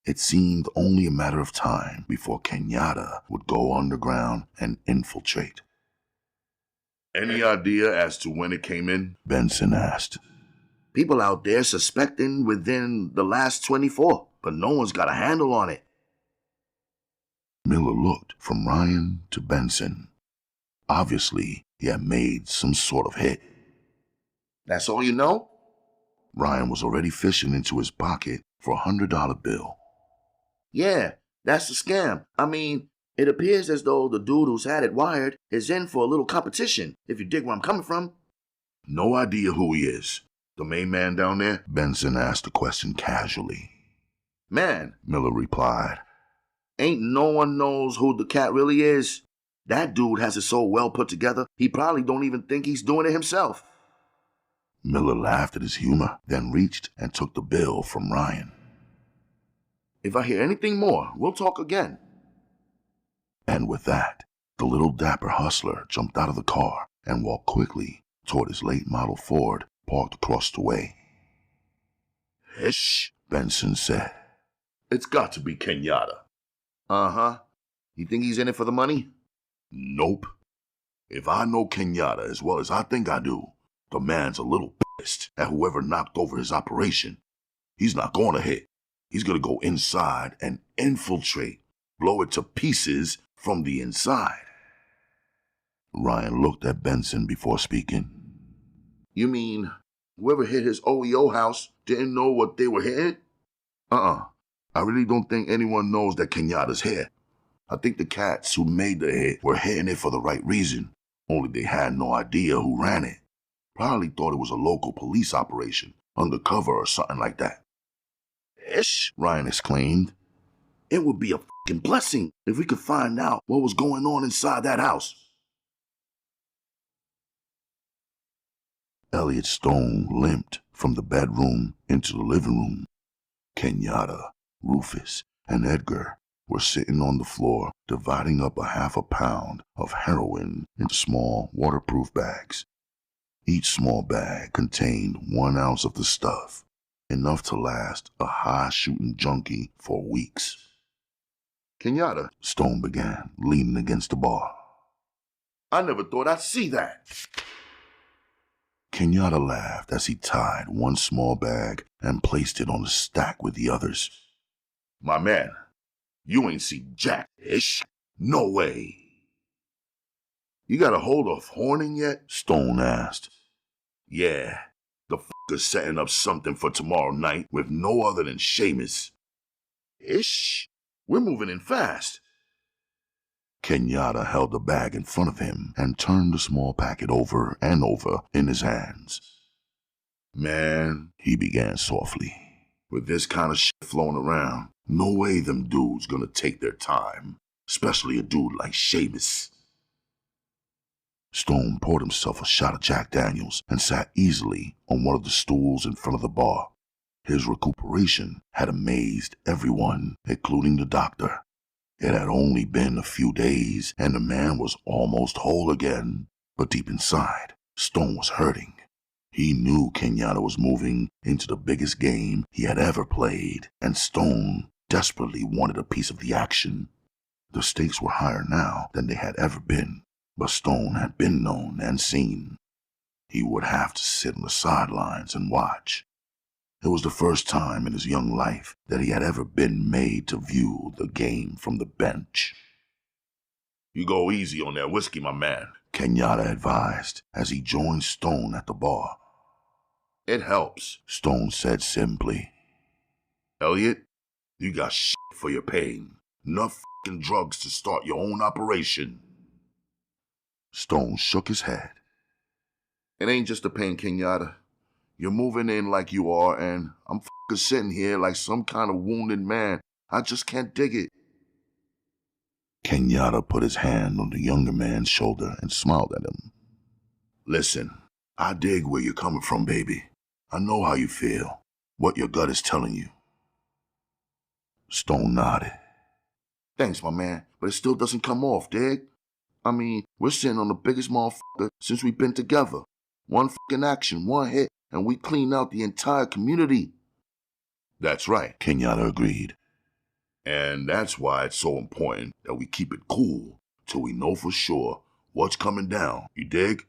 It seemed only a matter of time before Kenyatta would go underground and infiltrate. Any idea as to when it came in? Benson asked. People out there suspecting within the last 24, but no one's got a handle on it. Miller looked from Ryan to Benson. Obviously, he had made some sort of hit. That's all you know? Ryan was already fishing into his pocket for a $100 bill. Yeah, that's the scam. I mean, it appears as though the dude who's had it wired is in for a little competition, if you dig where I'm coming from. No idea who he is. The main man down there? Benson asked the question casually. Man, Miller replied. ain't no one knows who the cat really is. That dude has it so well put together, he probably don't even think he's doing it himself. Miller laughed at his humor, then reached and took the bill from Ryan. If I hear anything more, we'll talk again. And with that, the little dapper hustler jumped out of the car and walked quickly toward his late model Ford parked across the way. Hish, Benson said. it's got to be Kenyatta. Uh-huh. You think he's in it for the money? Nope. If I know Kenyatta as well as I think I do, the man's a little pissed at whoever knocked over his operation. He's not going to hit. He's going to go inside and infiltrate, blow it to pieces from the inside. Ryan looked at Benson before speaking. You mean whoever hit his OEO house didn't know what they were hitting? I really don't think anyone knows that Kenyatta's here. I think the cats who made the hit were hitting it for the right reason, only they had no idea who ran it. Probably thought it was a local police operation, undercover or something like that. Ish, Ryan exclaimed. it would be a fucking blessing if we could find out what was going on inside that house. Elliot Stone limped from the bedroom into the living room. Kenyatta, Rufus, and Edgar were sitting on the floor dividing up a half a pound of heroin into small waterproof bags. Each small bag contained 1 ounce of the stuff, enough to last a high-shooting junkie for weeks. Kenyatta, Stone began, leaning against the bar. I never thought I'd see that. Kenyatta laughed as he tied 1 small bag and placed it on a stack with the others. My man, you ain't see jack-ish. No way. You got a hold of Horning yet? Stone asked. Yeah, the fucker's setting up something for tomorrow night with no other than Seamus. Ish, we're moving in fast. Kenyatta held the bag in front of him and turned the small packet over and over in his hands. Man, He began softly. with this kind of shit flowing around, no way them dudes gonna take their time, especially a dude like Seamus. Stone poured himself a shot of Jack Daniels and sat easily on one of the stools in front of the bar. His recuperation had amazed everyone, including the doctor. It had only been a few days, and the man was almost whole again. But deep inside, Stone was hurting. He knew Kenyatta was moving into the biggest game he had ever played, and Stone desperately wanted a piece of the action. The stakes were higher now than they had ever been, but Stone had been known and seen. He would have to sit on the sidelines and watch. It was the first time in his young life that he had ever been made to view the game from the bench. You go easy on that whiskey, my man. Kenyatta advised as he joined Stone at the bar. It helps. Stone said simply. Elliot, you got shit for your pain. Enough fucking drugs to start your own operation. Stone shook his head. It ain't just the pain, Kenyatta. You're moving in like you are, and I'm fucking sitting here like some kind of wounded man. I just can't dig it. Kenyatta put his hand on the younger man's shoulder and smiled at him. Listen, I dig where you're coming from, baby. I know how you feel, what your gut is telling you. Stone nodded. Thanks, my man, but it still doesn't come off, dig? I mean, we're sitting on the biggest motherfucker since we've been together. One fucking action, one hit, and we clean out the entire community. That's right, Kenyatta agreed. and that's why it's so important that we keep it cool till we know for sure what's coming down, you dig?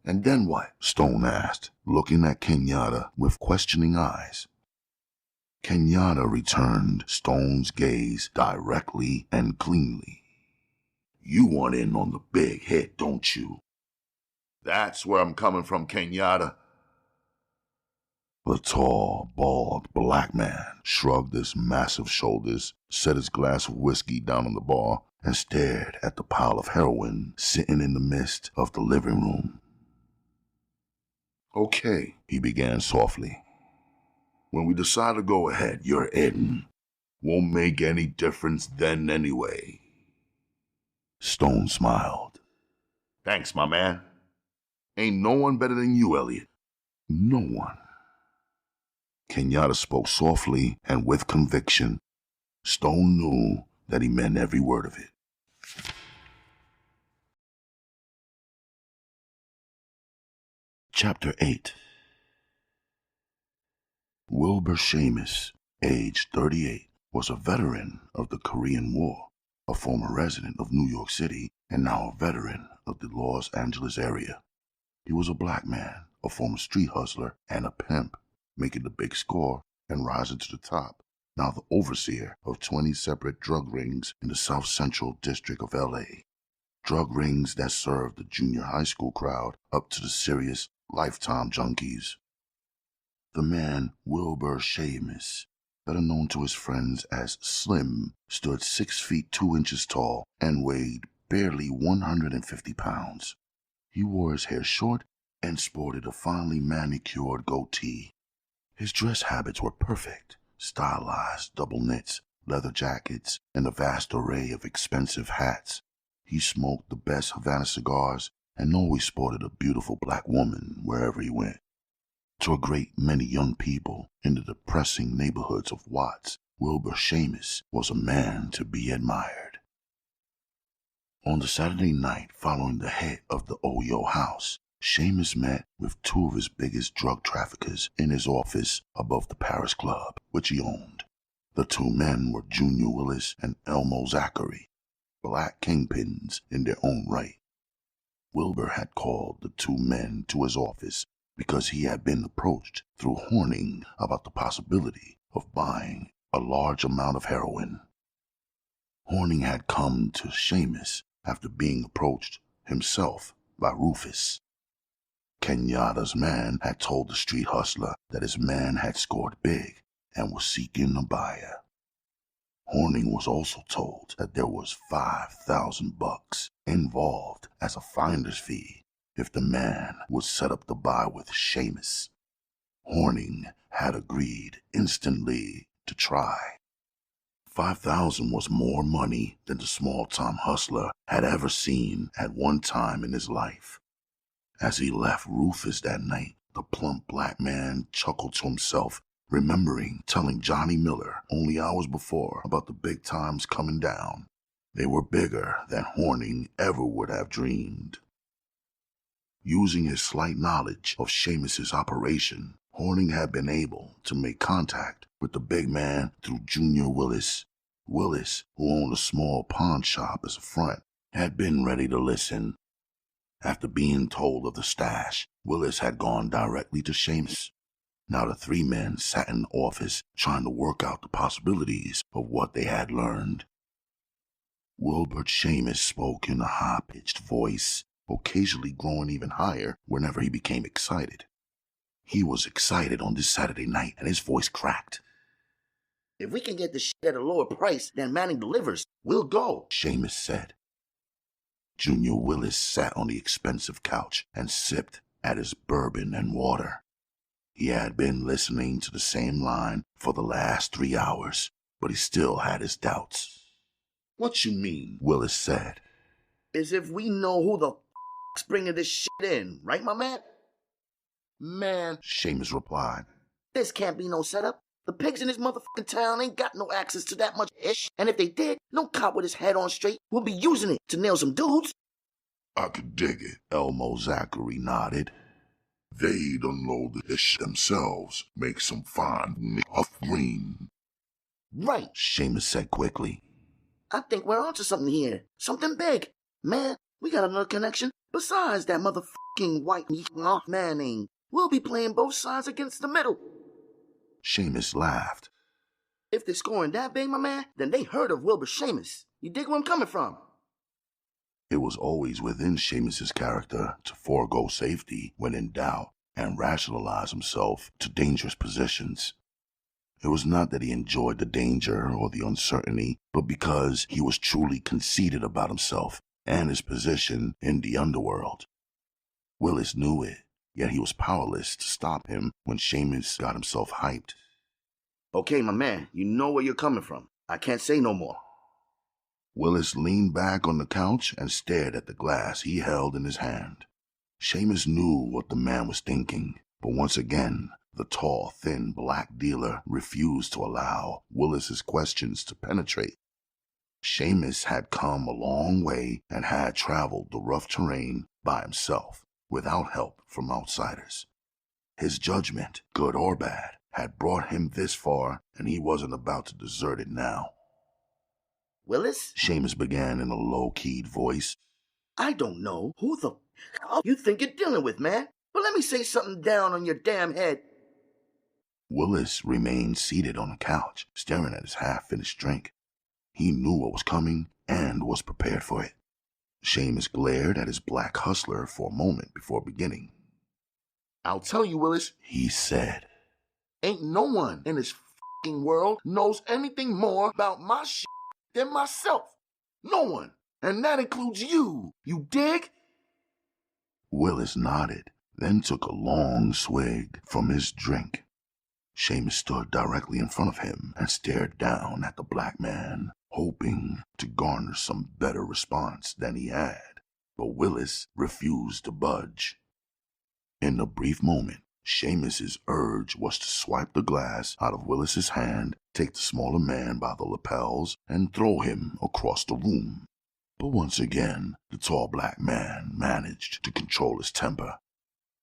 And then what? Stone asked, looking at Kenyatta with questioning eyes. Kenyatta returned Stone's gaze directly and cleanly. You want in on the big hit, don't you? That's where I'm coming from, Kenyatta. The tall, bald black man shrugged his massive shoulders, set his glass of whiskey down on the bar, and stared at the pile of heroin sitting in the midst of the living room. Okay, He began softly. when we decide to go ahead, you're in. Won't make any difference then anyway. Stone smiled. Thanks, my man. Ain't no one better than you, Elliot. No one. Kenyatta spoke softly and with conviction. Stone knew that he meant every word of it. Chapter 8. Wilbur Seamus, age 38, was a veteran of the Korean War, a former resident of New York City, and now a veteran of the Los Angeles area. He was a black man, a former street hustler, and a pimp, making the big score and rising to the top, now the overseer of 20 separate drug rings in the South Central District of L.A. Drug rings that served the junior high school crowd up to the serious lifetime junkies. The man, Wilbur Seamus, better known to his friends as Slim, stood 6 feet 2 inches tall and weighed barely 150 pounds. He wore his hair short and sported a finely manicured goatee. His dress habits were perfect, stylized double knits, leather jackets, and a vast array of expensive hats. He smoked the best Havana cigars and always sported a beautiful black woman wherever he went. To a great many young people in the depressing neighborhoods of Watts, Wilbur Seamus was a man to be admired. On the Saturday night following the hit of the Oyo house, Seamus met with two of his biggest drug traffickers in his office above the Paris Club, which he owned. The two men were Junior Willis and Elmo Zachary, black kingpins in their own right. Wilbur had called the two men to his office because he had been approached through Horning about the possibility of buying a large amount of heroin. Horning had come to Seamus after being approached himself by Rufus. Kenyatta's man had told the street hustler that his man had scored big and was seeking a buyer. Horning was also told that there was $5,000 involved as a finder's fee if the man would set up the buy with Seamus. Horning had agreed instantly to try. $5,000 was more money than the small-time hustler had ever seen at one time in his life. As he left Rufus that night, the plump black man chuckled to himself, remembering telling Johnny Miller only hours before about the big times coming down. They were bigger than Horning ever would have dreamed. Using his slight knowledge of Seamus's operation, Horning had been able to make contact with the big man through Junior Willis. Willis, who owned a small pawn shop as a front, had been ready to listen. After being told of the stash, Willis had gone directly to Seamus. Now the three men sat in the office trying to work out the possibilities of what they had learned. Wilbert Seamus spoke in a high-pitched voice, occasionally growing even higher whenever he became excited. He was excited on this Saturday night, and his voice cracked. If we can get the shit at a lower price than Manning delivers, we'll go, Seamus said. Junior Willis sat on the expensive couch and sipped at his bourbon and water. He had been listening to the same line for the last 3 hours, but he still had his doubts. What you mean? Willis said. As if we know who the f***'s bringing this shit in, right, my man? Man, Seamus replied. This can't be no setup. The pigs in this motherfucking town ain't got no access to that much ish, and if they did, no cop with his head on straight will be using it to nail some dudes. I could dig it. Elmo Zachary nodded. They'd unload the ish themselves, make some fine off green. Right, Seamus said quickly. I think we're onto something here. Something big. Man, we got another connection besides that motherfucking white off Manning. We'll be playing both sides against the middle. Seamus laughed. If they're scoring that big, my man, then they heard of Wilbur Seamus. You dig where I'm coming from? It was always within Seamus's character to forego safety when in doubt and rationalize himself to dangerous positions. It was not that he enjoyed the danger or the uncertainty, but because he was truly conceited about himself and his position in the underworld. Willis knew it, yet he was powerless to stop him when Seamus got himself hyped. Okay, my man, you know where you're coming from. I can't say no more. Willis leaned back on the couch and stared at the glass he held in his hand. Seamus knew what the man was thinking, but once again, the tall, thin black dealer refused to allow Willis's questions to penetrate. Seamus had come a long way and had traveled the rough terrain by himself, without help from outsiders. His judgment, good or bad, had brought him this far, and he wasn't about to desert it now. Willis? Seamus began in a low-keyed voice. I don't know who the hell you think you're dealing with, man, but let me say something down on your damn head. Willis remained seated on the couch, staring at his half-finished drink. He knew what was coming and was prepared for it. Seamus glared at his black hustler for a moment before beginning. I'll tell you, Willis, he said. Ain't no one in this f***ing world knows anything more about my shit than myself. No one. And that includes you. You dig? Willis nodded, then took a long swig from his drink. Seamus stood directly in front of him and stared down at the black man, hoping to garner some better response than he had. But Willis refused to budge. In a brief moment, Seamus's urge was to swipe the glass out of Willis's hand, take the smaller man by the lapels, and throw him across the room. But once again, the tall black man managed to control his temper.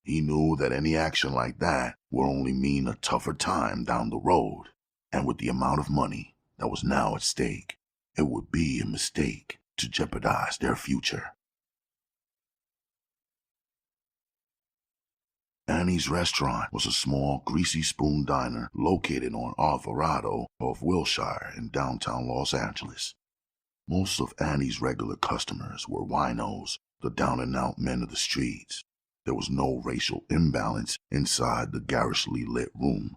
He knew that any action like that would only mean a tougher time down the road, and with the amount of money that was now at stake, it would be a mistake to jeopardize their future. Annie's restaurant was a small, greasy spoon diner located on Alvarado of Wilshire in downtown Los Angeles. Most of Annie's regular customers were winos, the down-and-out men of the streets. There was no racial imbalance inside the garishly lit room.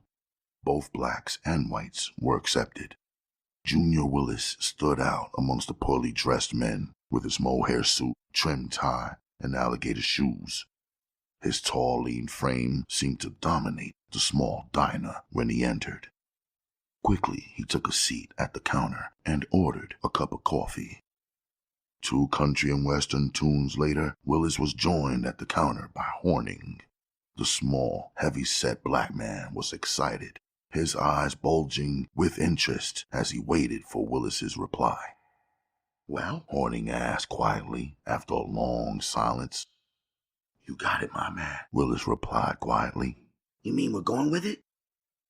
Both blacks and whites were accepted. Junior Willis stood out amongst the poorly dressed men with his mohair suit, trimmed tie, and alligator shoes. His tall, lean frame seemed to dominate the small diner when he entered. Quickly, he took a seat at the counter and ordered a cup of coffee. 2 country and western tunes later, Willis was joined at the counter by Horning. The small, heavy-set black man was excited, his eyes bulging with interest as he waited for Willis's reply. "Well?" Horning asked quietly after a long silence. "You got it, my man," Willis replied quietly. You mean we're going with it?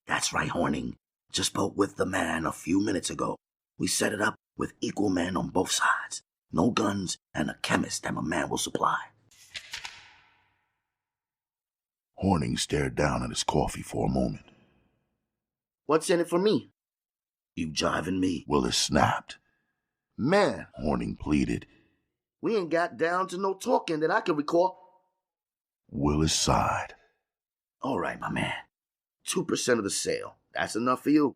That's right, Horning. Just spoke with the man a few minutes ago. We set it up with equal men on both sides. No guns and a chemist that my man will supply. Horning stared down at his coffee for a moment. What's in it for me? You jiving me? Willis snapped. Man, Horning pleaded. we ain't got down to no talking that I can recall. Willis sighed. All right, my man. 2% of the sale. That's enough for you.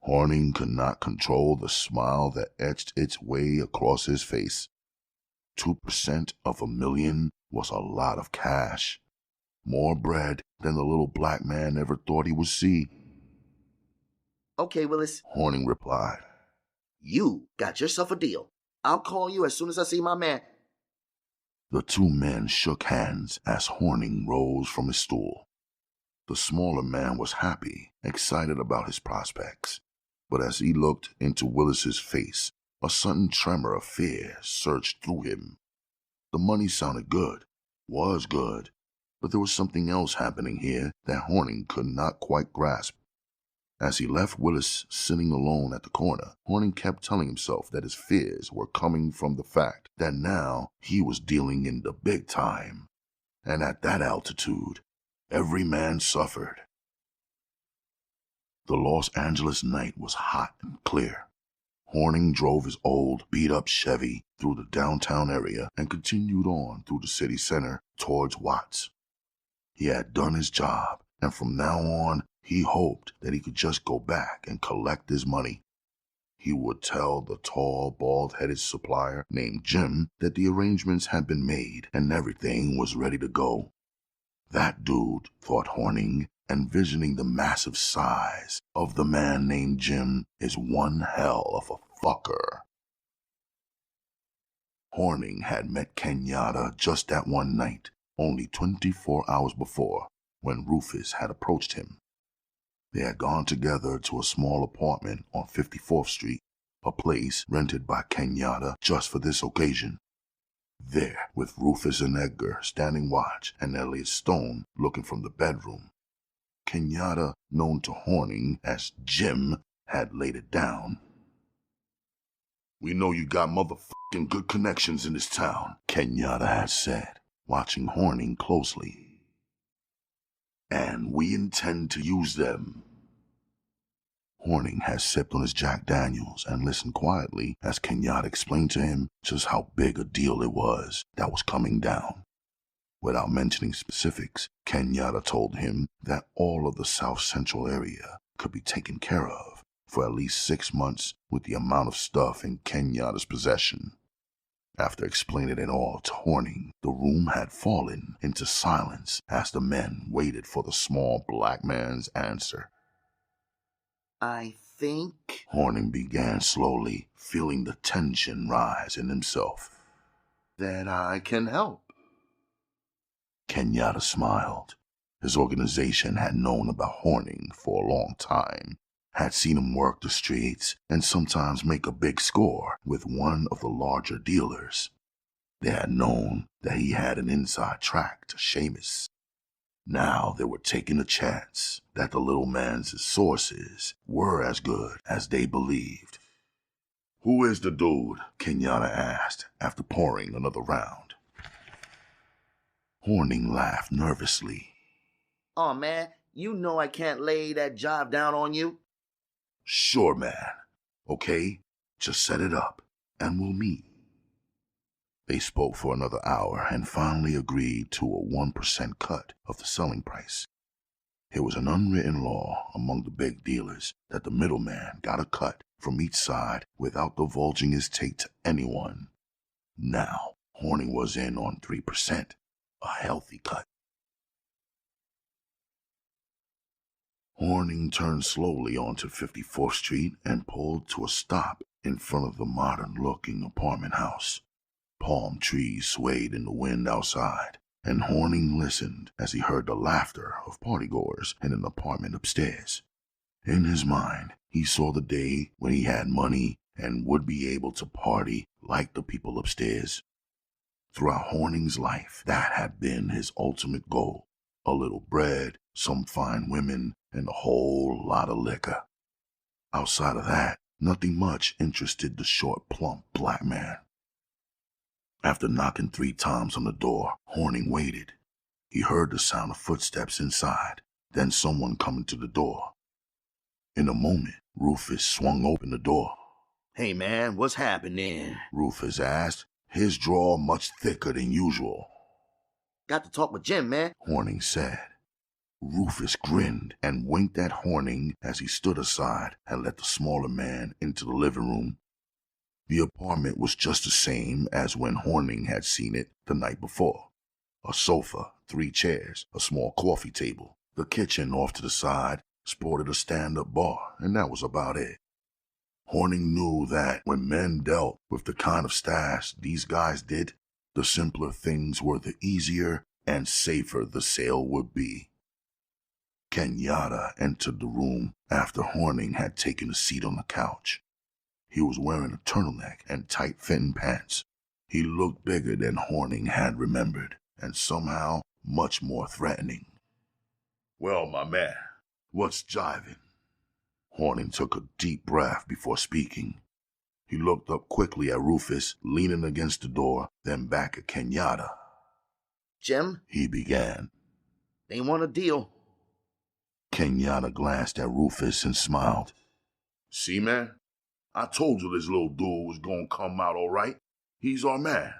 Horning could not control the smile that etched its way across his face. 2% of $1 million was a lot of cash. More bread than the little black man ever thought he would see. Okay, Willis. Horning replied. You got yourself a deal. I'll call you as soon as I see my man. The 2 men shook hands as Horning rose from his stool. The smaller man was happy, excited about his prospects. But as he looked into Willis's face, a sudden tremor of fear surged through him. The money sounded good, was good, but there was something else happening here that Horning could not quite grasp. As he left Willis sitting alone at the corner, Horning kept telling himself that his fears were coming from the fact that now he was dealing in the big time. And at that altitude, every man suffered. The Los Angeles night was hot and clear. Horning drove his old, beat-up Chevy through the downtown area and continued on through the city center towards Watts. He had done his job, and from now on, he hoped that he could just go back and collect his money. He would tell the tall, bald-headed supplier named Jim that the arrangements had been made and everything was ready to go. That dude, thought Horning, envisioning the massive size of the man named Jim, is one hell of a fucker. Horning had met Kenyatta just that one night, only 24 hours before, when Rufus had approached him. They had gone together to a small apartment on 54th Street, a place rented by Kenyatta just for this occasion. There, with Rufus and Edgar standing watch and Elliot Stone looking from the bedroom, Kenyatta, known to Horning as Jim, had laid it down. "We know you got motherfucking good connections in this town," Kenyatta had said, watching Horning closely. "And we intend to use them." Horning had sipped on his Jack Daniels and listened quietly as Kenyatta explained to him just how big a deal it was that was coming down. Without mentioning specifics, Kenyatta told him that all of the South Central area could be taken care of for at least 6 months with the amount of stuff in Kenyatta's possession. After explaining it all to Horning, the room had fallen into silence as the men waited for the small black man's answer. I think... Horning began slowly, feeling the tension rise in himself. that I can help. Kenyatta smiled. His organization had known about Horning for a long time, had seen him work the streets and sometimes make a big score with one of the larger dealers. They had known that he had an inside track to Seamus. Now they were taking a chance that the little man's sources were as good as they believed. "Who is the dude?" Kenyatta asked after pouring another round. Horning laughed nervously. "Oh, man, you know I can't lay that job down on you." "Sure, man. Okay, just set it up, and we'll meet." They spoke for another hour and finally agreed to a 1% cut of the selling price. It was an unwritten law among the big dealers that the middleman got a cut from each side without divulging his take to anyone. Now, Horning was in on 3%, a healthy cut. Horning turned slowly onto 54th Street and pulled to a stop in front of the modern-looking apartment house. Palm trees swayed in the wind outside, and Horning listened as he heard the laughter of partygoers in an apartment upstairs. In his mind, he saw the day when he had money and would be able to party like the people upstairs. Throughout Horning's life, that had been his ultimate goal. A little bread, some fine women, and a whole lot of liquor. Outside of that, nothing much interested the short, plump black man. After knocking 3 times on the door, Horning waited. He heard the sound of footsteps inside, then someone coming to the door. In a moment, Rufus swung open the door. "Hey, man, what's happening?" Rufus asked, his drawl much thicker than usual. "Got to talk with Jim, man." Horning said. Rufus grinned and winked at Horning as he stood aside and let the smaller man into the living room. The apartment was just the same as when Horning had seen it the night before. A sofa, 3 chairs, a small coffee table. The kitchen off to the side sported a stand-up bar, and that was about it. Horning knew that when men dealt with the kind of stash these guys did, the simpler things were the easier and safer the sale would be. Kenyatta entered the room after Horning had taken a seat on the couch. He was wearing a turtleneck and tight-fitting pants. He looked bigger than Horning had remembered, and somehow much more threatening. "Well, my man, what's jiving?" Horning took a deep breath before speaking. He looked up quickly at Rufus, leaning against the door, then back at Kenyatta. "Jim, He began. they want a deal." Kenyatta glanced at Rufus and smiled. "See, man? I told you this little dude was gonna come out all right. He's our man."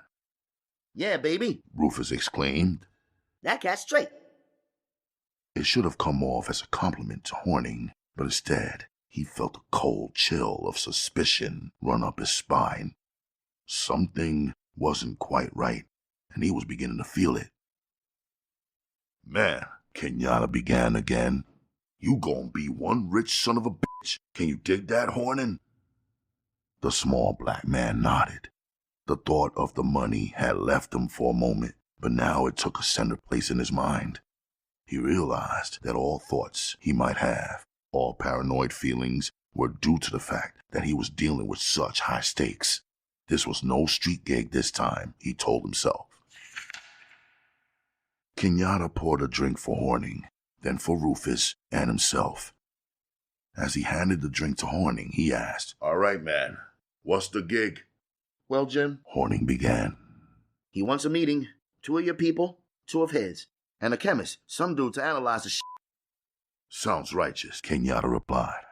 "Yeah, baby." Rufus exclaimed. That cat's straight. It should have come off as a compliment to Horning, but instead, he felt a cold chill of suspicion run up his spine. Something wasn't quite right, and he was beginning to feel it. "Man," Kenyatta began again, "you gonna be one rich son of a bitch. Can you dig that, Horning?" The small black man nodded. The thought of the money had left him for a moment, but now it took a center place in his mind. He realized that all thoughts he might have, all paranoid feelings, were due to the fact that he was dealing with such high stakes. This was no street gig this time, he told himself. Kenyatta poured a drink for Horning, then for Rufus and himself. As he handed the drink to Horning, he asked, "All right, man, what's the gig?" "Well, Jim," Horning began. "he wants a meeting. 2 of your people, 2 of his, and a chemist, some dude to analyze the shit." "Sounds righteous," Kenyatta replied.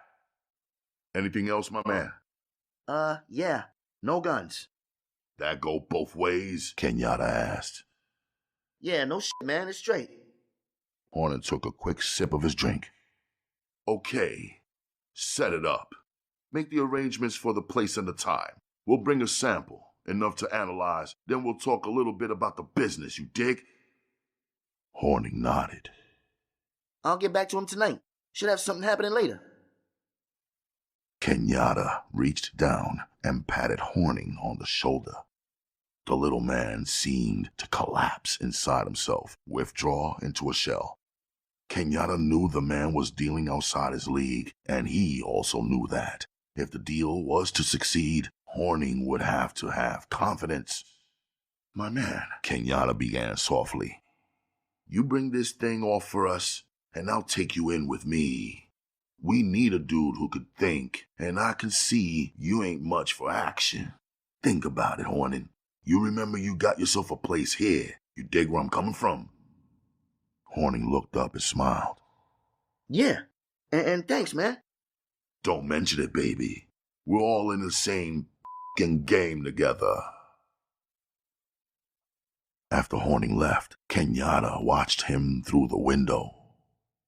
"Anything else, my man?" Yeah, no guns." "That go both ways?" Kenyatta asked. "Yeah, no shit, man, it's straight." Horning took a quick sip of his drink. "Okay, set it up. Make the arrangements for the place and the time. We'll bring a sample, enough to analyze, then we'll talk a little bit about the business, you dig?" Horning nodded. "I'll get back to him tonight. Should have something happening later." Kenyatta reached down and patted Horning on the shoulder. The little man seemed to collapse inside himself, withdraw into a shell. Kenyatta knew the man was dealing outside his league, and he also knew that if the deal was to succeed, Horning would have to have confidence. My man, Kenyatta began softly. You bring this thing off for us, and I'll take you in with me. We need a dude who could think, and I can see you ain't much for action. Think about it, Horning. You remember you got yourself a place here. You dig where I'm coming from? Horning looked up and smiled. Yeah, and thanks, man. Don't mention it, baby. We're all in the same f***ing game together. After Horning left, Kenyatta watched him through the window.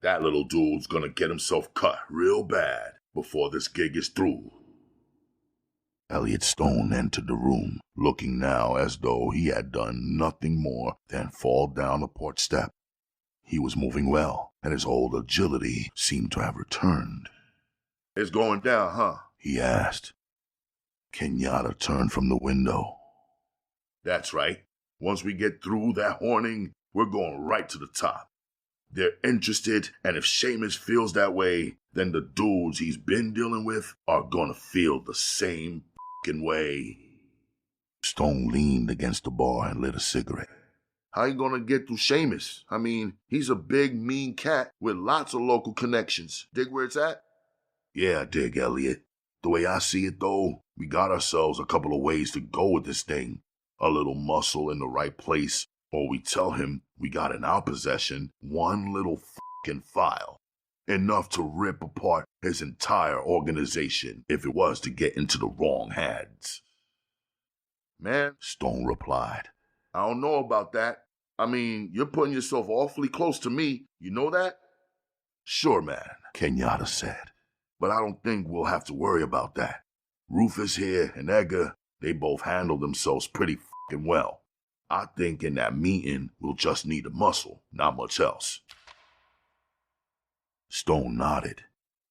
That little dude's gonna get himself cut real bad before this gig is through. Elliot Stone entered the room, looking now as though he had done nothing more than fall down the porch step. He was moving well, and his old agility seemed to have returned. It's going down, huh? He asked. Kenyatta turned from the window. That's right. Once we get through that Horning, we're going right to the top. They're interested, and if Seamus feels that way, then the dudes he's been dealing with are gonna feel the same f***ing way. Stone leaned against the bar and lit a cigarette. How you gonna get through Seamus? I mean, he's a big, mean cat with lots of local connections. Dig where it's at? Yeah, I dig, Elliot. The way I see it, though, we got ourselves a couple of ways to go with this thing. A little muscle in the right place, or we tell him we got in our possession one little f***ing file. Enough to rip apart his entire organization if it was to get into the wrong hands. Man, Stone replied, I don't know about that. I mean, you're putting yourself awfully close to me. You know that? Sure, man, Kenyatta said. But I don't think we'll have to worry about that. Rufus here and Edgar, they both handle themselves pretty f***ing well. I think in that meeting, we'll just need a muscle, not much else. Stone nodded.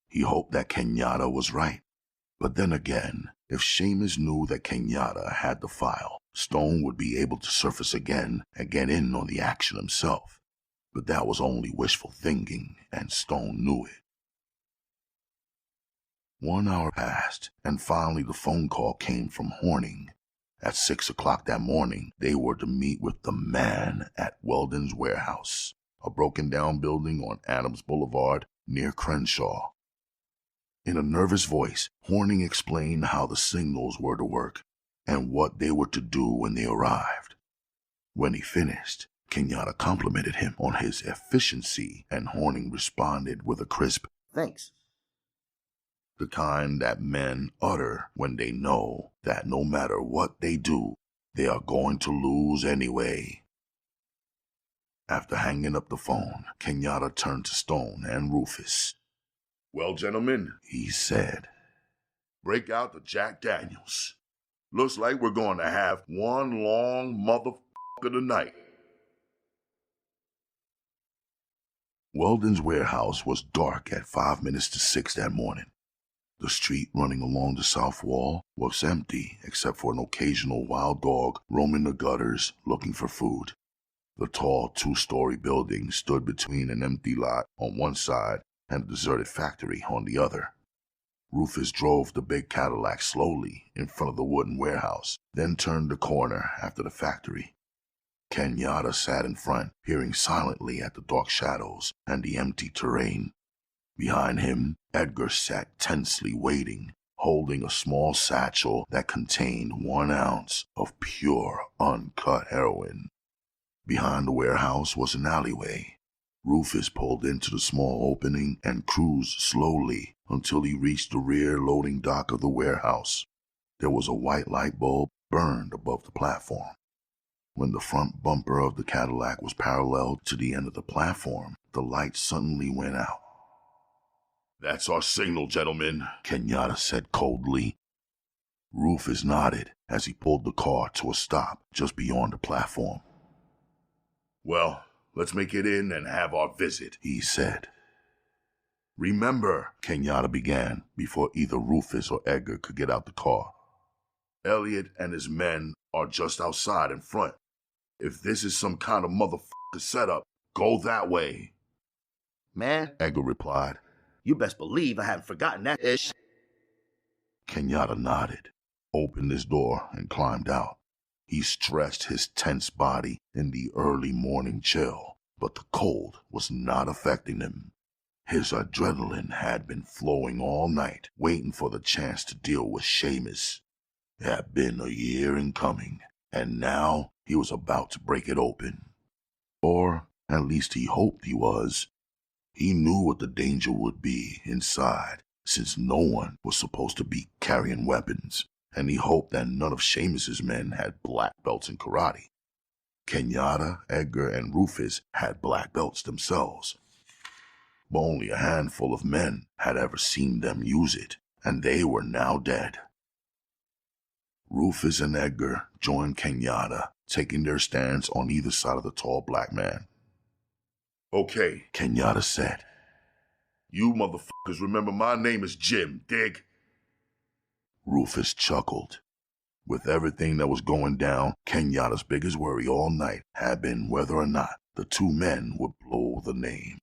He hoped that Kenyatta was right. But then again, if Seamus knew that Kenyatta had the file, Stone would be able to surface again and get in on the action himself. But that was only wishful thinking, and Stone knew it. 1 hour passed, and finally the phone call came from Horning. At 6 o'clock that morning, they were to meet with the man at Weldon's warehouse, a broken-down building on Adams Boulevard near Crenshaw. In a nervous voice, Horning explained how the signals were to work and what they were to do when they arrived. When he finished, Kenyatta complimented him on his efficiency, and Horning responded with a crisp, Thanks. the kind that men utter when they know that no matter what they do, they are going to lose anyway. After hanging up the phone, Kenyatta turned to Stone and Rufus. Well, gentlemen, he said, break out the Jack Daniels. Looks like we're going to have one long motherfucker tonight. Weldon's warehouse was dark at 5 minutes to 6 that morning. The street running along the south wall was empty except for an occasional wild dog roaming the gutters looking for food. The tall 2-story building stood between an empty lot on one side and a deserted factory on the other. Rufus drove the big Cadillac slowly in front of the wooden warehouse, then turned the corner after the factory. Kenyatta sat in front, peering silently at the dark shadows and the empty terrain. Behind him, Edgar sat tensely waiting, holding a small satchel that contained 1 ounce of pure, uncut heroin. Behind the warehouse was an alleyway. Rufus pulled into the small opening and cruised slowly until he reached the rear loading dock of the warehouse. There was a white light bulb burned above the platform. When the front bumper of the Cadillac was parallel to the end of the platform, the light suddenly went out. That's our signal, gentlemen, Kenyatta said coldly. Rufus nodded as he pulled the car to a stop just beyond the platform. Well, let's make it in and have our visit, he said. Remember, Kenyatta began before either Rufus or Edgar could get out the car. Elliot and his men are just outside in front. If this is some kind of motherfucker setup, go that way. Man, Edgar replied. you best believe I haven't forgotten that ish. Kenyatta nodded, opened his door, and climbed out. He stretched his tense body in the early morning chill, but the cold was not affecting him. His adrenaline had been flowing all night, waiting for the chance to deal with Seamus. It had been a year in coming, and now he was about to break it open. Or at least he hoped he was. He knew what the danger would be inside, since no one was supposed to be carrying weapons, and he hoped that none of Seamus's men had black belts in karate. Kenyatta, Edgar, and Rufus had black belts themselves, but only a handful of men had ever seen them use it, and they were now dead. Rufus and Edgar joined Kenyatta, taking their stance on either side of the tall black man. Okay, Kenyatta said. You motherfuckers remember my name is Jim, dig? Rufus chuckled. With everything that was going down, Kenyatta's biggest worry all night had been whether or not the two men would blow the name.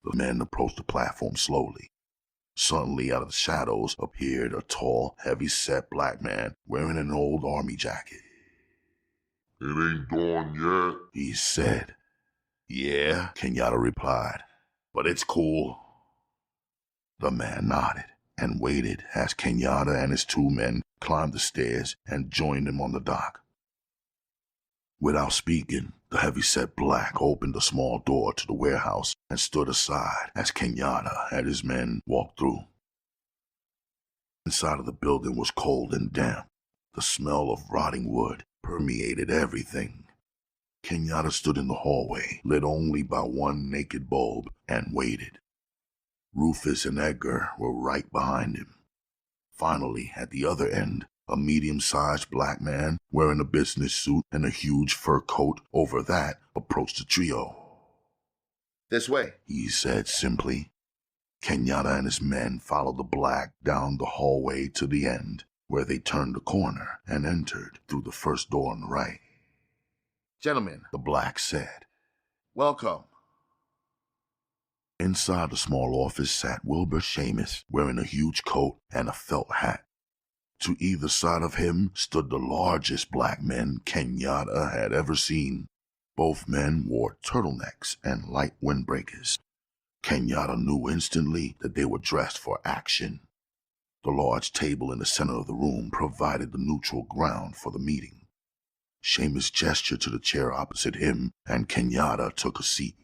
The men approached the platform slowly. Suddenly, out of the shadows, appeared a tall, heavy-set black man wearing an old army jacket. It ain't dawn yet, He said. Yeah, Kenyatta replied, but it's cool. The man nodded and waited as Kenyatta and his two men climbed the stairs and joined him on the dock. Without speaking, the heavy-set black opened a small door to the warehouse and stood aside as Kenyatta and his men walked through. Inside of the building was cold and damp. The smell of rotting wood permeated everything. Kenyatta stood in the hallway, lit only by one naked bulb, and waited. Rufus and Edgar were right behind him. Finally, at the other end, a medium-sized black man wearing a business suit and a huge fur coat over that approached the trio. This way. He said simply. Kenyatta and his men followed the black down the hallway to the end, where they turned the corner and entered through the first door on the right. Gentlemen, The black said. welcome. Inside the small office sat Wilbur Seamus, wearing a huge coat and a felt hat. To either side of him stood the largest black men Kenyatta had ever seen. Both men wore turtlenecks and light windbreakers. Kenyatta knew instantly that they were dressed for action. The large table in the center of the room provided the neutral ground for the meeting. Seamus gestured to the chair opposite him, and Kenyatta took a seat.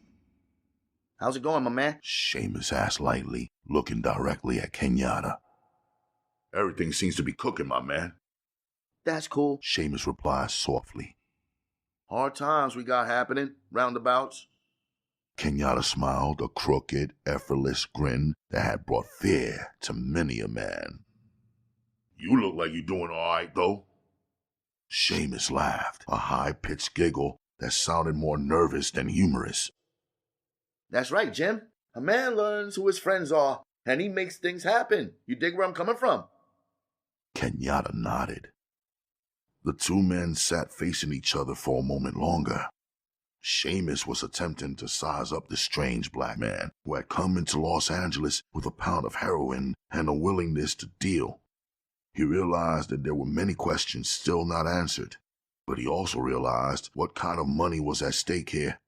How's it going, my man? Seamus asked lightly, looking directly at Kenyatta. Everything seems to be cooking, my man. That's cool. Seamus replied softly. Hard times we got happening, roundabouts. Kenyatta smiled, a crooked, effortless grin that had brought fear to many a man. You look like you're doing all right, though. Seamus laughed, a high-pitched giggle that sounded more nervous than humorous. That's right, Jim. A man learns who his friends are, and he makes things happen. You dig where I'm coming from? Kenyatta nodded. The two men sat facing each other for a moment longer. Seamus was attempting to size up the strange black man who had come into Los Angeles with a pound of heroin and a willingness to deal. He realized that there were many questions still not answered, but he also realized what kind of money was at stake here.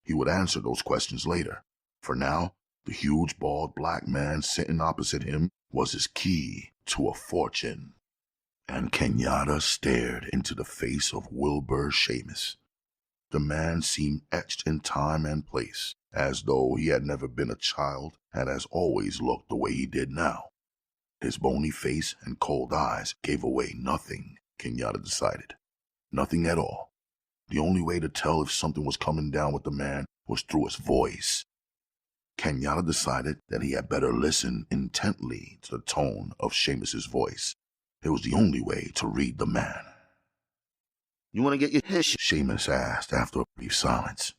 He would answer those questions later. For now, the huge bald black man sitting opposite him was his key to a fortune. And Kenyatta stared into the face of Wilbur Seamus. The man seemed etched in time and place, as though he had never been a child and has always looked the way he did now. His bony face and cold eyes gave away nothing, Kenyatta decided. Nothing at all. The only way to tell if something was coming down with the man was through his voice. Kenyatta decided that he had better listen intently to the tone of Seamus's voice. It was the only way to read the man. You want to get your hish? Seamus asked after a brief silence.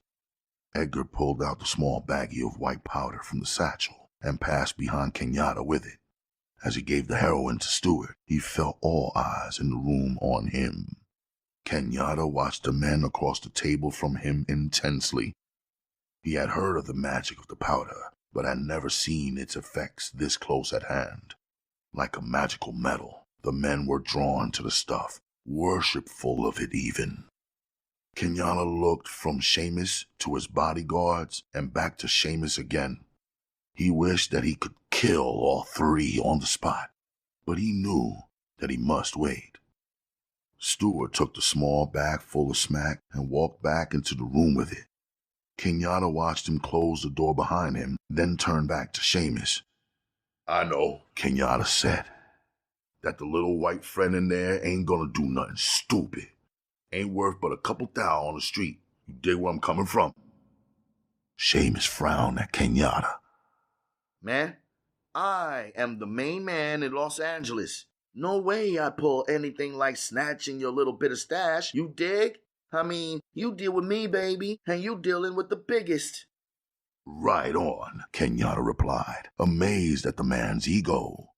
Edgar pulled out the small baggie of white powder from the satchel and passed behind Kenyatta with it. As he gave the heroin to Stewart, he felt all eyes in the room on him. Kenyatta watched the men across the table from him intensely. He had heard of the magic of the powder, but had never seen its effects this close at hand. Like a magical metal, the men were drawn to the stuff, worshipful of it even. Kenyatta looked from Seamus to his bodyguards and back to Seamus again. He wished that he could kill all three on the spot, but he knew that he must wait. Stewart took the small bag full of smack and walked back into the room with it. Kenyatta watched him close the door behind him, then turned back to Seamus. I know, Kenyatta said, that the little white friend in there ain't gonna do nothing stupid. Ain't worth but a couple thou on the street. You dig where I'm coming from? Seamus frowned at Kenyatta. Man, I am the main man in Los Angeles. No way I pull anything like snatching your little bit of stash, you dig? I mean, you deal with me, baby, and you dealing with the biggest. Right on, Kenyatta replied, amazed at the man's ego.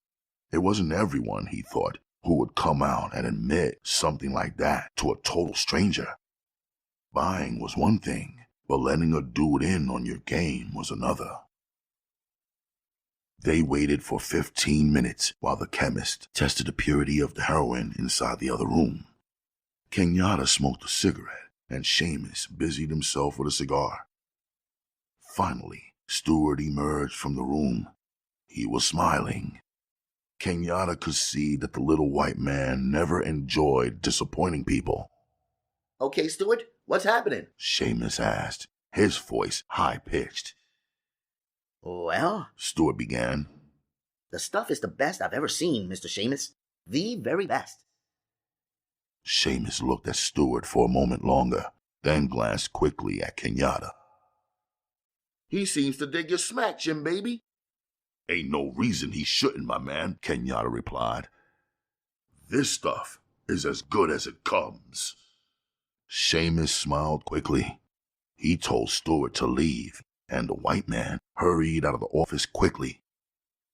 It wasn't everyone, he thought, who would come out and admit something like that to a total stranger. Buying was one thing, but letting a dude in on your game was another. They waited for 15 minutes while the chemist tested the purity of the heroin inside the other room. Kenyatta smoked a cigarette, and Seamus busied himself with a cigar. Finally, Stewart emerged from the room. He was smiling. Kenyatta could see that the little white man never enjoyed disappointing people. Okay, Stewart, what's happening? Seamus asked, his voice high-pitched. Well, Stewart began. The stuff is the best I've ever seen, Mr. Seamus. The very best. Seamus looked at Stewart for a moment longer, then glanced quickly at Kenyatta. He seems to dig your smack, Jim, baby. Ain't no reason he shouldn't, my man, Kenyatta replied. This stuff is as good as it comes. Seamus smiled quickly. He told Stewart to leave, and the white man hurried out of the office quickly.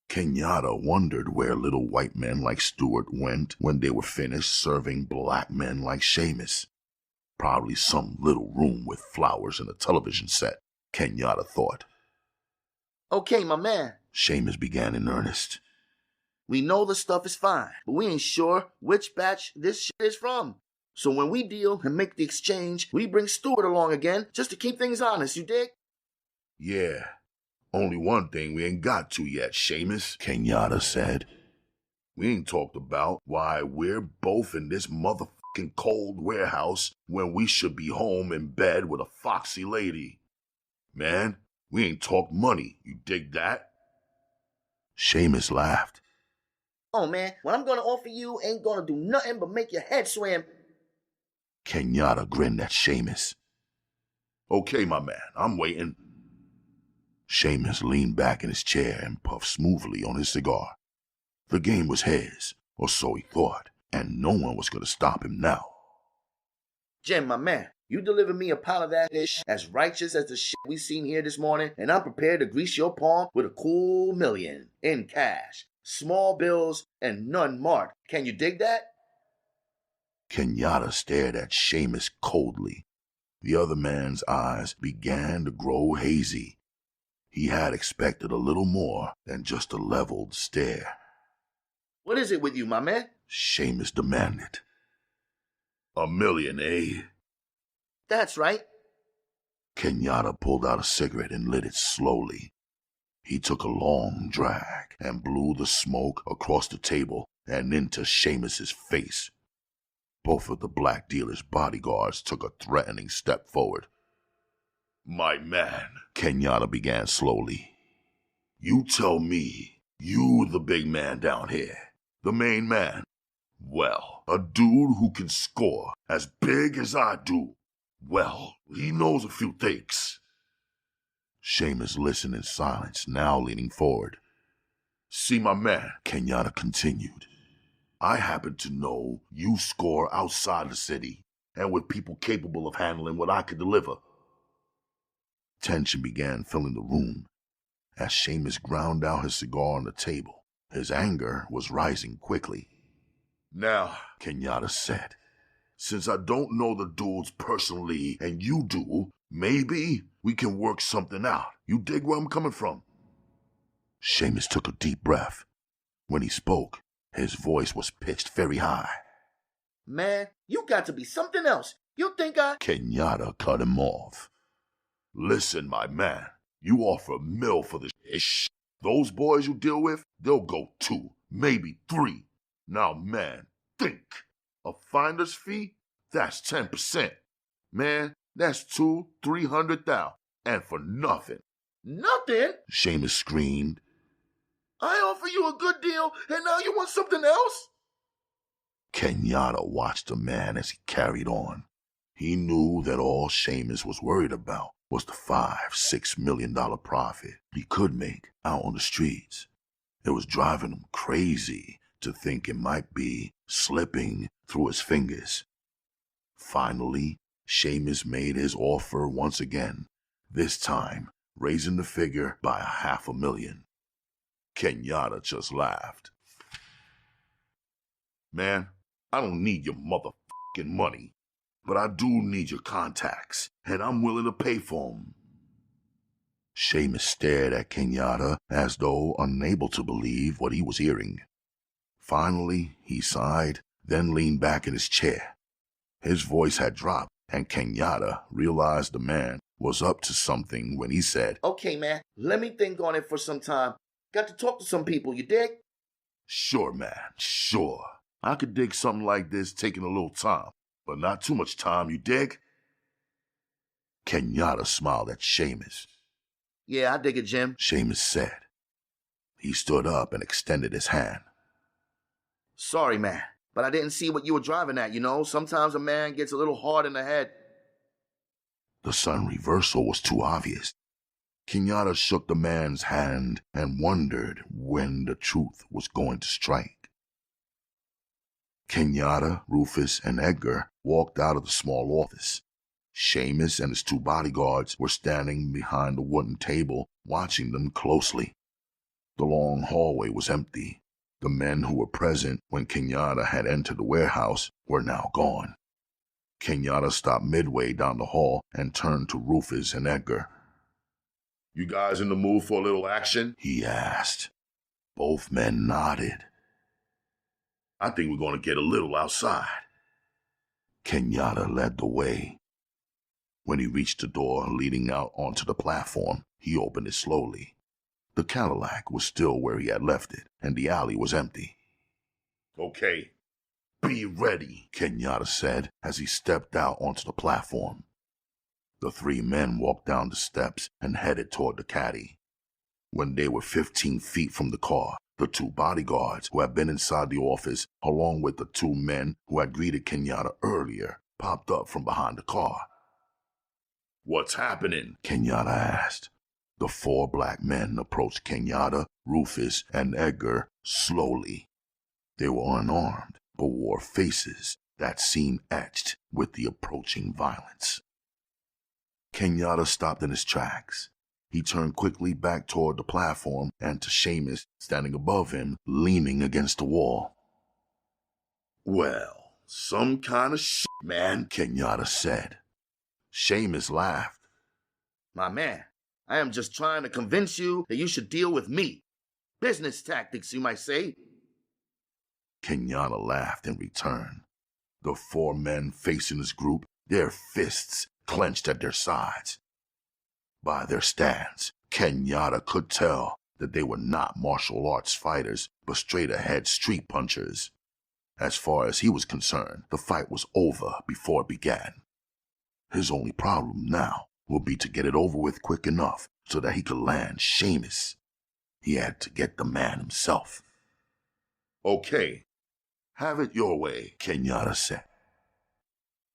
Kenyatta wondered where little white men like Stewart went when they were finished serving black men like Seamus. Probably some little room with flowers and a television set, Kenyatta thought. okay, my man. Seamus began in earnest. We know the stuff is fine, but we ain't sure which batch this shit is from. So when we deal and make the exchange, we bring Stewart along again just to keep things honest, you dig? Yeah, only one thing we ain't got to yet, Seamus, Kenyatta said. We ain't talked about why we're both in this motherfucking cold warehouse when we should be home in bed with a foxy lady. Man, we ain't talked money, you dig that? Seamus laughed. Oh, man, what I'm gonna offer you ain't gonna do nothing but make your head swim. Kenyatta grinned at Seamus. Okay, my man, I'm waiting. Seamus leaned back in his chair and puffed smoothly on his cigar. The game was his, or so he thought, and no one was going to stop him now. Jim, my man, you deliver me a pile of that ish as righteous as the shit we seen here this morning, and I'm prepared to grease your palm with a cool $1,000,000 in cash, small bills, and none marked. Can you dig that? Kenyatta stared at Seamus coldly. The other man's eyes began to grow hazy. He had expected a little more than just a leveled stare. What is it with you, my man? Seamus demanded. $1 million, eh? That's right. Kenyatta pulled out a cigarette and lit it slowly. He took a long drag and blew the smoke across the table and into Seamus's face. Both of the black dealer's bodyguards took a threatening step forward. My man, Kenyatta began slowly. You tell me, you the big man down here, the main man. Well, a dude who can score as big as I do. Well, he knows a few things. Seamus listened in silence, now leaning forward. See, my man, Kenyatta continued. I happen to know you score outside the city and with people capable of handling what I could deliver. Tension began filling the room as Seamus ground out his cigar on the table. His anger was rising quickly. Now, Kenyatta said, since I don't know the dudes personally and you do, maybe we can work something out. You dig where I'm coming from? Seamus took a deep breath. When he spoke, his voice was pitched very high. Man, you got to be something else. You think I... Kenyatta cut him off. Listen, my man, you offer $1 for this shit. Those boys you deal with, they'll go 2, maybe 3. Now, man, think. A finder's fee? That's 10%. Man, that's 200,000-300,000. And for nothing. Nothing? Seamus screamed. I offer you a good deal, and now you want something else? Kenyatta watched the man as he carried on. He knew that all Seamus was worried about was the $5-6 million profit he could make out on the streets. It was driving him crazy to think it might be slipping through his fingers. Finally, Seamus made his offer once again, this time raising the figure by $500,000. Kenyatta just laughed. Man, I don't need your motherfucking money, but I do need your contacts, and I'm willing to pay for them. Seamus stared at Kenyatta as though unable to believe what he was hearing. Finally, he sighed, then leaned back in his chair. His voice had dropped, and Kenyatta realized the man was up to something when he said, Okay, man, let me think on it for some time. Got to talk to some people, you dig? Sure, man, sure. I could dig something like this taking a little time, but not too much time, you dig? Kenyatta smiled at Seamus. Yeah, I dig it, Jim. Seamus said. He stood up and extended his hand. Sorry, man, but I didn't see what you were driving at, you know? Sometimes a man gets a little hard in the head. The sudden reversal was too obvious. Kenyatta shook the man's hand and wondered when the truth was going to strike. Kenyatta, Rufus, and Edgar walked out of the small office. Seamus and his 2 bodyguards were standing behind the wooden table, watching them closely. The long hallway was empty. The men who were present when Kenyatta had entered the warehouse were now gone. Kenyatta stopped midway down the hall and turned to Rufus and Edgar. You guys in the mood for a little action? He asked. Both men nodded. I think we're going to get a little outside. Kenyatta led the way. When he reached the door leading out onto the platform, he opened it slowly. The Cadillac was still where he had left it, and the alley was empty. Okay, be ready, Kenyatta said as he stepped out onto the platform. The 3 men walked down the steps and headed toward the caddy. When they were 15 feet from the car, the 2 bodyguards who had been inside the office, along with the 2 men who had greeted Kenyatta earlier, popped up from behind the car. What's happening? Kenyatta asked. The 4 black men approached Kenyatta, Rufus, and Edgar slowly. They were unarmed, but wore faces that seemed etched with the approaching violence. Kenyatta stopped in his tracks. He turned quickly back toward the platform and to Seamus, standing above him, leaning against the wall. Well, some kind of shit, man, Kenyatta said. Seamus laughed. My man, I am just trying to convince you that you should deal with me. Business tactics, you might say. Kenyatta laughed in return. The 4 men facing his group, their fists clenched at their sides. By their stance, Kenyatta could tell that they were not martial arts fighters, but straight-ahead street punchers. As far as he was concerned, the fight was over before it began. His only problem now would be to get it over with quick enough so that he could land Seamus. He had to get the man himself. Okay, have it your way, Kenyatta said.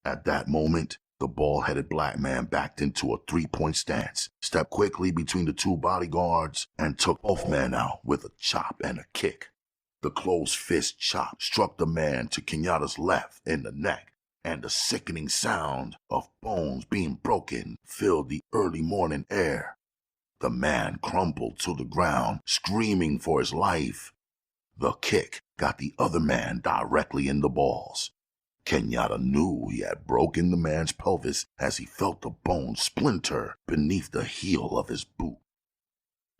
At that moment, the bald-headed black man backed into a 3-point stance, stepped quickly between the 2 bodyguards, and took both men out with a chop and a kick. The closed fist chop struck the man to Kenyatta's left in the neck, and the sickening sound of bones being broken filled the early morning air. The man crumpled to the ground, screaming for his life. The kick got the other man directly in the balls. Kenyatta knew he had broken the man's pelvis as he felt the bone splinter beneath the heel of his boot.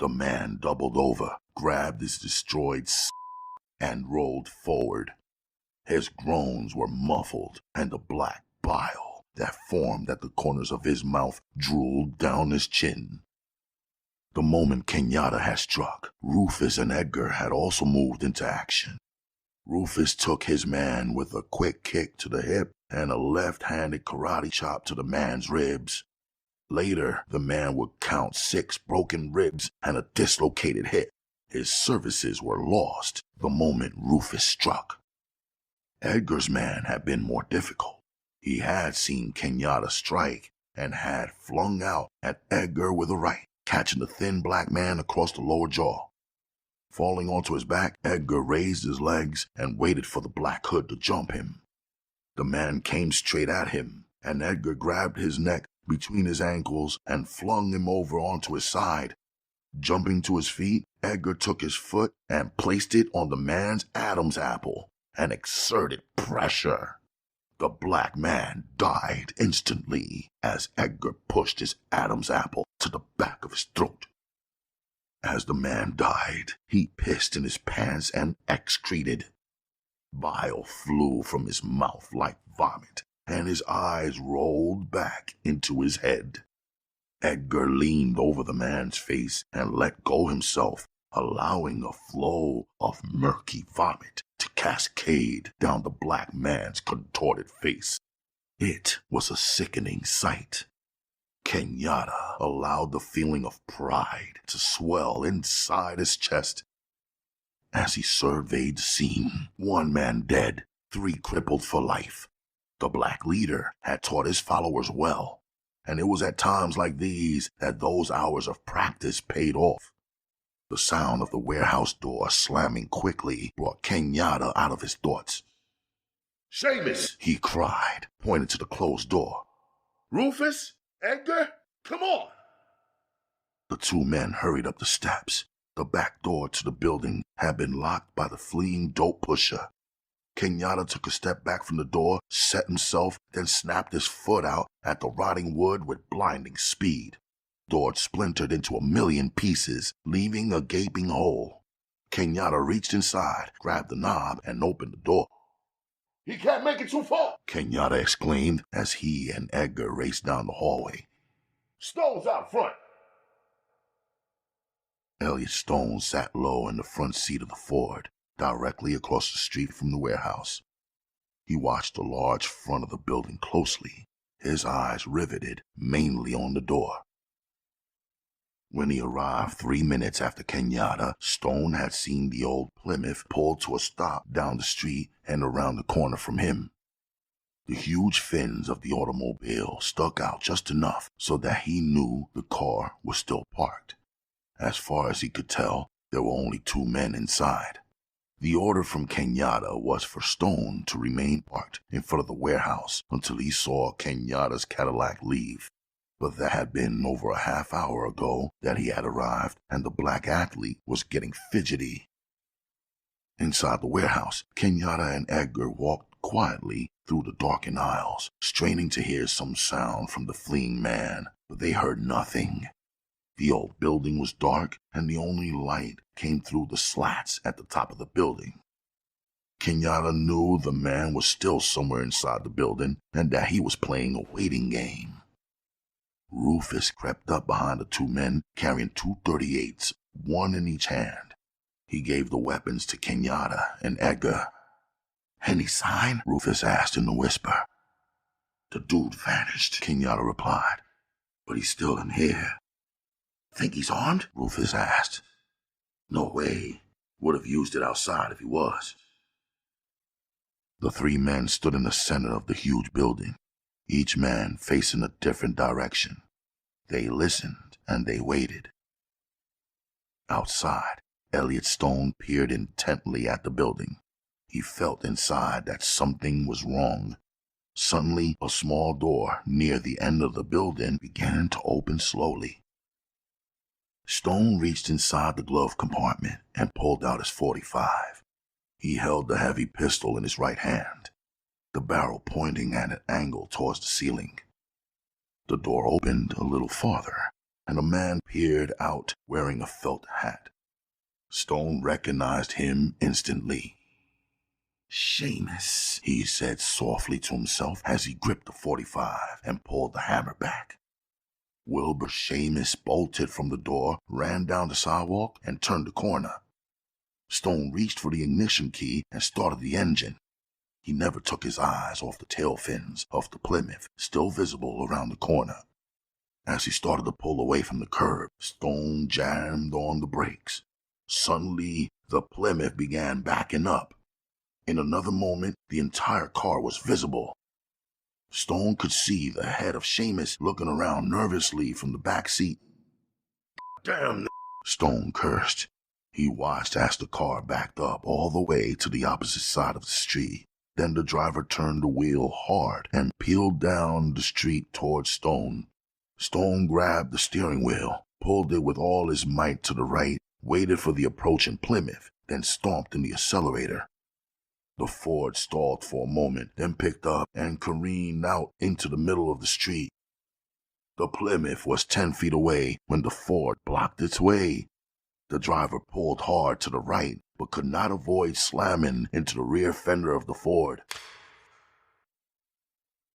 The man doubled over, grabbed his destroyed and rolled forward. His groans were muffled, and the black bile that formed at the corners of his mouth drooled down his chin. The moment Kenyatta had struck, Rufus and Edgar had also moved into action. Rufus took his man with a quick kick to the hip and a left-handed karate chop to the man's ribs. Later, the man would count 6 broken ribs and a dislocated hip. His services were lost the moment Rufus struck. Edgar's man had been more difficult. He had seen Kenyatta strike and had flung out at Edgar with a right, catching the thin black man across the lower jaw. Falling onto his back, Edgar raised his legs and waited for the Black Hood to jump him. The man came straight at him, and Edgar grabbed his neck between his ankles and flung him over onto his side. Jumping to his feet, Edgar took his foot and placed it on the man's Adam's apple and exerted pressure. The black man died instantly as Edgar pushed his Adam's apple to the back of his throat. As the man died, he pissed in his pants and excreted. Bile flew from his mouth like vomit, and his eyes rolled back into his head. Edgar leaned over the man's face and let go himself, allowing a flow of murky vomit to cascade down the black man's contorted face. It was a sickening sight. Kenyatta allowed the feeling of pride to swell inside his chest. As he surveyed the scene, 1 man dead, 3 crippled for life. The black leader had taught his followers well, and it was at times like these that those hours of practice paid off. The sound of the warehouse door slamming quickly brought Kenyatta out of his thoughts. Seamus! He cried, pointing to the closed door. Rufus? Edgar? Come on! The 2 men hurried up the steps. The back door to the building had been locked by the fleeing dope pusher. Kenyatta took a step back from the door, set himself, then snapped his foot out at the rotting wood with blinding speed. The door splintered into 1,000,000 pieces, leaving a gaping hole. Kenyatta reached inside, grabbed the knob, and opened the door. He can't make it too far! Kenyatta exclaimed as he and Edgar raced down the hallway. Stone's out front! Elliot Stone sat low in the front seat of the Ford, directly across the street from the warehouse. He watched the large front of the building closely, his eyes riveted mainly on the door. When he arrived 3 minutes after Kenyatta, Stone had seen the old Plymouth pull to a stop down the street and around the corner from him. The huge fins of the automobile stuck out just enough so that he knew the car was still parked. As far as he could tell, there were only 2 men inside. The order from Kenyatta was for Stone to remain parked in front of the warehouse until he saw Kenyatta's Cadillac leave. But that had been over a half hour ago that he had arrived, and the black athlete was getting fidgety. Inside the warehouse, Kenyatta and Edgar walked quietly through the darkened aisles, straining to hear some sound from the fleeing man, but they heard nothing. The old building was dark, and the only light came through the slats at the top of the building. Kenyatta knew the man was still somewhere inside the building, and that he was playing a waiting game. Rufus crept up behind the 2 men, carrying 2 .38s, 1 in each hand. He gave the weapons to Kenyatta and Edgar. "Any sign?" Rufus asked in a whisper. "The dude vanished," Kenyatta replied, "but he's still in here." "Think he's armed?" Rufus asked. "No way. Would have used it outside if he was." The 3 men stood in the center of the huge building, each man facing a different direction. They listened and they waited. Outside, Elliot Stone peered intently at the building. He felt inside that something was wrong. Suddenly, a small door near the end of the building began to open slowly. Stone reached inside the glove compartment and pulled out his .45. He held the heavy pistol in his right hand, the barrel pointing at an angle towards the ceiling. The door opened a little farther, and a man peered out wearing a felt hat. Stone recognized him instantly. "Seamus," he said softly to himself as he gripped the .45 and pulled the hammer back. Wilbur Seamus bolted from the door, ran down the sidewalk, and turned the corner. Stone reached for the ignition key and started the engine. He never took his eyes off the tail fins of the Plymouth, still visible around the corner. As he started to pull away from the curb, Stone jammed on the brakes. Suddenly, the Plymouth began backing up. In another moment, the entire car was visible. Stone could see the head of Seamus looking around nervously from the back seat. Damn, Stone cursed. He watched as the car backed up all the way to the opposite side of the street. Then the driver turned the wheel hard and peeled down the street towards Stone. Stone grabbed the steering wheel, pulled it with all his might to the right, waited for the approaching Plymouth, then stomped in the accelerator. The Ford stalled for a moment, then picked up and careened out into the middle of the street. The Plymouth was 10 feet away when the Ford blocked its way. The driver pulled hard to the right, but could not avoid slamming into the rear fender of the Ford.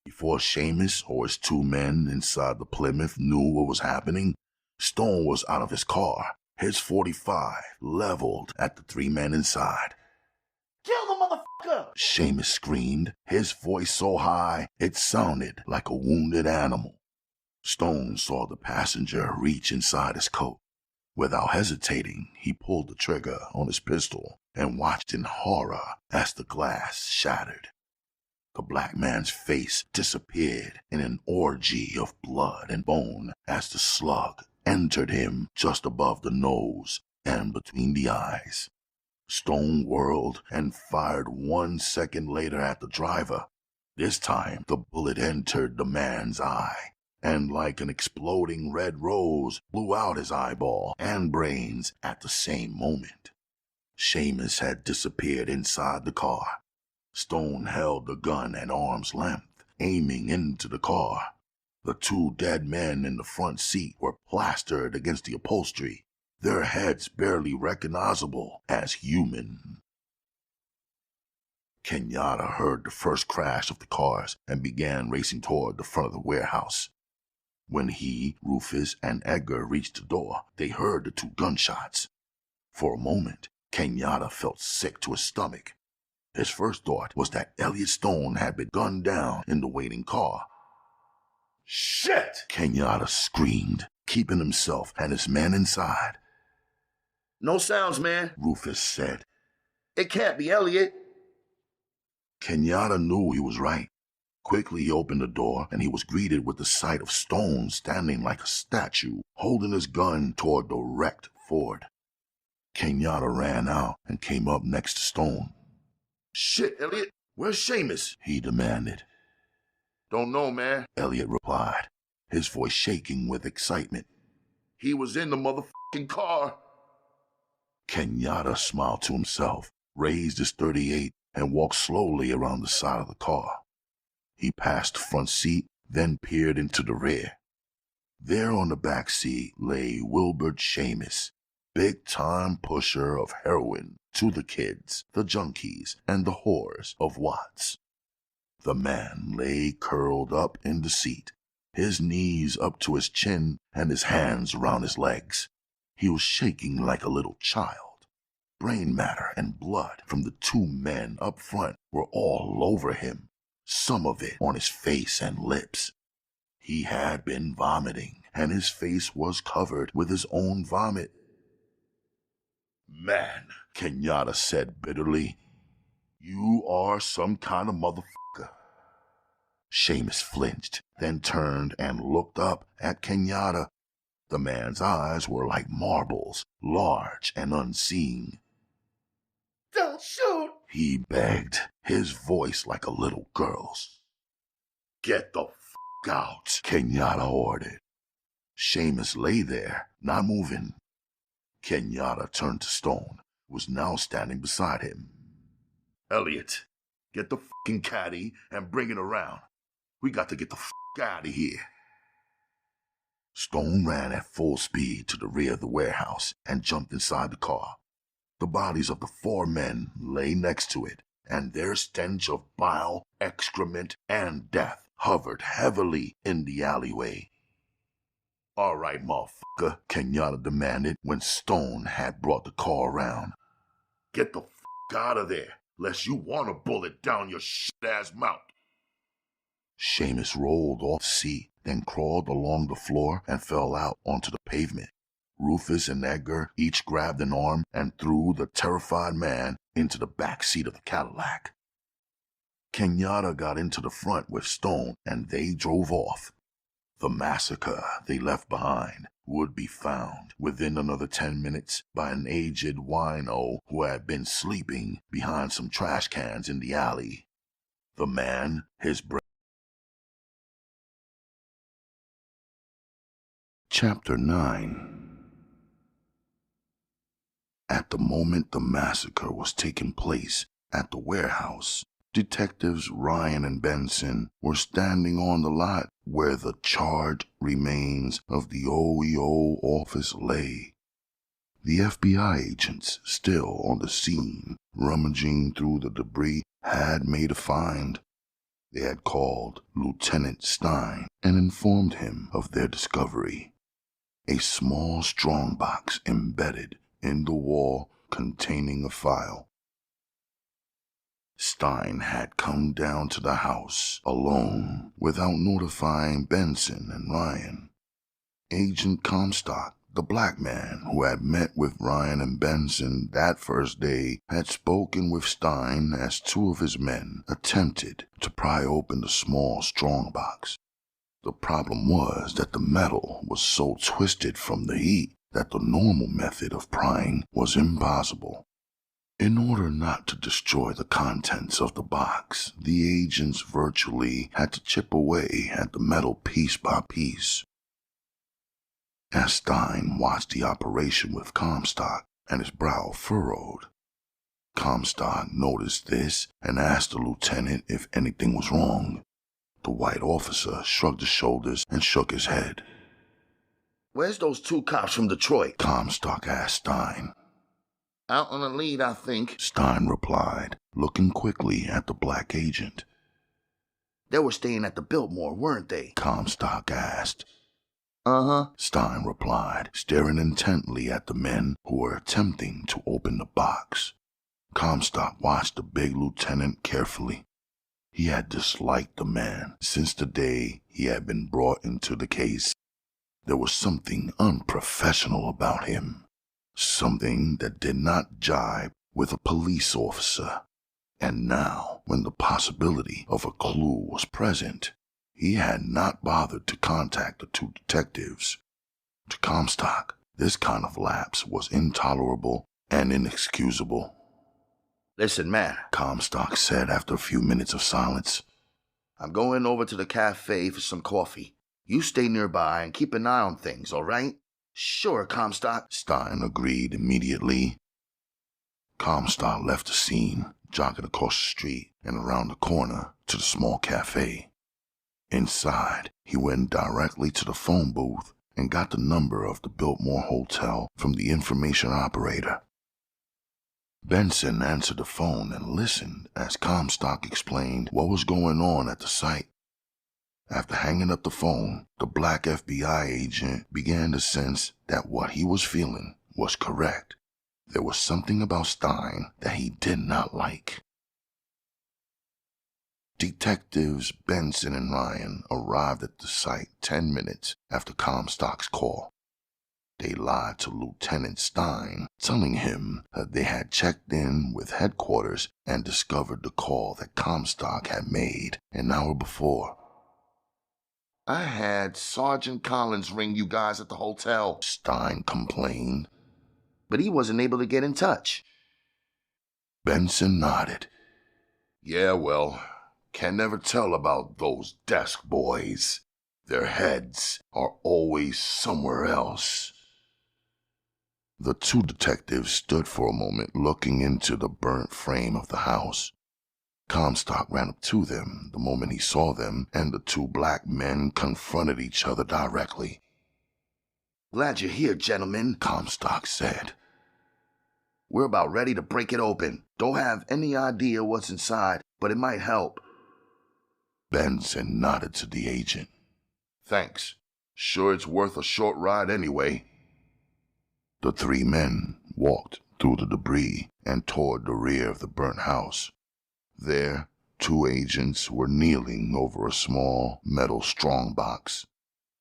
Before Seamus or his 2 men inside the Plymouth knew what was happening, Stone was out of his car, his .45 leveled at the 3 men inside. kill the motherfucker! Seamus screamed, his voice so high it sounded like a wounded animal. Stone saw the passenger reach inside his coat. Without hesitating, he pulled the trigger on his pistol and watched in horror as the glass shattered. The black man's face disappeared in an orgy of blood and bone as the slug entered him just above the nose and between the eyes. Stone whirled and fired 1 second later at the driver. This time, the bullet entered the man's eye, and like an exploding red rose, blew out his eyeball and brains at the same moment. Seamus had disappeared inside the car. Stone held the gun at arm's length, aiming into the car. The 2 dead men in the front seat were plastered against the upholstery, their heads barely recognizable as human. Kenyatta heard the first crash of the cars and began racing toward the front of the warehouse. When he, Rufus, and Edgar reached the door, they heard the 2 gunshots. For a moment, Kenyatta felt sick to his stomach. His first thought was that Elliot Stone had been gunned down in the waiting car. Shit! Kenyatta screamed, keeping himself and his men inside. No sounds, man. Rufus said. It can't be Elliot. Kenyatta knew he was right. Quickly he opened the door, and he was greeted with the sight of Stone standing like a statue, holding his gun toward the wrecked Ford. Kenyatta ran out and came up next to Stone. Shit, Elliot, where's Seamus? He demanded. Don't know, man. Elliot replied, his voice shaking with excitement. He was in the motherfucking car. Kenyatta smiled to himself, raised his .38, and walked slowly around the side of the car. He passed the front seat, then peered into the rear. There on the back seat lay Wilbur Seamus, big-time pusher of heroin to the kids, the junkies, and the whores of Watts. The man lay curled up in the seat, his knees up to his chin and his hands around his legs. He was shaking like a little child. Brain matter and blood from the 2 men up front were all over him, some of it on his face and lips. He had been vomiting, and his face was covered with his own vomit. Man, Kenyatta said bitterly, "You are some kind of motherfucker." Seamus flinched, then turned and looked up at Kenyatta. The man's eyes were like marbles, large and unseeing. don't shoot! He begged, his voice like a little girl's. Get the "Out," Kenyatta ordered. Seamus lay there, not moving. Kenyatta turned to Stone, who was now standing beside him. Elliot, get the caddy and bring it around. We got to get the out of here. Stone ran at full speed to the rear of the warehouse and jumped inside the car. The bodies of the 4 men lay next to it, and their stench of bile, excrement, and death hovered heavily in the alleyway. "All right, motherfucker," Kenyatta demanded when Stone had brought the car around. Get the out of there, lest you want a bullet down your shit-ass mouth. Seamus rolled off the seat, then crawled along the floor and fell out onto the pavement. Rufus and Edgar each grabbed an arm and threw the terrified man into the back seat of the Cadillac. Kenyatta got into the front with Stone, and they drove off. The massacre they left behind would be found within another 10 minutes by an aged wino who had been sleeping behind some trash cans in the alley. The man, his brain. Chapter 9. At the moment the massacre was taking place at the warehouse, Detectives Ryan and Benson were standing on the lot where the charred remains of the OEO office lay. The FBI agents, still on the scene, rummaging through the debris, had made a find. They had called Lieutenant Stein and informed him of their discovery. A small strongbox embedded in the wall containing a file. Stein had come down to the house alone without notifying Benson and Ryan. Agent Comstock, the black man who had met with Ryan and Benson that first day, had spoken with Stein as two of his men attempted to pry open the small strongbox. The problem was that the metal was so twisted from the heat that the normal method of prying was impossible. In order not to destroy the contents of the box, the agents virtually had to chip away at the metal piece by piece. As Stein watched the operation with Comstock and his brow furrowed, Comstock noticed this and asked the lieutenant if anything was wrong. The white officer shrugged his shoulders and shook his head. "Where's those two cops from Detroit?" Comstock asked Stein. "Out on a lead, I think," Stein replied, looking quickly at the black agent. "They were staying at the Biltmore, weren't they?" Comstock asked. "Uh-huh," Stein replied, staring intently at the men who were attempting to open the box. Comstock watched the big lieutenant carefully. He had disliked the man since the day he had been brought into the case. There was something unprofessional about him, something that did not jibe with a police officer. And now, when the possibility of a clue was present, he had not bothered to contact the two detectives. To Comstock, this kind of lapse was intolerable and inexcusable. "Listen, man," Comstock said after a few minutes of silence. "I'm going over to the cafe for some coffee. You stay nearby and keep an eye on things, all right?" "Sure, Comstock," Stein agreed immediately. Comstock left the scene, jogging across the street and around the corner to the small cafe. Inside, he went directly to the phone booth and got the number of the Biltmore Hotel from the information operator. Benson answered the phone and listened as Comstock explained what was going on at the site. After hanging up the phone, the black FBI agent began to sense that what he was feeling was correct. There was something about Stein that he did not like. Detectives Benson and Ryan arrived at the site 10 minutes after Comstock's call. They lied to Lieutenant Stein, telling him that they had checked in with headquarters and discovered the call that Comstock had made an hour before. "I had Sergeant Collins ring you guys at the hotel," Stein complained. "but he wasn't able to get in touch." Benson nodded. Yeah, well, can never tell about those desk boys. Their heads are always somewhere else. The two detectives stood for a moment looking into the burnt frame of the house. Comstock ran up to them the moment he saw them, and the two black men confronted each other directly. "Glad you're here, gentlemen," Comstock said. "We're about ready to break it open. Don't have any idea what's inside, but it might help. Benson nodded to the agent. Thanks. Sure it's worth a short ride anyway. The three men walked through the debris and toward the rear of the burnt house. There, two agents were kneeling over a small metal strongbox.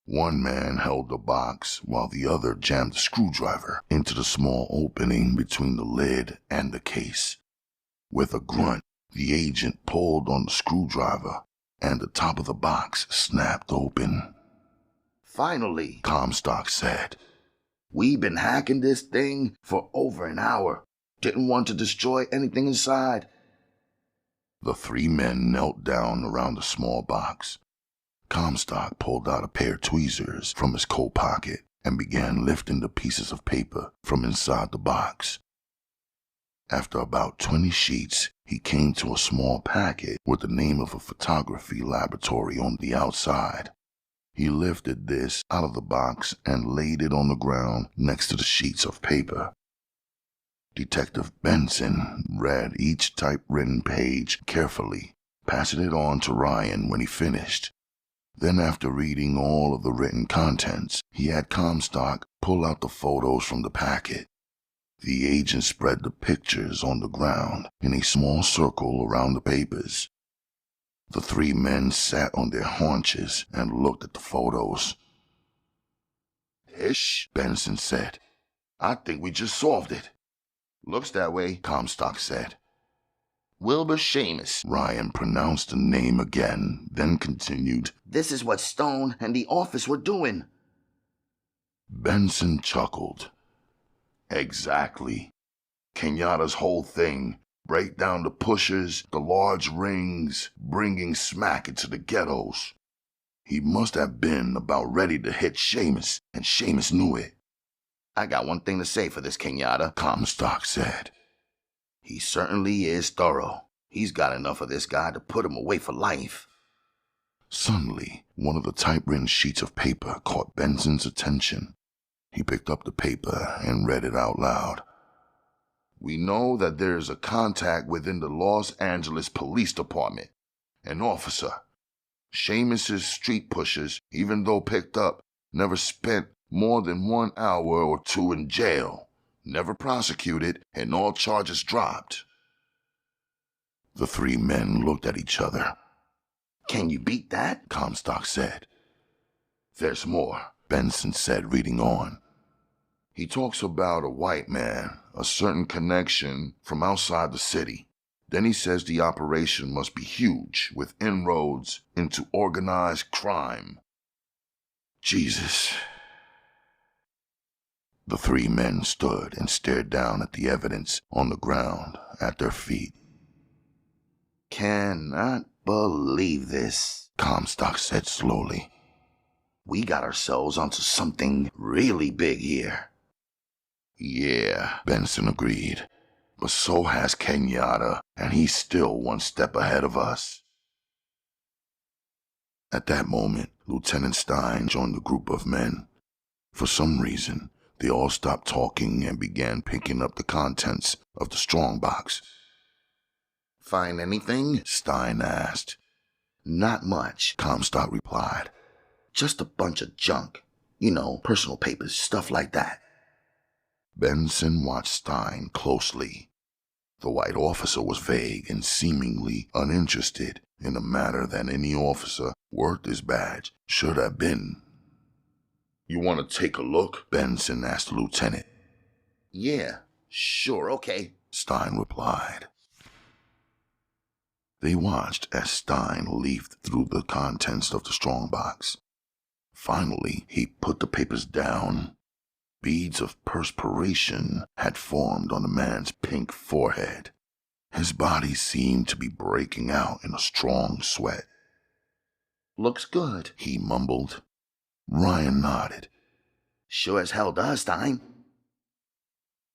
One man held the box while the other jammed a screwdriver into the small opening between the lid and the case. With a grunt, the agent pulled on the screwdriver, and the top of the box snapped open. Finally, Comstock said. We've been hacking this thing for over an hour. Didn't want to destroy anything inside. The three men knelt down around the small box. Comstock pulled out a pair of tweezers from his coat pocket and began lifting the pieces of paper from inside the box. After about 20 sheets, he came to a small packet with the name of a photography laboratory on the outside. He lifted this out of the box and laid it on the ground next to the sheets of paper. Detective Benson read each typewritten page carefully, passing it on to Ryan when he finished. Then, after reading all of the written contents, he had Comstock pull out the photos from the packet. The agent spread the pictures on the ground in a small circle around the papers. The three men sat on their haunches and looked at the photos. Ish, Benson said. I think we just solved it. Looks that way, Comstock said. Wilbur Seamus. Ryan pronounced the name again, then continued. This is what Stone and the office were doing. Benson chuckled. Exactly. Kenyatta's whole thing. Break down the pushers, the large rings, bringing smack into the ghettos. He must have been about ready to hit Seamus, and Seamus knew it. I got one thing to say for this Kenyatta, Comstock said. He certainly is thorough. He's got enough of this guy to put him away for life. Suddenly, one of the typewritten sheets of paper caught Benson's attention. He picked up the paper and read it out loud. We know that there is a contact within the Los Angeles Police Department. An officer. Seamus's street pushers, even though picked up, never spent more than 1 hour or 2 in jail. Never prosecuted, and all charges dropped. The three men looked at each other. Can you beat that? Comstock said. There's more, Benson said, reading on. He talks about a white man, a certain connection from outside the city. Then he says the operation must be huge, with inroads into organized crime. Jesus. The three men stood and stared down at the evidence on the ground at their feet. Cannot believe this, Comstock said slowly. We got ourselves onto something really big here. Yeah, Benson agreed. But so has Kenyatta, and he's still one step ahead of us. At that moment, Lieutenant Stein joined the group of men. For some reason, they all stopped talking and began picking up the contents of the strongbox. Find anything? Stein asked. Not much, Comstock replied. Just a bunch of junk. You know, personal papers, stuff like that. Benson watched Stein closely. The white officer was vague and seemingly uninterested in a matter that any officer worth his badge should have been. You want to take a look? Benson asked the lieutenant. Yeah, sure, okay, Stein replied. They watched as Stein leafed through the contents of the strongbox. Finally, he put the papers down. Beads of perspiration had formed on the man's pink forehead. His body seemed to be breaking out in a strong sweat. Looks good, he mumbled. Ryan nodded. Sure as hell does, Stein.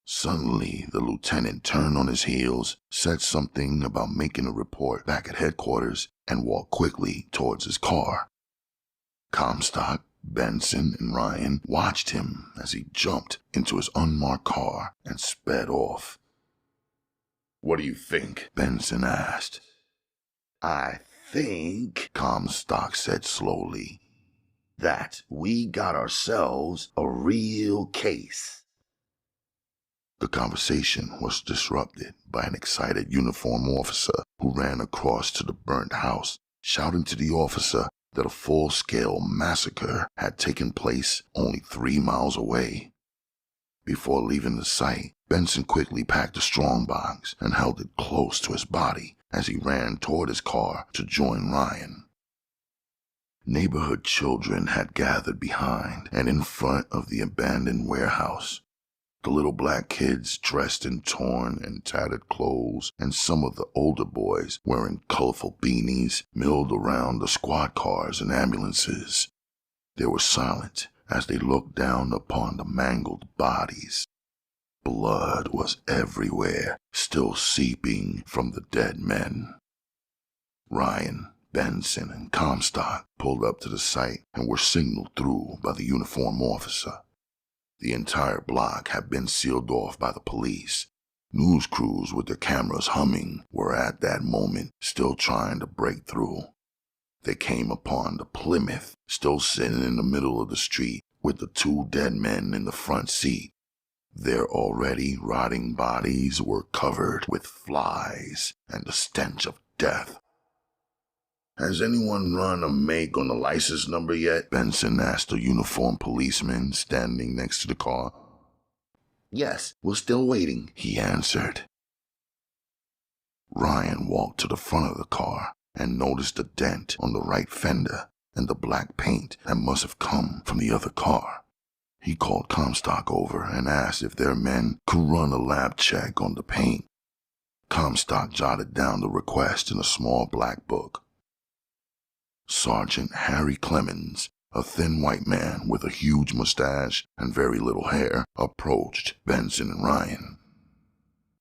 Suddenly, the lieutenant turned on his heels, said something about making a report back at headquarters, and walked quickly towards his car. Comstock, Benson, and Ryan watched him as he jumped into his unmarked car and sped off. What do you think? Benson asked. I think, Comstock said slowly, that we got ourselves a real case. The conversation was disrupted by an excited uniformed officer who ran across to the burnt house, shouting to the officer that a full-scale massacre had taken place only 3 miles away. Before leaving the site, Benson quickly packed a strongbox and held it close to his body as he ran toward his car to join Ryan. Neighborhood children had gathered behind and in front of the abandoned warehouse. The little black kids dressed in torn and tattered clothes, and some of the older boys wearing colorful beanies milled around the squad cars and ambulances. They were silent as they looked down upon the mangled bodies. Blood was everywhere, still seeping from the dead men. Ryan, Benson, and Comstock pulled up to the site and were signaled through by the uniformed officer. The entire block had been sealed off by the police. News crews with their cameras humming were at that moment still trying to break through. They came upon the Plymouth still sitting in the middle of the street with the 2 dead men in the front seat. Their already rotting bodies were covered with flies and the stench of death. Has anyone run a make on the license number yet? Benson asked a uniformed policeman standing next to the car. Yes, we're still waiting, he answered. Ryan walked to the front of the car and noticed a dent on the right fender and the black paint that must have come from the other car. He called Comstock over and asked if their men could run a lab check on the paint. Comstock jotted down the request in a small black book. Sergeant Harry Clemens, a thin white man with a huge mustache and very little hair, approached Benson and Ryan.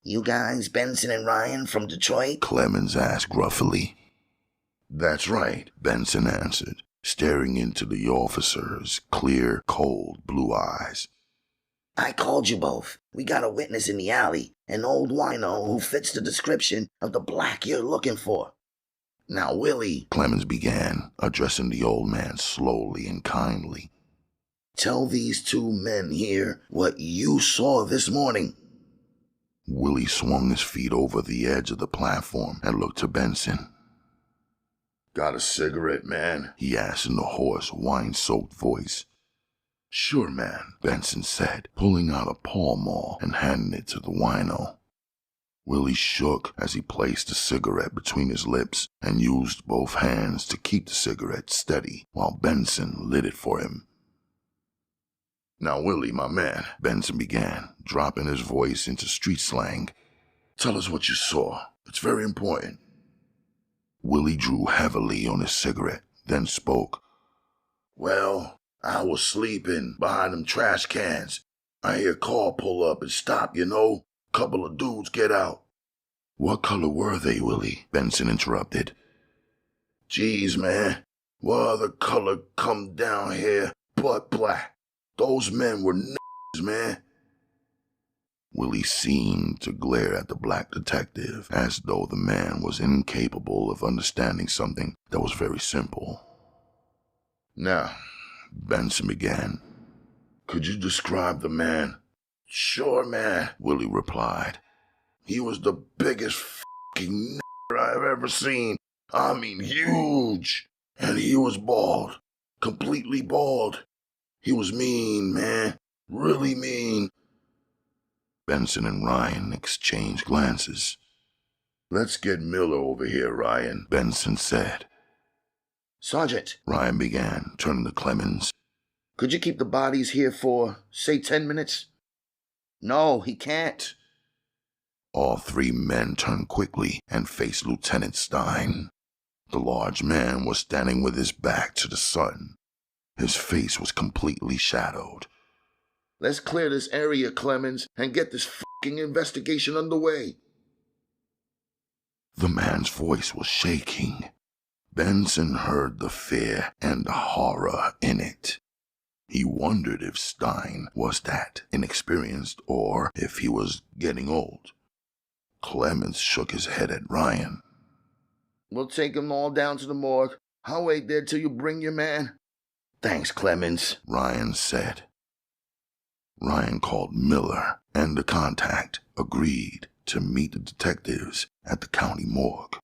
You guys, Benson and Ryan from Detroit? Clemens asked gruffly. That's right, Benson answered, staring into the officer's clear, cold blue eyes. I called you both. We got a witness in the alley, an old wino who fits the description of the black you're looking for. Now, Willie, Clemens began, addressing the old man slowly and kindly. Tell these 2 men here what you saw this morning. Willie swung his feet over the edge of the platform and looked to Benson. Got a cigarette, man? He asked in a hoarse, wine-soaked voice. Sure, man, Benson said, pulling out a Pall Mall and handing it to the wino. Willie shook as he placed the cigarette between his lips and used both hands to keep the cigarette steady while Benson lit it for him. Now, Willie, my man, Benson began, dropping his voice into street slang. Tell us what you saw. It's very important. Willie drew heavily on his cigarette, then spoke. Well, I was sleeping behind them trash cans. I hear a car pull up and stop, you know. Couple of dudes get out. What color were they, Willie? Benson interrupted. Jeez, man. What other color come down here but black? Those men were n***s, man. Willie seemed to glare at the black detective as though the man was incapable of understanding something that was very simple. Now, Benson began. Could you describe the man? Sure, man, Willie replied. He was the biggest f***ing I've ever seen. I mean huge. And he was bald. Completely bald. He was mean, man. Really mean. Benson and Ryan exchanged glances. Let's get Miller over here, Ryan, Benson said. Sergeant, Ryan began, turning to Clemens. Could you keep the bodies here for, say, 10 minutes? No, he can't. All 3 men turned quickly and faced Lieutenant Stein. The large man was standing with his back to the sun. His face was completely shadowed. Let's clear this area, Clemens, and get this fucking investigation underway. The man's voice was shaking. Benson heard the fear and the horror in it. He wondered if Stein was that inexperienced or if he was getting old. Clemens shook his head at Ryan. We'll take them all down to the morgue. I'll wait there till you bring your man. Thanks, Clemens, Ryan said. Ryan called Miller, and the contact agreed to meet the detectives at the county morgue.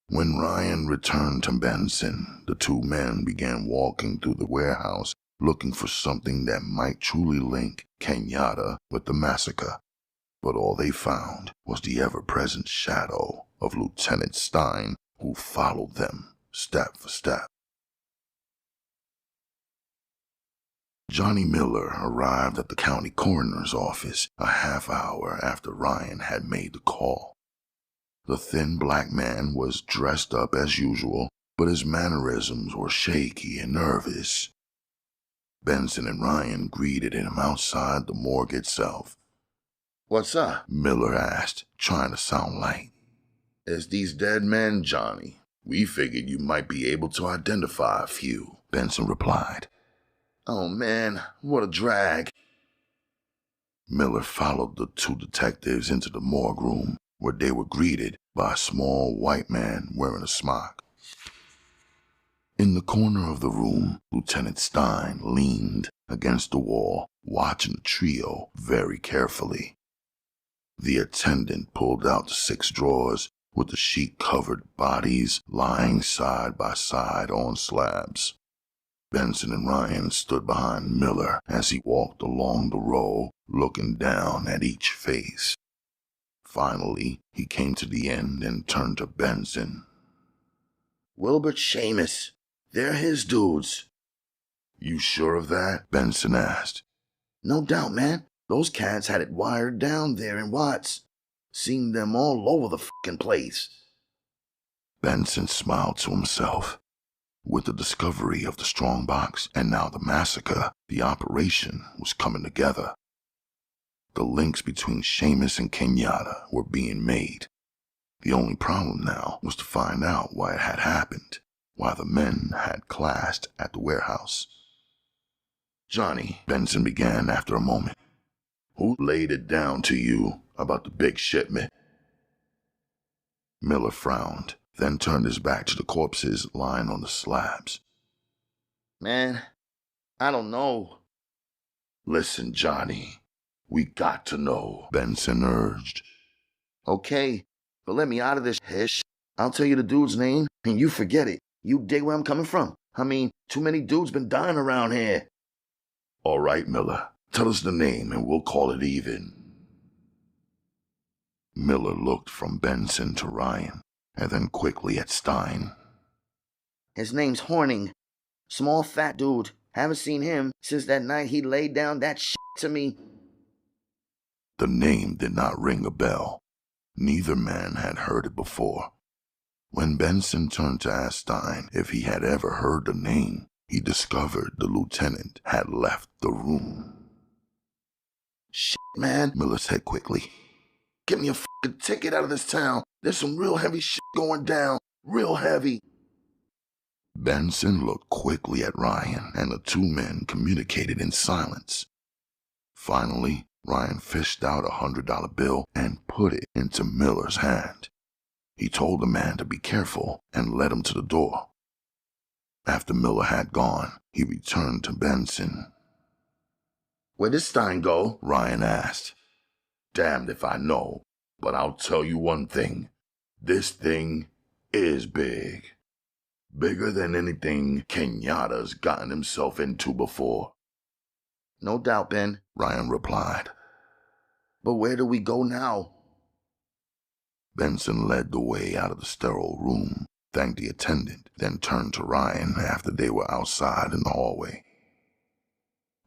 When Ryan returned to Benson, the two men began walking through the warehouse looking for something that might truly link Kenyatta with the massacre. But all they found was the ever-present shadow of Lieutenant Stein, who followed them step for step. Johnny Miller arrived at the county coroner's office a half hour after Ryan had made the call. The thin black man was dressed up as usual, but his mannerisms were shaky and nervous. Benson and Ryan greeted him outside the morgue itself. What's up? Miller asked, trying to sound light. It's these dead men, Johnny. We figured you might be able to identify a few, Benson replied. Oh man, what a drag. Miller followed the two detectives into the morgue room, where they were greeted by a small white man wearing a smock. In the corner of the room, Lieutenant Stein leaned against the wall, watching the trio very carefully. The attendant pulled out the 6 drawers with the sheet-covered bodies lying side by side on slabs. Benson and Ryan stood behind Miller as he walked along the row, looking down at each face. Finally, he came to the end and turned to Benson. Wilbert Seamus. They're his dudes. You sure of that? Benson asked. No doubt, man. Those cats had it wired down there in Watts. Seen them all over the fucking place. Benson smiled to himself. With the discovery of the strongbox and now the massacre, the operation was coming together. The links between Seamus and Kenyatta were being made. The only problem now was to find out why it had happened, why the men had clashed at the warehouse. Johnny, Benson began after a moment. who laid it down to you about the big shipment? Miller frowned, then turned his back to the corpses lying on the slabs. Man, I don't know. Listen, Johnny, we got to know, Benson urged. Okay, but let me out of this hish. I'll tell you the dude's name, and you forget it. You dig where I'm coming from. I mean, too many dudes been dying around here. All right, Miller, tell us the name and we'll call it even. Miller looked from Benson to Ryan, and then quickly at Stein. His name's Horning. Small fat dude. Haven't seen him since that night he laid down that shit to me. The name did not ring a bell. Neither man had heard it before. When Benson turned to ask Stein if he had ever heard the name, he discovered the lieutenant had left the room. Shit, man, Miller said quickly. Get me a fucking ticket out of this town. There's some real heavy shit going down. Real heavy. Benson looked quickly at Ryan, and the two men communicated in silence. Finally, Ryan fished out a $100 bill and put it into Miller's hand. He told the man to be careful and led him to the door. After Miller had gone, he returned to Benson. Where did Stein go? Ryan asked. Damned if I know, but I'll tell you one thing. This thing is big. Bigger than anything Kenyatta's gotten himself into before. No doubt, Ben, Ryan replied. But where do we go now? Benson led the way out of the sterile room, thanked the attendant, then turned to Ryan after they were outside in the hallway.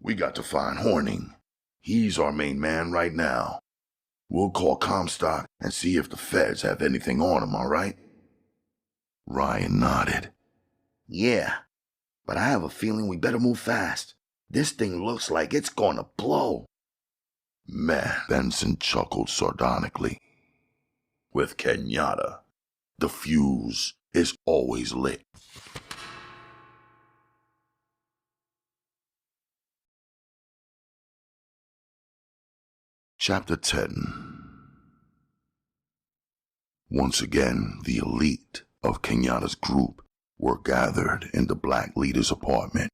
We got to find Horning. He's our main man right now. We'll call Comstock and see if the feds have anything on him, all right? Ryan nodded. Yeah, but I have a feeling we better move fast. This thing looks like it's gonna blow. Man, Benson chuckled sardonically. With Kenyatta, the fuse is always lit. Chapter 10. Once again, the elite of Kenyatta's group were gathered in the Black Leader's apartment.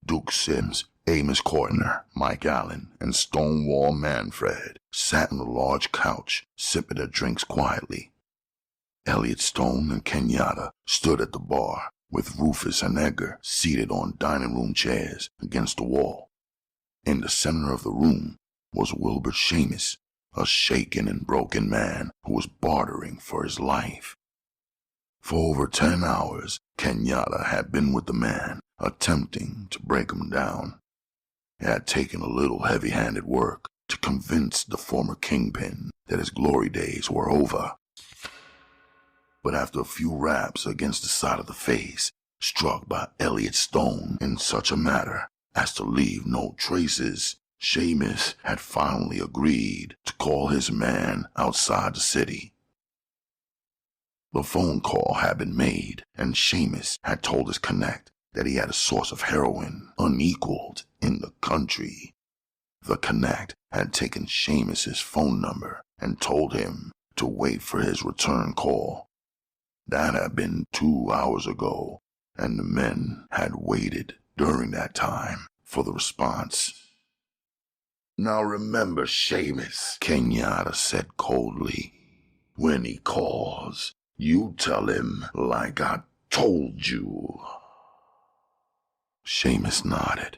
Duke Sims, Amos Cortner, Mike Allen, and Stonewall Manfred sat on a large couch, sipping their drinks quietly. Elliot Stone and Kenyatta stood at the bar, with Rufus and Edgar seated on dining room chairs against the wall. In the center of the room was Wilbert Seamus, a shaken and broken man who was bartering for his life. For over 10 hours, Kenyatta had been with the man, attempting to break him down. It had taken a little heavy-handed work to convince the former kingpin that his glory days were over. But after a few raps against the side of the face, struck by Elliot Stone in such a manner as to leave no traces, Seamus had finally agreed to call his man outside the city. The phone call had been made, and Seamus had told his connect that he had a source of heroin unequaled in the country. The connect had taken Seamus's phone number and told him to wait for his return call. That had been 2 hours ago, and the men had waited during that time for the response. Now remember, Seamus, Kenyatta said coldly, when he calls, you tell him like I told you. Seamus nodded.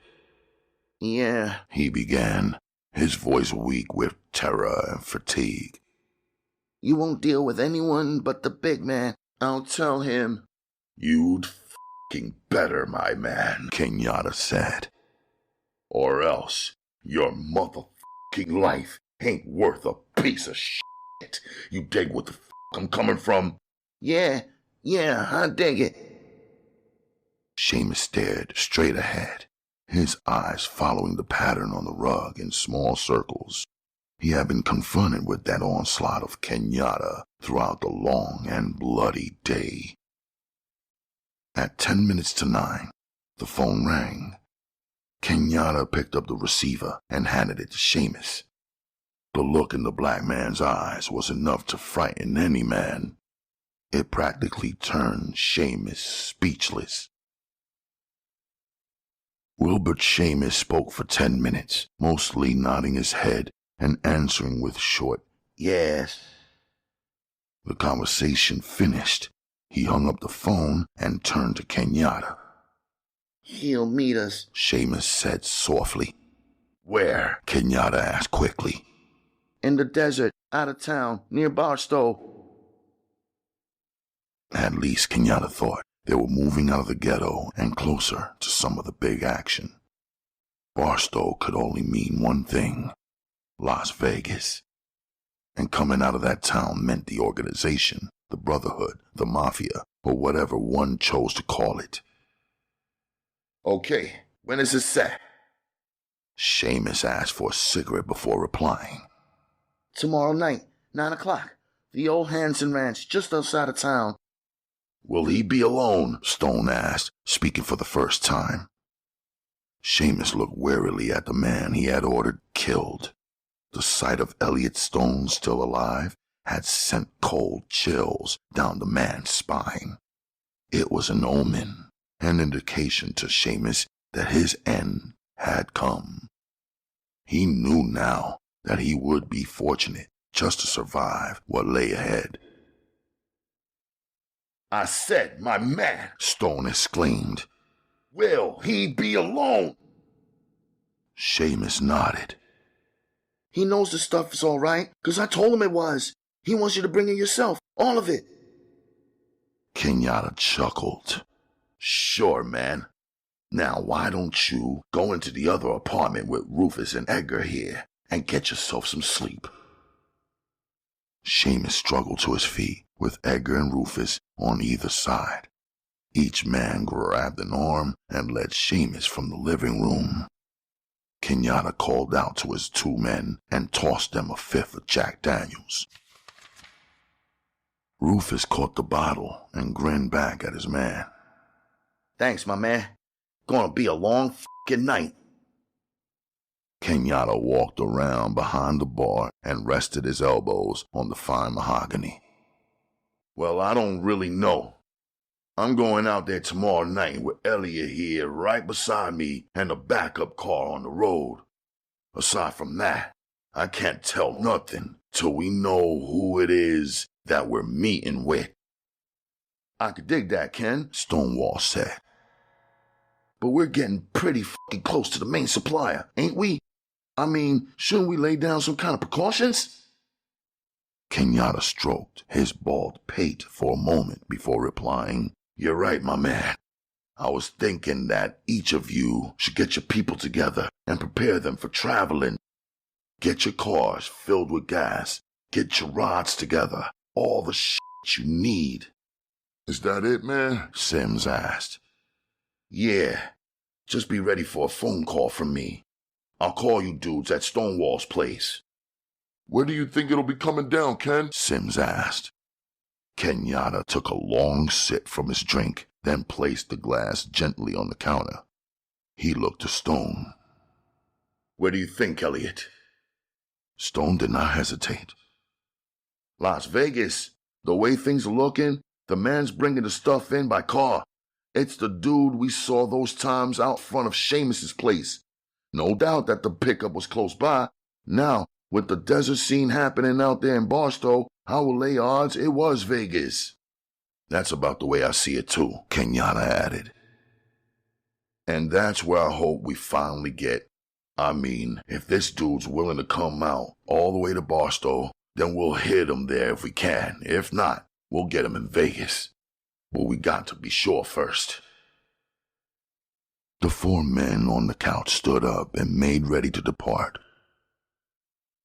Yeah, He began, his voice weak with terror and fatigue. you won't deal with anyone but the big man. I'll tell him. You'd f***ing better, my man, Kenyatta said. or else your motherfucking life ain't worth a piece of shit. You dig what the f*** I'm coming from? Yeah, I dig it. Seamus stared straight ahead, his eyes following the pattern on the rug in small circles. He had been confronted with that onslaught of Kenyatta throughout the long and bloody day. At 10 minutes to 9, the phone rang. Kenyatta picked up the receiver and handed it to Seamus. The look in the black man's eyes was enough to frighten any man. It practically turned Seamus speechless. Wilbert Seamus spoke for 10 minutes, mostly nodding his head and answering with short, Yes. The conversation finished. He hung up the phone and turned to Kenyatta. He'll meet us. Seamus said softly. Where? Kenyatta asked quickly. In the desert, out of town, near Barstow. At least, Kenyatta thought, they were moving out of the ghetto and closer to some of the big action. Barstow could only mean one thing: Las Vegas. And coming out of that town meant the organization, the brotherhood, the mafia, or whatever one chose to call it. Okay, when is it set? Seamus asked for a cigarette before replying. Tomorrow night, 9 o'clock. The old Hanson Ranch, just outside of town. Will he be alone? Stone asked, speaking for the first time. Seamus looked warily at the man he had ordered killed. The sight of Elliot Stone still alive had sent cold chills down the man's spine. It was an omen, an indication to Seamus that his end had come. He knew now that he would be fortunate just to survive what lay ahead. I said, my man, Stone exclaimed. will he be alone? Seamus nodded. He knows the stuff is all right, 'cause I told him it was. He wants you to bring it yourself, all of it. Kenyatta chuckled. Sure, man. Now, why don't you go into the other apartment with Rufus and Edgar here and get yourself some sleep? Seamus struggled to his feet, with Edgar and Rufus on either side. Each man grabbed an arm and led Seamus from the living room. Kenyatta called out to his 2 men and tossed them a fifth of Jack Daniels. Rufus caught the bottle and grinned back at his man. Thanks, my man. Gonna be a long f***ing night. Kenyatta walked around behind the bar and rested his elbows on the fine mahogany. Well, I don't really know. I'm going out there tomorrow night with Elliot here right beside me and a backup car on the road. Aside from that, I can't tell nothing till we know who it is that we're meeting with. I could dig that, Ken, Stonewall said. But we're getting pretty fucking close to the main supplier, ain't we? I mean, shouldn't we lay down some kind of precautions? Kenyatta stroked his bald pate for a moment before replying, "You're right, my man. I was thinking that each of you should get your people together and prepare them for traveling. Get your cars filled with gas. Get your rods together. All the shit you need." Is that it, man? Sims asked. "Yeah. Just be ready for a phone call from me. I'll call you dudes at Stonewall's place." Where do you think it'll be coming down, Ken? Sims asked. Kenyatta took a long sip from his drink, then placed the glass gently on the counter. He looked to Stone. "Where do you think, Elliot?" Stone did not hesitate. "Las Vegas. The way things are looking, the man's bringing the stuff in by car. It's the dude we saw those times out front of Seamus's place. No doubt that the pickup was close by. Now, with the desert scene happening out there in Barstow, I will lay odds it was Vegas." "That's about the way I see it too," Kenyatta added. "And that's where I hope we finally get. I mean, if this dude's willing to come out all the way to Barstow, then we'll hit him there if we can. If not, we'll get him in Vegas. But we got to be sure first." The four men on the couch stood up and made ready to depart.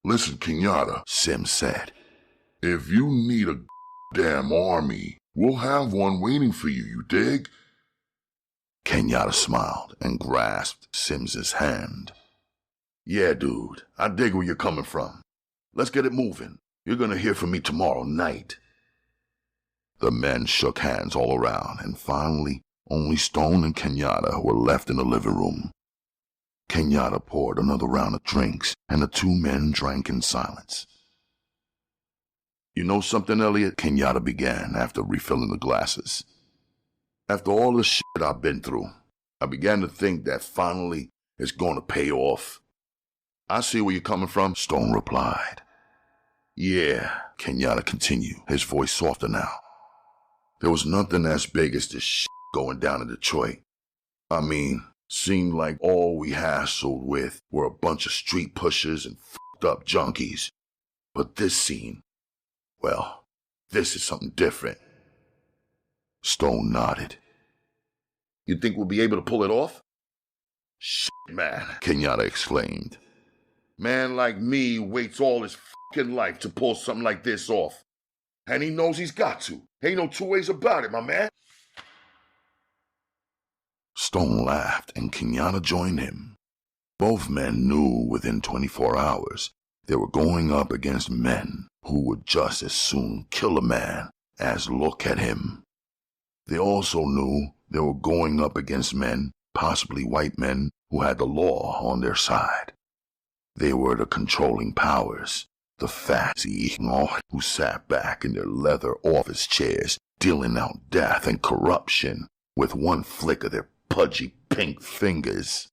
Listen, Kenyatta, Sims said. If you need a damn army, we'll have one waiting for you, you dig? Kenyatta smiled and grasped Sims's hand. "Yeah, dude, I dig where you're coming from. Let's get it moving. You're gonna hear from me tomorrow night." The men shook hands all around, and finally, only Stone and Kenyatta were left in the living room. Kenyatta poured another round of drinks, and the two men drank in silence. "You know something, Elliot?" Kenyatta began after refilling the glasses. "After all the shit I've been through, I began to think that finally it's going to pay off." "I see where you're coming from," Stone replied. "Yeah," Kenyatta continued, his voice softer now. "There was nothing as big as this shit going down in Detroit. I mean, seemed like all we hassled with were a bunch of street pushers and fucked up junkies. But this scene, well, this is something different." Stone nodded. "You think we'll be able to pull it off?" "Shit, man," Kenyatta exclaimed. "Man like me waits all his fucking life to pull something like this off. And he knows he's got to. Ain't no two ways about it, my man." Stone laughed, and Kenyatta joined him. Both men knew within 24 hours they were going up against men who would just as soon kill a man as look at him. They also knew they were going up against men, possibly white men, who had the law on their side. They were the controlling powers, the fatsy who sat back in their leather office chairs, dealing out death and corruption with one flick of their pudgy pink fingers.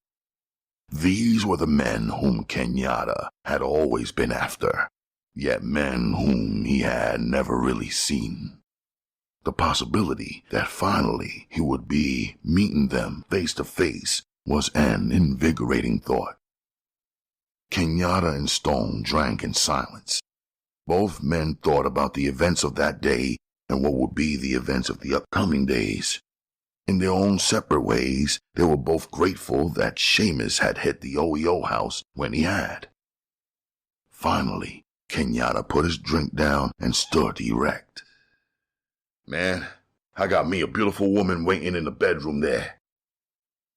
These were the men whom Kenyatta had always been after, yet men whom he had never really seen. The possibility that finally he would be meeting them face to face was an invigorating thought. Kenyatta and Stone drank in silence. Both men thought about the events of that day and what would be the events of the upcoming days. In their own separate ways, they were both grateful that Seamus had hit the OEO house when he had. Finally, Kenyatta put his drink down and stood erect. "Man, I got me a beautiful woman waiting in the bedroom there."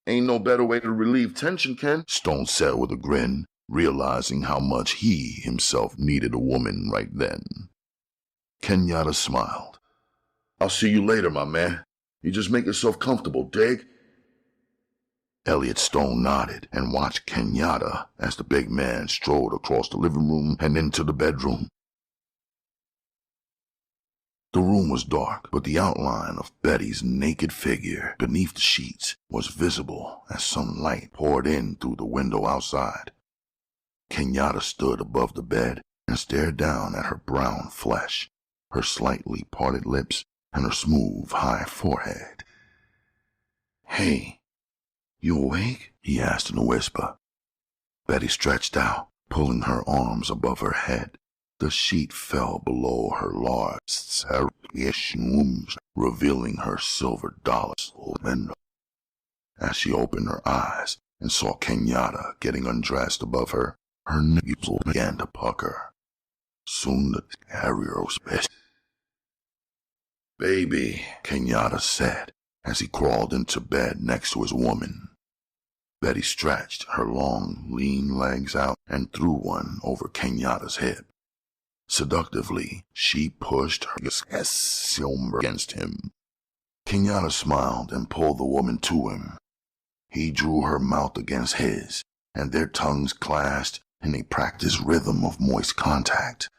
"Ain't no better way to relieve tension, Ken," Stone said with a grin, realizing how much he himself needed a woman right then. Kenyatta smiled. "I'll see you later, my man. You just make yourself comfortable, dig?" Elliot Stone nodded and watched Kenyatta as the big man strode across the living room and into the bedroom. The room was dark, but the outline of Betty's naked figure beneath the sheets was visible as some light poured in through the window outside. Kenyatta stood above the bed and stared down at her brown flesh, her slightly parted lips, and her smooth, high forehead. "Hey, you awake?" he asked in a whisper. Betty stretched out, pulling her arms above her head. The sheet fell below her large, serious wombs, revealing her silver dollars. As she opened her eyes and saw Kenyatta getting undressed above her, her nipples began to pucker. Soon the carrier's best. "Baby," Kenyatta said as he crawled into bed next to his woman. Betty stretched her long, lean legs out and threw one over Kenyatta's hip. Seductively, she pushed her silver against him. Kenyatta smiled and pulled the woman to him. He drew her mouth against his, and their tongues clashed in a practiced rhythm of moist contact.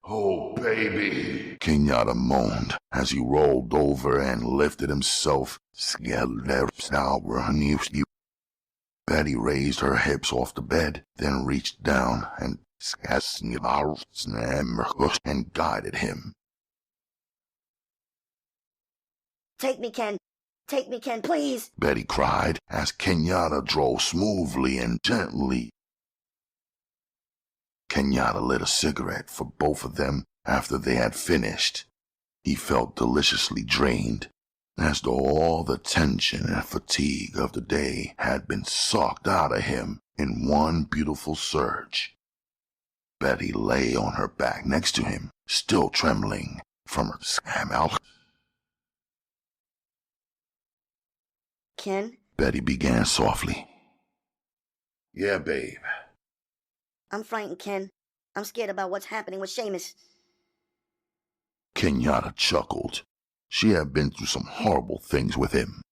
"Oh, baby," Kenyatta moaned as he rolled over and lifted himself. Betty raised her hips off the bed, then reached down and guided him. Take me, Ken. Take me, Ken, please. Betty cried as Kenyatta drove smoothly and gently. Kenyatta lit a cigarette for both of them after they had finished. He felt deliciously drained, as though all the tension and fatigue of the day had been sucked out of him in one beautiful surge. Betty lay on her back next to him, still trembling from her scam. Ken? Betty began softly. "Yeah, babe." I'm frightened, Ken. I'm scared about what's happening with Seamus. Kenyatta chuckled. She had been through some horrible things with him,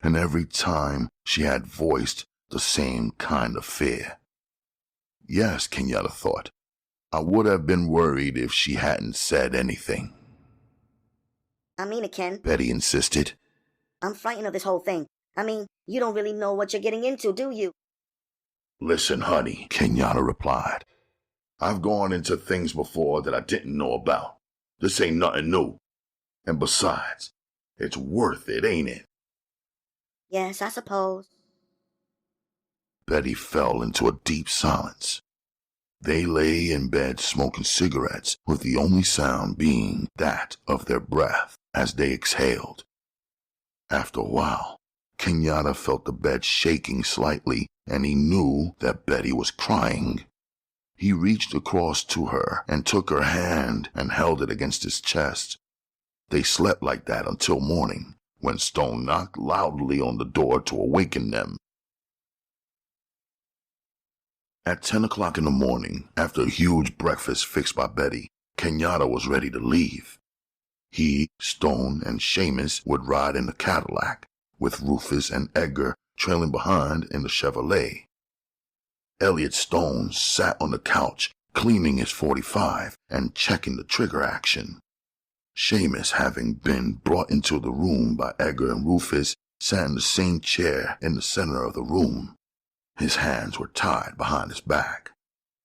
and every time she had voiced the same kind of fear. Yes, Kenyatta thought, I would have been worried if she hadn't said anything. I mean it, Ken. Betty insisted. I'm frightened of this whole thing. I mean, you don't really know what you're getting into, do you? Listen, honey, Kenyatta replied. I've gone into things before that I didn't know about. This ain't nothing new. And besides, it's worth it, ain't it? Yes, I suppose. Betty fell into a deep silence. They lay in bed smoking cigarettes, with the only sound being that of their breath as they exhaled. After a while, Kenyatta felt the bed shaking slightly, and he knew that Betty was crying. He reached across to her and took her hand and held it against his chest. They slept like that until morning, when Stone knocked loudly on the door to awaken them. At 10 o'clock in the morning, after a huge breakfast fixed by Betty, Kenyatta was ready to leave. He, Stone, and Seamus would ride in the Cadillac, with Rufus and Edgar trailing behind in the Chevrolet. Elliot Stone sat on the couch, cleaning his .45 and checking the trigger action. Seamus, having been brought into the room by Edgar and Rufus, sat in the same chair in the center of the room. His hands were tied behind his back.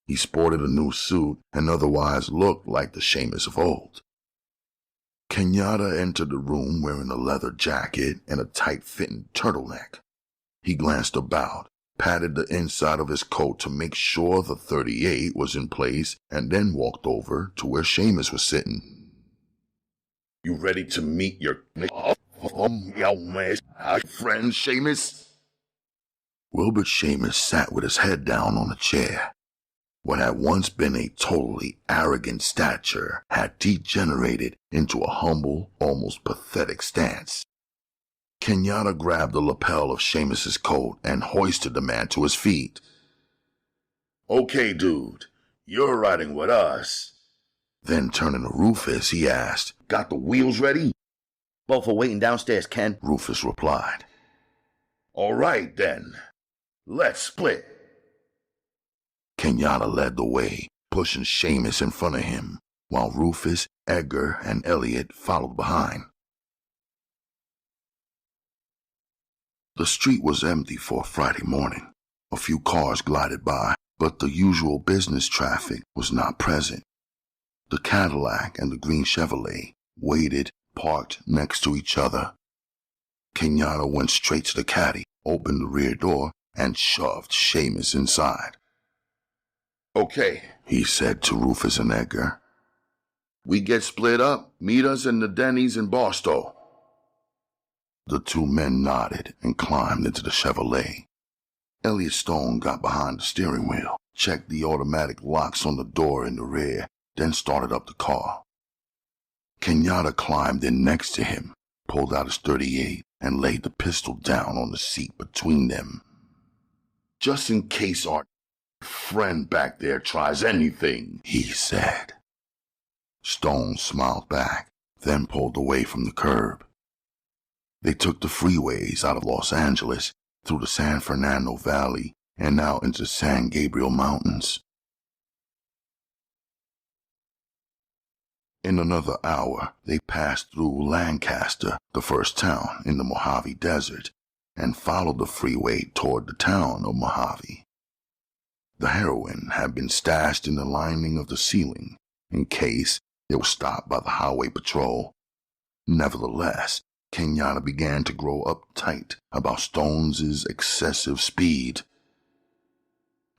He sported a new suit and otherwise looked like the Seamus of old. Kenyatta entered the room wearing a leather jacket and a tight-fitting turtleneck. He glanced about, patted the inside of his coat to make sure the .38 was in place, and then walked over to where Seamus was sitting. You ready to meet your friend, Seamus? Wilbert Seamus sat with his head down on a chair. What had once been a totally arrogant stature had degenerated into a humble, almost pathetic stance. Kenyatta grabbed the lapel of Seamus's coat and hoisted the man to his feet. Okay, dude, you're riding with us. Then turning to Rufus, he asked, Got the wheels ready? Both are waiting downstairs, Ken. Rufus replied. All right, then. Let's split. Kenyatta led the way, pushing Seamus in front of him, while Rufus Edgar and Elliot followed behind. The street was empty for a Friday morning. A few cars glided by, but the usual business traffic was not present. The Cadillac and the green Chevrolet waited, parked next to each other. Kenyatta went straight to the caddy, opened the rear door, and shoved Seamus inside. Okay, He said to Rufus and Edgar. we get split up. Meet us in the Denny's in Barstow. The two men nodded and climbed into the Chevrolet. Elliot Stone got behind the steering wheel, checked the automatic locks on the door in the rear, then started up the car. Kenyatta climbed in next to him, pulled out his .38, and laid the pistol down on the seat between them. Just in case our friend back there tries anything, he said. Stone smiled back, then pulled away from the curb. They took the freeways out of Los Angeles, through the San Fernando Valley, and out into San Gabriel Mountains. In another hour, they passed through Lancaster, the first town in the Mojave Desert, and followed the freeway toward the town of Mojave. The heroin had been stashed in the lining of the ceiling, in case it was stopped by the highway patrol. Nevertheless, Kenyatta began to grow uptight about Stone's excessive speed.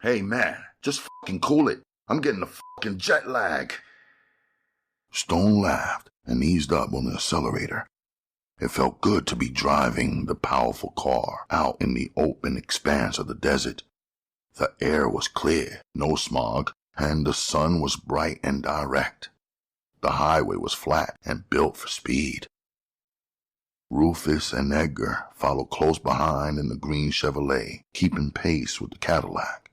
Hey man, just fucking cool it. I'm getting a fucking jet lag. Stone laughed and eased up on the accelerator. It felt good to be driving the powerful car out in the open expanse of the desert. The air was clear, no smog, and the sun was bright and direct. The highway was flat and built for speed. Rufus and Edgar followed close behind in the green Chevrolet, keeping pace with the Cadillac.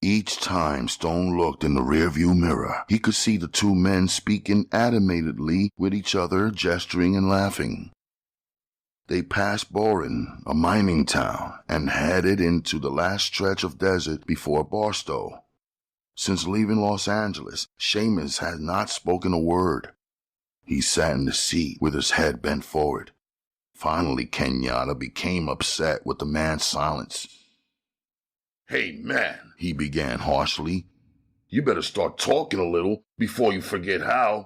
Each time Stone looked in the rearview mirror, he could see the two men speaking animatedly with each other, gesturing and laughing. They passed Boren, a mining town, and headed into the last stretch of desert before Barstow. Since leaving Los Angeles, Seamus had not spoken a word. He sat in the seat with his head bent forward. Finally, Kenyatta became upset with the man's silence. Hey man, He began harshly. you better start talking a little before you forget how.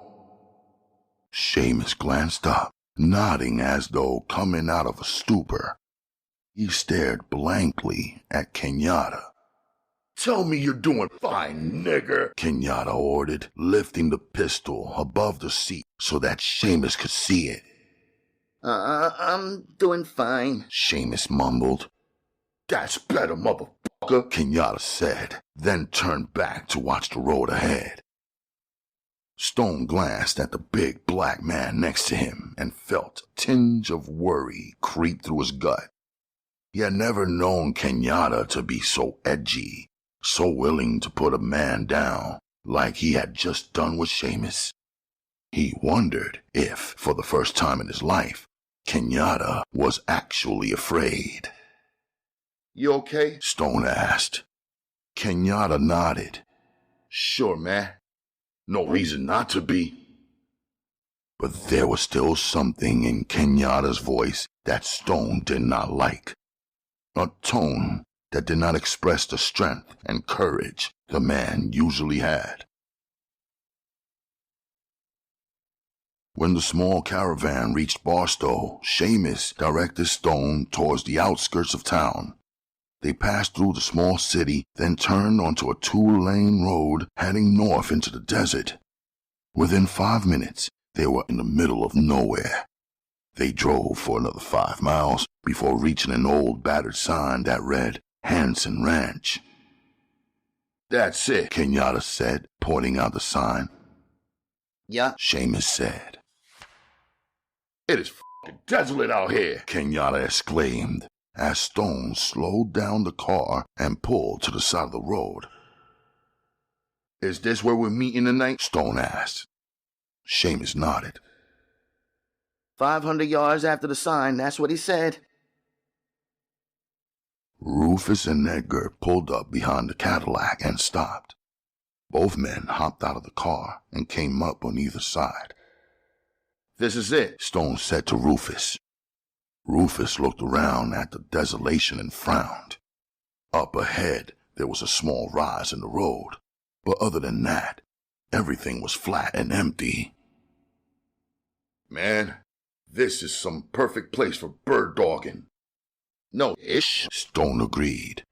Seamus glanced up, nodding as though coming out of a stupor. He stared blankly at Kenyatta. Tell me you're doing fine, nigger. Kenyatta ordered, lifting the pistol above the seat so that Seamus could see it. I'm doing fine. Seamus mumbled. That's better, motherfucker. Kenyatta said, then turned back to watch the road ahead. Stone glanced at the big black man next to him and felt a tinge of worry creep through his gut. He had never known Kenyatta to be so edgy, so willing to put a man down like he had just done with Seamus. He wondered if, for the first time in his life, Kenyatta was actually afraid. You okay? Stone asked. Kenyatta nodded. Sure, man. No reason not to be. But there was still something in Kenyatta's voice that Stone did not like. A tone that did not express the strength and courage the man usually had. When the small caravan reached Barstow, Seamus directed Stone towards the outskirts of town. They passed through the small city, then turned onto a 2-lane road heading north into the desert. Within 5 minutes, they were in the middle of nowhere. They drove for another 5 miles before reaching an old battered sign that read, Hanson Ranch. That's it, Kenyatta said, pointing out the sign. Yeah. Seamus said. It is fucking desolate out here. Kenyatta exclaimed as Stone slowed down the car and pulled to the side of the road. Is this where we're meeting tonight? Stone asked. Seamus nodded. 500 yards after the sign, that's what he said. Rufus and Edgar pulled up behind the Cadillac and stopped. Both men hopped out of the car and came up on either side. This is it, Stone said to Rufus. Rufus looked around at the desolation and frowned. Up ahead, there was a small rise in the road, but other than that, everything was flat and empty. Man, this is some perfect place for bird dogging. No, ish, Stone agreed.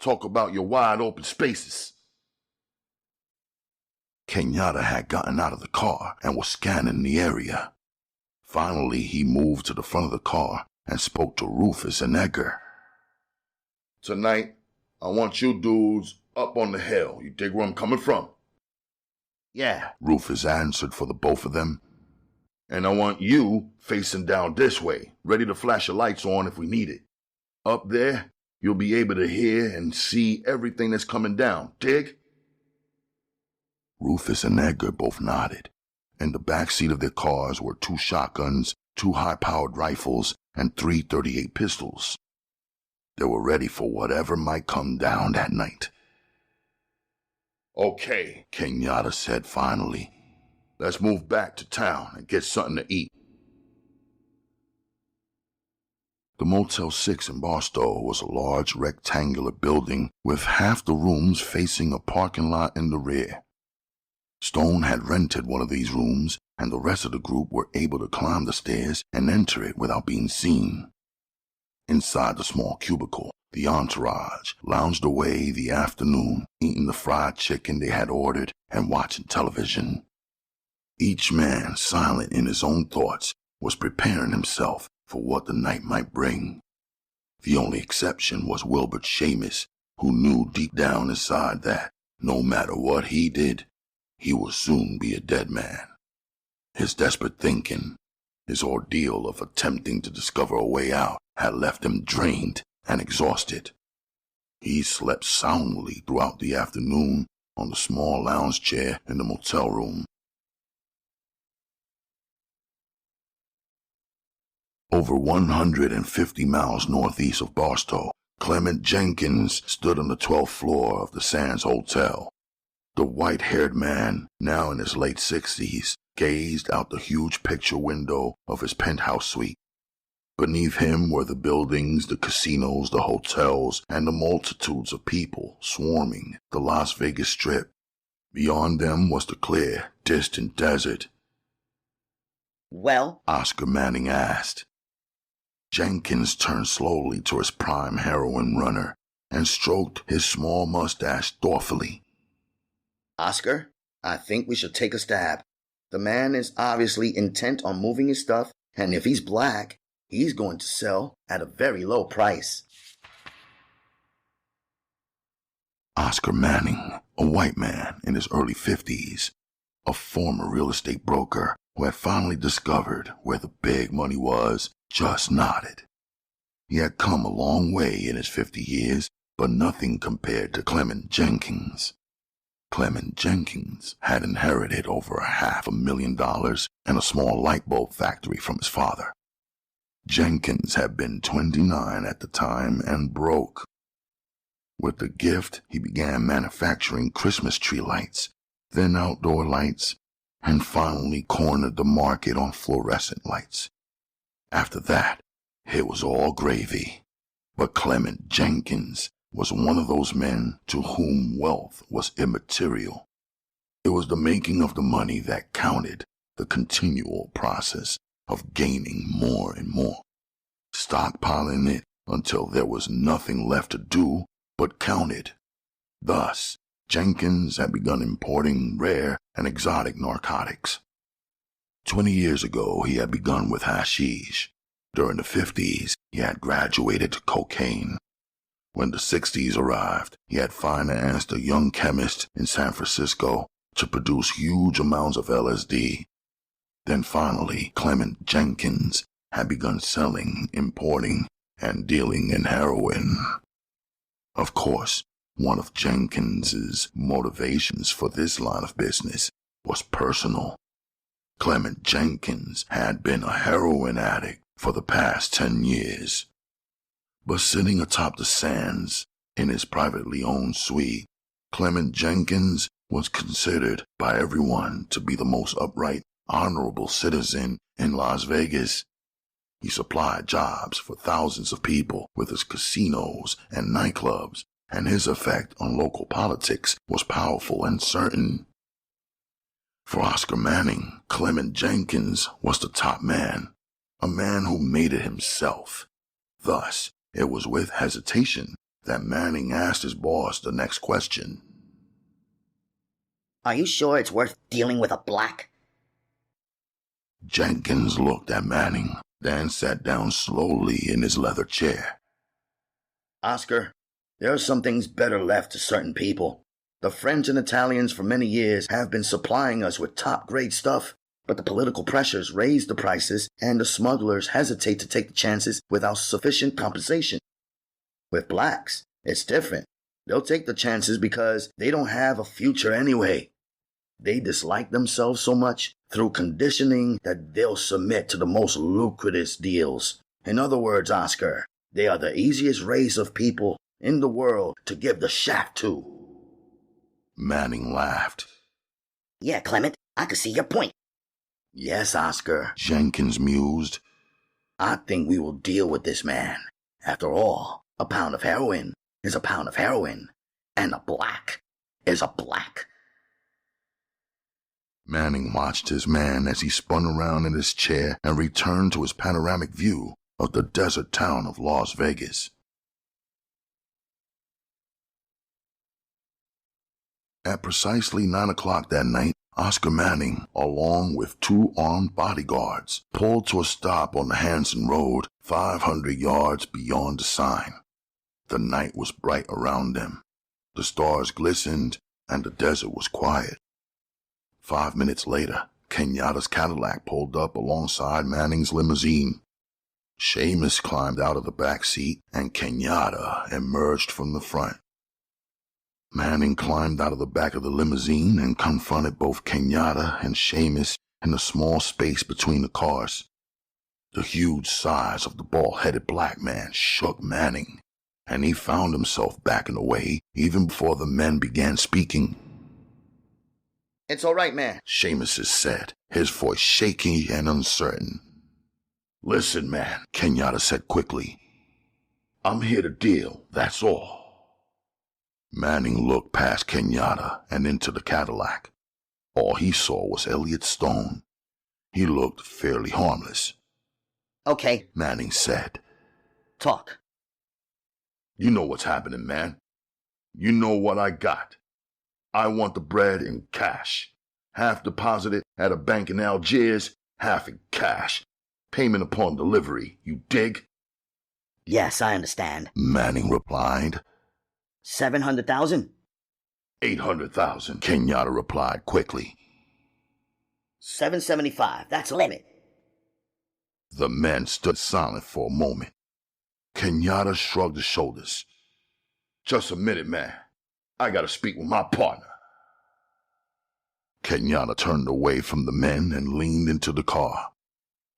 Talk about your wide open spaces. Kenyatta had gotten out of the car and was scanning the area. Finally, he moved to the front of the car and spoke to Rufus and Edgar. Tonight, I want you dudes up on the hill. You dig where I'm coming from? Yeah, Rufus answered for the both of them. And I want you facing down this way, ready to flash your lights on if we need it. Up there, you'll be able to hear and see everything that's coming down. Dig? Rufus and Edgar both nodded. In the back seat of their cars were 2 shotguns, 2 high-powered rifles, and 3 .38 pistols. They were ready for whatever might come down that night. Okay, Kenyatta said finally. let's move back to town and get something to eat. The Motel 6 in Barstow was a large rectangular building with half the rooms facing a parking lot in the rear. Stone had rented one of these rooms, and the rest of the group were able to climb the stairs and enter it without being seen. Inside the small cubicle, the entourage lounged away the afternoon, eating the fried chicken they had ordered and watching television. Each man, silent in his own thoughts, was preparing himself for what the night might bring. The only exception was Wilbert Seamus, who knew deep down inside that, no matter what he did, he would soon be a dead man. His desperate thinking, his ordeal of attempting to discover a way out, had left him drained and exhausted. He slept soundly throughout the afternoon on the small lounge chair in the motel room. Over 150 miles northeast of Barstow, Clement Jenkins stood on the 12th floor of the Sands Hotel. The white-haired man, now in his late 60s, gazed out the huge picture window of his penthouse suite. Beneath him were the buildings, the casinos, the hotels, and the multitudes of people swarming the Las Vegas Strip. Beyond them was the clear, distant desert. Well, Oscar Manning asked. Jenkins turned slowly to his prime heroin runner and stroked his small mustache thoughtfully. Oscar, I think we should take a stab. The man is obviously intent on moving his stuff, and if he's black, he's going to sell at a very low price. Oscar Manning, a white man in his early 50s, a former real estate broker who had finally discovered where the big money was, just nodded. He had come a long way in his 50 years, but nothing compared to Clement Jenkins. Clement Jenkins had inherited over $500,000 and a small light bulb factory from his father. Jenkins had been 29 at the time and broke. With the gift, he began manufacturing Christmas tree lights, then outdoor lights, and finally cornered the market on fluorescent lights. After that, it was all gravy. But Clement Jenkins was one of those men to whom wealth was immaterial. It was the making of the money that counted, the continual process of gaining more and more, stockpiling it until there was nothing left to do but count it. Thus, Jenkins had begun importing rare and exotic narcotics. 20 years ago, he had begun with hashish. During the 50s, he had graduated to cocaine. When the 60s arrived, he had financed a young chemist in San Francisco to produce huge amounts of LSD. Then finally, Clement Jenkins had begun selling, importing, and dealing in heroin. Of course, one of Jenkins's motivations for this line of business was personal. Clement Jenkins had been a heroin addict for the past 10 years. But sitting atop the Sands in his privately owned suite, Clement Jenkins was considered by everyone to be the most upright, honorable citizen in Las Vegas. He supplied jobs for thousands of people with his casinos and nightclubs, and his effect on local politics was powerful and certain. For Oscar Manning, Clement Jenkins was the top man, a man who made it himself. Thus, it was with hesitation that Manning asked his boss the next question. Are you sure it's worth dealing with a black? Jenkins looked at Manning, then sat down slowly in his leather chair. Oscar, there are some things better left to certain people. The French and Italians for many years have been supplying us with top-grade stuff, but the political pressures raise the prices and the smugglers hesitate to take the chances without sufficient compensation. With blacks, it's different. They'll take the chances because they don't have a future anyway. They dislike themselves so much through conditioning that they'll submit to the most lucrative deals. In other words, Oscar, they are the easiest race of people in the world to give the shaft to. Manning laughed. Yeah, Clement, I can see your point. Yes, Oscar, Jenkins mused. I think we will deal with this man. After all, a pound of heroin is a pound of heroin, and a black is a black. Manning watched his man as he spun around in his chair and returned to his panoramic view of the desert town of Las Vegas. At precisely 9 o'clock that night, Oscar Manning, along with 2 armed bodyguards, pulled to a stop on the Hanson Road 500 yards beyond the sign. The night was bright around them. The stars glistened, and the desert was quiet. 5 minutes later, Kenyatta's Cadillac pulled up alongside Manning's limousine. Seamus climbed out of the back seat, and Kenyatta emerged from the front. Manning climbed out of the back of the limousine and confronted both Kenyatta and Seamus in the small space between the cars. The huge size of the bald-headed black man shook Manning, and he found himself backing away even before the men began speaking. It's all right, man, Seamus said, his voice shaky and uncertain. Listen, man, Kenyatta said quickly. I'm here to deal, that's all. Manning looked past Kenyatta and into the Cadillac. All he saw was Elliot Stone. He looked fairly harmless. Okay, Manning said. talk. You know what's happening, man. You know what I got. I want the bread in cash. Half deposited at a bank in Algiers, half in cash. Payment upon delivery, you dig? Yes, I understand. Manning replied. 700,000? 800,000, Kenyatta replied quickly. 775, that's the limit. The men stood silent for a moment. Kenyatta shrugged his shoulders. Just a minute, man. I gotta speak with my partner. Kenyatta turned away from the men and leaned into the car.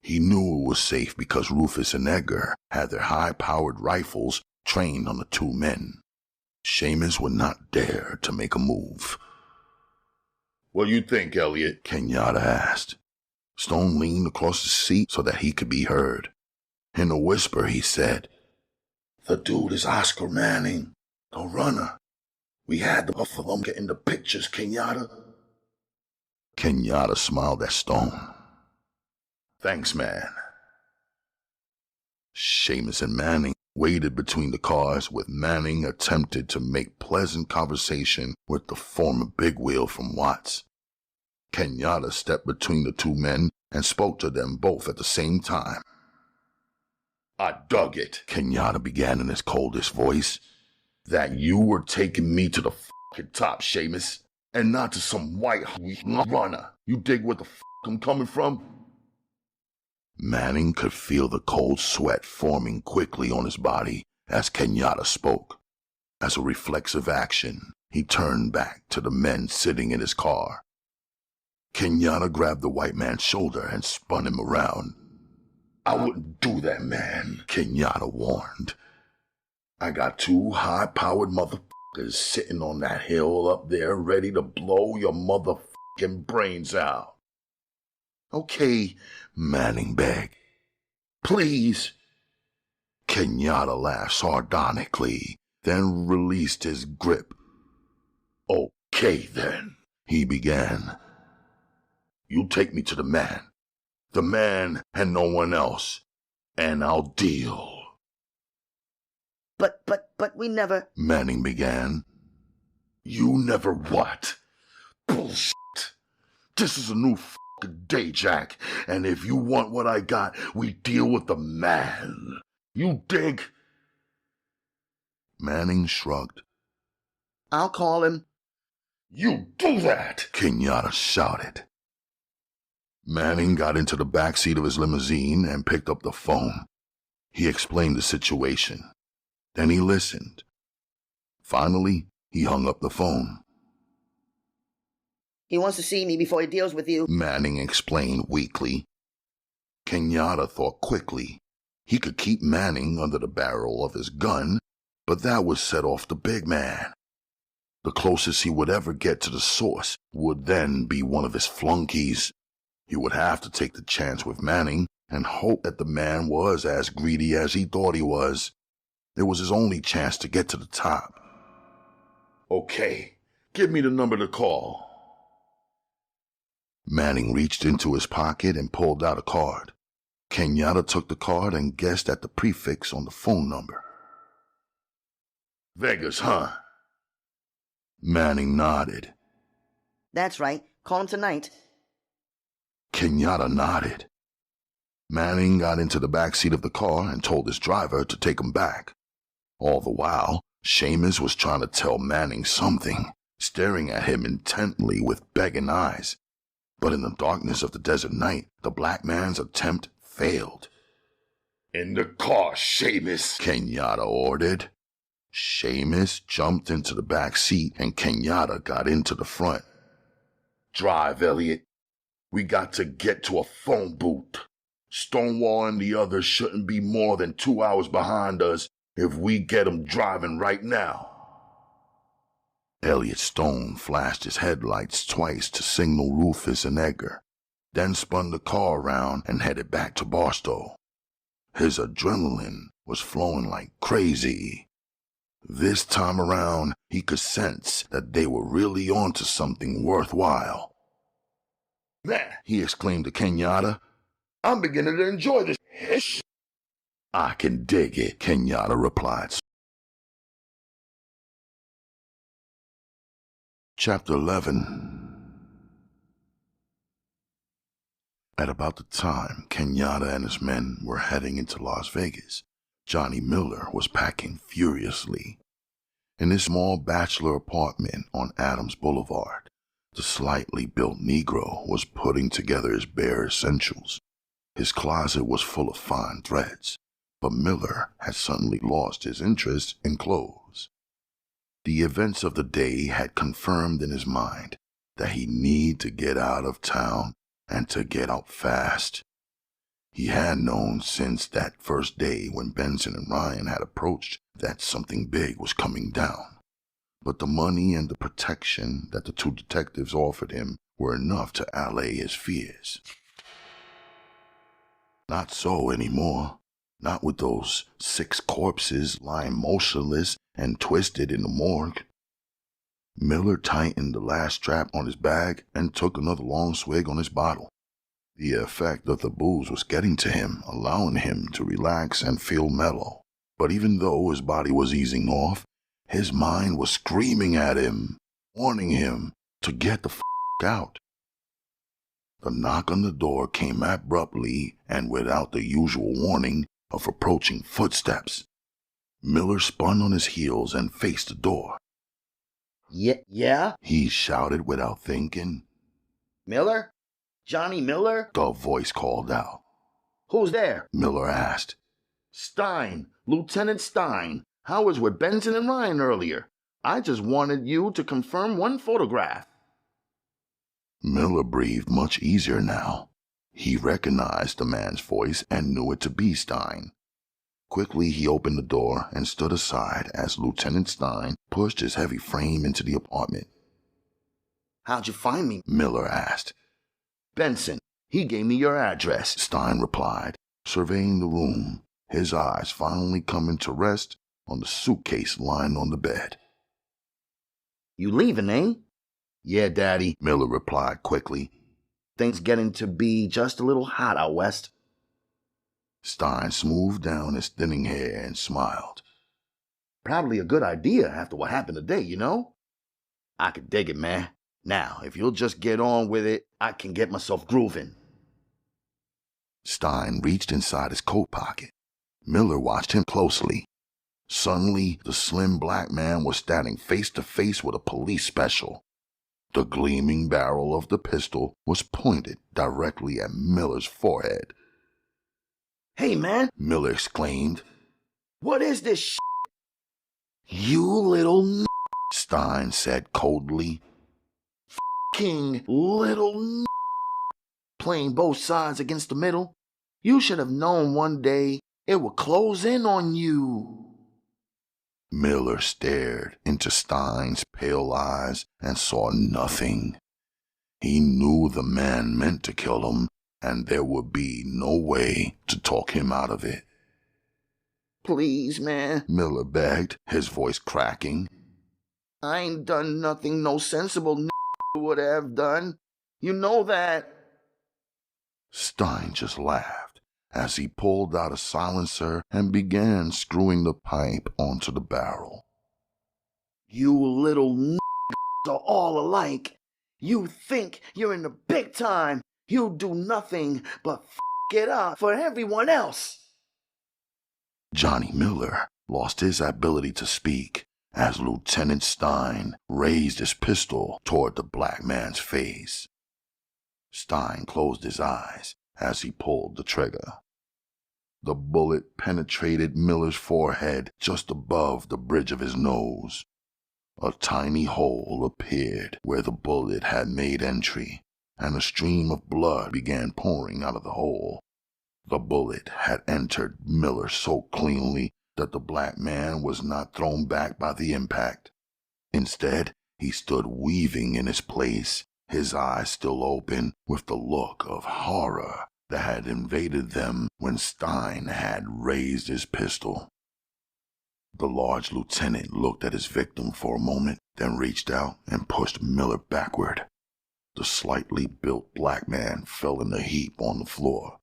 He knew it was safe because Rufus and Edgar had their high-powered rifles trained on the 2 men. Seamus would not dare to make a move. What do you think, Elliot? Kenyatta asked. Stone leaned across the seat so that he could be heard. In a whisper, he said, The dude is Oscar Manning, the runner. We had both of them get in the pictures, Kenyatta. Kenyatta smiled at Stone. Thanks, man. Seamus and Manning waited between the cars, with Manning attempted to make pleasant conversation with the former big wheel from Watts. Kenyatta stepped between the 2 men and spoke to them both at the same time. I dug it, Kenyatta began in his coldest voice. That you were taking me to the fucking top, Seamus, and not to some white runner. You dig where the fuck I'm coming from? Manning could feel the cold sweat forming quickly on his body as Kenyatta spoke. As a reflexive action, he turned back to the men sitting in his car. Kenyatta grabbed the white man's shoulder and spun him around. I wouldn't do that, man, Kenyatta warned. I got 2 high-powered motherfuckers is sitting on that hill up there ready to blow your motherfucking brains out. Okay, Manning begged. Please. Kenyatta laughed sardonically, then released his grip. Okay then, he began. You take me to the man and no one else, and I'll deal. But we never... Manning began. You never what? Bullshit. This is a new fucking day, Jack, and if you want what I got, we deal with the man. You dig? Manning shrugged. I'll call him. You do that, Kenyatta shouted. Manning got into the back seat of his limousine and picked up the phone. He explained the situation. Then he listened. Finally, he hung up the phone. He wants to see me before he deals with you, Manning explained weakly. Kenyatta thought quickly. He could keep Manning under the barrel of his gun, but that would set off the big man. The closest he would ever get to the source would then be one of his flunkies. He would have to take the chance with Manning and hope that the man was as greedy as he thought he was. It was his only chance to get to the top. Okay, give me the number to call. Manning reached into his pocket and pulled out a card. Kenyatta took the card and guessed at the prefix on the phone number. Vegas, huh? Manning nodded. That's right. Call him tonight. Kenyatta nodded. Manning got into the back seat of the car and told his driver to take him back. All the while, Seamus was trying to tell Manning something, staring at him intently with begging eyes. But in the darkness of the desert night, the black man's attempt failed. In the car, Seamus, Kenyatta ordered. Seamus jumped into the back seat and Kenyatta got into the front. Drive, Elliot. We got to get to a phone booth. Stonewall and the others shouldn't be more than 2 hours behind us if we get 'em driving right now. Elliot Stone flashed his headlights twice to signal Rufus and Edgar, then spun the car around and headed back to Barstow. His adrenaline was flowing like crazy. This time around, he could sense that they were really onto something worthwhile. Man, he exclaimed to Kenyatta, I'm beginning to enjoy this hish. I can dig it, Kenyatta replied. Chapter 11. At about the time Kenyatta and his men were heading into Las Vegas, Johnny Miller was packing furiously. In his small bachelor apartment on Adams Boulevard, the slightly built Negro was putting together his bare essentials. His closet was full of fine threads, but Miller had suddenly lost his interest in clothes. The events of the day had confirmed in his mind that he needed to get out of town and to get out fast. He had known since that first day when Benson and Ryan had approached that something big was coming down, but the money and the protection that the two detectives offered him were enough to allay his fears. Not so anymore. Not with those 6 corpses lying motionless and twisted in the morgue. Miller tightened the last strap on his bag and took another long swig on his bottle. The effect of the booze was getting to him, allowing him to relax and feel mellow. But even though his body was easing off, his mind was screaming at him, warning him to get the f*** out. The knock on the door came abruptly and without the usual warning of approaching footsteps. Miller spun on his heels and faced the door. Yeah? He shouted without thinking. Miller? Johnny Miller? The voice called out. Who's there? Miller asked. Stein. Lieutenant Stein. I was with Benson and Ryan earlier. I just wanted you to confirm one photograph. Miller breathed much easier now. He recognized the man's voice and knew it to be Stein. Quickly, he opened the door and stood aside as Lieutenant Stein pushed his heavy frame into the apartment. How'd you find me? Miller asked. Benson. He gave me your address, Stein replied, surveying the room, his eyes finally coming to rest on the suitcase lying on the bed. You leaving, eh? Yeah, Daddy, Miller replied quickly. Things getting to be just a little hot out west. Stein smoothed down his thinning hair and smiled. Probably a good idea after what happened today, you know? I could dig it, man. Now, if you'll just get on with it, I can get myself grooving. Stein reached inside his coat pocket. Miller watched him closely. Suddenly, the slim black man was standing face to face with a police special. The gleaming barrel of the pistol was pointed directly at Miller's forehead. Hey, man, Miller exclaimed. What is this shit? You little n***, Stein said coldly. King little n***, playing both sides against the middle. You should have known one day it would close in on you. Miller stared into Stein's pale eyes and saw nothing. He knew the man meant to kill him, and there would be no way to talk him out of it. Please, man, Miller begged, his voice cracking. I ain't done nothing no sensible n*** would have done. You know that. Stein just laughed as he pulled out a silencer and began screwing the pipe onto the barrel. You little n***s are all alike. You think you're in the big time. You do nothing but f*** it up for everyone else. Johnny Miller lost his ability to speak as Lieutenant Stein raised his pistol toward the black man's face. Stein closed his eyes as he pulled the trigger. The bullet penetrated Miller's forehead just above the bridge of his nose. A tiny hole appeared where the bullet had made entry, and a stream of blood began pouring out of the hole. The bullet had entered Miller so cleanly that the black man was not thrown back by the impact. Instead, he stood weaving in his place, his eyes still open with the look of horror that had invaded them when Stein had raised his pistol. The large lieutenant looked at his victim for a moment, then reached out and pushed Miller backward. The slightly built black man fell in a heap on the floor,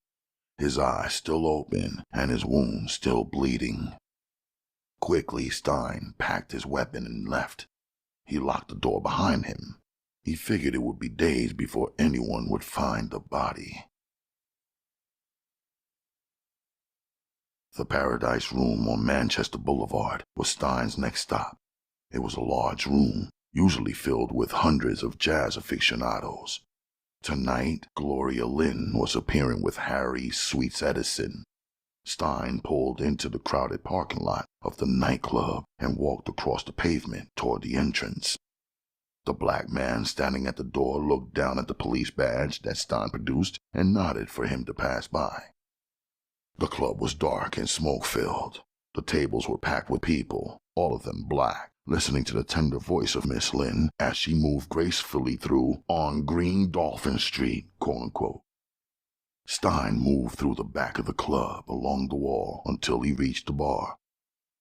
his eyes still open and his wound still bleeding. Quickly, Stein packed his weapon and left. He locked the door behind him. He figured it would be days before anyone would find the body. The Paradise Room on Manchester Boulevard was Stein's next stop. It was a large room, usually filled with hundreds of jazz aficionados. Tonight, Gloria Lynn was appearing with Harry Sweets Edison. Stein pulled into the crowded parking lot of the nightclub and walked across the pavement toward the entrance. The black man standing at the door looked down at the police badge that Stein produced and nodded for him to pass by. The club was dark and smoke-filled. The tables were packed with people, all of them black, listening to the tender voice of Miss Lynn as she moved gracefully through on Green Dolphin Street, quote-unquote. Stein moved through the back of the club along the wall until he reached the bar.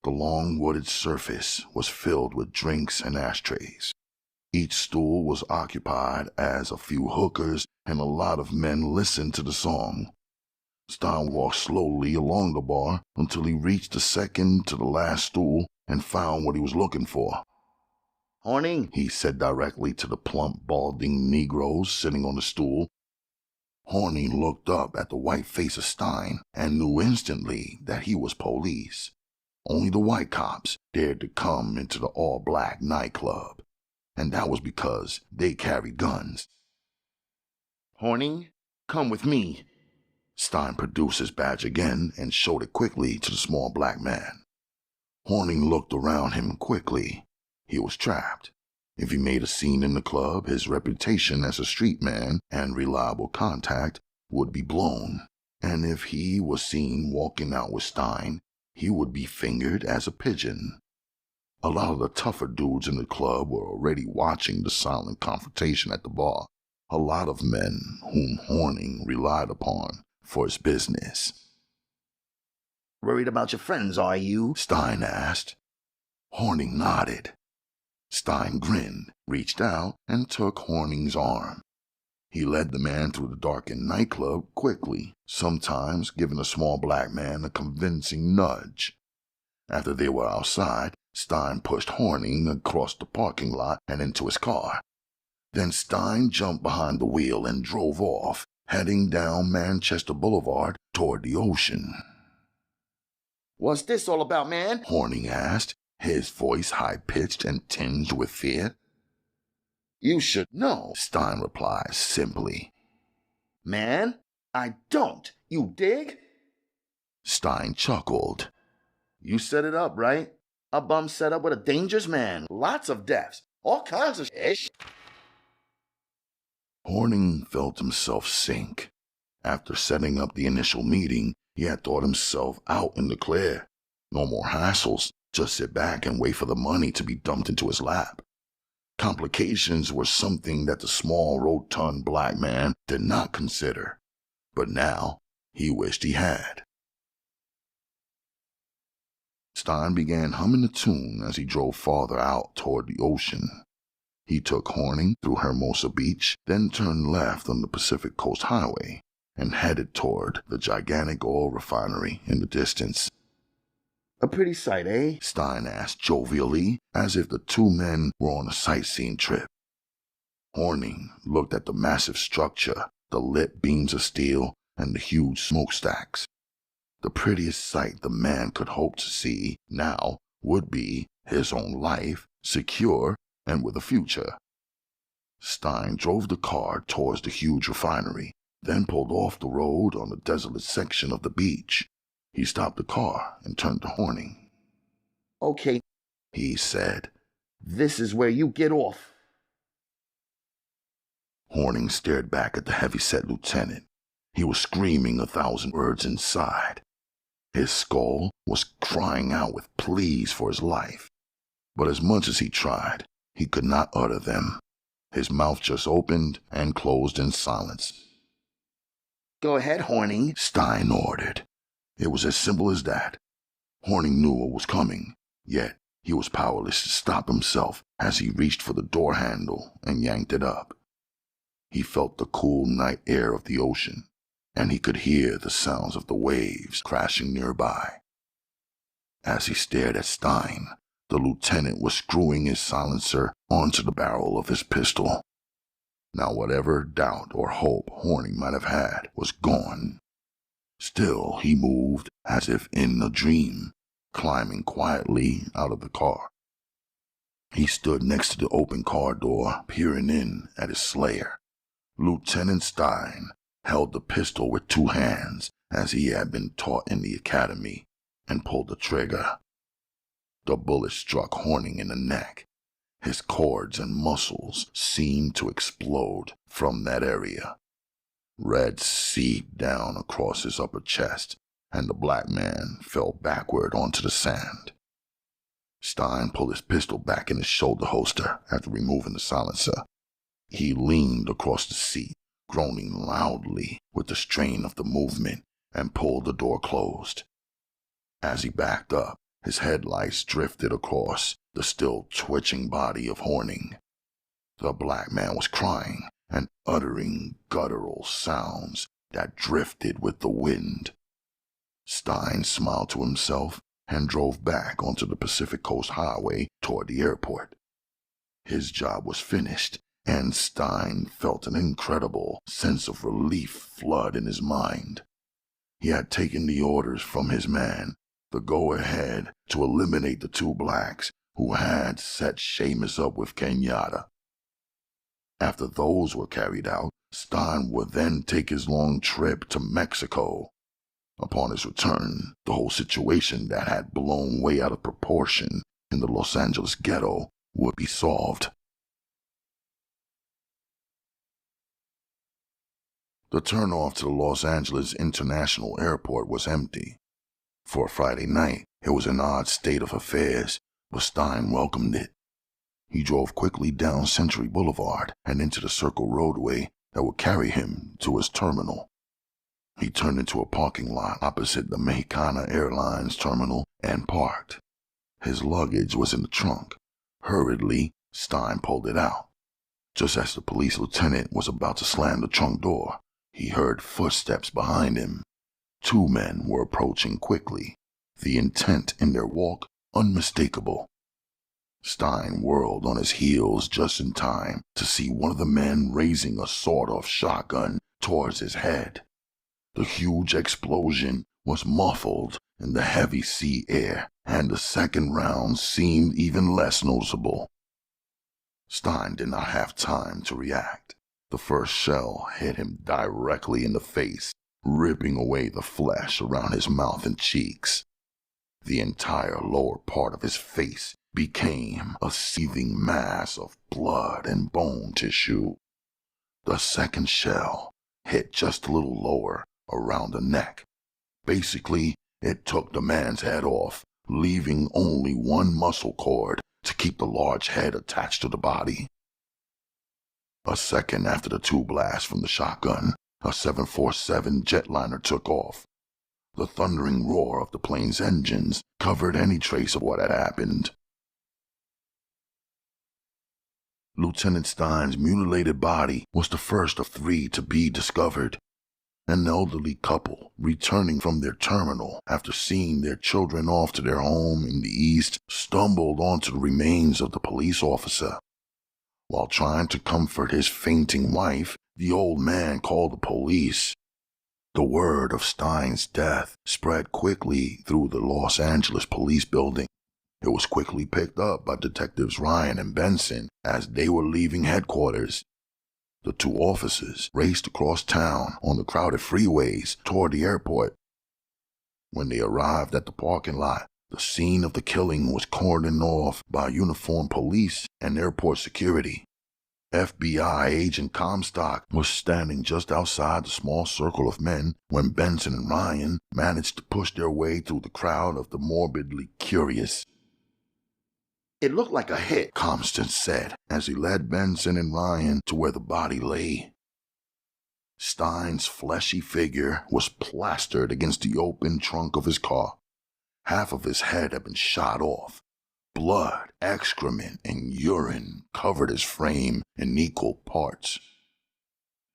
The long wooded surface was filled with drinks and ashtrays. Each stool was occupied as a few hookers and a lot of men listened to the song. Stein walked slowly along the bar until he reached the second to the last stool and found what he was looking for. Horning, He said directly to the plump, balding Negroes sitting on the stool. Horning looked up at the white face of Stein and knew instantly that he was police. Only the white cops dared to come into the all-black nightclub, and that was because they carried guns. Horning, come with me. Stein produced his badge again and showed it quickly to the small black man. Horning looked around him quickly. He was trapped. If he made a scene in the club, his reputation as a street man and reliable contact would be blown. And if he was seen walking out with Stein, he would be fingered as a pigeon. A lot of the tougher dudes in the club were already watching the silent confrontation at the bar, a lot of men whom Horning relied upon for his business. Worried about your friends, are you? Stein asked. Horning nodded. Stein grinned, reached out, and took Horning's arm. He led the man through the darkened nightclub quickly, sometimes giving a small black man a convincing nudge. After they were outside, Stein pushed Horning across the parking lot and into his car. Then Stein jumped behind the wheel and drove off, heading down Manchester Boulevard toward the ocean. What's this all about, man? Horning asked, his voice high-pitched and tinged with fear. You should know, Stein replied simply. man. I don't. You dig? Stein chuckled. You set it up, right? A bum set up with a dangerous man. Lots of deaths. All kinds of shit. Horning felt himself sink. After setting up the initial meeting, he had thought himself out in the clear. No more hassles, just sit back and wait for the money to be dumped into his lap. Complications were something that the small, rotund black man did not consider, but now he wished he had. Stein began humming a tune as he drove farther out toward the ocean. He took Horning through Hermosa Beach, then turned left on the Pacific Coast Highway and headed toward the gigantic oil refinery in the distance. A pretty sight, eh? Stein asked jovially, as if the two men were on a sightseeing trip. Horning looked at the massive structure, the lit beams of steel, and the huge smokestacks. The prettiest sight the man could hope to see now would be his own life, secure and with a future. Stein drove the car towards the huge refinery, then pulled off the road on the desolate section of the beach. He stopped the car and turned to Horning. Okay, He said. this is where you get off. Horning stared back at the heavy-set lieutenant. He was screaming 1,000 words inside. His skull was crying out with pleas for his life. But as much as he tried, he could not utter them. His mouth just opened and closed in silence. Go ahead, Horning. Stein ordered. It was as simple as that. Horning knew what was coming, yet he was powerless to stop himself as he reached for the door handle and yanked it up. He felt the cool night air of the ocean, and he could hear the sounds of the waves crashing nearby. As he stared at Stein, the lieutenant was screwing his silencer onto the barrel of his pistol. Now whatever doubt or hope Horning might have had was gone. Still he moved as if in a dream, climbing quietly out of the car. He stood next to the open car door, peering in at his slayer. Lieutenant Stein held the pistol with two hands, as he had been taught in the academy, and pulled the trigger. The bullet struck Horning in the neck. His cords and muscles seemed to explode from that area. Red seeped down across his upper chest, and the black man fell backward onto the sand. Stein pulled his pistol back in his shoulder holster after removing the silencer. He leaned across the seat, groaning loudly with the strain of the movement, and pulled the door closed. As he backed up, his headlights drifted across the still twitching body of Horning. The black man was crying and uttering guttural sounds that drifted with the wind. Stein smiled to himself and drove back onto the Pacific Coast Highway toward the airport. His job was finished, and Stein felt an incredible sense of relief flood in his mind. He had taken the orders from his man, the go-ahead to eliminate the two blacks who had set Seamus up with Kenyatta. After those were carried out, Stein would then take his long trip to Mexico. Upon his return, the whole situation that had blown way out of proportion in the Los Angeles ghetto would be solved. The turnoff to the Los Angeles International Airport was empty. For a Friday night, it was an odd state of affairs, but Stein welcomed it. He drove quickly down Century Boulevard and into the circle roadway that would carry him to his terminal. He turned into a parking lot opposite the Mexicana Airlines terminal and parked. His luggage was in the trunk. Hurriedly, Stein pulled it out. Just as the police lieutenant was about to slam the trunk door, he heard footsteps behind him. 2 men were approaching quickly, the intent in their walk unmistakable. Stein whirled on his heels just in time to see one of the men raising a sawed-off shotgun towards his head. The huge explosion was muffled in the heavy sea air, and the second round seemed even less noticeable. Stein did not have time to react. The first shell hit him directly in the face, ripping away the flesh around his mouth and cheeks. The entire lower part of his face became a seething mass of blood and bone tissue. The second shell hit just a little lower, around the neck. Basically, it took the man's head off, leaving only one muscle cord to keep the large head attached to the body. A second after the 2 blasts from the shotgun, a 747 jetliner took off. The thundering roar of the plane's engines covered any trace of what had happened. Lieutenant Stein's mutilated body was the first of 3 to be discovered. An elderly couple, returning from their terminal after seeing their children off to their home in the east, stumbled onto the remains of the police officer. While trying to comfort his fainting wife, the old man called the police. The word of Stein's death spread quickly through the Los Angeles police building. It was quickly picked up by Detectives Ryan and Benson as they were leaving headquarters. The 2 officers raced across town on the crowded freeways toward the airport. When they arrived at the parking lot, the scene of the killing was cordoned off by uniformed police and airport security. FBI agent Comstock was standing just outside the small circle of men when Benson and Ryan managed to push their way through the crowd of the morbidly curious. It looked like a hit, Comstock said as he led Benson and Ryan to where the body lay. Stein's fleshy figure was plastered against the open trunk of his car. Half of his head had been shot off. Blood, excrement, and urine covered his frame in equal parts.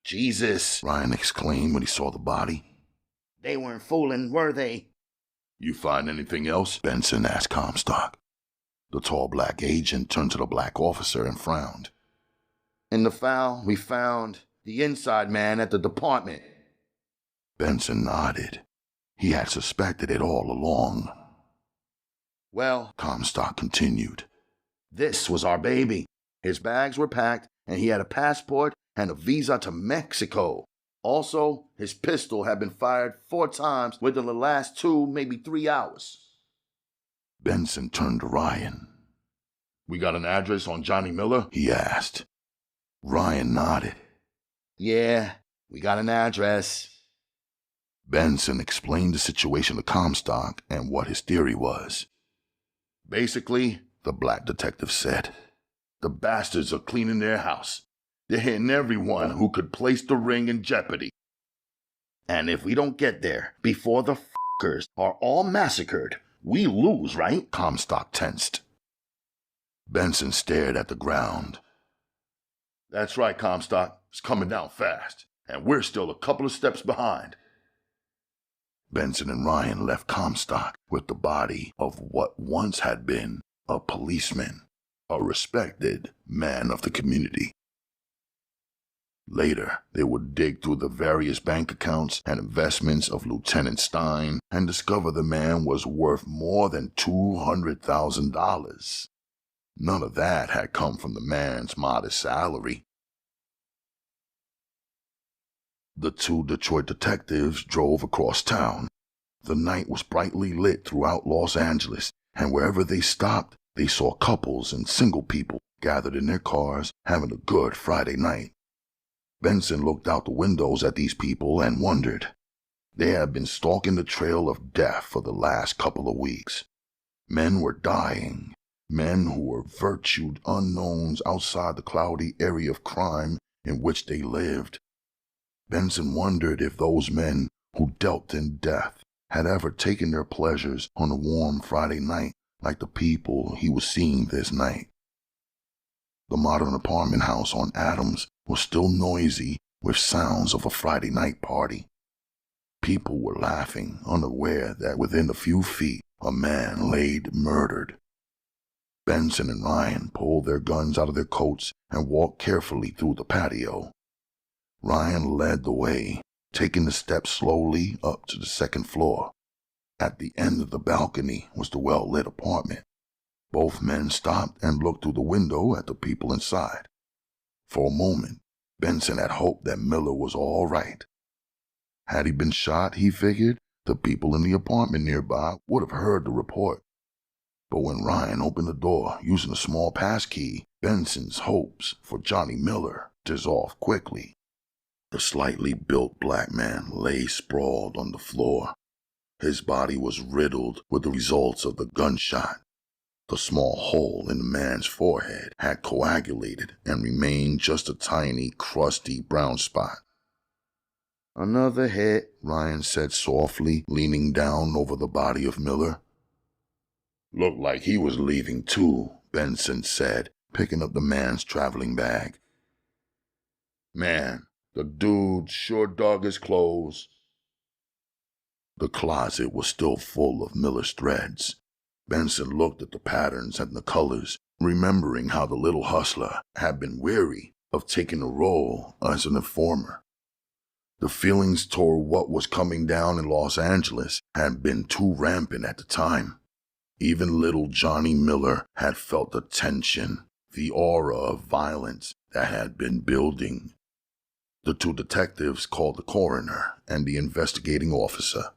Jesus, Ryan exclaimed when he saw the body. They weren't fooling, were they? You find anything else? Benson asked Comstock. The tall black agent turned to the black officer and frowned. In the file, we found the inside man at the department. Benson nodded. He had suspected it all along. Well, Comstock continued, this was our baby. His bags were packed, and he had a passport and a visa to Mexico. Also, his pistol had been fired 4 times within the last 2, maybe 3 hours. Benson turned to Ryan. We got an address on Johnny Miller? He asked. Ryan nodded. Yeah, we got an address. Benson explained the situation to Comstock and what his theory was. Basically, the black detective said, the bastards are cleaning their house. They're hitting everyone who could place the ring in jeopardy. And if we don't get there before the f***ers are all massacred, we lose, right? Comstock tensed. Benson stared at the ground. That's right, Comstock. It's coming down fast, and we're still a couple of steps behind. Benson and Ryan left Comstock with the body of what once had been a policeman, a respected man of the community. Later, they would dig through the various bank accounts and investments of Lieutenant Stein and discover the man was worth more than $200,000. None of that had come from the man's modest salary. The 2 Detroit detectives drove across town. The night was brightly lit throughout Los Angeles, and wherever they stopped, they saw couples and single people gathered in their cars having a good Friday night. Benson looked out the windows at these people and wondered, They had been stalking the trail of death for the last couple of weeks. Men were dying, men who were virtued unknowns outside the cloudy area of crime in which they lived. Benson wondered if those men who dealt in death had ever taken their pleasures on a warm Friday night like the people he was seeing this night. The modern apartment house on Adams was still noisy with sounds of a Friday night party. People were laughing, unaware that within a few feet a man laid murdered. Benson and Ryan pulled their guns out of their coats and walked carefully through the patio. Ryan led the way, taking the steps slowly up to the second floor. At the end of the balcony was the well-lit apartment. Both men stopped and looked through the window at the people inside. For a moment, Benson had hoped that Miller was all right. Had he been shot, he figured, the people in the apartment nearby would have heard the report. But when Ryan opened the door using a small passkey, Benson's hopes for Johnny Miller dissolved quickly. The slightly built black man lay sprawled on the floor. His body was riddled with the results of the gunshot. The small hole in the man's forehead had coagulated and remained just a tiny, crusty brown spot. "Another hit," Ryan said softly, leaning down over the body of Miller. "Looked like he was leaving too," Benson said, picking up the man's traveling bag. "Man, the dude sure dug his clothes." The closet was still full of Miller's threads. Benson looked at the patterns and the colors, remembering how the little hustler had been weary of taking a role as an informer. The feelings toward what was coming down in Los Angeles had been too rampant at the time. Even little Johnny Miller had felt the tension, the aura of violence that had been building. The two detectives called the coroner and the investigating officer.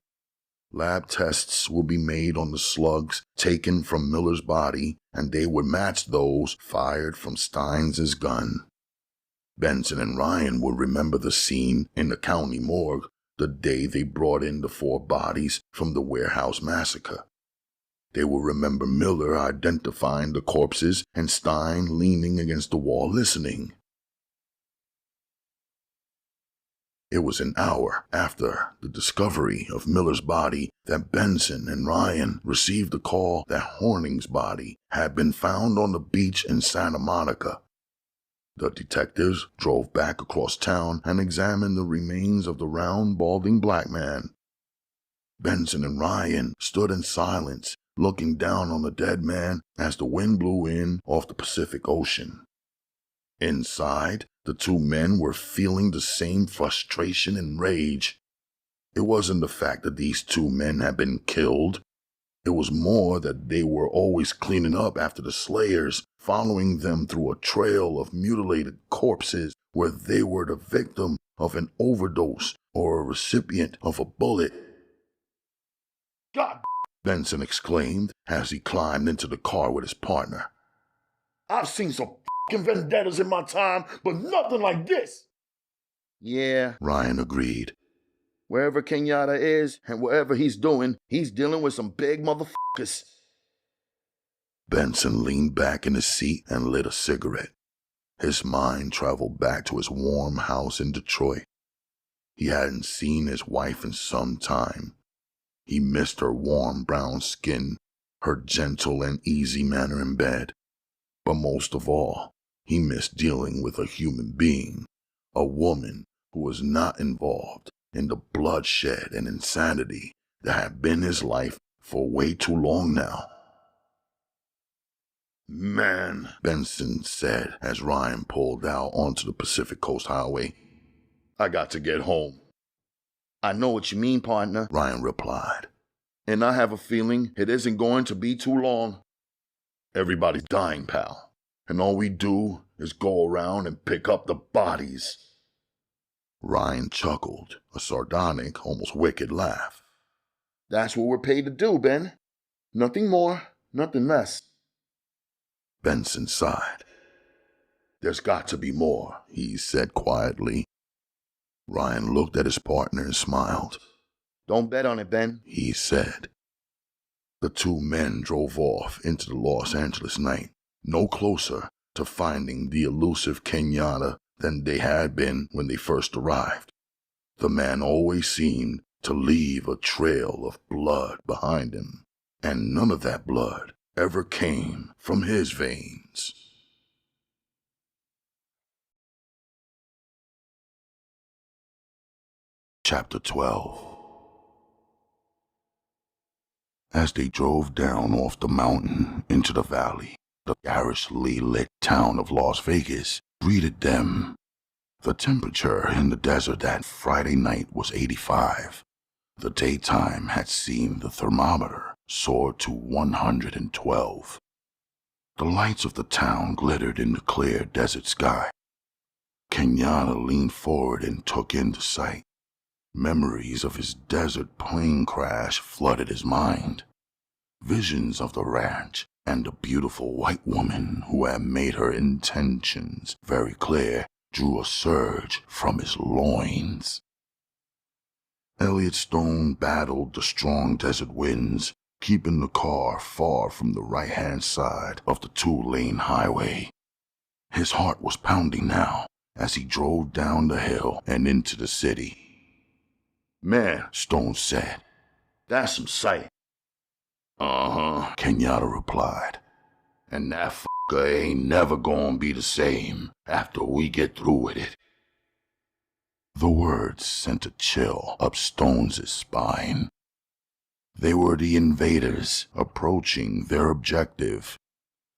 Lab tests would be made on the slugs taken from Miller's body, and they would match those fired from Steins' gun. Benson and Ryan would remember the scene in the county morgue the day they brought in the 4 bodies from the warehouse massacre. They would remember Miller identifying the corpses and Stein leaning against the wall listening. It was an hour after the discovery of Miller's body that Benson and Ryan received the call that Horning's body had been found on the beach in Santa Monica. The detectives drove back across town and examined the remains of the round, balding black man. Benson and Ryan stood in silence, looking down on the dead man as the wind blew in off the Pacific Ocean. Inside, the two men were feeling the same frustration and rage. It wasn't the fact that these 2 men had been killed. It was more that they were always cleaning up after the slayers, following them through a trail of mutilated corpses where they were the victim of an overdose or a recipient of a bullet. God, Benson exclaimed as he climbed into the car with his partner. I've seen some fucking vendettas in my time, but nothing like this. Yeah, Ryan agreed. wherever Kenyatta is and whatever he's doing, he's dealing with some big motherfuckers. Benson leaned back in his seat and lit a cigarette. His mind traveled back to his warm house in Detroit. He hadn't seen his wife in some time. He missed her warm brown skin, her gentle and easy manner in bed. But most of all, he missed dealing with a human being, a woman who was not involved in the bloodshed and insanity that had been his life for way too long now. Man, Benson said as Ryan pulled out onto the Pacific Coast Highway. I got to get home. I know what you mean, partner, Ryan replied. and I have a feeling it isn't going to be too long. Everybody's dying, pal, and all we do is go around and pick up the bodies. Ryan chuckled, a sardonic, almost wicked laugh. That's what we're paid to do, Ben. Nothing more, nothing less. Benson sighed. There's got to be more, he said quietly. Ryan looked at his partner and smiled. Don't bet on it, Ben, he said. The two men drove off into the Los Angeles night, no closer to finding the elusive Kenyatta than they had been when they first arrived. The man always seemed to leave a trail of blood behind him, and none of that blood ever came from his veins. Chapter 12. As they drove down off the mountain into the valley, the garishly lit town of Las Vegas greeted them. The temperature in the desert that Friday night was 85. The daytime had seen the thermometer soar to 112. The lights of the town glittered in the clear desert sky. Kenyatta leaned forward and took in the sight. Memories of his desert plane crash flooded his mind. Visions of the ranch and the beautiful white woman who had made her intentions very clear drew a surge from his loins. Elliot Stone battled the strong desert winds, keeping the car far from the right-hand side of the two-lane highway. His heart was pounding now as he drove down the hill and into the city. Man, Stone said. that's some sight. Uh-huh, Kenyatta replied. And that fucker ain't never gonna be the same after we get through with it. The words sent a chill up Stone's spine. They were the invaders approaching their objective.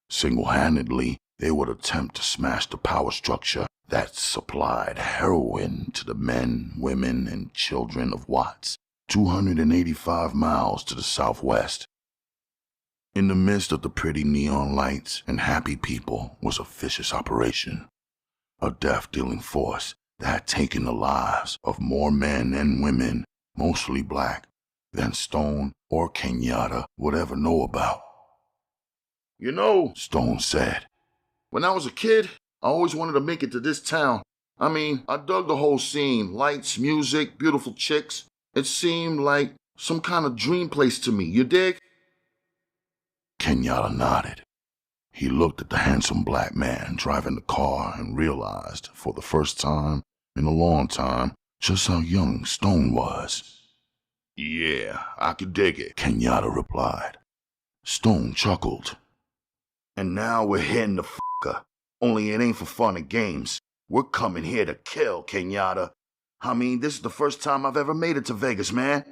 Single-handedly, they would attempt to smash the power structure that supplied heroin to the men, women, and children of Watts, 285 miles to the southwest. In the midst of the pretty neon lights and happy people was a vicious operation, a death-dealing force that had taken the lives of more men and women, mostly black, than Stone or Kenyatta would ever know about. You know, Stone said, When I was a kid, I always wanted to make it to this town. I mean, I dug the whole scene. Lights, music, beautiful chicks. It seemed like some kind of dream place to me, you dig? Kenyatta nodded. He looked at the handsome black man driving the car and realized, for the first time in a long time, just how young Stone was. Yeah, I could dig it, Kenyatta replied. Stone chuckled. and now we're hitting the fucker. Only it ain't for fun and games. We're coming here to kill, Kenyatta. I mean, this is the first time I've ever made it to Vegas, man.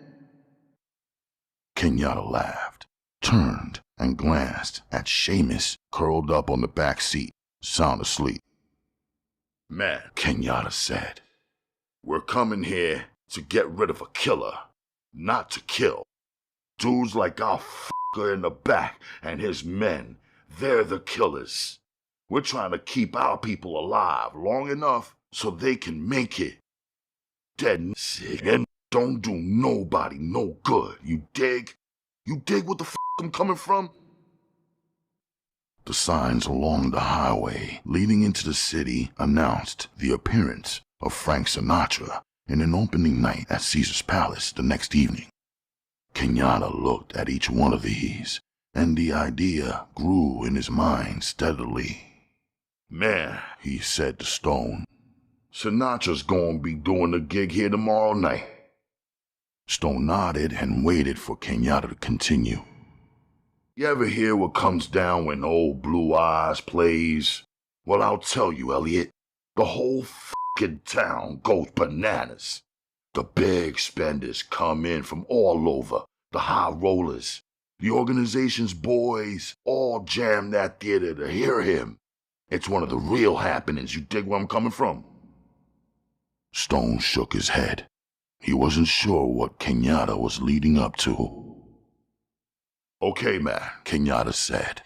Kenyatta laughed, turned, and glanced at Seamus curled up on the back seat, sound asleep. man. Kenyatta said, We're coming here to get rid of a killer, not to kill. Dudes like our fucker in the back and his men, they're the killers. We're trying to keep our people alive long enough so they can make it. Dead and sick and don't do nobody no good, you dig? You dig what the fuck I'm coming from? The signs along the highway leading into the city announced the appearance of Frank Sinatra in an opening night at Caesar's Palace the next evening. Kenyatta looked at each one of these, and the idea grew in his mind steadily. Man, He said to Stone. Sinatra's gonna be doing a gig here tomorrow night. Stone nodded and waited for Kenyatta to continue. You ever hear what comes down when old Blue Eyes plays? Well, I'll tell you, Elliot. The whole fucking town goes bananas. The big spenders come in from all over, the high rollers. The organization's boys all jam that theater to hear him. It's one of the real happenings, you dig where I'm coming from? Stone shook his head. He wasn't sure what Kenyatta was leading up to. Okay, man, Kenyatta said.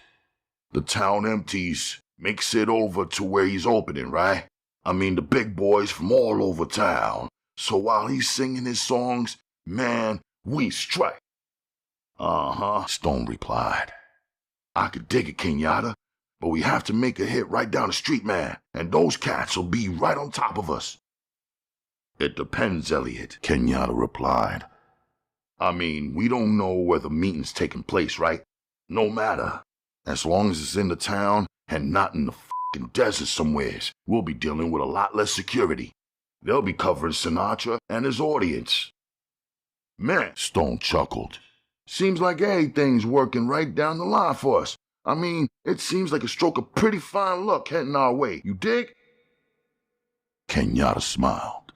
the town empties, makes it over to where he's opening, right? I mean, the big boys from all over town. So while he's singing his songs, man, we strike. Uh-huh. Stone replied. I could dig it, Kenyatta, but we have to make a hit right down the street, man, and those cats will be right on top of us. It depends, Elliot. Kenyatta replied. I mean, we don't know where the meeting's taking place, right? No matter. As long as it's in the town and not in the fucking desert somewheres, we'll be dealing with a lot less security. They'll be covering Sinatra and his audience. Man, Stone chuckled. Seems like everything's working right down the line for us. I mean, it seems like a stroke of pretty fine luck heading our way. You dig? Kenyatta smiled.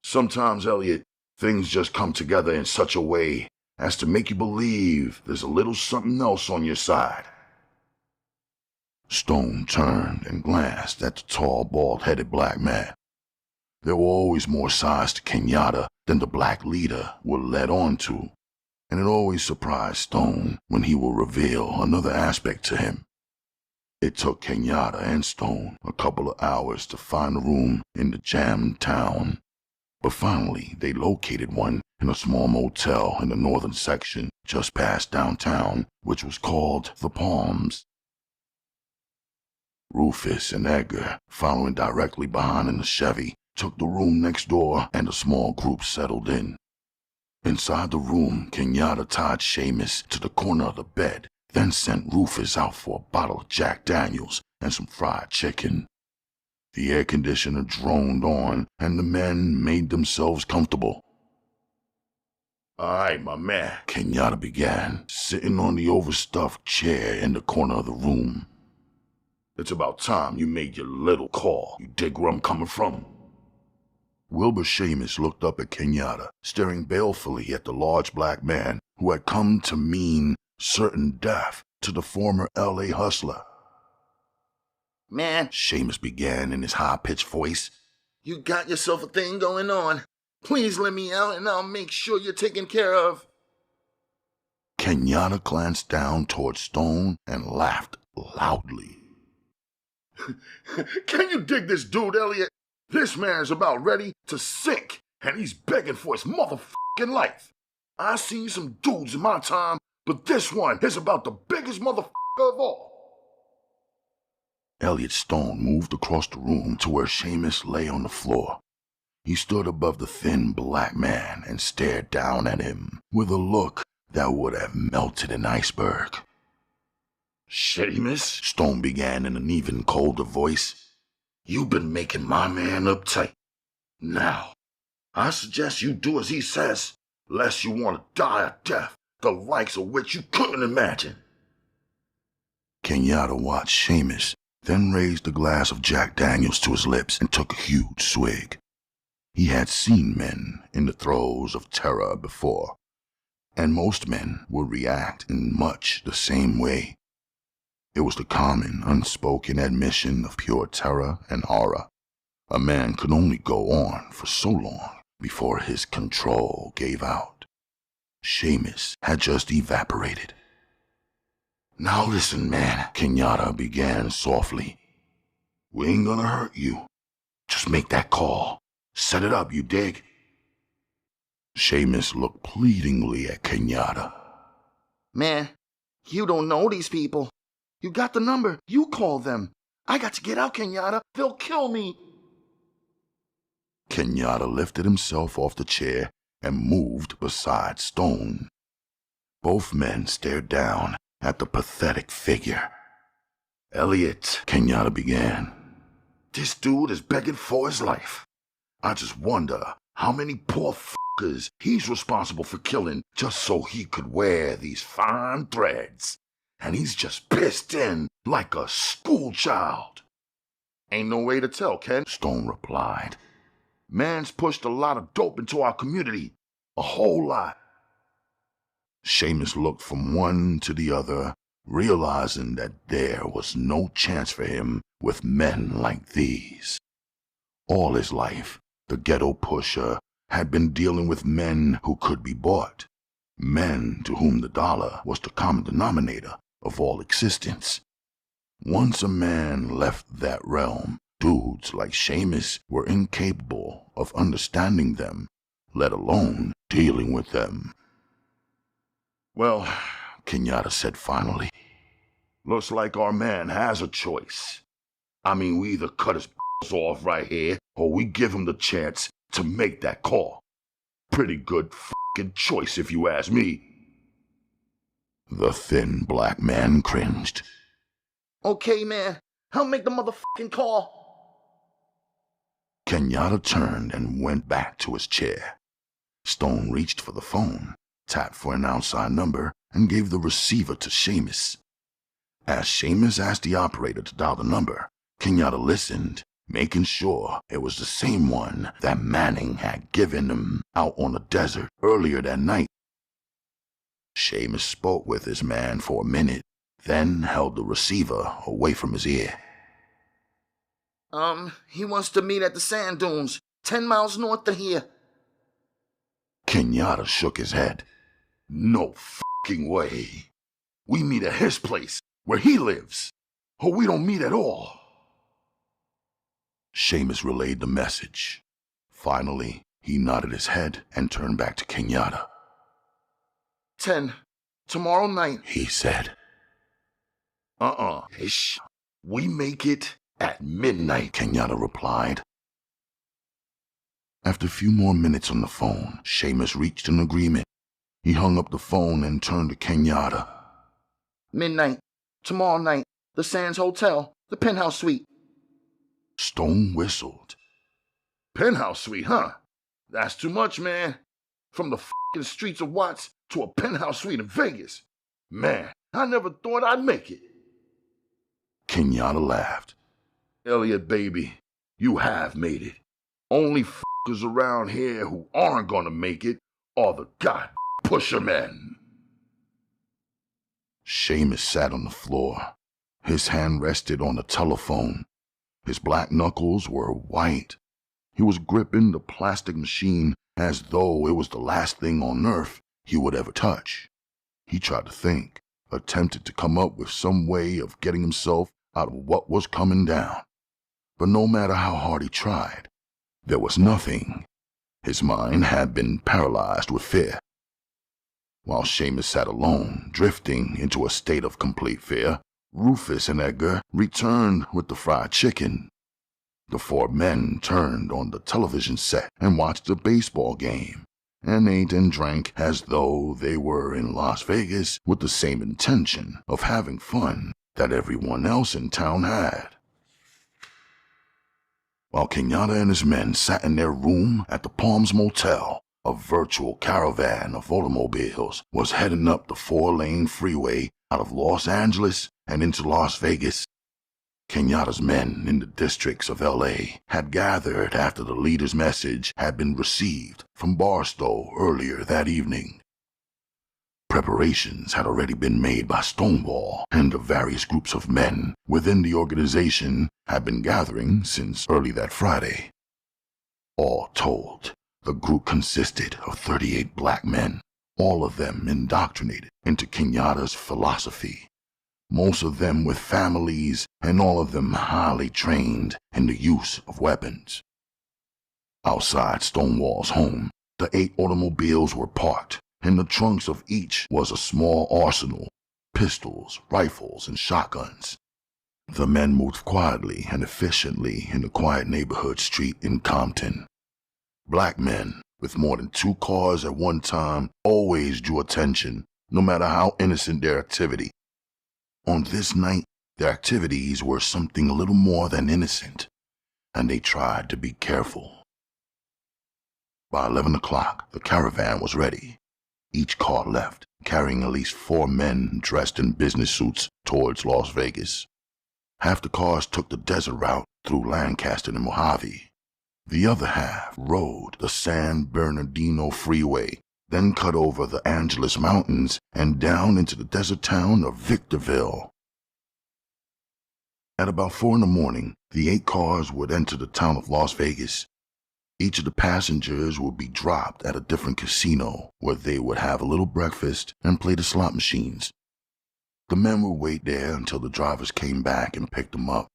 Sometimes, Elliot, things just come together in such a way as to make you believe there's a little something else on your side. Stone turned and glanced at the tall, bald-headed black man. There were always more sides to Kenyatta than the black leader would let on to, and it always surprised Stone when he would reveal another aspect to him. It took Kenyatta and Stone a couple of hours to find a room in the jammed town, but finally they located one in a small motel in the northern section just past downtown, which was called The Palms. Rufus and Edgar, following directly behind in the Chevy, took the room next door and a small group settled in. Inside the room, Kenyatta tied Seamus to the corner of the bed, then sent Rufus out for a bottle of Jack Daniels and some fried chicken. The air conditioner droned on, and the men made themselves comfortable. "All right, my man," Kenyatta began, sitting on the overstuffed chair in the corner of the room. "It's about time you made your little call. You dig where I'm coming from?" Wilbur Seamus looked up at Kenyatta, staring balefully at the large black man who had come to mean certain death to the former L.A. hustler. Man, Seamus began in his high-pitched voice. you got yourself a thing going on. Please let me out and I'll make sure you're taken care of. Kenyatta glanced down toward Stone and laughed loudly. "Can you dig this dude, Elliot? This man's about ready to sink, and he's begging for his motherfucking life. I've seen some dudes in my time, but this one is about the biggest motherfucker of all." Elliot Stone moved across the room to where Seamus lay on the floor. He stood above the thin black man and stared down at him with a look that would have melted an iceberg. "Seamus," Stone began in an even colder voice, "you've been making my man uptight. Now, I suggest you do as he says, lest you want to die a death the likes of which you couldn't imagine." Kenyatta watched Seamus, then raised a glass of Jack Daniels to his lips and took a huge swig. He had seen men in the throes of terror before, and most men would react in much the same way. It was the common, unspoken admission of pure terror and horror. A man could only go on for so long before his control gave out. Seamus had just evaporated. "Now listen, man," Kenyatta began softly. "We ain't gonna hurt you. Just make that call. Set it up, you dig?" Seamus looked pleadingly at Kenyatta. Man, you don't know these people. You got the number. You call them. I got to get out, Kenyatta. They'll kill me. Kenyatta lifted himself off the chair and moved beside Stone. Both men stared down at the pathetic figure. "Elliot," Kenyatta began, "this dude is begging for his life. I just wonder how many poor fuckers he's responsible for killing just so he could wear these fine threads. And he's just pissed in like a schoolchild." "Ain't no way to tell, Ken," Stone replied. "Man's pushed a lot of dope into our community. A whole lot." Seamus looked from one to the other, realizing that there was no chance for him with men like these. All his life, the ghetto pusher had been dealing with men who could be bought, men to whom the dollar was the common denominator of all existence. Once a man left that realm, dudes like Seamus were incapable of understanding them, let alone dealing with them. "Well," Kenyatta said finally, "looks like our man has a choice. I mean, we either cut his off right here, or we give him the chance to make that call. Pretty good f***ing choice if you ask me. The thin black man cringed. Okay, man. I'll make the motherfucking call. Kenyatta turned and went back to his chair. Stone reached for the phone, tapped for an outside number, and gave the receiver to Seamus. As Seamus asked the operator to dial the number, Kenyatta listened, making sure it was the same one that Manning had given him out on the desert earlier that night. Seamus spoke with his man for a minute, then held the receiver away from his ear. He wants to meet at the sand dunes, 10 miles north of here. Kenyatta shook his head. No f***ing way. We meet at his place, where he lives, or we don't meet at all. Seamus relayed the message. Finally, he nodded his head and turned back to Kenyatta. 10, tomorrow night, he said. Ish. We make it at midnight, Kenyatta replied. After a few more minutes on the phone, Seamus reached an agreement. He hung up the phone and turned to Kenyatta. Midnight, tomorrow night, the Sands Hotel, the penthouse suite. Stone whistled. Penthouse suite, huh? That's too much, man. From the f***ing streets of Watts to a penthouse suite in Vegas. Man, I never thought I'd make it. Kenyatta laughed. Elliot, baby, you have made it. Only f***ers around here who aren't gonna make it are the god pushermen. Seamus sat on the floor. His hand rested on the telephone. His black knuckles were white. He was gripping the plastic machine as though it was the last thing on earth he would ever touch. He tried to think, attempted to come up with some way of getting himself out of what was coming down. But no matter how hard he tried, there was nothing. His mind had been paralyzed with fear. While Seamus sat alone, drifting into a state of complete fear, Rufus and Edgar returned with the fried chicken. The four men turned on the television set and watched a baseball game, and ate and drank as though they were in Las Vegas with the same intention of having fun that everyone else in town had. While Kenyatta and his men sat in their room at the Palms Motel, a virtual caravan of automobiles was heading up the 4-lane freeway out of Los Angeles and into Las Vegas. Kenyatta's men in the districts of L.A. had gathered after the leader's message had been received from Barstow earlier that evening. Preparations had already been made by Stonewall, and the various groups of men within the organization had been gathering since early that Friday. All told, the group consisted of 38 black men, all of them indoctrinated into Kenyatta's philosophy, most of them with families and all of them highly trained in the use of weapons. Outside Stonewall's home, the 8 automobiles were parked. In the trunks of each was a small arsenal, pistols, rifles, and shotguns. The men moved quietly and efficiently in the quiet neighborhood street in Compton. Black men with more than 2 cars at one time always drew attention, no matter how innocent their activity. On this night, their activities were something a little more than innocent, and they tried to be careful. By 11 o'clock, the caravan was ready. Each car left, carrying at least 4 men dressed in business suits towards Las Vegas. Half the cars took the desert route through Lancaster and Mojave. The other half rode the San Bernardino freeway, then cut over the Angeles Mountains and down into the desert town of Victorville. At about 4 in the morning, the 8 cars would enter the town of Las Vegas. Each of the passengers would be dropped at a different casino where they would have a little breakfast and play the slot machines. The men would wait there until the drivers came back and picked them up.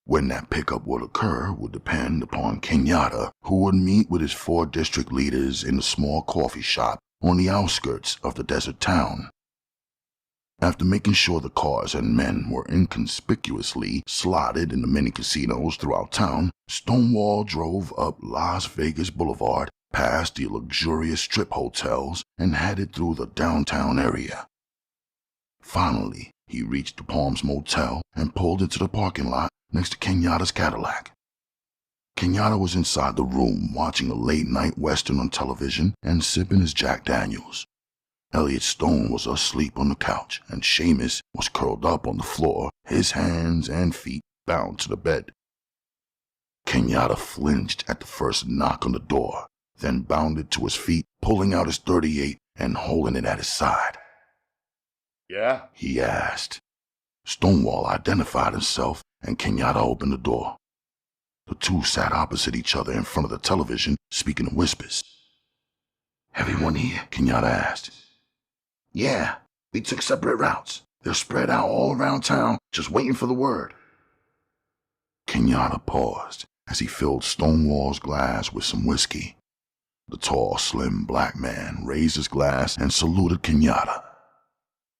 When that pickup would occur would depend upon Kenyatta, who would meet with his 4 district leaders in a small coffee shop on the outskirts of the desert town. After making sure the cars and men were inconspicuously slotted in the many casinos throughout town, Stonewall drove up Las Vegas Boulevard past the luxurious strip hotels, and headed through the downtown area. Finally, he reached the Palms Motel and pulled into the parking lot next to Kenyatta's Cadillac. Kenyatta was inside the room watching a late-night Western on television and sipping his Jack Daniels. Elliot Stone was asleep on the couch, and Seamus was curled up on the floor, his hands and feet bound to the bed. Kenyatta flinched at the first knock on the door, then bounded to his feet, pulling out his .38 and holding it at his side. Yeah? He asked. Stonewall identified himself, and Kenyatta opened the door. The two sat opposite each other in front of the television, speaking in whispers. "Everyone here?" Kenyatta asked. "Yeah, we took separate routes. They're spread out all around town, just waiting for the word." Kenyatta paused as he filled Stonewall's glass with some whiskey. The tall, slim black man raised his glass and saluted Kenyatta.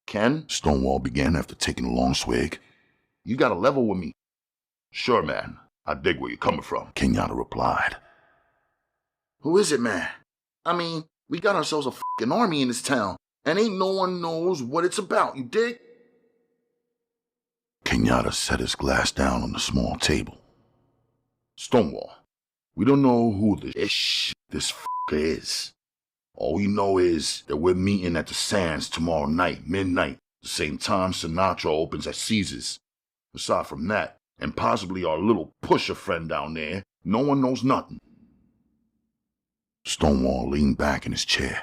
Ken, Stonewall began after taking a long swig. you gotta level with me. Sure, man. I dig where you're coming from. Kenyatta replied. Who is it, man? I mean, we got ourselves a fucking army in this town, and ain't no one knows what it's about, you dig? Kenyatta set his glass down on the small table. Stonewall, we don't know who this is. All we know is that we're meeting at the Sands tomorrow night, midnight, the same time Sinatra opens at Caesar's. Aside from that, and possibly our little pusher friend down there, no one knows nothing. Stonewall leaned back in his chair.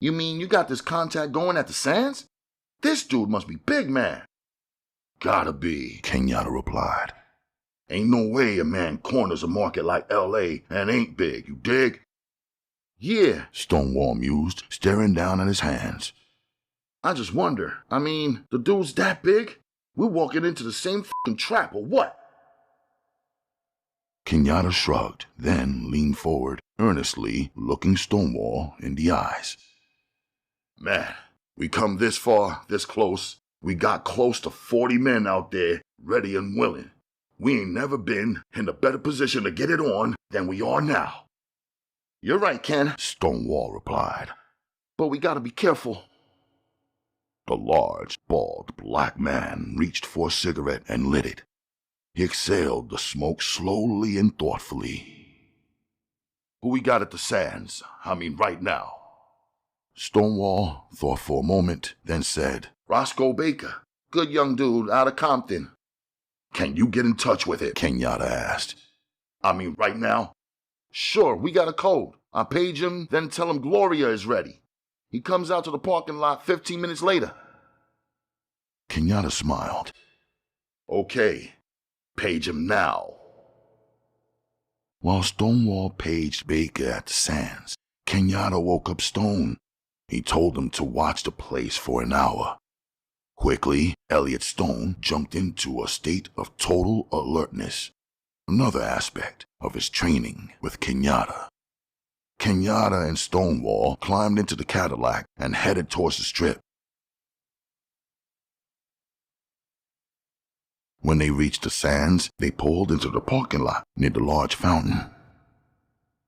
You mean you got this contact going at the Sands? This dude must be big, man. Gotta be, Kenyatta replied. Ain't no way a man corners a market like L.A. and ain't big, you dig? Yeah, Stonewall mused, staring down at his hands. I just wonder, I mean, the dude's that big? We're walking into the same fucking trap or what? Kenyatta shrugged, then leaned forward, earnestly looking Stonewall in the eyes. Man, we come this far, this close. We got close to 40 men out there, ready and willing. We ain't never been in a better position to get it on than we are now. You're right, Ken, Stonewall replied. but we gotta be careful. The large, bald black man reached for a cigarette and lit it. He exhaled the smoke slowly and thoughtfully. Who we got at the Sands? I mean, right now. Stonewall thought for a moment, then said, Roscoe Baker, good young dude out of Compton. Can you get in touch with it? Kenyatta asked. I mean, right now? Sure, we got a code. I page him, then tell him Gloria is ready. He comes out to the parking lot 15 minutes later. Kenyatta smiled. Okay, page him now. While Stonewall paged Baker at the Sands, Kenyatta woke up Stone. He told him to watch the place for an hour. Quickly, Elliot Stone jumped into a state of total alertness, another aspect of his training with Kenyatta. Kenyatta and Stonewall climbed into the Cadillac and headed towards the Strip. When they reached the Sands, they pulled into the parking lot near the large fountain.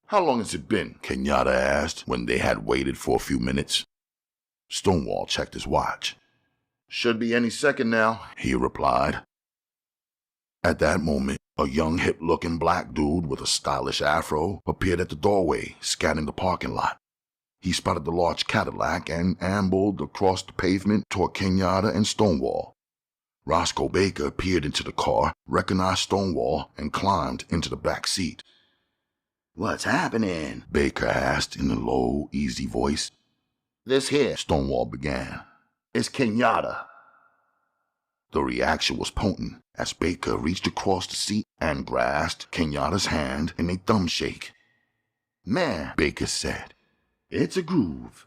How long has it been? Kenyatta asked when they had waited for a few minutes. Stonewall checked his watch. Should be any second now, he replied. At that moment, a young hip-looking black dude with a stylish afro appeared at the doorway, scanning the parking lot. He spotted the large Cadillac and ambled across the pavement toward Kenyatta and Stonewall. Roscoe Baker peered into the car, recognized Stonewall, and climbed into the back seat. What's happening? Baker asked in a low, easy voice. This here, Stonewall began. is Kenyatta. The reaction was potent as Baker reached across the seat and grasped Kenyatta's hand in a thumb shake. Man, Baker said. it's a groove.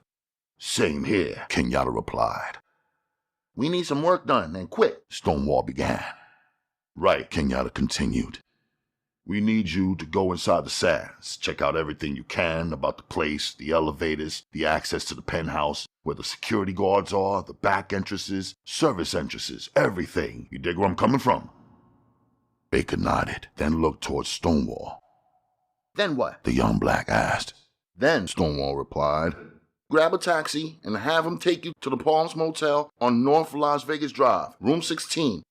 Same here, Kenyatta replied. We need some work done, and quick. Stonewall began. Right, Kenyatta continued. We need you to go inside the Sands, check out everything you can about the place, the elevators, the access to the penthouse, where the security guards are, the back entrances, service entrances, everything. You dig where I'm coming from? Baker nodded, then looked towards Stonewall. Then what? The young black asked. Then, Stonewall replied, grab a taxi and have him take you to the Palms Motel on North Las Vegas Drive, room 16.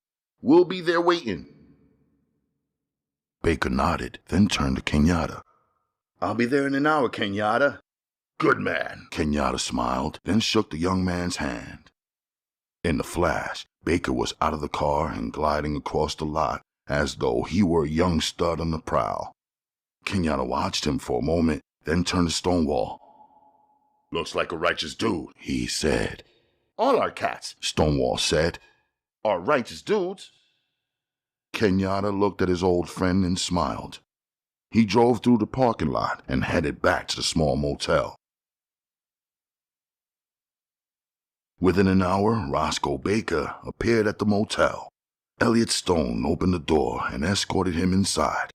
We'll be there waiting. Baker nodded, then turned to Kenyatta. I'll be there in an hour, Kenyatta. Good man. Kenyatta smiled, then shook the young man's hand. In the flash, Baker was out of the car and gliding across the lot as though he were a young stud on the prowl. Kenyatta watched him for a moment, then turned to Stonewall. Looks like a righteous dude, he said. All our cats, Stonewall said, are righteous dudes. Kenyatta looked at his old friend and smiled. He drove through the parking lot and headed back to the small motel. Within an hour, Roscoe Baker appeared at the motel. Elliot Stone opened the door and escorted him inside.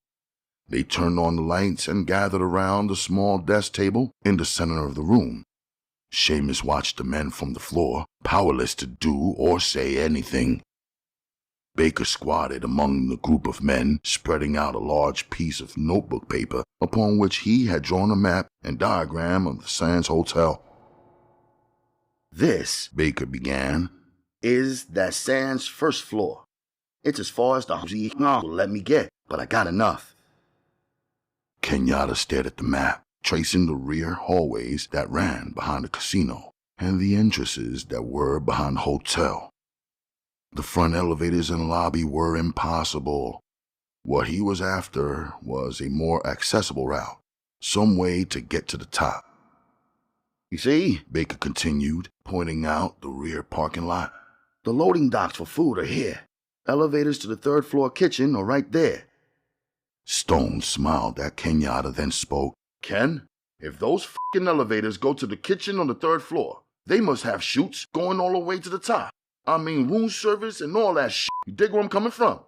They turned on the lights and gathered around the small desk table in the center of the room. Seamus watched the men from the floor, powerless to do or say anything. Baker squatted among the group of men, spreading out a large piece of notebook paper upon which he had drawn a map and diagram of the Sands Hotel. This, Baker began, is that Sands first floor. It's as far as the will let me get, but I got enough. Kenyatta stared at the map, tracing the rear hallways that ran behind the casino and the entrances that were behind the hotel. The front elevators and lobby were impossible. What he was after was a more accessible route, some way to get to the top. You see, Baker continued, pointing out the rear parking lot. The loading docks for food are here. Elevators to the third floor kitchen are right there. Stone smiled at Kenyatta, then spoke. Ken, if those f***ing elevators go to the kitchen on the third floor, they must have chutes going all the way to the top. I mean room service and all that shit. You dig where I'm coming from?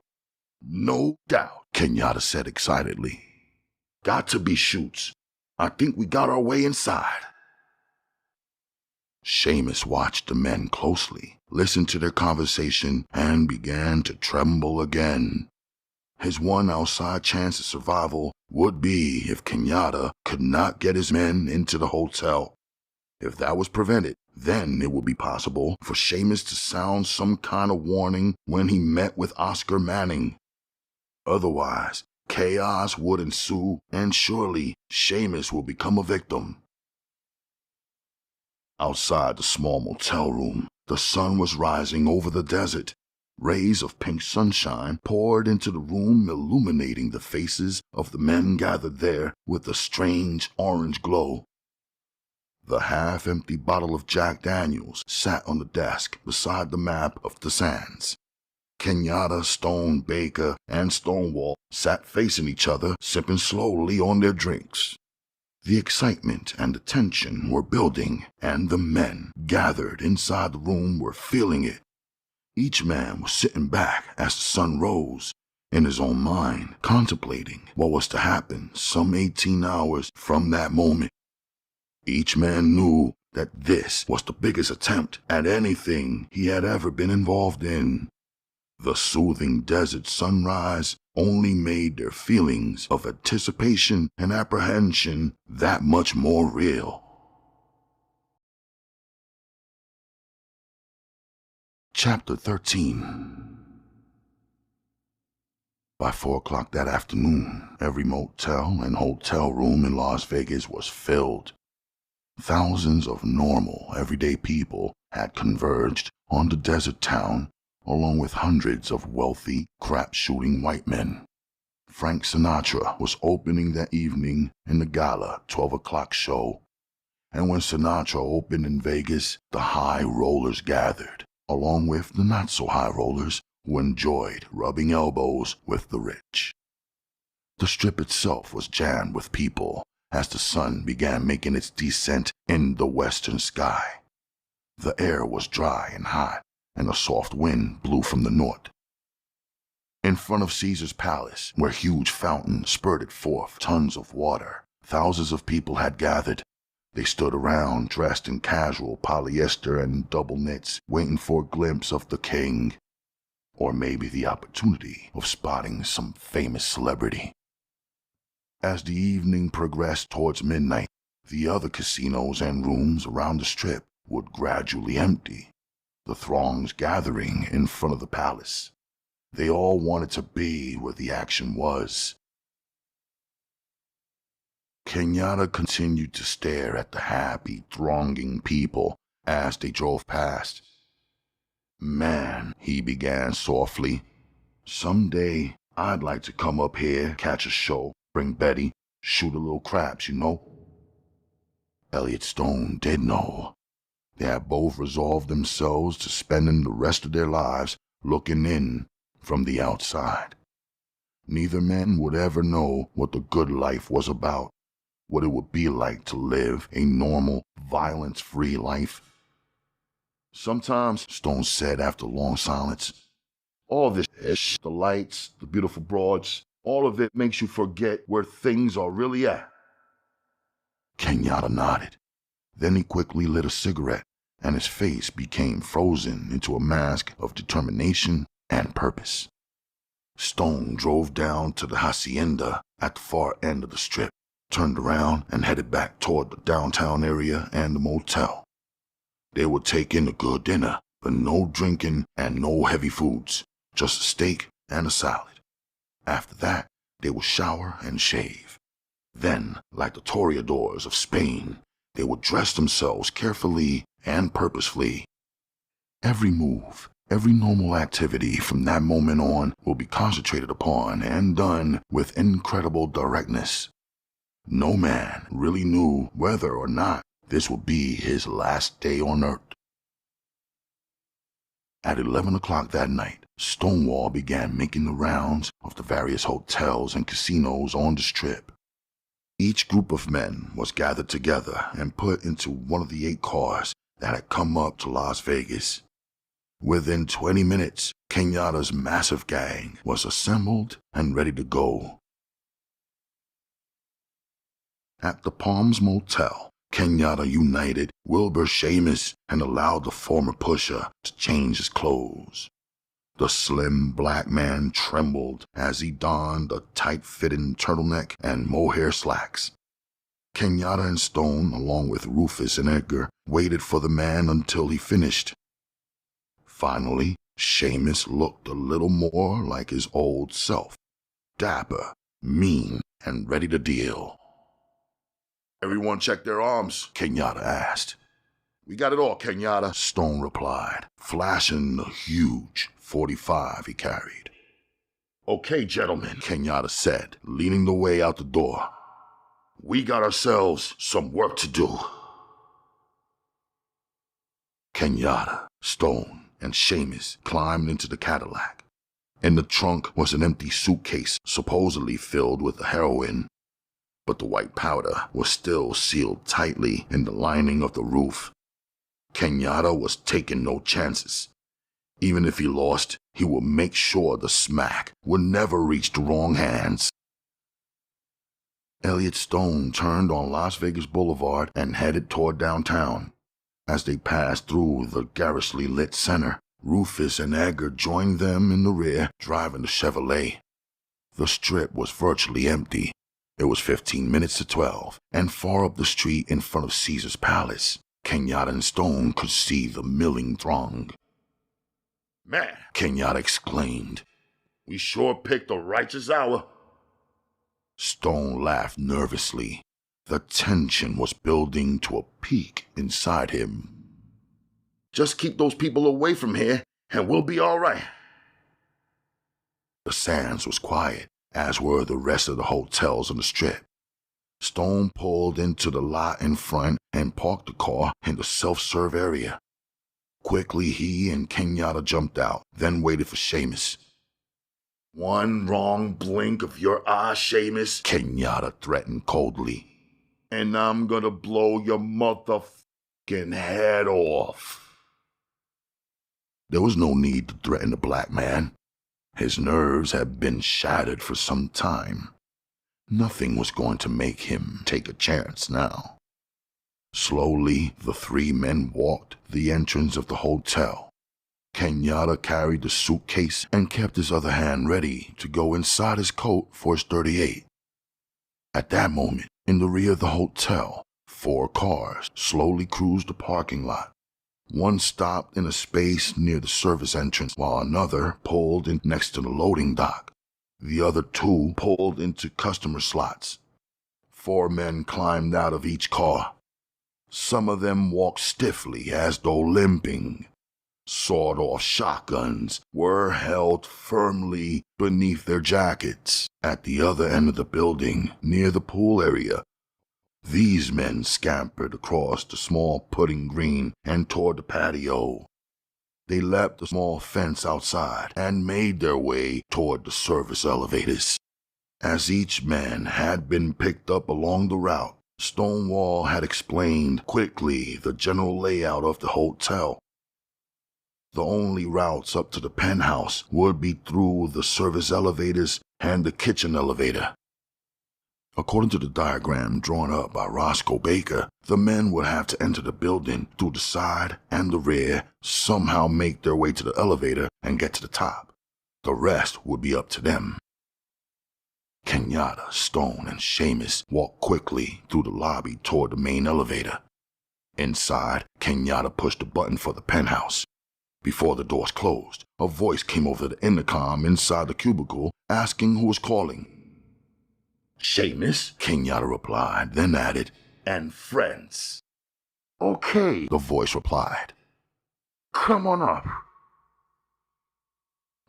No doubt, Kenyatta said excitedly. Got to be chutes. I think we got our way inside. Seamus watched the men closely, listened to their conversation, and began to tremble again. His one outside chance of survival would be if Kenyatta could not get his men into the hotel. If that was prevented, then it would be possible for Seamus to sound some kind of warning when he met with Oscar Manning. Otherwise, chaos would ensue, and surely Seamus will become a victim. Outside the small motel room, the sun was rising over the desert. Rays of pink sunshine poured into the room, illuminating the faces of the men gathered there with a strange orange glow. The half-empty bottle of Jack Daniels sat on the desk beside the map of the Sands. Kenyatta, Stone, Baker, and Stonewall sat facing each other, sipping slowly on their drinks. The excitement and the tension were building, and the men gathered inside the room were feeling it. Each man was sitting back as the sun rose, in his own mind, contemplating what was to happen some 18 hours from that moment. Each man knew that this was the biggest attempt at anything he had ever been involved in. The soothing desert sunrise only made their feelings of anticipation and apprehension that much more real. Chapter 13. By 4 o'clock that afternoon, every motel and hotel room in Las Vegas was filled. Thousands of normal, everyday people had converged on the desert town, along with hundreds of wealthy, crap-shooting white men. Frank Sinatra was opening that evening in the gala 12 o'clock show, and when Sinatra opened in Vegas, the high rollers gathered, along with the not-so-high rollers who enjoyed rubbing elbows with the rich. The strip itself was jammed with people as the sun began making its descent in the western sky. The air was dry and hot, and a soft wind blew from the north. In front of Caesar's palace, where huge fountains spurted forth tons of water, thousands of people had gathered. They stood around, dressed in casual polyester and double knits, waiting for a glimpse of the king, or maybe the opportunity of spotting some famous celebrity. As the evening progressed towards midnight, The other casinos and rooms around the strip would gradually empty, the throngs gathering in front of the palace. They all wanted to be where the action was. Kenyatta continued to stare at the happy, thronging people as they drove past. "Man," he began softly, "someday I'd like to come up here, catch a show, bring Betty, shoot a little craps, you know." Elliot Stone did know. They had both resolved themselves to spending the rest of their lives looking in from the outside. Neither man would ever know what the good life was about, what it would be like to live a normal, violence-free life. "Sometimes," Stone said after a long silence, "all this ish, the lights, the beautiful broads, all of it makes you forget where things are really at." Kenyatta nodded. Then he quickly lit a cigarette, and his face became frozen into a mask of determination and purpose. Stone drove down to the hacienda at the far end of the strip, turned around and headed back toward the downtown area and the motel. They would take in a good dinner, but no drinking and no heavy foods, just a steak and a salad. After that, they would shower and shave. Then, like the toreadors of Spain, they would dress themselves carefully and purposefully. Every move, every normal activity from that moment on will be concentrated upon and done with incredible directness. No man really knew whether or not this would be his last day on Earth. At 11 o'clock that night, Stonewall began making the rounds of the various hotels and casinos on the strip. Each group of men was gathered together and put into one of the 8 cars that had come up to Las Vegas. Within 20 minutes, Kenyatta's massive gang was assembled and ready to go. At the Palms Motel, Kenyatta united Wilbur Seamus and allowed the former pusher to change his clothes. The slim black man trembled as he donned a tight-fitting turtleneck and mohair slacks. Kenyatta and Stone, along with Rufus and Edgar, waited for the man until he finished. Finally, Seamus looked a little more like his old self, dapper, mean, and ready to deal. "Everyone check their arms?" Kenyatta asked. "We got it all, Kenyatta," Stone replied, flashing the huge .45 he carried. "Okay, gentlemen," Kenyatta said, leading the way out the door. "We got ourselves some work to do." Kenyatta, Stone, and Seamus climbed into the Cadillac. In the trunk was an empty suitcase supposedly filled with the heroin, but the white powder was still sealed tightly in the lining of the roof. Kenyatta was taking no chances. Even if he lost, he would make sure the smack would never reach the wrong hands. Elliot Stone turned on Las Vegas Boulevard and headed toward downtown. As they passed through the garishly lit center, Rufus and Edgar joined them in the rear, driving the Chevrolet. The strip was virtually empty. It was 15 minutes to 12, and far up the street in front of Caesar's Palace, Kenyatta and Stone could see the milling throng. "Man," Kenyatta exclaimed, "we sure picked a righteous hour." Stone laughed nervously. The tension was building to a peak inside him. "Just keep those people away from here, and we'll be all right." The Sands was quiet, as were the rest of the hotels on the strip. Stone pulled into the lot in front and parked the car in the self-serve area. Quickly, he and Kenyatta jumped out, then waited for Seamus. "One wrong blink of your eye, Seamus," Kenyatta threatened coldly, "and I'm gonna blow your motherfucking head off." There was no need to threaten the black man. His nerves had been shattered for some time. Nothing was going to make him take a chance now. Slowly, the 3 men walked the entrance of the hotel. Kenyatta carried the suitcase and kept his other hand ready to go inside his coat for his .38. At that moment, in the rear of the hotel, 4 cars slowly cruised the parking lot. One stopped in a space near the service entrance, while another pulled in next to the loading dock. The other 2 pulled into customer slots. 4 men climbed out of each car. Some of them walked stiffly as though limping. Sawed-off shotguns were held firmly beneath their jackets. At the other end of the building, near the pool area, these men scampered across the small putting green and toward the patio. They leapt the small fence outside and made their way toward the service elevators. As each man had been picked up along the route, Stonewall had explained quickly the general layout of the hotel. The only routes up to the penthouse would be through the service elevators and the kitchen elevator. According to the diagram drawn up by Roscoe Baker, the men would have to enter the building through the side and the rear, somehow make their way to the elevator and get to the top. The rest would be up to them. Kenyatta, Stone, and Seamus walked quickly through the lobby toward the main elevator. Inside, Kenyatta pushed the button for the penthouse. Before the doors closed, a voice came over the intercom inside the cubicle asking who was calling. Seamus, Kenyatta replied, then added, and friends. Okay, the voice replied. Come on up.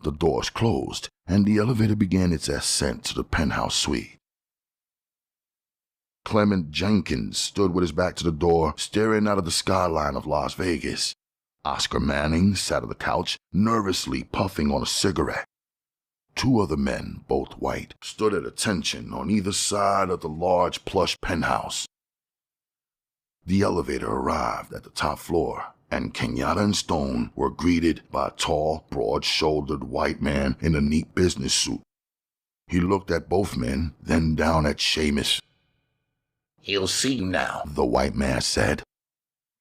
The doors closed, and the elevator began its ascent to the penthouse suite. Clement Jenkins stood with his back to the door, staring out of the skyline of Las Vegas. Oscar Manning sat on the couch, nervously puffing on a cigarette. 2 other men, both white, stood at attention on either side of the large plush penthouse. The elevator arrived at the top floor, and Kenyatta and Stone were greeted by a tall, broad-shouldered white man in a neat business suit. He looked at both men, then down at Seamus. He'll see now, the white man said.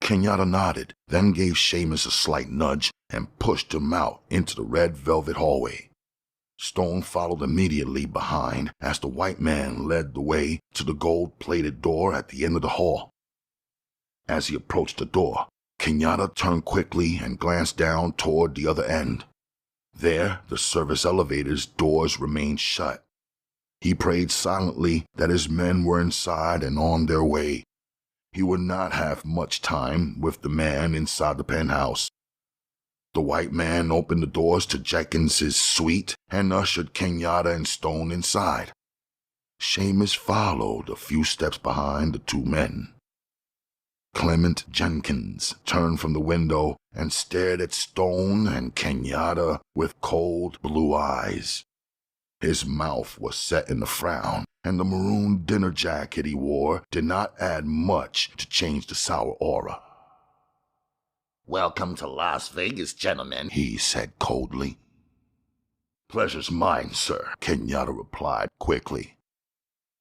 Kenyatta nodded, then gave Seamus a slight nudge and pushed him out into the red velvet hallway. Stone followed immediately behind as the white man led the way to the gold-plated door at the end of the hall. As he approached the door, Kenyatta turned quickly and glanced down toward the other end. There, the service elevator's doors remained shut. He prayed silently that his men were inside and on their way. He would not have much time with the man inside the penthouse. The white man opened the doors to Jenkins's suite and ushered Kenyatta and Stone inside. Seamus followed a few steps behind the 2 men. Clement Jenkins turned from the window and stared at Stone and Kenyatta with cold blue eyes. His mouth was set in a frown, and the maroon dinner jacket he wore did not add much to change the sour aura. Welcome to Las Vegas, gentlemen, he said coldly. Pleasure's mine, sir, Kenyatta replied quickly.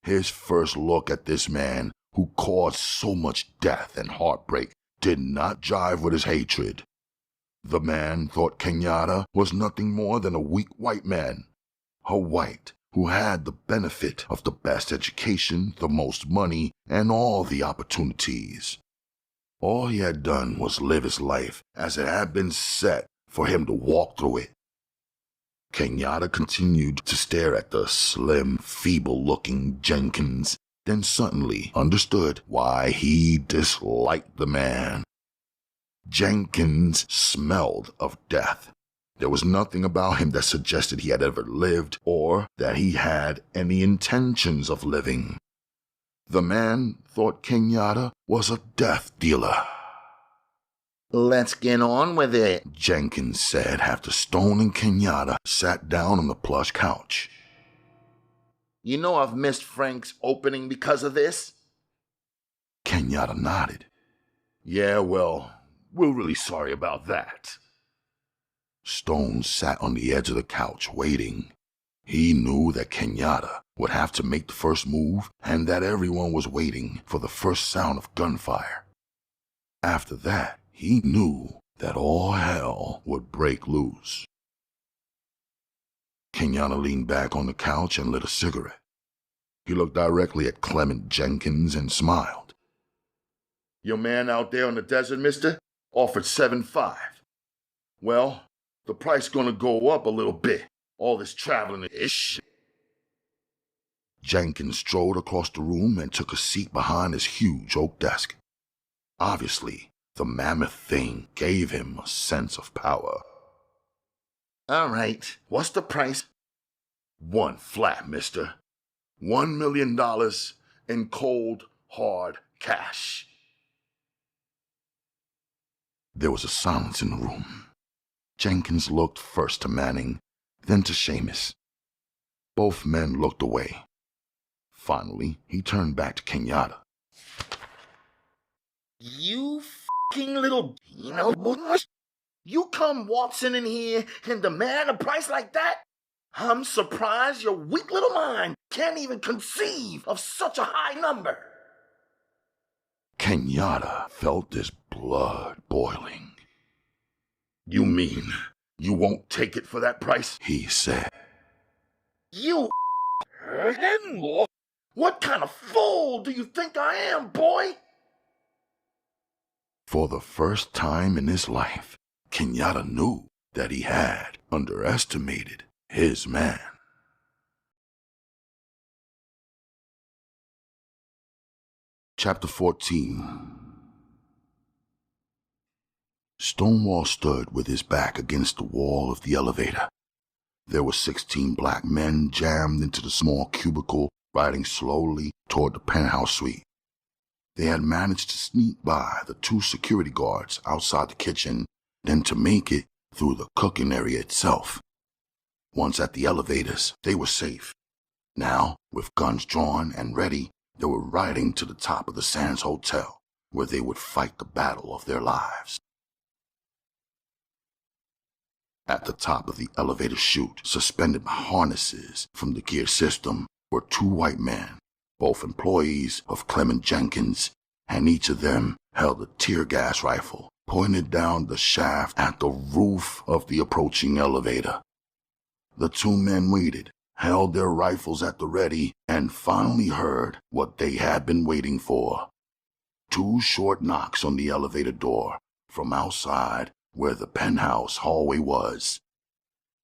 His first look at this man, who caused so much death and heartbreak, did not jive with his hatred. The man thought Kenyatta was nothing more than a weak white man, a white who had the benefit of the best education, the most money, and all the opportunities. All he had done was live his life as it had been set for him to walk through it. Kenyatta continued to stare at the slim, feeble-looking Jenkins, then suddenly understood why he disliked the man. Jenkins smelled of death. There was nothing about him that suggested he had ever lived or that he had any intentions of living. The man thought Kenyatta was a death dealer. Let's get on with it, Jenkins said after Stone and Kenyatta sat down on the plush couch. You know I've missed Frank's opening because of this? Kenyatta nodded. Yeah, well, we're really sorry about that. Stone sat on the edge of the couch waiting. He knew that Kenyatta would have to make the first move and that everyone was waiting for the first sound of gunfire. After that, he knew that all hell would break loose. Kenyatta leaned back on the couch and lit a cigarette. He looked directly at Clement Jenkins and smiled. Your man out there in the desert, mister, offered 7.5. Well, the price gonna go up a little bit. All this traveling is shit. Jenkins strode across the room and took a seat behind his huge oak desk. Obviously, the mammoth thing gave him a sense of power. All right, what's the price? 1 flat, mister. $1 million in cold, hard cash. There was a silence in the room. Jenkins looked first to Manning, then to Seamus. Both men looked away. Finally, he turned back to Kenyatta. You fucking little, you come waltzing in here and demand a price like that? I'm surprised your weak little mind can't even conceive of such a high number. Kenyatta felt his blood boiling. You mean you won't take it for that price? He said. You what kind of fool do you think I am, boy? For the first time in his life, Kenyatta knew that he had underestimated his man. Chapter 14. Stonewall stood with his back against the wall of the elevator. There were 16 black men jammed into the small cubicle, riding slowly toward the penthouse suite. They had managed to sneak by the 2 security guards outside the kitchen, then to make it through the cooking area itself. Once at the elevators, they were safe. Now, with guns drawn and ready, they were riding to the top of the Sands Hotel, where they would fight the battle of their lives. At the top of the elevator chute, suspended by harnesses from the gear system, were 2 white men, both employees of Clement Jenkins, and each of them held a tear gas rifle pointed down the shaft at the roof of the approaching elevator. The 2 men waited, held their rifles at the ready, and finally heard what they had been waiting for. 2 short knocks on the elevator door from outside where the penthouse hallway was.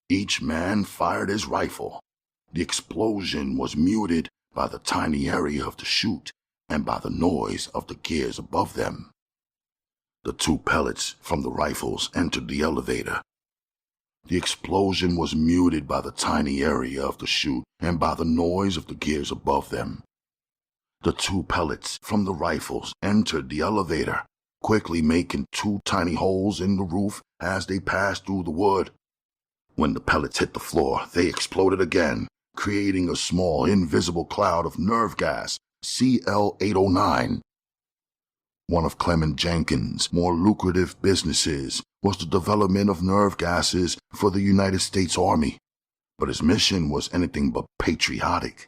Each man fired his rifle. The explosion was muted by the tiny area of the chute and by the noise of the gears above them. The 2 pellets from the rifles entered the elevator. The explosion was muted by the tiny area of the chute and by the noise of the gears above them. The 2 pellets from the rifles entered the elevator, quickly making 2 tiny holes in the roof as they passed through the wood. When the pellets hit the floor, they exploded again, creating a small invisible cloud of nerve gas, CL-809. One of Clement Jenkins' more lucrative businesses was the development of nerve gases for the United States Army, but his mission was anything but patriotic.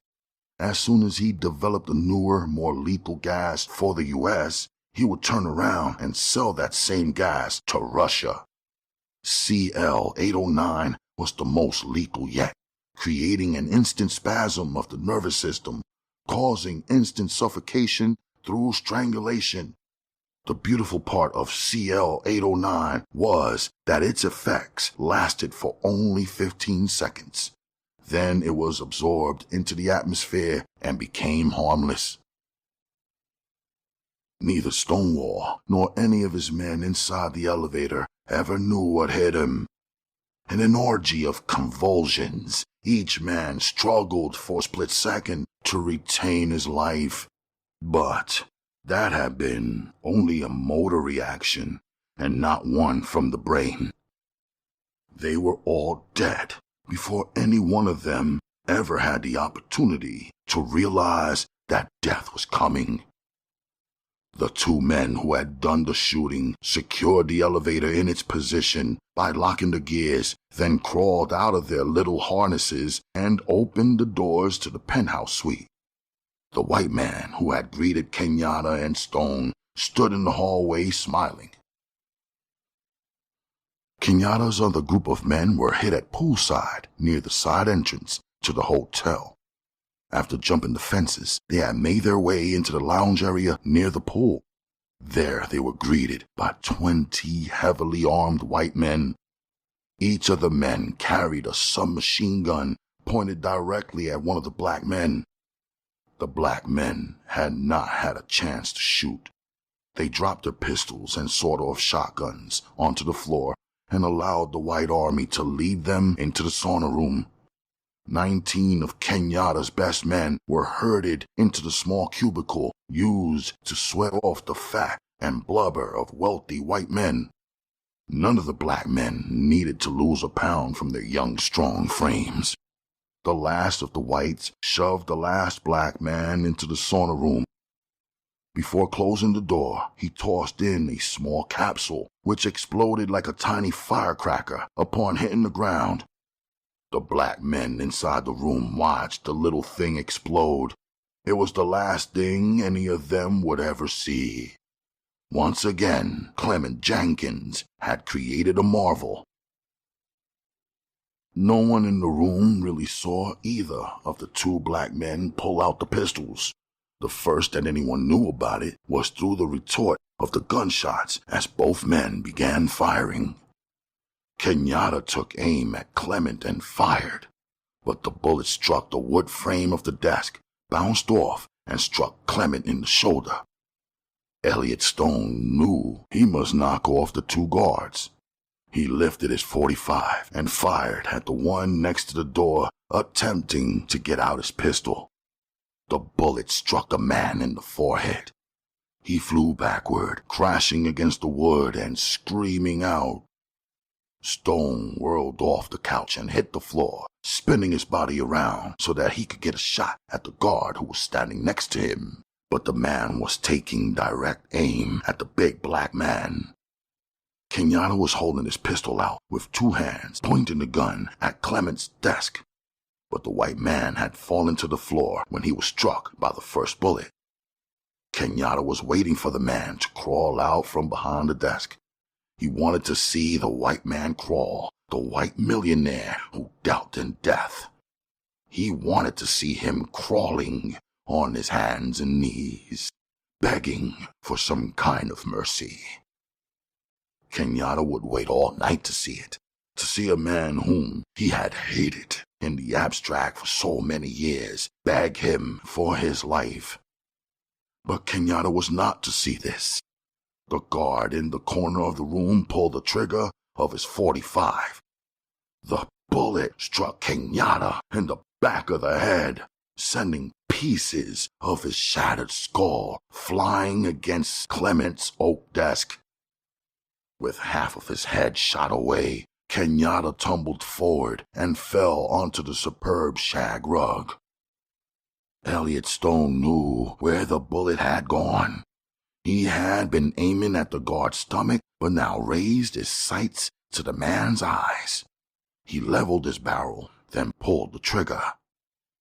As soon as he developed a newer, more lethal gas for the U.S., he would turn around and sell that same gas to Russia. CL-809 was the most lethal yet, creating an instant spasm of the nervous system, causing instant suffocation through strangulation. The beautiful part of CL-809 was that its effects lasted for only 15 seconds. Then it was absorbed into the atmosphere and became harmless. Neither Stonewall nor any of his men inside the elevator ever knew what hit him. In an orgy of convulsions, each man struggled for a split second to retain his life. But that had been only a motor reaction and not one from the brain. They were all dead before any one of them ever had the opportunity to realize that death was coming. The 2 men who had done the shooting secured the elevator in its position by locking the gears, then crawled out of their little harnesses and opened the doors to the penthouse suite. The white man who had greeted Kenyatta and Stone stood in the hallway smiling. Kenyatta's other group of men were hid at poolside near the side entrance to the hotel. After jumping the fences, they had made their way into the lounge area near the pool. There they were greeted by 20 heavily armed white men. Each of the men carried a submachine gun pointed directly at one of the black men. The black men had not had a chance to shoot. They dropped their pistols and sawed-off shotguns onto the floor and allowed the white army to lead them into the sauna room. 19 of Kenyatta's best men were herded into the small cubicle used to sweat off the fat and blubber of wealthy white men. None of the black men needed to lose a pound from their young, strong frames. The last of the whites shoved the last black man into the sauna room. Before closing the door, he tossed in a small capsule, which exploded like a tiny firecracker upon hitting the ground. The black men inside the room watched the little thing explode. It was the last thing any of them would ever see. Once again, Clement Jenkins had created a marvel. No one in the room really saw either of the two black men pull out the pistols. The first that anyone knew about it was through the retort of the gunshots as both men began firing. Kenyatta took aim at Clement and fired, but the bullet struck the wood frame of the desk, bounced off, and struck Clement in the shoulder. Elliot Stone knew he must knock off the two guards. He lifted his .45 and fired at the one next to the door, attempting to get out his pistol. The bullet struck the man in the forehead. He flew backward, crashing against the wood and screaming out. Stone whirled off the couch and hit the floor, spinning his body around so that he could get a shot at the guard who was standing next to him. But the man was taking direct aim at the big black man. Kenyatta was holding his pistol out with two hands, pointing the gun at Clement's desk. But the white man had fallen to the floor when he was struck by the first bullet. Kenyatta was waiting for the man to crawl out from behind the desk. He wanted to see the white man crawl, the white millionaire who dealt in death. He wanted to see him crawling on his hands and knees, begging for some kind of mercy. Kenyatta would wait all night to see it, to see a man whom he had hated in the abstract for so many years beg him for his life. But Kenyatta was not to see this. The guard in the corner of the room pulled the trigger of his .45. The bullet struck Kenyatta in the back of the head, sending pieces of his shattered skull flying against Clement's oak desk. With half of his head shot away, Kenyatta tumbled forward and fell onto the superb shag rug. Elliot Stone knew where the bullet had gone. He had been aiming at the guard's stomach, but now raised his sights to the man's eyes. He leveled his barrel, then pulled the trigger.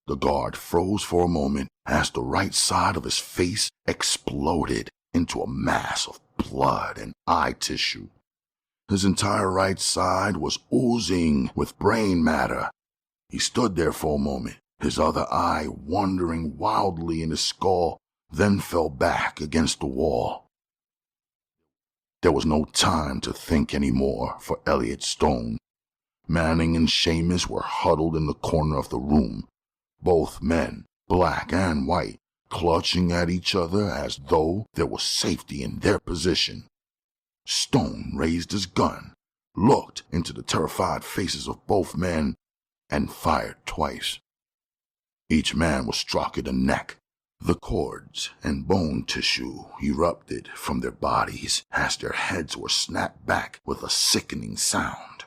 The guard froze for a moment as the right side of his face exploded into a mass of blood and eye tissue. His entire right side was oozing with brain matter. He stood there for a moment, his other eye wandering wildly in his skull, then fell back against the wall. There was no time to think anymore for Elliot Stone. Manning and Seamus were huddled in the corner of the room, both men, black and white, clutching at each other as though there was safety in their position. Stone raised his gun, looked into the terrified faces of both men, and fired twice. Each man was struck in the neck. The cords and bone tissue erupted from their bodies as their heads were snapped back with a sickening sound.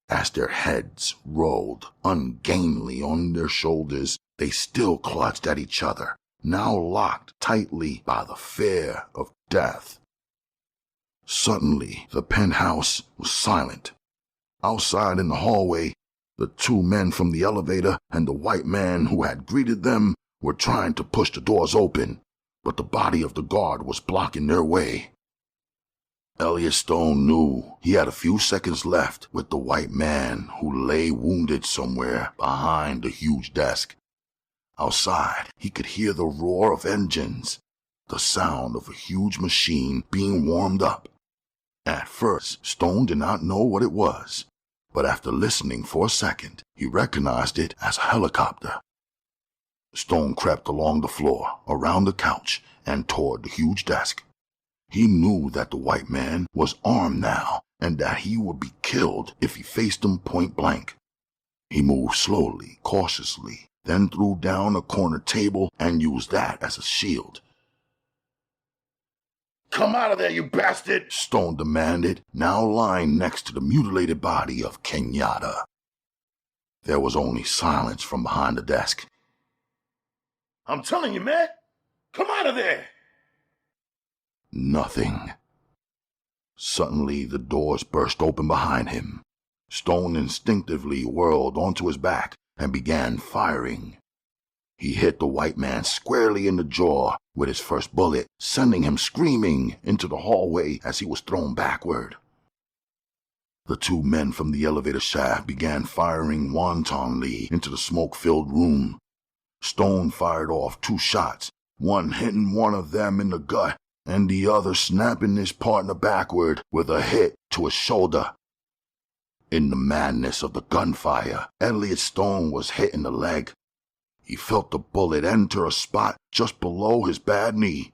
As their heads rolled ungainly on their shoulders, they still clutched at each other, now locked tightly by the fear of death. Suddenly, the penthouse was silent. Outside in the hallway, the two men from the elevator and the white man who had greeted them were trying to push the doors open, but the body of the guard was blocking their way. Elliot Stone knew he had a few seconds left with the white man who lay wounded somewhere behind the huge desk. Outside, he could hear the roar of engines. the sound of a huge machine being warmed up. At first, Stone did not know what it was, but after listening for a second, he recognized it as a helicopter. Stone crept along the floor, around the couch, and toward the huge desk. He knew that the white man was armed now, and that he would be killed if he faced him point blank. He moved slowly, cautiously, then threw down a corner table and used that as a shield. Come out of there, you bastard! Stone demanded, now lying next to the mutilated body of Kenyatta. There was only silence from behind the desk. I'm telling you, man! Come out of there! Nothing. Suddenly, the doors burst open behind him. Stone instinctively whirled onto his back and began firing. He hit the white man squarely in the jaw with his first bullet, sending him screaming into the hallway as he was thrown backward. The two men from the elevator shaft began firing wantonly into the smoke-filled room. Stone fired off 2 shots, one hitting one of them in the gut and the other snapping his partner backward with a hit to his shoulder. In the madness of the gunfire, Elliot Stone was hit in the leg. He felt the bullet enter a spot just below his bad knee.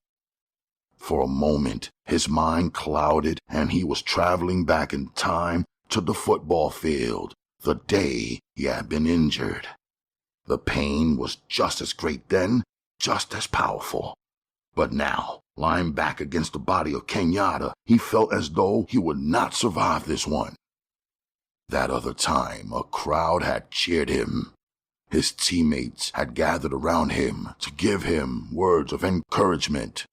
For a moment, his mind clouded and he was traveling back in time to the football field, the day he had been injured. The pain was just as great then, just as powerful. But now, lying back against the body of Kenyatta, he felt as though he would not survive this one. That other time, a crowd had cheered him. His teammates had gathered around him to give him words of encouragement.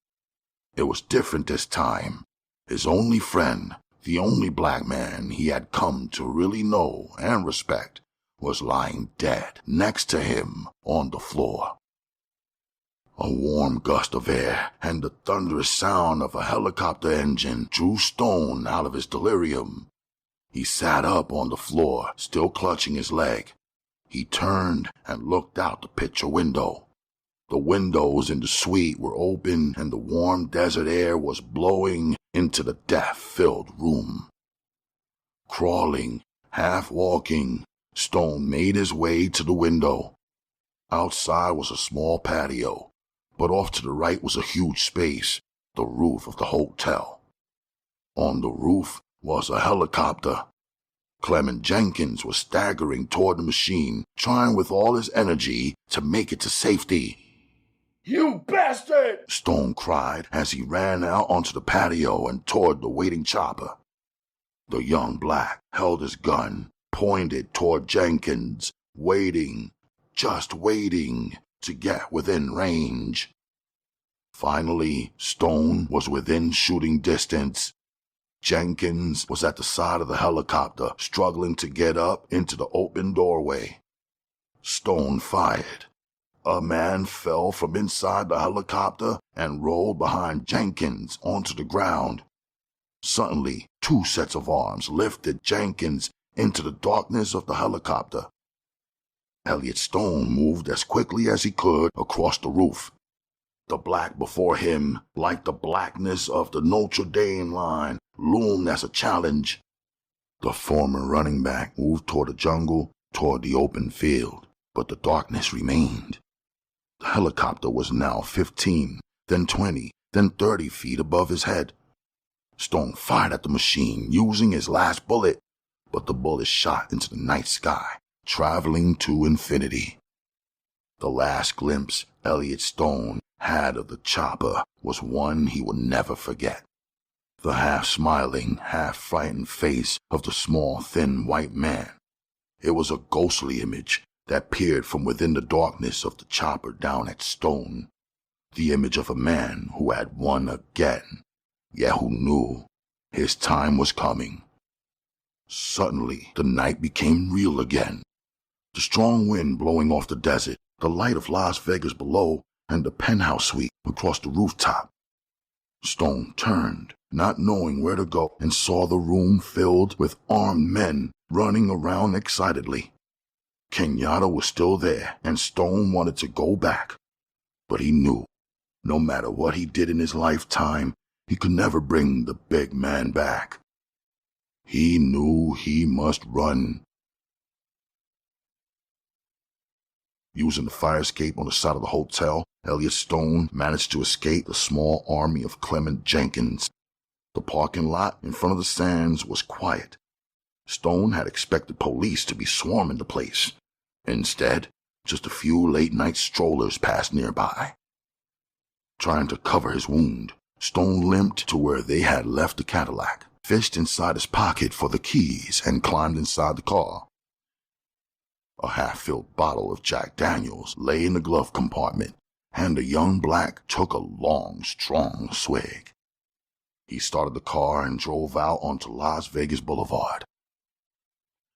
It was different this time. His only friend, the only black man he had come to really know and respect, was lying dead next to him on the floor. A warm gust of air and the thunderous sound of a helicopter engine drew Stone out of his delirium. He sat up on the floor, still clutching his leg. He turned and looked out the picture window. The windows in the suite were open and the warm desert air was blowing into the death-filled room. Crawling, half walking, Stone made his way to the window. Outside was a small patio, but off to the right was a huge space, the roof of the hotel. On the roof was a helicopter. Clement Jenkins was staggering toward the machine, trying with all his energy to make it to safety. You bastard! Stone cried as he ran out onto the patio and toward the waiting chopper. The young black held his gun, pointed toward Jenkins, waiting, just waiting to get within range. Finally, Stone was within shooting distance. Jenkins was at the side of the helicopter, struggling to get up into the open doorway. Stone fired. A man fell from inside the helicopter and rolled behind Jenkins onto the ground. Suddenly, 2 sets of arms lifted Jenkins into the darkness of the helicopter. Elliot Stone moved as quickly as he could across the roof. The black before him, like the blackness of the Notre Dame line, loomed as a challenge. The former running back moved toward the jungle, toward the open field, but the darkness remained. The helicopter was now 15, then 20, then 30 feet above his head. Stone fired at the machine, using his last bullet, but the bullet shot into the night sky, traveling to infinity. The last glimpse Elliot Stone had of the chopper was one he would never forget. The half-smiling, half-frightened face of the small, thin white man. It was a ghostly image that peered from within the darkness of the chopper down at Stone. The image of a man who had won again, yet who knew his time was coming. Suddenly, the night became real again. The strong wind blowing off the desert, the light of Las Vegas below, and the penthouse suite across the rooftop. Stone turned, not knowing where to go, and saw the room filled with armed men running around excitedly. Kenyatta was still there, and Stone wanted to go back. But he knew No matter what he did in his lifetime, he could never bring the big man back. He knew he must run. Using the fire escape on the side of the hotel, Elliot Stone managed to escape the small army of Clement Jenkins. The parking lot in front of the Sands was quiet. Stone had expected police to be swarming the place. Instead, just a few late-night strollers passed nearby. Trying to cover his wound, Stone limped to where they had left the Cadillac, fished inside his pocket for the keys, and climbed inside the car. A half-filled bottle of Jack Daniels lay in the glove compartment, and the young black took a long, strong swig. He started the car and drove out onto Las Vegas Boulevard.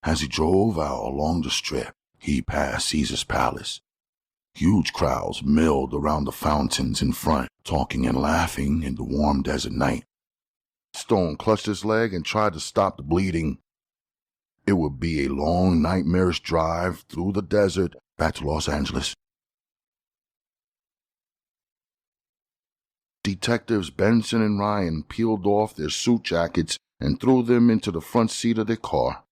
As he drove out along the strip, he passed Caesar's Palace. Huge crowds milled around the fountains in front, talking and laughing in the warm desert night. Stone clutched his leg and tried to stop the bleeding. It would be a long, nightmarish drive through the desert back to Los Angeles. Detectives Benson and Ryan peeled off their suit jackets and threw them into the front seat of their car.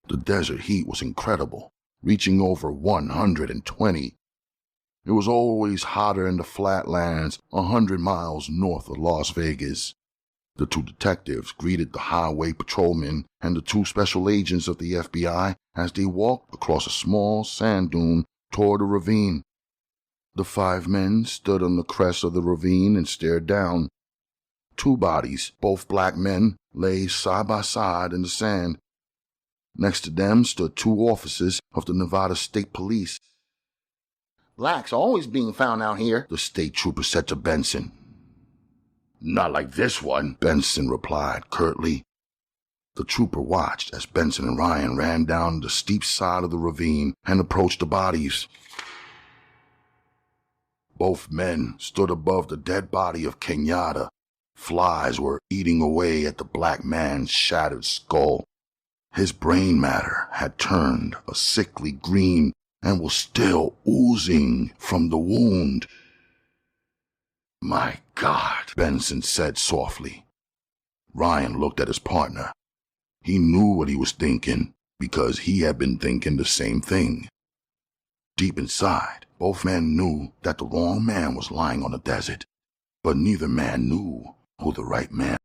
The desert heat was incredible, reaching over 120. It was always hotter in the flatlands 100 miles north of Las Vegas. The two detectives greeted the highway patrolmen and the two special agents of the FBI as they walked across a small sand dune toward a ravine. The five men stood on the crest of the ravine and stared down. Two bodies, both black men, lay side by side in the sand. Next to them stood two officers of the Nevada State Police. "Blacks always being found out here," the state trooper said to Benson. Not like this one, Benson replied curtly. The trooper watched as Benson and Ryan ran down the steep side of the ravine and approached the bodies. Both men stood above the dead body of Kenyatta. Flies were eating away at the black man's shattered skull. His brain matter had turned a sickly green and was still oozing from the wound. My God, Benson said softly. Ryan looked at his partner. He knew what he was thinking because he had been thinking the same thing. Deep inside, both men knew that the wrong man was lying on the desert, but neither man knew who the right man